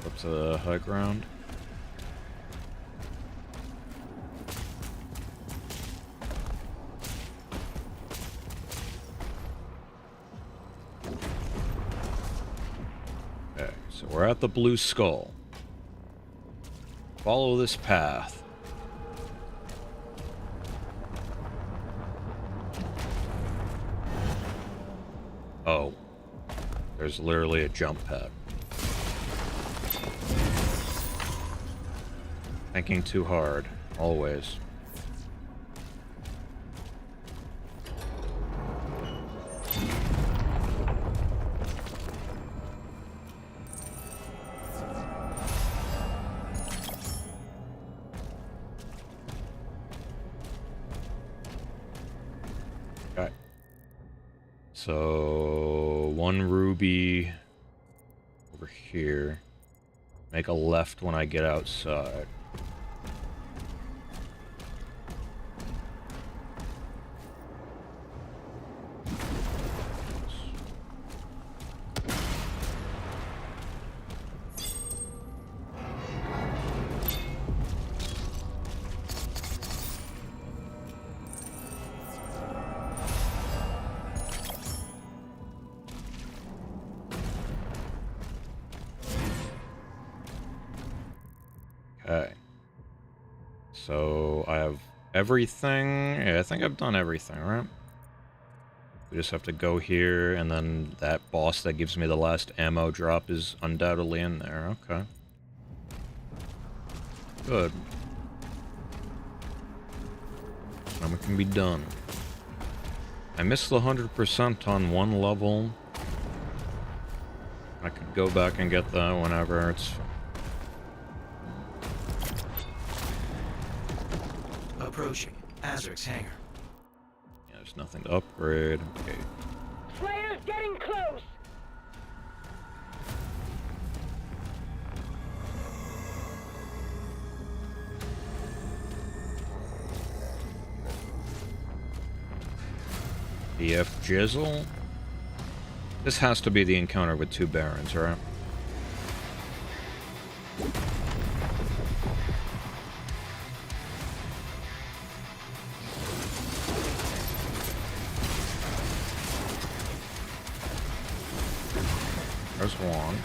Speaker 1: up to the high ground. Okay, so we're at the Blue Skull. Follow this path. Oh. There's literally a jump pad. Thinking too hard, always. Okay. So, 1 ruby over here. Make a left when I get outside. Okay. So, I have everything. Yeah, I think I've done everything, right? We just have to go here, and then that boss that gives me the last ammo drop is undoubtedly in there. Okay. Good. Now it can be done. I missed the 100% on 1 level. I could go back and get that whenever it's...
Speaker 2: Approaching Azric's hangar.
Speaker 1: Yeah, there's nothing to upgrade. Okay.
Speaker 9: Slayer's getting close!
Speaker 1: BF Jizzle? This has to be the encounter with 2 Barons, right? There's one.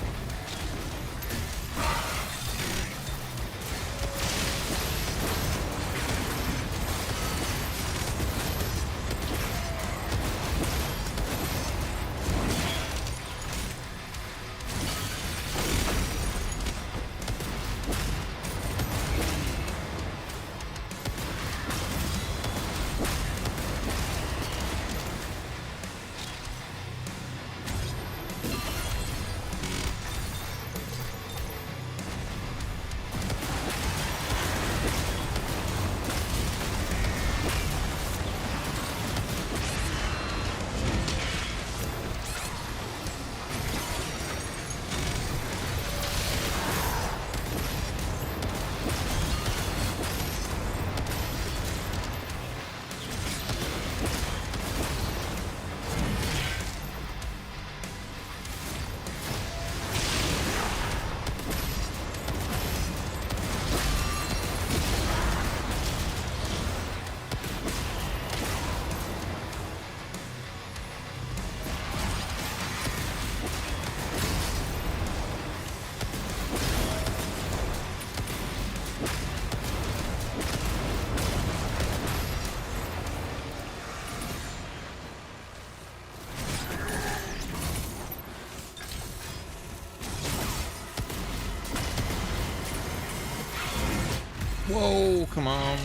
Speaker 1: Whoa, come on.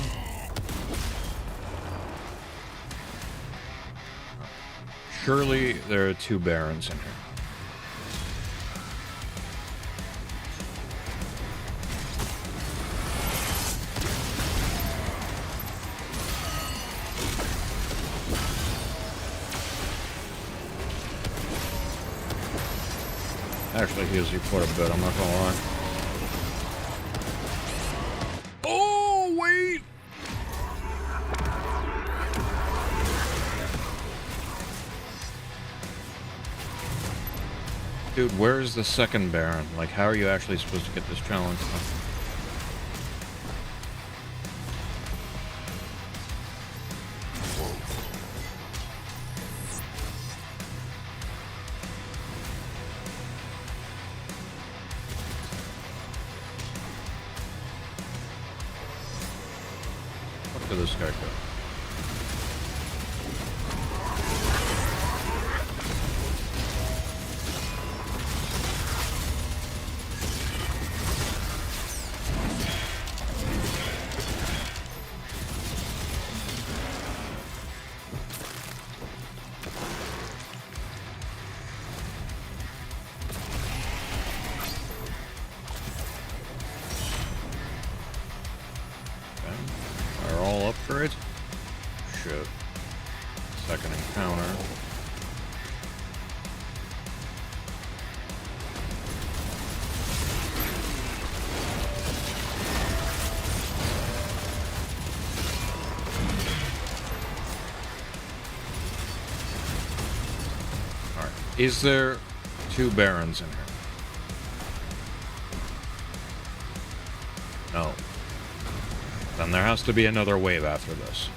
Speaker 1: Surely there are 2 barons in here. Actually heals you quite a bit, I'm not gonna lie. Oh, wait! Dude, where's the second Baron? Like, how are you actually supposed to get this challenge done? What did this guy go? Are all upgrades? Shit. Second encounter. Alright. Is there 2 barons in here? No. Then there has to be another wave after this.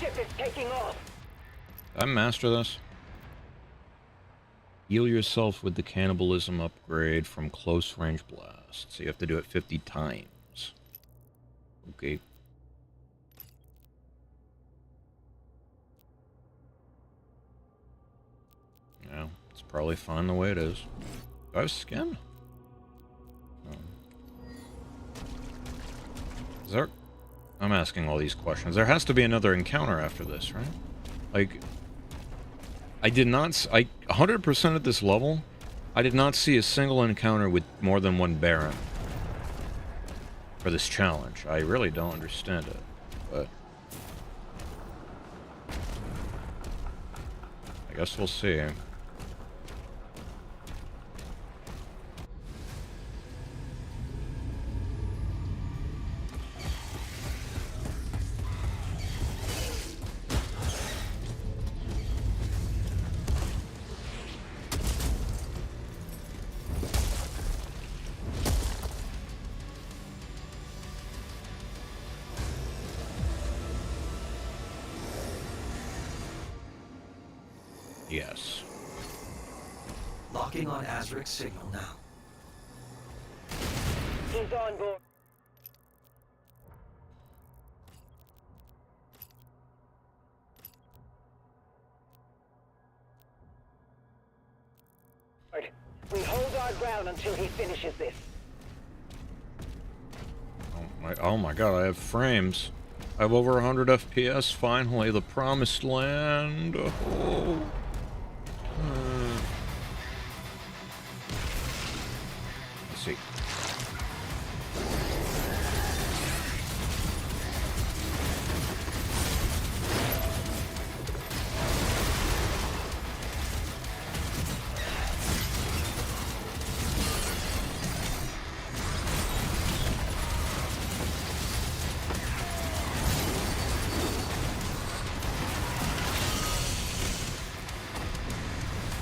Speaker 9: Ship is taking off.
Speaker 1: Did I master this? Heal yourself with the cannibalism upgrade from close range blasts. So you have to do it 50 times. Okay. Yeah, it's probably fine the way it is. Do I have skin? No. Is there... I'm asking all these questions. There has to be another encounter after this, right? Like, I did not... 100% at this level, I did not see a single encounter with more than 1 Baron for this challenge. I really don't understand it, but... I guess we'll see. Yes.
Speaker 2: Locking on Azric's signal now.
Speaker 9: He's on board. We hold our ground until he finishes this.
Speaker 1: Oh my god, I have frames. I have over 100 FPS, finally, the promised land. Oh. Let's see.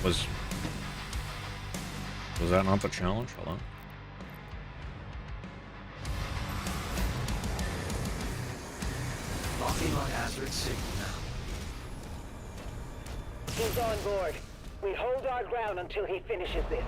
Speaker 1: Was that not the challenge? Hold on.
Speaker 2: Locking on Azur's signal now.
Speaker 9: He's on board. We hold our ground until he finishes this.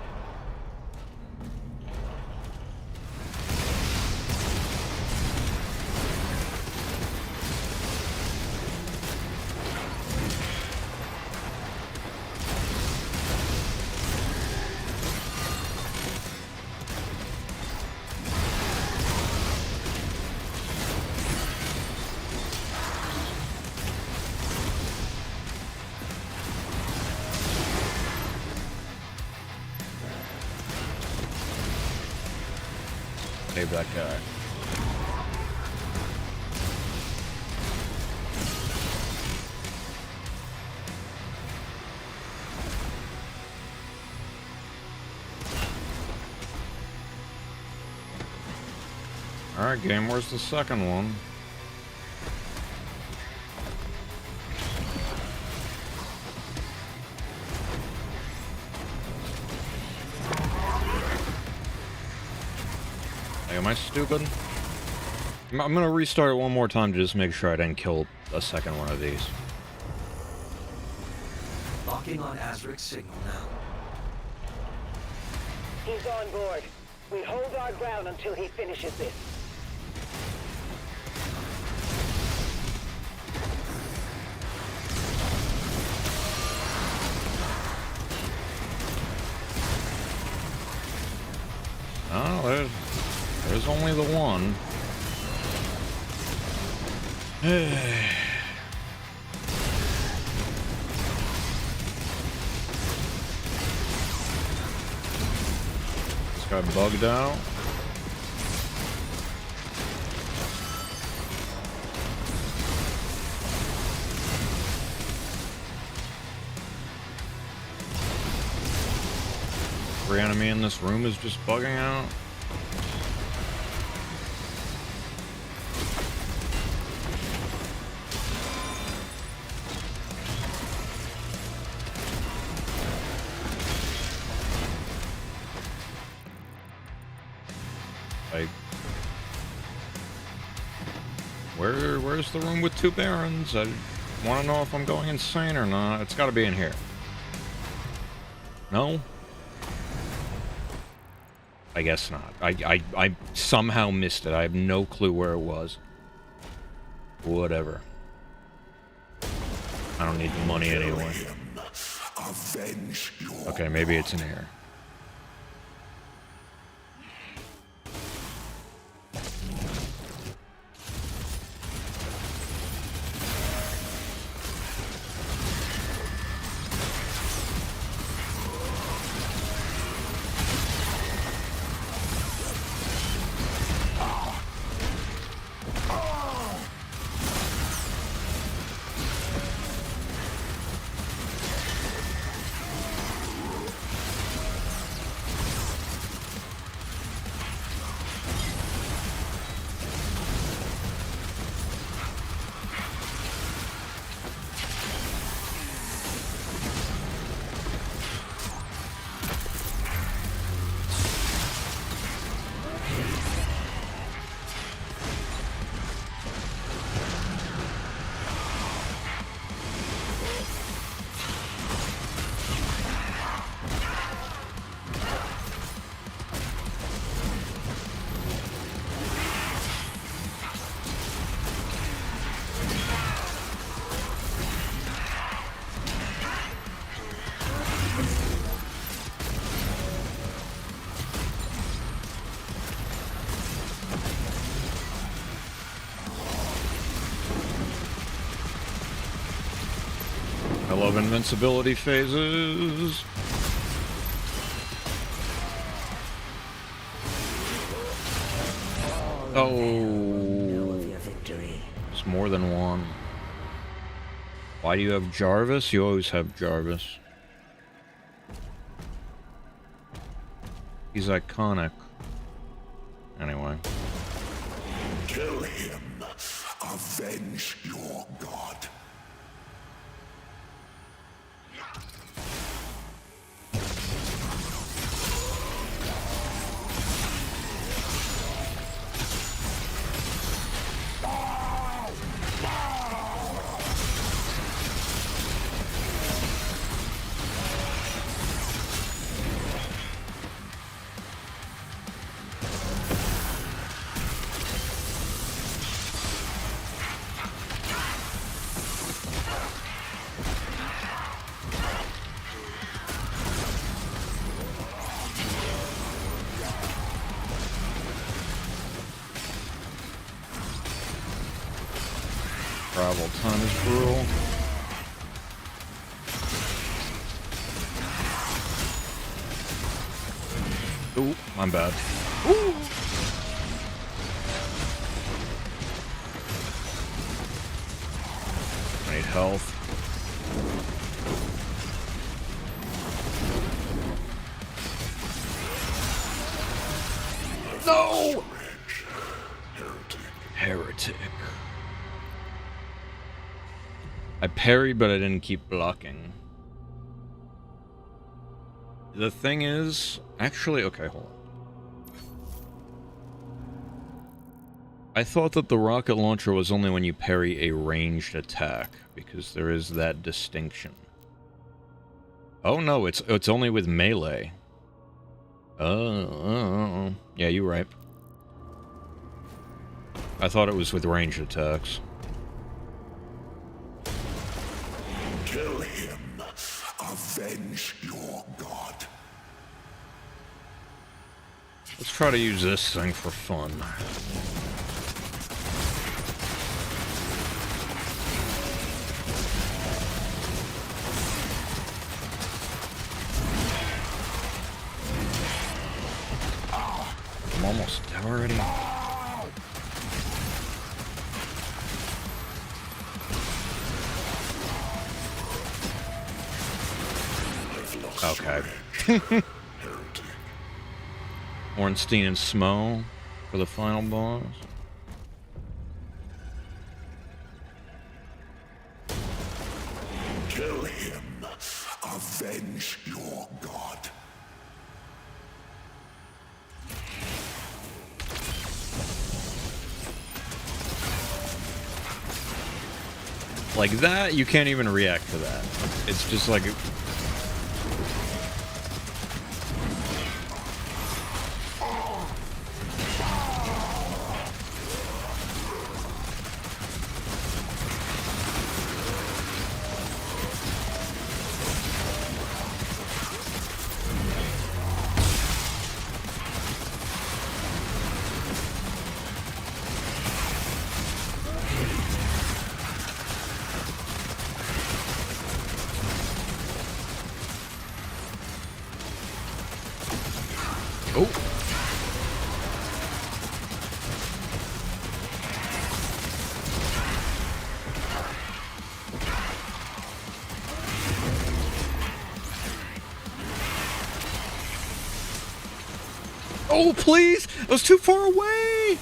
Speaker 1: Save that guy. Alright, game, where's the second one? Hey, am I stupid? I'm gonna restart it one more time to just make sure I didn't kill a second one of these.
Speaker 2: Locking on Azur's signal now.
Speaker 9: He's on board. We hold our ground until he finishes this.
Speaker 1: Oh, there's only the one. This guy bugged out. Every enemy in this room is just bugging out. Where's the room with two barons? I want to know if I'm going insane or not. It's got to be in here. No? I guess not. I somehow missed it. I have no clue where it was. Whatever. I don't need the money anyway. Okay, maybe it's in here. I love invincibility phases. Oh, it's more than one. Why do you have Jarvis? You always have Jarvis. He's iconic. Anyway.
Speaker 4: Kill him. Avenge your god.
Speaker 1: Travel time is brutal. Ooh, I'm bad. Ooh. I need health. No! Heretic. I parried, but I didn't keep blocking. The thing is... Actually, okay, hold on. I thought that the rocket launcher was only when you parry a ranged attack, because there is that distinction. Oh no, it's only with melee. Oh. Yeah, you're right. I thought it was with ranged attacks.
Speaker 4: Kill him. Avenge your god.
Speaker 1: Let's try to use this thing for fun. I'm almost dead already. Okay. Ornstein and Smo for the final boss.
Speaker 4: Kill him. Avenge your god.
Speaker 1: Like that, you can't even react to that. It's just like... Oh, please! I was too far away!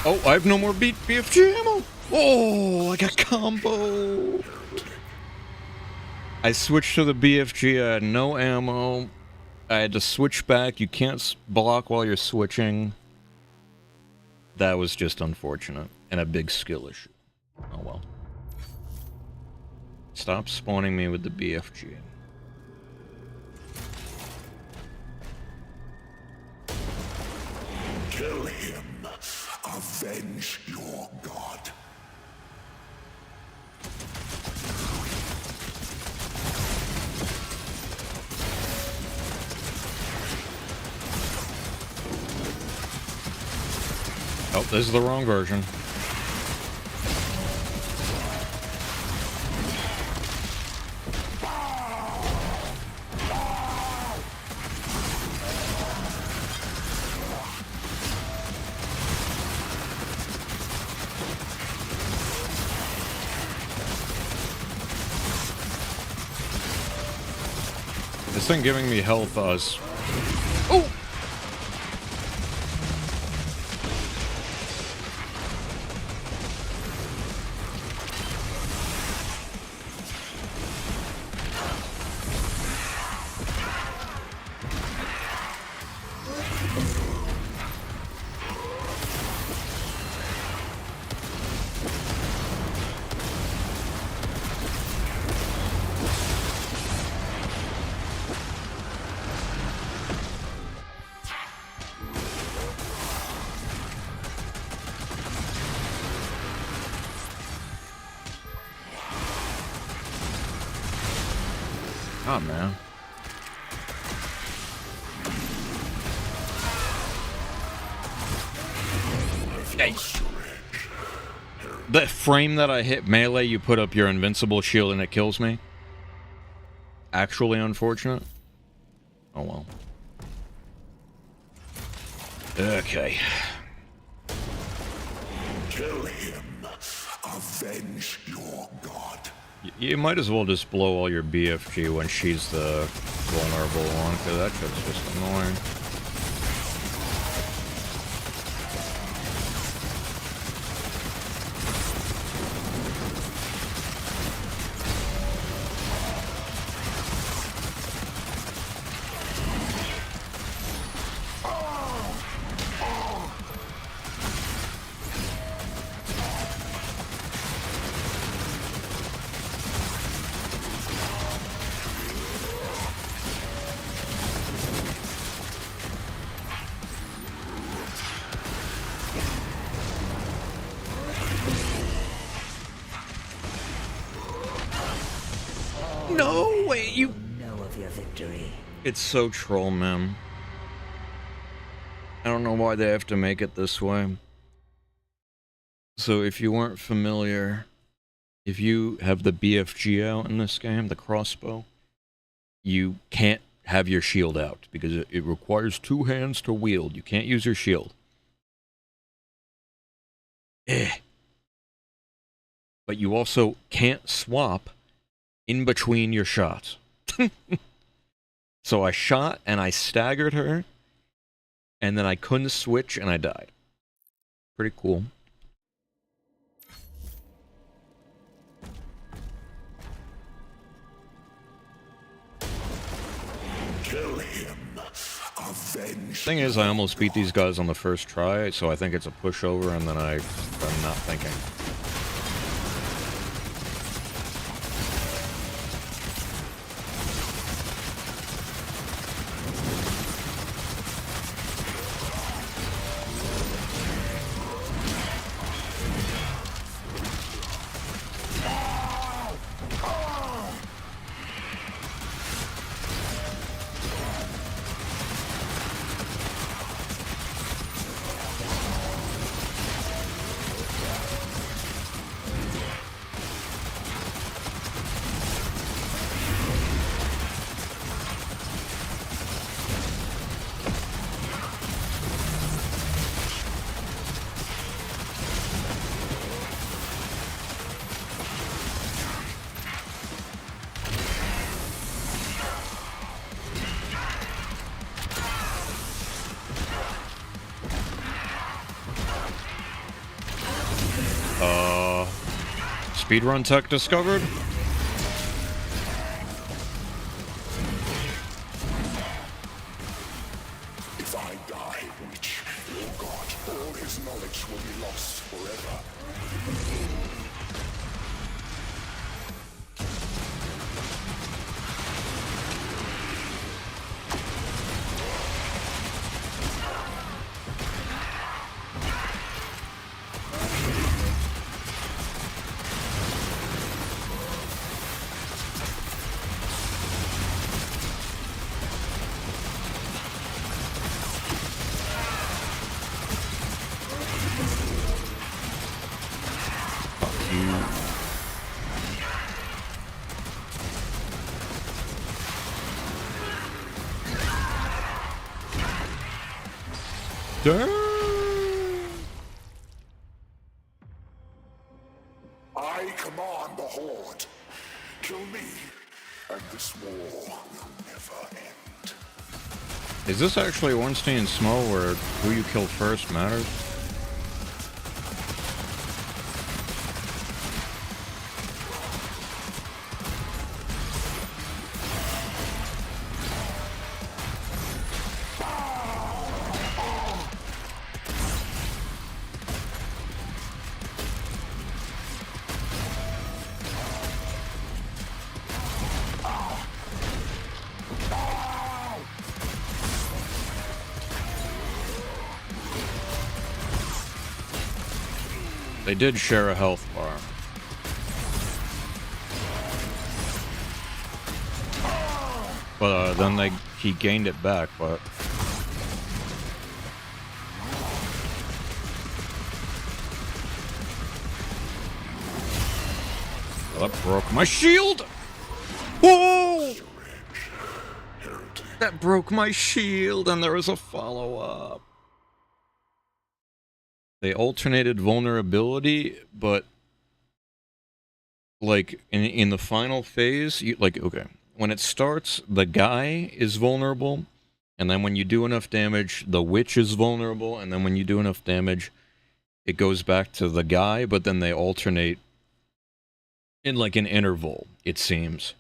Speaker 1: Oh, I have no more BFG ammo! Oh, I got combo! I switched to the BFG, I had no ammo. I had to switch back, you can't block while you're switching. That was just unfortunate, and a big skill issue. Oh well. Stop spawning me with the BFG.
Speaker 4: Kill him. Avenge your god.
Speaker 1: Oh, this is the wrong version. This thing giving me health, Oh! on, man. Hey. The frame that I hit melee, you put up your invincible shield and it kills me. Actually unfortunate. Oh well. Okay.
Speaker 4: Kill him. Avenge your god.
Speaker 1: You might as well just blow all your BFG when she's the vulnerable one, because that shit's just annoying. No way, you
Speaker 3: know of your victory.
Speaker 1: It's so troll, man. I don't know why they have to make it this way. So if you weren't familiar, if you have the BFG out in this game, the crossbow, you can't have your shield out because it requires 2 hands to wield. You can't use your shield. But you also can't swap in between your shots. So I shot and I staggered her, and then I couldn't switch and I died. Pretty cool.
Speaker 4: Kill him. Avenge.
Speaker 1: Thing is, I almost beat these guys on the first try, so I think it's a pushover, and then I'm not thinking. Speedrun tech discovered?
Speaker 4: If I die, Witch, your god, all his knowledge will be lost forever. I command the Horde. Kill me, and this war will never end.
Speaker 1: Is this actually Ornstein Smo where who you kill first matters? They did share a health bar. But then he gained it back, but... Well, that broke my shield! Whoa! That broke my shield, and there was a follow-up. They alternated vulnerability, but... Like, in the final phase, okay, when it starts, the guy is vulnerable, and then when you do enough damage, the witch is vulnerable, and then when you do enough damage, it goes back to the guy, but then they alternate in, like, an interval, it seems.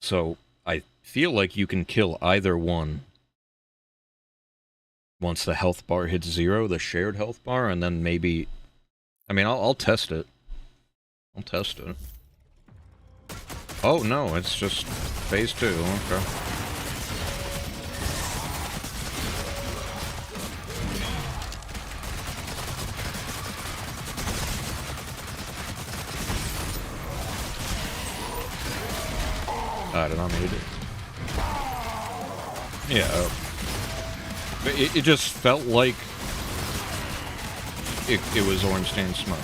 Speaker 1: So, I feel like you can kill either one once the health bar hits 0, the shared health bar, and then maybe... I mean, I'll test it. I'll test it. Oh, no, it's just phase 2, okay. I did not need it. Yeah. It just felt like it was Ornstein's smell.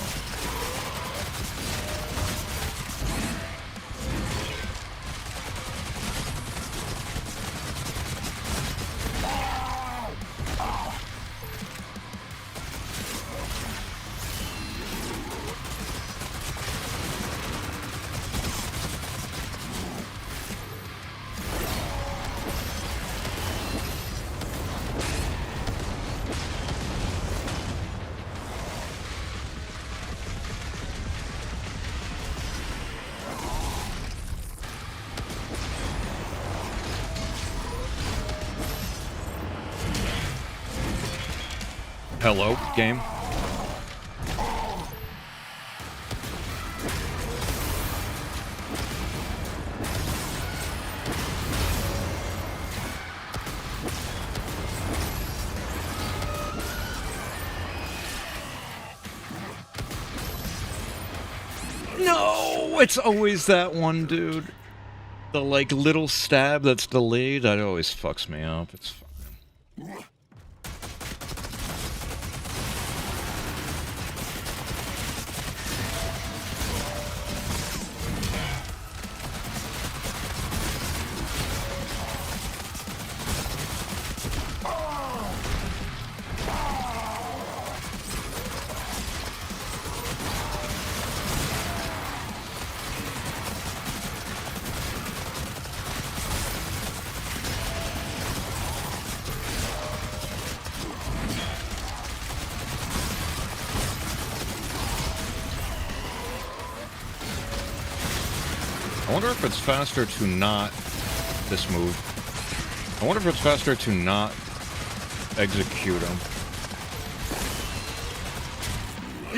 Speaker 1: Hello, game. No, it's always that one dude. The, like, little stab that's delayed, that always fucks me up. It's fine. I wonder if it's faster to not... this move. I wonder if it's faster to not execute him.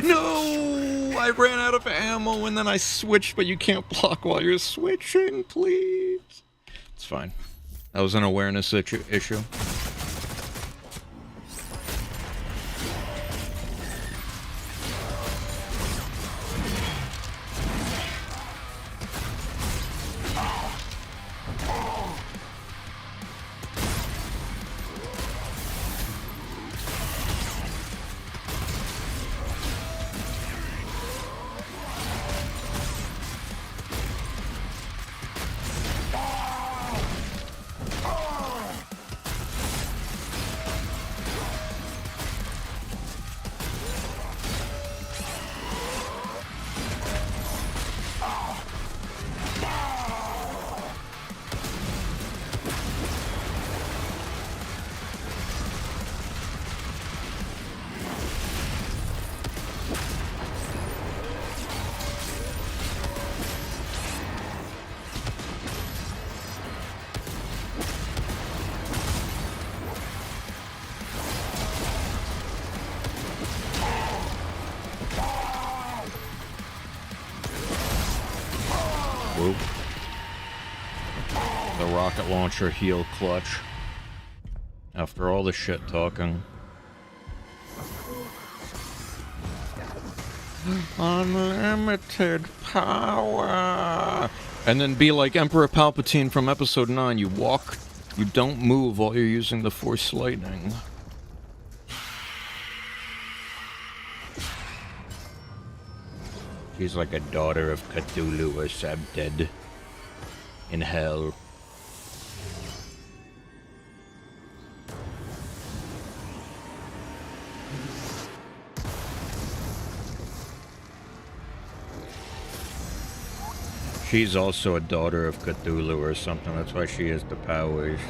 Speaker 1: No! I ran out of ammo and then I switched, but you can't block while you're switching, please. It's fine. That was an awareness issue. Whoop. The rocket launcher heel clutch. After all the shit talking. Unlimited power! And then be like Emperor Palpatine from Episode 9. You walk, you don't move while you're using the Force lightning. She's like a daughter of Cthulhu or Sabdead in hell. She's also a daughter of Cthulhu or something, that's why she has the powers.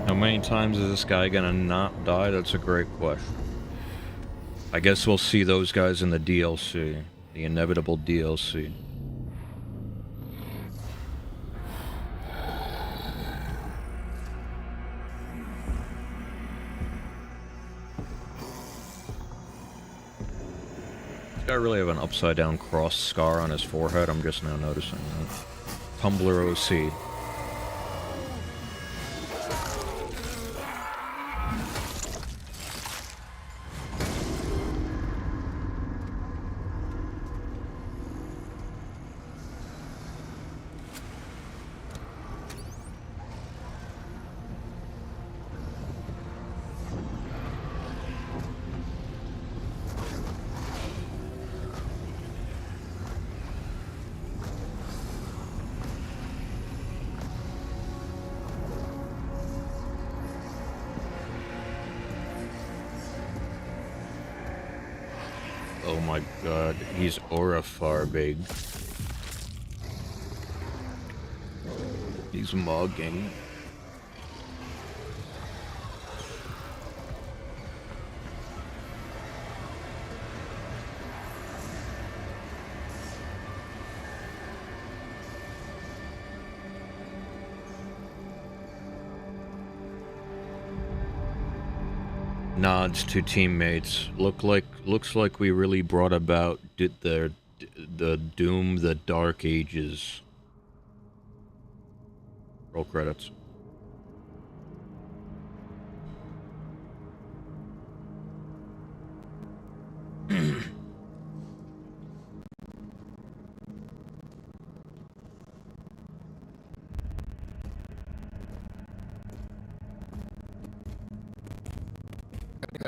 Speaker 1: How many times is this guy gonna not die? That's a great question. I guess we'll see those guys in the DLC. The inevitable DLC. This guy really have an upside down cross scar on his forehead. I'm just now noticing that. Tumblr OC. Oh my god, he's aurafarbig. He's mugging. Nods to teammates. Looks like we really brought about the Doom, the Dark Ages. Roll credits.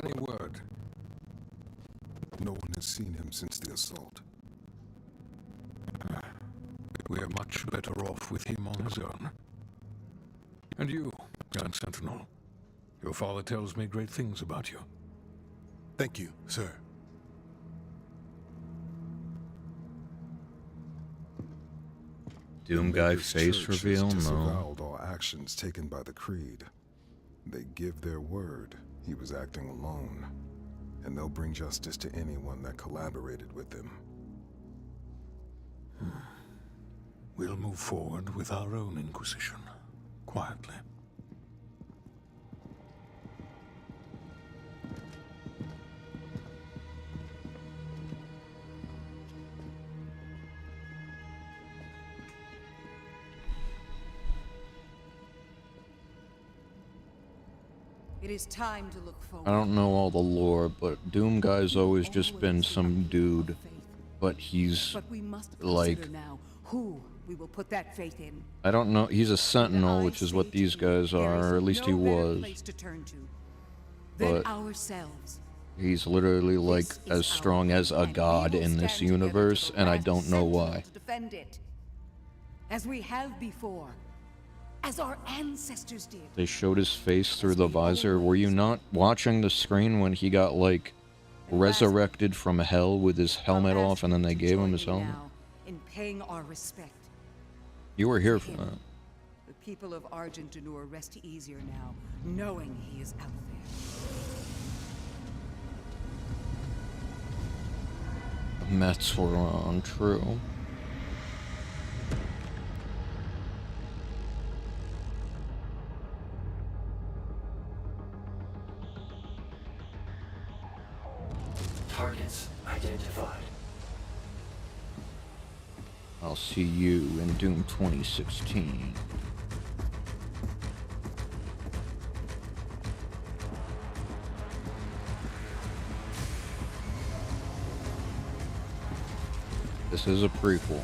Speaker 5: Any word? No one has seen him since the assault.
Speaker 6: We're much better off with him on his own. And you, young Sentinel. Your father tells me great things about you.
Speaker 5: Thank you, sir.
Speaker 1: Doom guy face reveal? No.
Speaker 5: Disavowed all actions taken by the Creed. They give their word he was acting alone, and they'll bring justice to anyone that collaborated with them.
Speaker 6: We'll move forward with our own Inquisition, quietly.
Speaker 15: It is time to look forward.
Speaker 1: I don't know all the lore, but Doom guy's always just been some dude. But he's like,
Speaker 15: now who we will put that faith in.
Speaker 1: I don't know, he's a sentinel, which is what these guys are, or at least he was. But he's literally like as strong as a god in this universe, and I don't know why.
Speaker 15: Defend it, as we have before. As our ancestors did.
Speaker 1: They showed his face through the visor. Were you not watching the screen when he got, like, resurrected from hell with his helmet off, and then they gave him his helmet?
Speaker 15: In paying our respect.
Speaker 1: You were here for that.
Speaker 15: The people of Argentanur rest easier now, knowing he is out there.
Speaker 1: meths were on, true.
Speaker 2: Targets identified.
Speaker 1: I'll see you in Doom 2016. This is a prequel.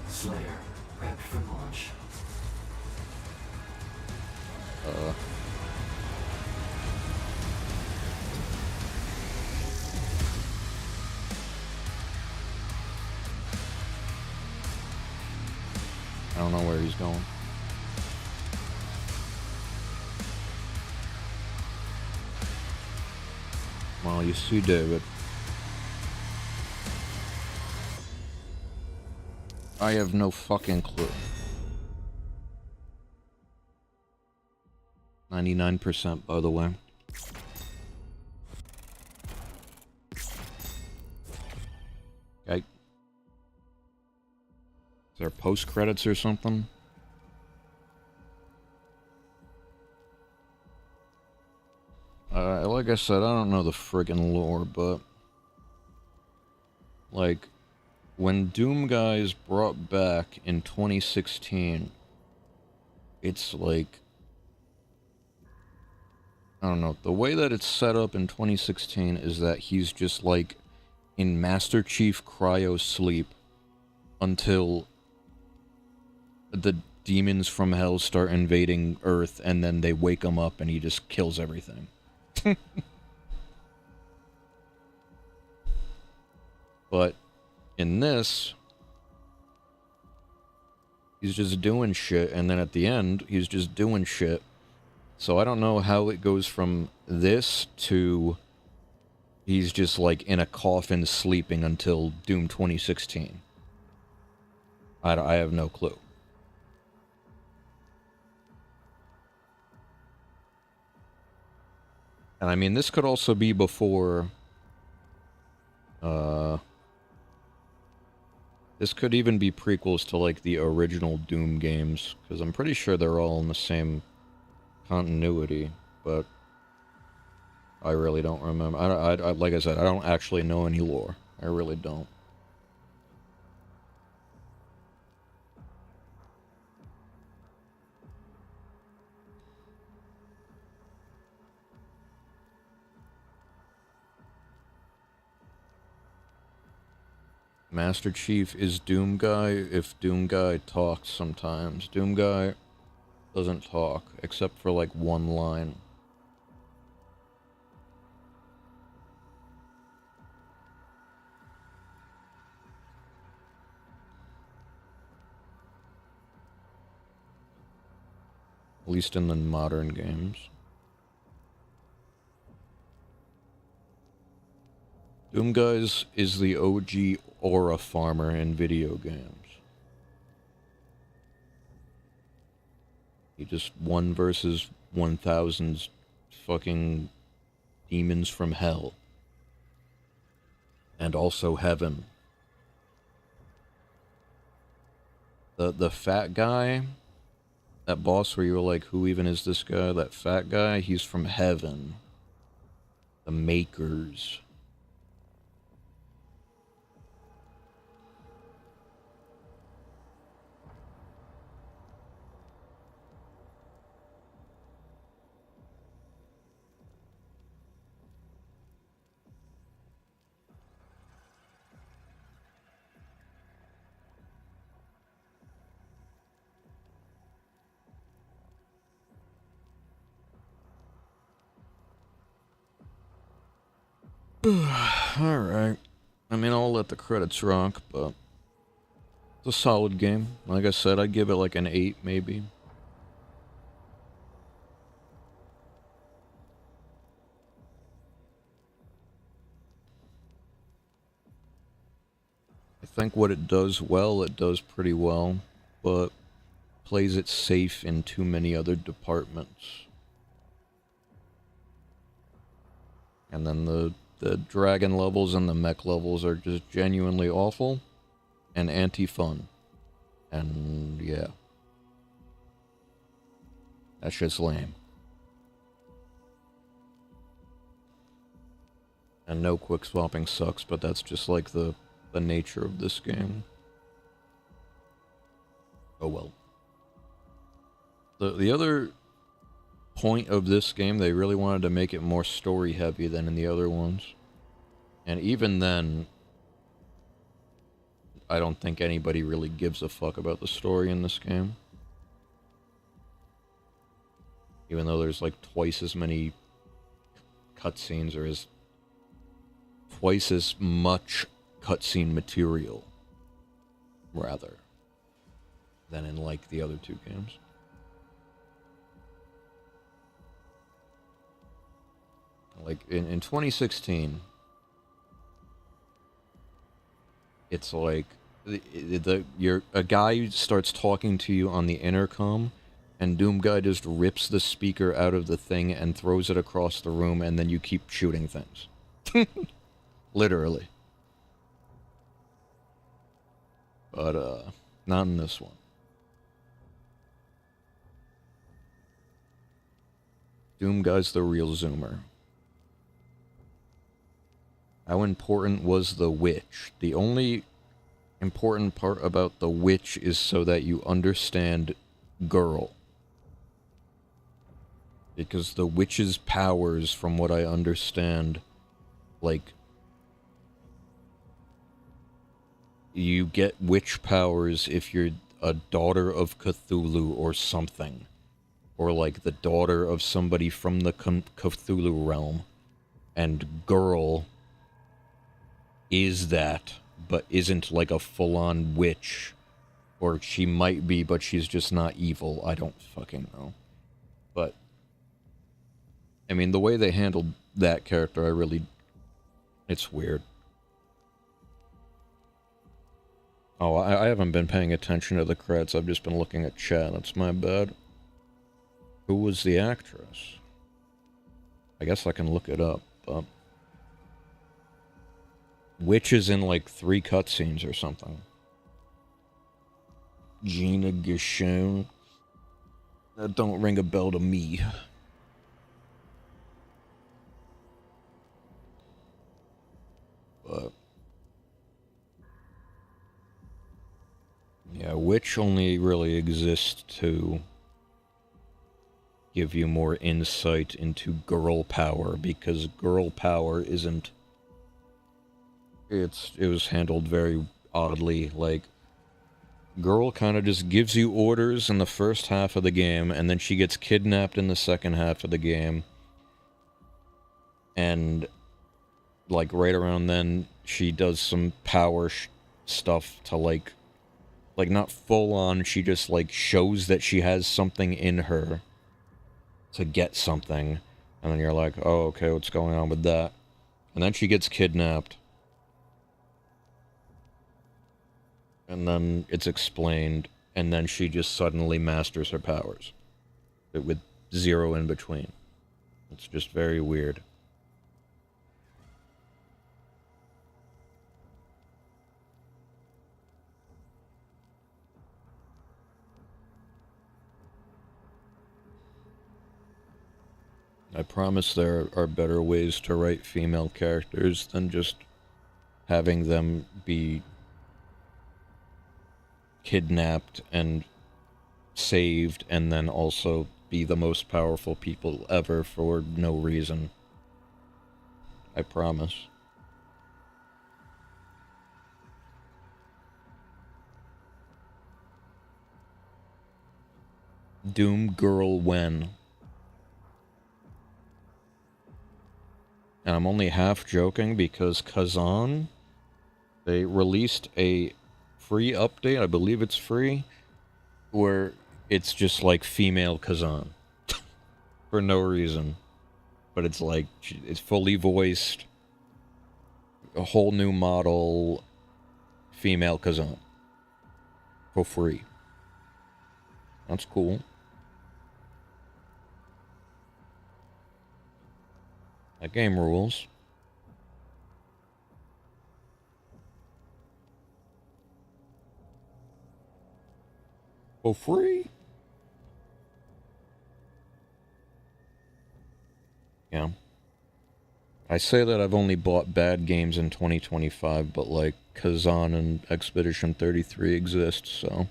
Speaker 2: Slayer, prepped for launch.
Speaker 1: I don't know where he's going. Well, you see David. I have no fucking clue. 99%, by the way. Okay. Is there post-credits or something? Like I said, I don't know the friggin' lore, but... like, when Doom Guys brought back in 2016, it's like... I don't know, the way that it's set up in 2016 is that he's just like in Master Chief cryo sleep until the demons from hell start invading Earth, and then they wake him up and he just kills everything. But in this, he's just doing shit, and then at the end, he's just doing shit. So I don't know how it goes from this to he's just like in a coffin sleeping until Doom 2016. I have no clue. And I mean, this could also be before... this could even be prequels to like the original Doom games, because I'm pretty sure they're all in the same continuity, but I really don't remember. I like I said, I don't actually know any lore. I really don't. Master Chief is Doom Guy if Doom Guy talks sometimes. Doom Guy doesn't talk, except for like one line. At least in the modern games. Doom Guys is the OG aura farmer in video games. He just 1 versus 1,000 fucking demons from hell. And also heaven. The fat guy, that boss where you were like, who even is this guy? That fat guy, he's from heaven. The Makers. Alright. I mean, I'll let the credits rock, but it's a solid game. Like I said, I'd give it like an 8, maybe. I think what it does well, it does pretty well, but plays it safe in too many other departments. And then the dragon levels and the mech levels are just genuinely awful and anti-fun. And yeah. That's just lame. And no quick swapping sucks, but that's just like the nature of this game. Oh well. The other point of this game, they really wanted to make it more story heavy than in the other ones. And even then, I don't think anybody really gives a fuck about the story in this game. Even though there's like twice as many cutscenes, or twice as much cutscene material, rather, than in like the other two games. Like in 2016, it's like a guy starts talking to you on the intercom, and Doom Guy just rips the speaker out of the thing and throws it across the room, and then you keep shooting things. Literally. But not in this one. Doom Guy's the real zoomer. How important was the witch? The only important part about the witch is so that you understand girl. Because the witch's powers, from what I understand, like, you get witch powers if you're a daughter of Cthulhu or something. Or like the daughter of somebody from the Cthulhu realm. And girl is that, but isn't like a full-on witch. Or she might be, but she's just not evil. I don't fucking know. But, I mean, the way they handled that character, it's weird. Oh, I haven't been paying attention to the credits. I've just been looking at chat. That's my bad. Who was the actress? I guess I can look it up, but... Witch is in like 3 cutscenes or something. Gina Gershon. That don't ring a bell to me. But... yeah, Witch only really exists to give you more insight into girl power, because girl power isn't... It was handled very oddly. Like, girl kind of just gives you orders in the first half of the game, and then she gets kidnapped in the second half of the game. And, like, right around then, she does some power stuff to, like, not full on, she just, like, shows that she has something in her to get something. And then you're like, oh, okay, what's going on with that? And then she gets kidnapped. And then it's explained, and then she just suddenly masters her powers. With 0 in between. It's just very weird. I promise there are better ways to write female characters than just having them be kidnapped and saved, and then also be the most powerful people ever for no reason. I promise. Doom Girl when? And I'm only half joking because Kazan, they released a free update, I believe it's free, where it's just like female Kazan. For no reason. But it's like, it's fully voiced, a whole new model, female Kazan. For free. That's cool. That game rules. For free? Yeah. I say that I've only bought bad games in 2025, but like Kazan and Expedition 33 exist, so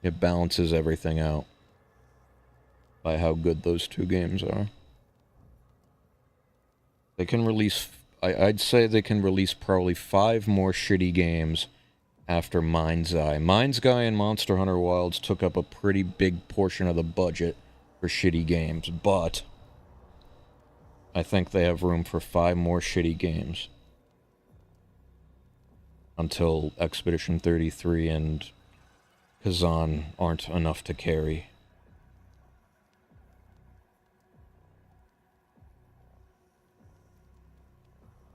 Speaker 1: it balances everything out by how good those two games are. They can release, I'd say they can release probably 5 more shitty games after Mind's Eye. Mind's Eye and Monster Hunter Wilds took up a pretty big portion of the budget for shitty games, but I think they have room for 5 more shitty games until Expedition 33 and Kazan aren't enough to carry.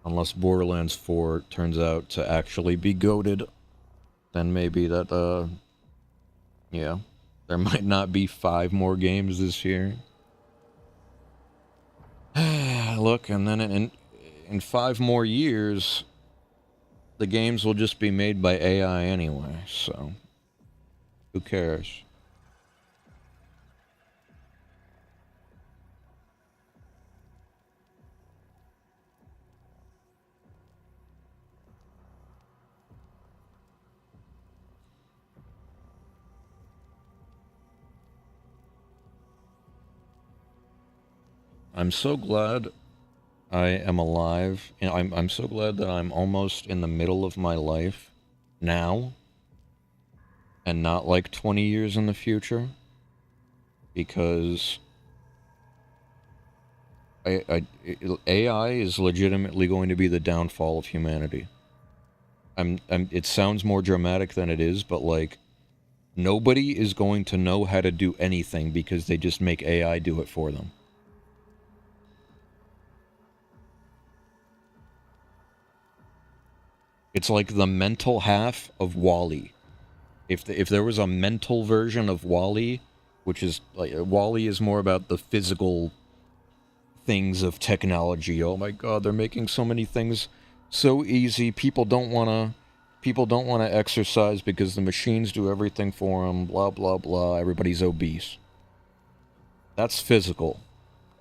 Speaker 1: Unless Borderlands 4 turns out to actually be goated, then maybe that, yeah, there might not be 5 more games this year. Look, and then in 5 more years, the games will just be made by AI anyway, so who cares? I'm so glad I am alive. You know, I'm so glad that I'm almost in the middle of my life now and not like 20 years in the future, because AI is legitimately going to be the downfall of humanity. It sounds more dramatic than it is, but like nobody is going to know how to do anything because they just make AI do it for them. It's like the mental half of WALL-E. If there was a mental version of WALL-E, which is like WALL-E is more about the physical things of technology. Oh my God, they're making so many things so easy. People don't want to exercise because the machines do everything for them. Blah blah blah. Everybody's obese. That's physical.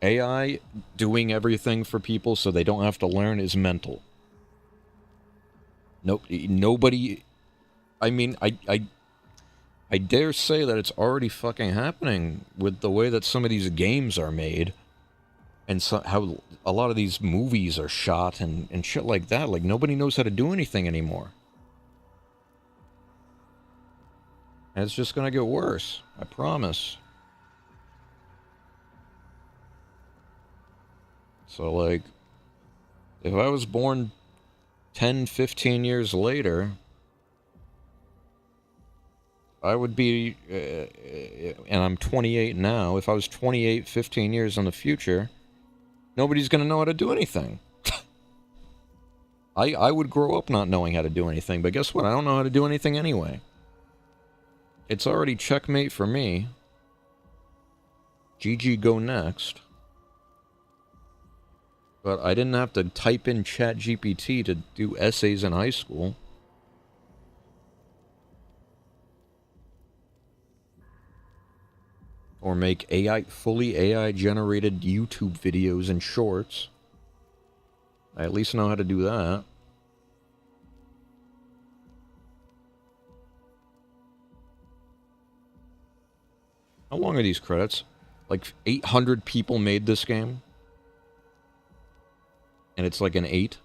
Speaker 1: AI doing everything for people so they don't have to learn is mental. Nobody. I mean, I dare say that it's already fucking happening with the way that some of these games are made, and so, how a lot of these movies are shot and shit like that. Like, nobody knows how to do anything anymore. And it's just gonna get worse. I promise. So, like, if I was born 10, 15 years later, I would be, and I'm 28 now, if I was 28, 15 years in the future, nobody's going to know how to do anything. I would grow up not knowing how to do anything, but guess what? I don't know how to do anything anyway. It's already checkmate for me. GG, go next. But I didn't have to type in ChatGPT to do essays in high school. Or make fully AI-generated YouTube videos and shorts. I at least know how to do that. How long are these credits? Like 800 people made this game? And it's like an 8?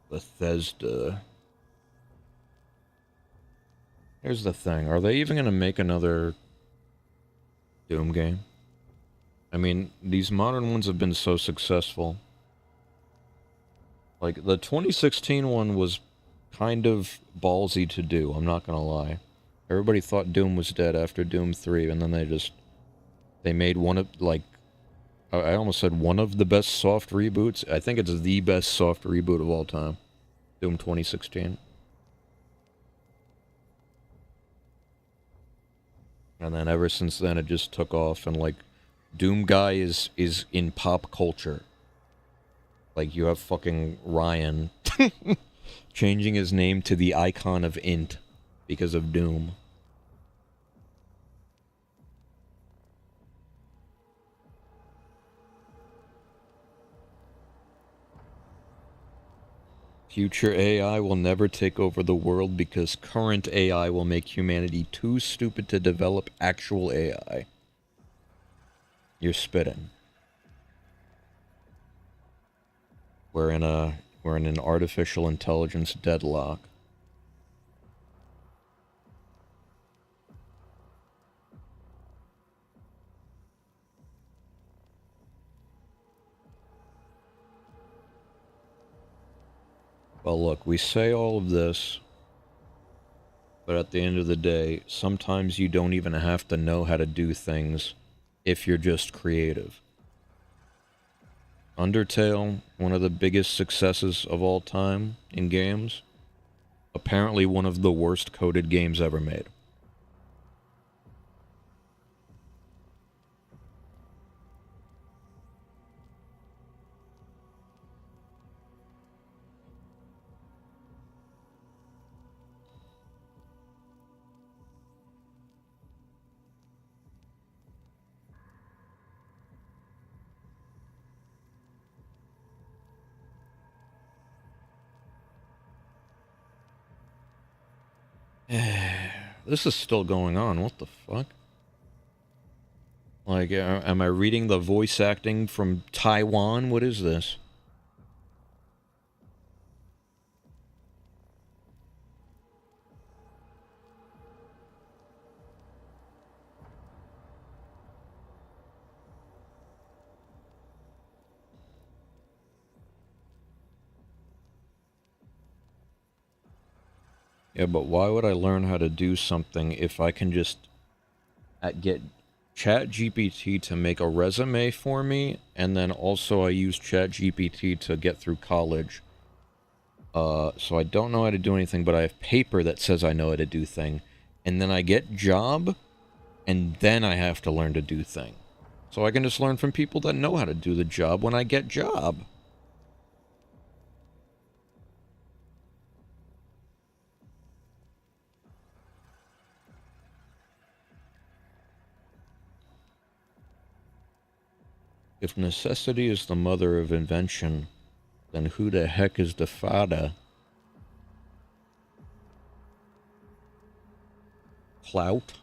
Speaker 1: Bethesda. Here's the thing. Are they even going to make another Doom game? I mean, these modern ones have been so successful. Like, the 2016 one was kind of ballsy to do, I'm not going to lie. Everybody thought Doom was dead after Doom 3, and then they made one of, like, I almost said one of the best soft reboots. I think it's the best soft reboot of all time. Doom 2016. And then ever since then, it just took off, and, like, Doom Guy is in pop culture. Like, you have fucking Ryan changing his name to the icon of int because of Doom. Future AI will never take over the world because current AI will make humanity too stupid to develop actual AI. You're spitting. We're in an artificial intelligence deadlock. Well, look, we say all of this, but at the end of the day, sometimes you don't even have to know how to do things if you're just creative. Undertale, one of the biggest successes of all time in games, apparently one of the worst coded games ever made. This is still going on. What the fuck? Like, am I reading the voice acting from Taiwan? What is this? Yeah, but why would I learn how to do something if I can just get ChatGPT to make a resume for me, and then also I use ChatGPT to get through college. So I don't know how to do anything, but I have paper that says I know how to do thing, and then I get job, and then I have to learn to do thing. So I can just learn from people that know how to do the job when I get job. If necessity is the mother of invention, then who the heck is the father? Clout?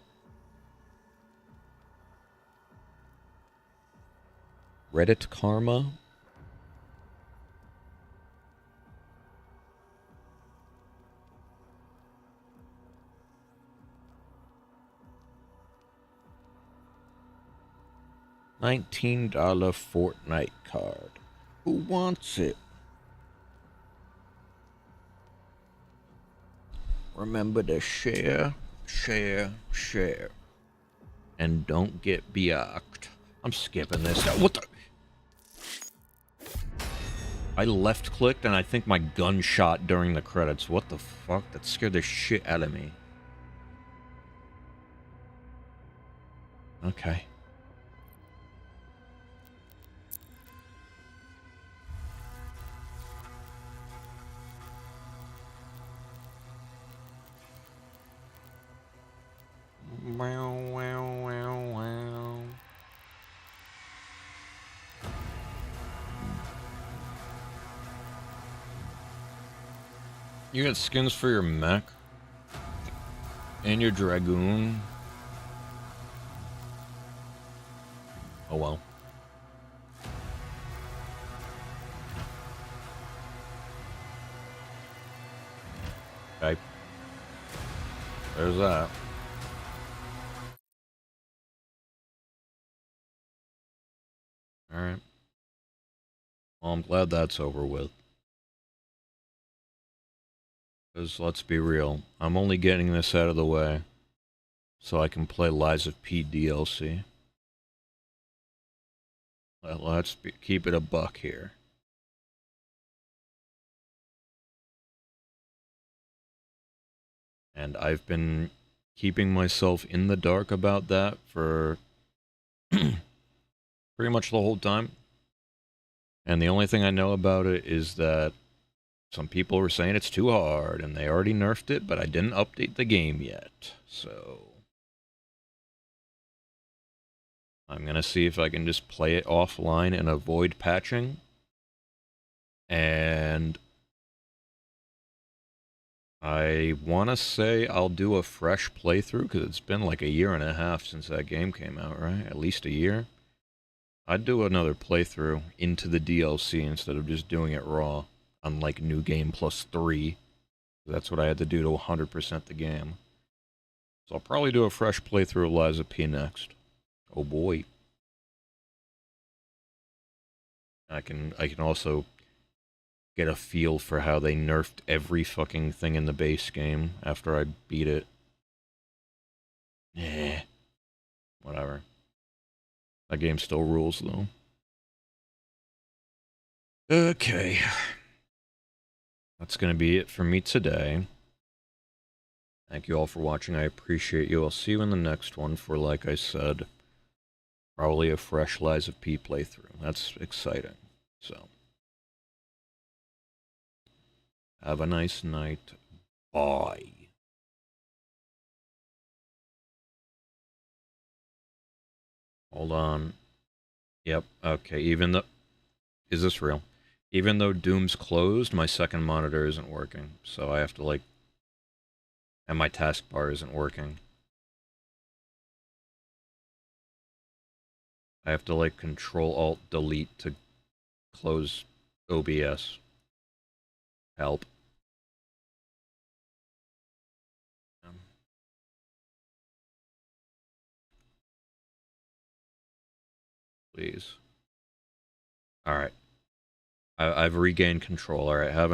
Speaker 1: Reddit karma? $19 Fortnite card. Who wants it? Remember to share, share, share. And don't get beyoked. I'm skipping this. What the? I left clicked and I think my gun shot during the credits. What the fuck? That scared the shit out of me. Okay. Wow, wow, wow, wow. You got skins for your mech and your dragoon. Oh well. Okay. There's that. Alright. Well, I'm glad that's over with. Because let's be real, I'm only getting this out of the way so I can play Lies of P DLC. Let's keep it a buck here. And I've been keeping myself in the dark about that for pretty much the whole time. And the only thing I know about it is that some people were saying it's too hard, and they already nerfed it, but I didn't update the game yet. So I'm going to see if I can just play it offline and avoid patching. And I want to say I'll do a fresh playthrough, because it's been like a year and a half since that game came out, right? At least a year. I'd do another playthrough into the DLC instead of just doing it raw, on like New Game Plus 3. That's what I had to do to 100% the game. So I'll probably do a fresh playthrough of Lies of P next. Oh boy. I can also get a feel for how they nerfed every fucking thing in the base game after I beat it. Yeah. Whatever. That game still rules, though. Okay. That's gonna be it for me today. Thank you all for watching. I appreciate you. I'll see you in the next one for, like I said, probably a fresh Lies of P playthrough. That's exciting. So, have a nice night. Bye. Hold on. Yep, okay, even though... Is this real? Even though Doom's closed, my second monitor isn't working. So I have to, like... And my taskbar isn't working. I have to, like, Control-Alt-Delete to close OBS. Help. Please. Alright. I've regained control. Alright, have a